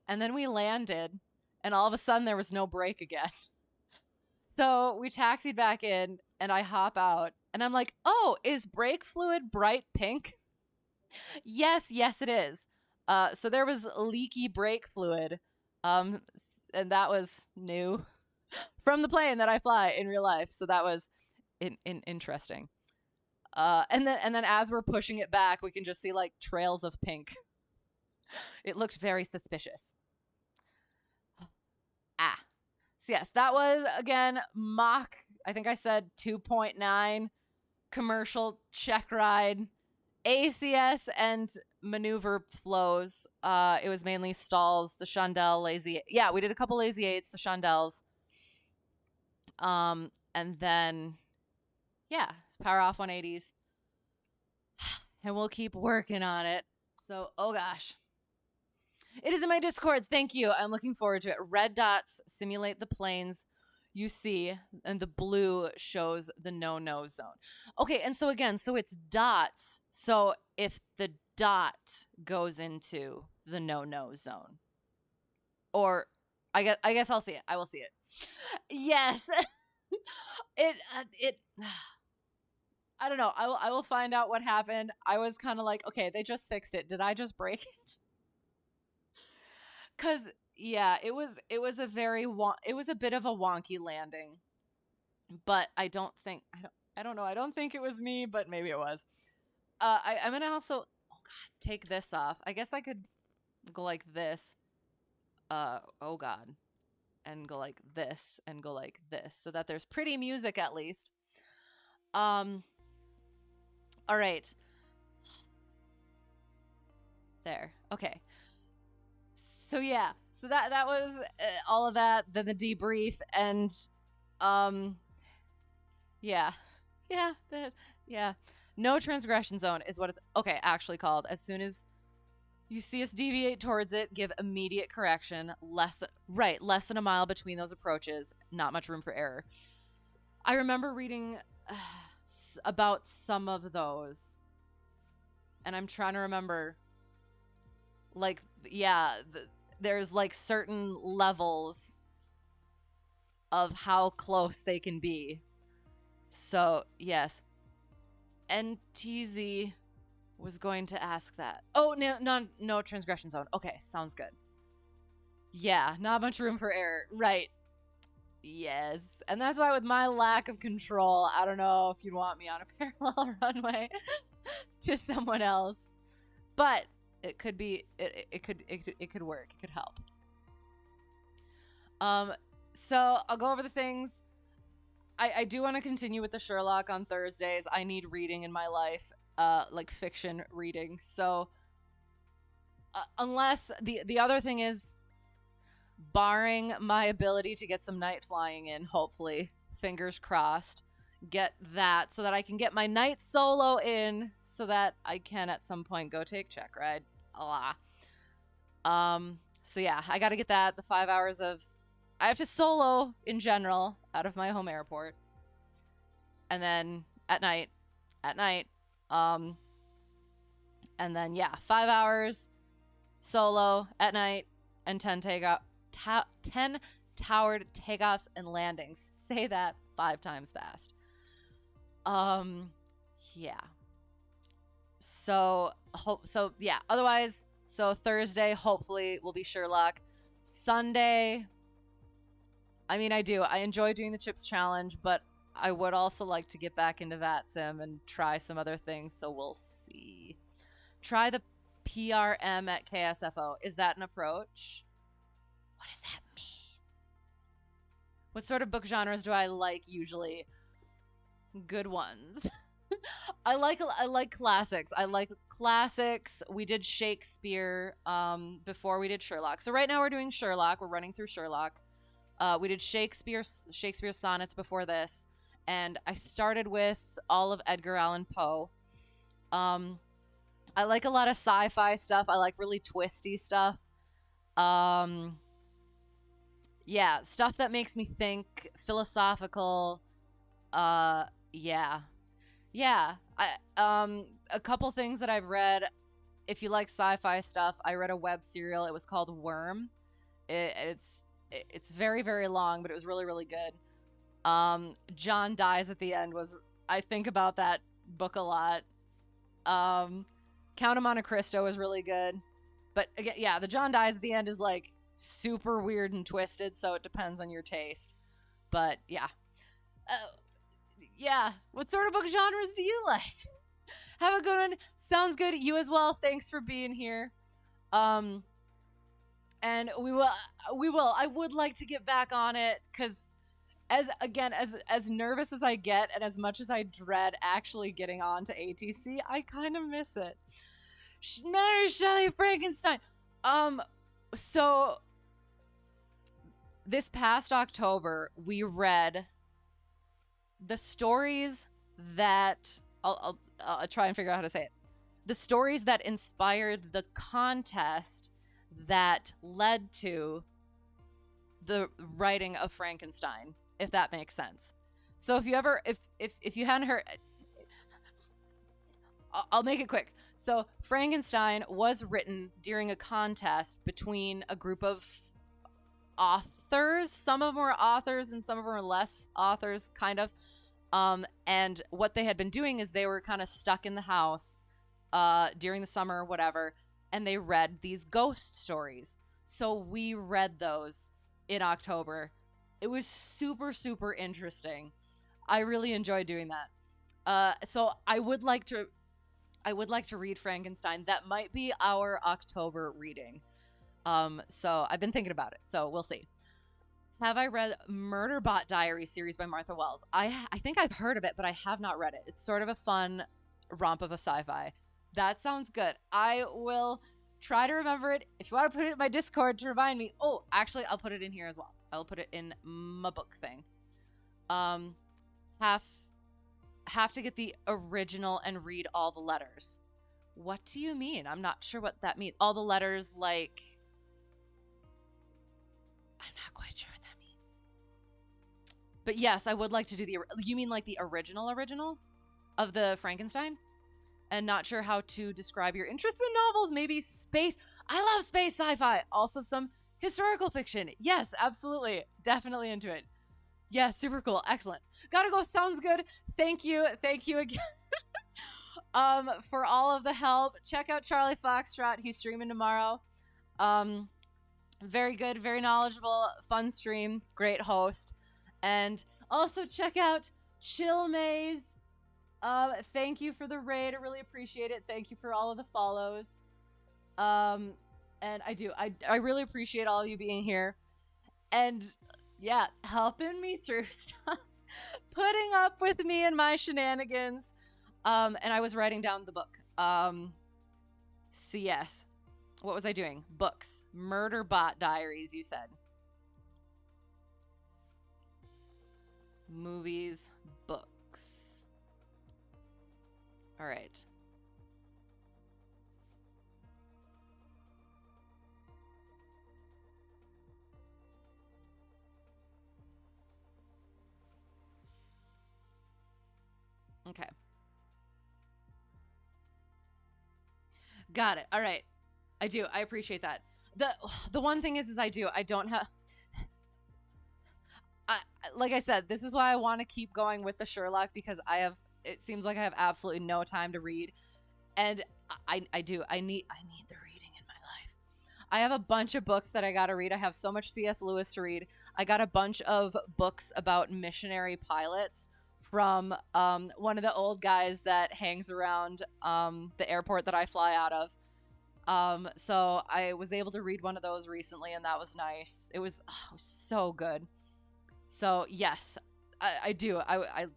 A: and then we landed, and all of a sudden there was no brake again. So we taxied back in, and I hop out, and I'm like, "Oh, is brake fluid bright pink?" Yes, it is. So there was leaky brake fluid, and that was new from the plane that I fly in real life. So that was interesting. And then as we're pushing it back, we can just see like trails of pink. It looked very suspicious. Ah. So yes, that was again Mach, I think I said 2.9 commercial Checkride ACS and maneuver flows. It was mainly stalls, the Chandelle lazy. Yeah, we did a couple lazy eights, the Chandelles. And then yeah, power off 180s. And we'll keep working on it. So, oh gosh. It is in my Discord. Thank you. I'm looking forward to it. Red dots simulate the planes you see, and the blue shows the no-no zone. Okay, and so again, so it's dots. So if the dot goes into the no-no zone, or I guess I'll see it. I will see it. Yes. it I don't know. I will find out what happened. I was kind of like, okay, they just fixed it. Did I just break it? Cuz yeah, it was a it was a bit of a wonky landing. But I don't think I don't know. I don't think it was me, but maybe it was. I'm going to also take this off. I guess I could go like this. Oh god. And go like this and go like this so that there's pretty music at least. All right. There. Okay. So yeah. So that was all of that. Then the debrief and yeah. Yeah. No transgression zone is what it's actually called. As soon as you see us deviate towards it, give immediate correction. Less than a mile between those approaches. Not much room for error. I remember reading about some of those, and I'm trying to remember. Like, yeah, there's like certain levels of how close they can be. So yes, NTZ was going to ask that. Oh, no transgression zone. Okay, sounds good. Yeah, not much room for error. Right. Yes. And that's why with my lack of control, I don't know if you'd want me on a parallel runway to someone else. But it could be it could work. It could help. So I'll go over the things. I do want to continue with the Sherlock on Thursdays. I need reading in my life. Like fiction reading. So unless the other thing is, barring my ability to get some night flying in, hopefully, fingers crossed, get that so that I can get my night solo in so that I can at some point go take Checkride. So yeah, I got to get that. The 5 hours of I have to solo in general out of my home airport. And then at night, and then yeah, 5 hours solo at night and 10 10 towered takeoffs and landings. Say that 5 times fast. Yeah. So yeah, otherwise, so Thursday hopefully will be Sherlock. Sunday, I mean, I enjoy doing the chips challenge, but I would also like to get back into VATSIM and try some other things, so we'll see. Try the PRM at KSFO. Is that an approach? What does that mean? What sort of book genres do I like usually? Good ones. I like classics. I like classics. We did Shakespeare before we did Sherlock. So right now we're doing Sherlock. We're running through Sherlock. We did Shakespeare sonnets before this, and I started with all of Edgar Allan Poe. I like a lot of sci-fi stuff. I like really twisty stuff. Yeah, stuff that makes me think, philosophical. Yeah. Yeah. A couple things that I've read. If you like sci-fi stuff, I read a web serial. It was called Worm. It's very very long, but it was really really good. John dies at the end was I think about that book a lot. Um, Count of Monte Cristo is really good, but again, yeah, the John dies at the end is like super weird and twisted, so it depends on your taste. But yeah, uh, yeah. What sort of book genres do you like? Have a good one. Sounds good. You as well. Thanks for being here. Um, and we will. I would like to get back on it because as nervous as I get and as much as I dread actually getting on to ATC, I kind of miss it. Mary Shelley Frankenstein. So this past October, we read the stories that I'll try and figure out how to say it. The stories that inspired the contest that led to the writing of Frankenstein, if that makes sense. So if you ever if you hadn't heard, I'll make it quick. So Frankenstein was written during a contest between a group of authors. Some of them were authors and some of them were less authors, kind of. And what they had been doing is they were kind of stuck in the house during the summer or whatever, and they read these ghost stories. So we read those in October. It was super, super interesting. I really enjoyed doing that. So I would like to read Frankenstein. That might be our October reading. So I've been thinking about it. So we'll see. Have I read Murderbot Diary series by Martha Wells? I think I've heard of it, but I have not read it. It's sort of a fun romp of a sci-fi. That sounds good. I will try to remember it. If you want to put it in my Discord to remind me. Oh, actually, I'll put it in here as well. I'll put it in my book thing. Have to get the original and read all the letters. What do you mean? I'm not sure what that means. All the letters, like, I'm not quite sure what that means. But yes, I would like to do the. You mean like the original of the Frankenstein? And not sure how to describe your interest in novels. Maybe space. I love space sci-fi. Also some historical fiction. Yes, absolutely. Definitely into it. Yeah, super cool. Excellent. Gotta go. Sounds good. Thank you. Thank you again. For all of the help. Check out Charlie Foxtrot. He's streaming tomorrow. Very good, very knowledgeable, fun stream, great host. And also check out Chill Maze. Thank you for the raid. I really appreciate it. Thank you for all of the follows. And I really appreciate all of you being here. And yeah, helping me through stuff. Putting up with me and my shenanigans. And I was writing down the book. So yes. What was I doing? Books. Murderbot Diaries, you said. Movies, books. All right. Okay. Got it. All right. I do. I appreciate that. The one thing is I don't have. Like I said, this is why I want to keep going with the Sherlock because it seems like I have absolutely no time to read, and I need the reading in my life. I have a bunch of books that I gotta read. I have so much C.S. Lewis to read. I got a bunch of books about missionary pilots from one of the old guys that hangs around the airport that I fly out of. So I was able to read one of those recently, and that was nice. It was so good. So yes, I do. I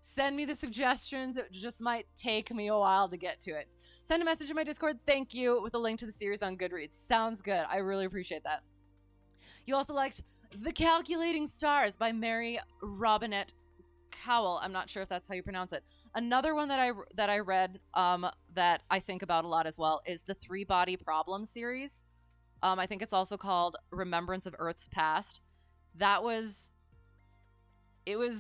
A: send me the suggestions. It just might take me a while to get to it. Send a message in my Discord. Thank you with a link to the series on Goodreads. Sounds good. I really appreciate that. You also liked The Calculating Stars by Mary Robinette Cowell. I'm not sure if that's how you pronounce it. Another one that I read that I think about a lot as well is the Three Body Problem series. I think it's also called Remembrance of Earth's Past. That was, it was,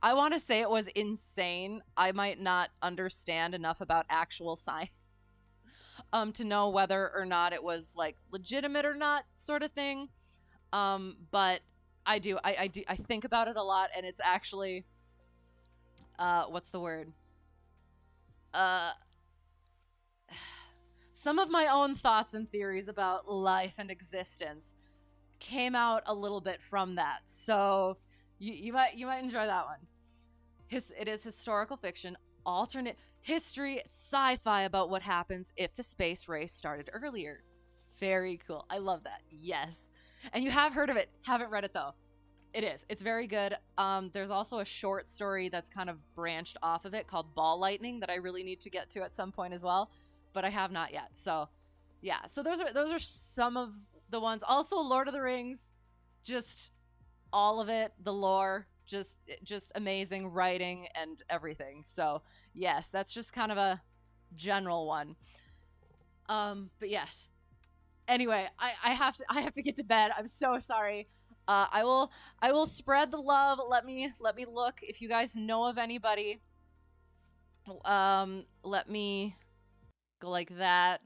A: I want to say it was insane. I might not understand enough about actual science to know whether or not it was like legitimate or not, sort of thing. But I think about it a lot, and it's actually, what's the word? Uh, some of my own thoughts and theories about life and existence came out a little bit from that. So you might enjoy that one. It is historical fiction, alternate history, sci-fi about what happens if the space race started earlier. Very cool. I love that. Yes. And you have heard of it. Haven't read it though. It is. It's very good. There's also a short story that's kind of branched off of it called Ball Lightning that I really need to get to at some point as well, but I have not yet. So, yeah. So those are some of the ones. Also, Lord of the Rings, just all of it, the lore, just amazing writing and everything. So, yes, that's just kind of a general one. But yes. Anyway, I have to get to bed. I'm so sorry. I will spread the love. Let me look. If you guys know of anybody, let me go like that.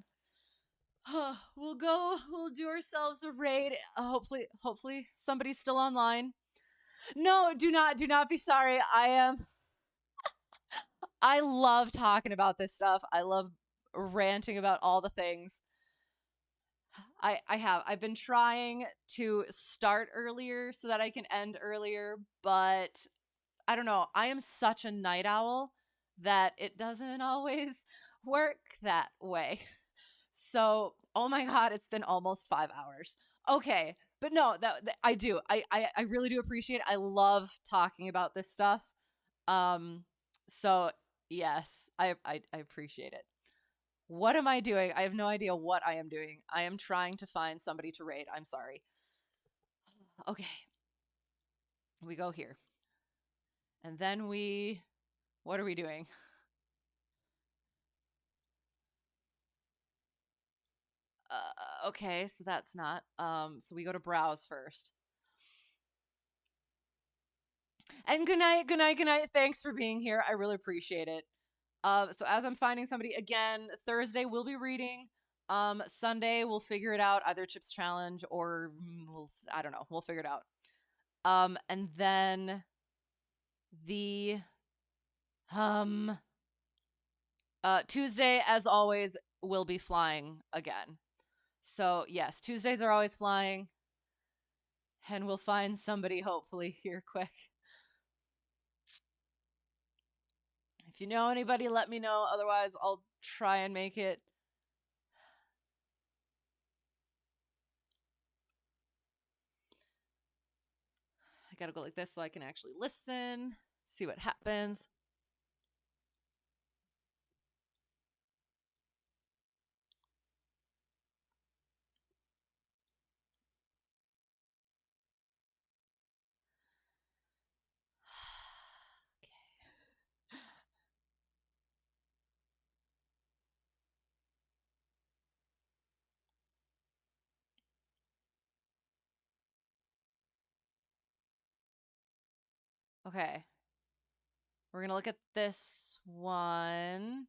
A: We'll do ourselves a raid. Hopefully somebody's still online. No, do not be sorry. I love talking about this stuff. I love ranting about all the things. I've been trying to start earlier so that I can end earlier, but I don't know. I am such a night owl that it doesn't always work that way. So, oh my god, it's been almost 5 hours. Okay, but no, that I do. I really do appreciate it. I love talking about this stuff. Um so yes, I appreciate it. What am I doing? I have no idea what I am doing. I am trying to find somebody to raid. I'm sorry. Okay. We go here. And then what are we doing? Okay, so that's not. So we go to browse first. And good night, good night, good night. Thanks for being here. I really appreciate it. So as I'm finding somebody again, Thursday we'll be reading. Sunday we'll figure it out, either Chips Challenge or I don't know. We'll figure it out. And then the um Tuesday, as always, will be flying again. So yes, Tuesdays are always flying, and we'll find somebody hopefully here quick. If you know anybody, let me know. Otherwise, I'll try and make it. I gotta go like this so I can actually listen, see what happens. Okay. We're gonna look at this one.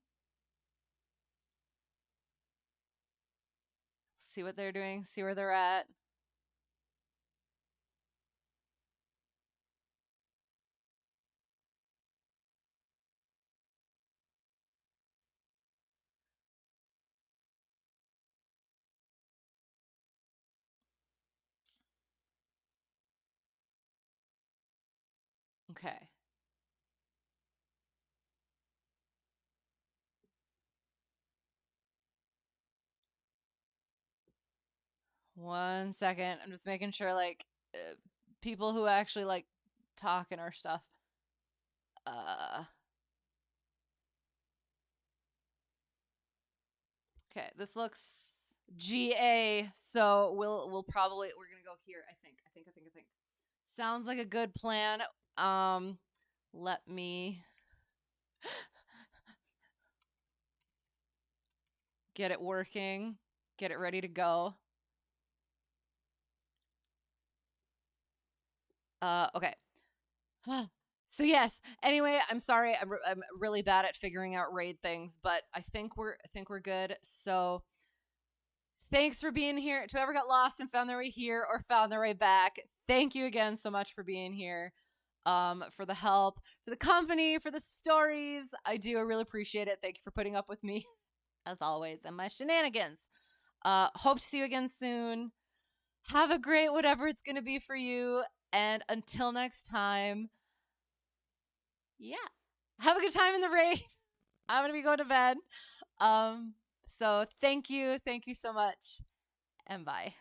A: See what they're doing, see where they're at. Okay. One second. I'm just making sure, like, people who actually like talking or stuff. Uh. Okay, this looks GA, so we'll probably we're gonna go here. I think. Sounds like a good plan. Let me get it working, get it ready to go. Okay. So yes. Anyway, I'm sorry. I'm really bad at figuring out raid things, but I think we're good. So thanks for being here. To whoever got lost and found their way here or found their way back, thank you again so much for being here. For the help, for the company, for the stories. I really appreciate it. Thank you for putting up with me, as always, and my shenanigans. Hope to see you again soon. Have a great whatever it's gonna be for you. And until next time, yeah. Have a good time in the raid. I'm gonna be going to bed. So thank you so much, and bye.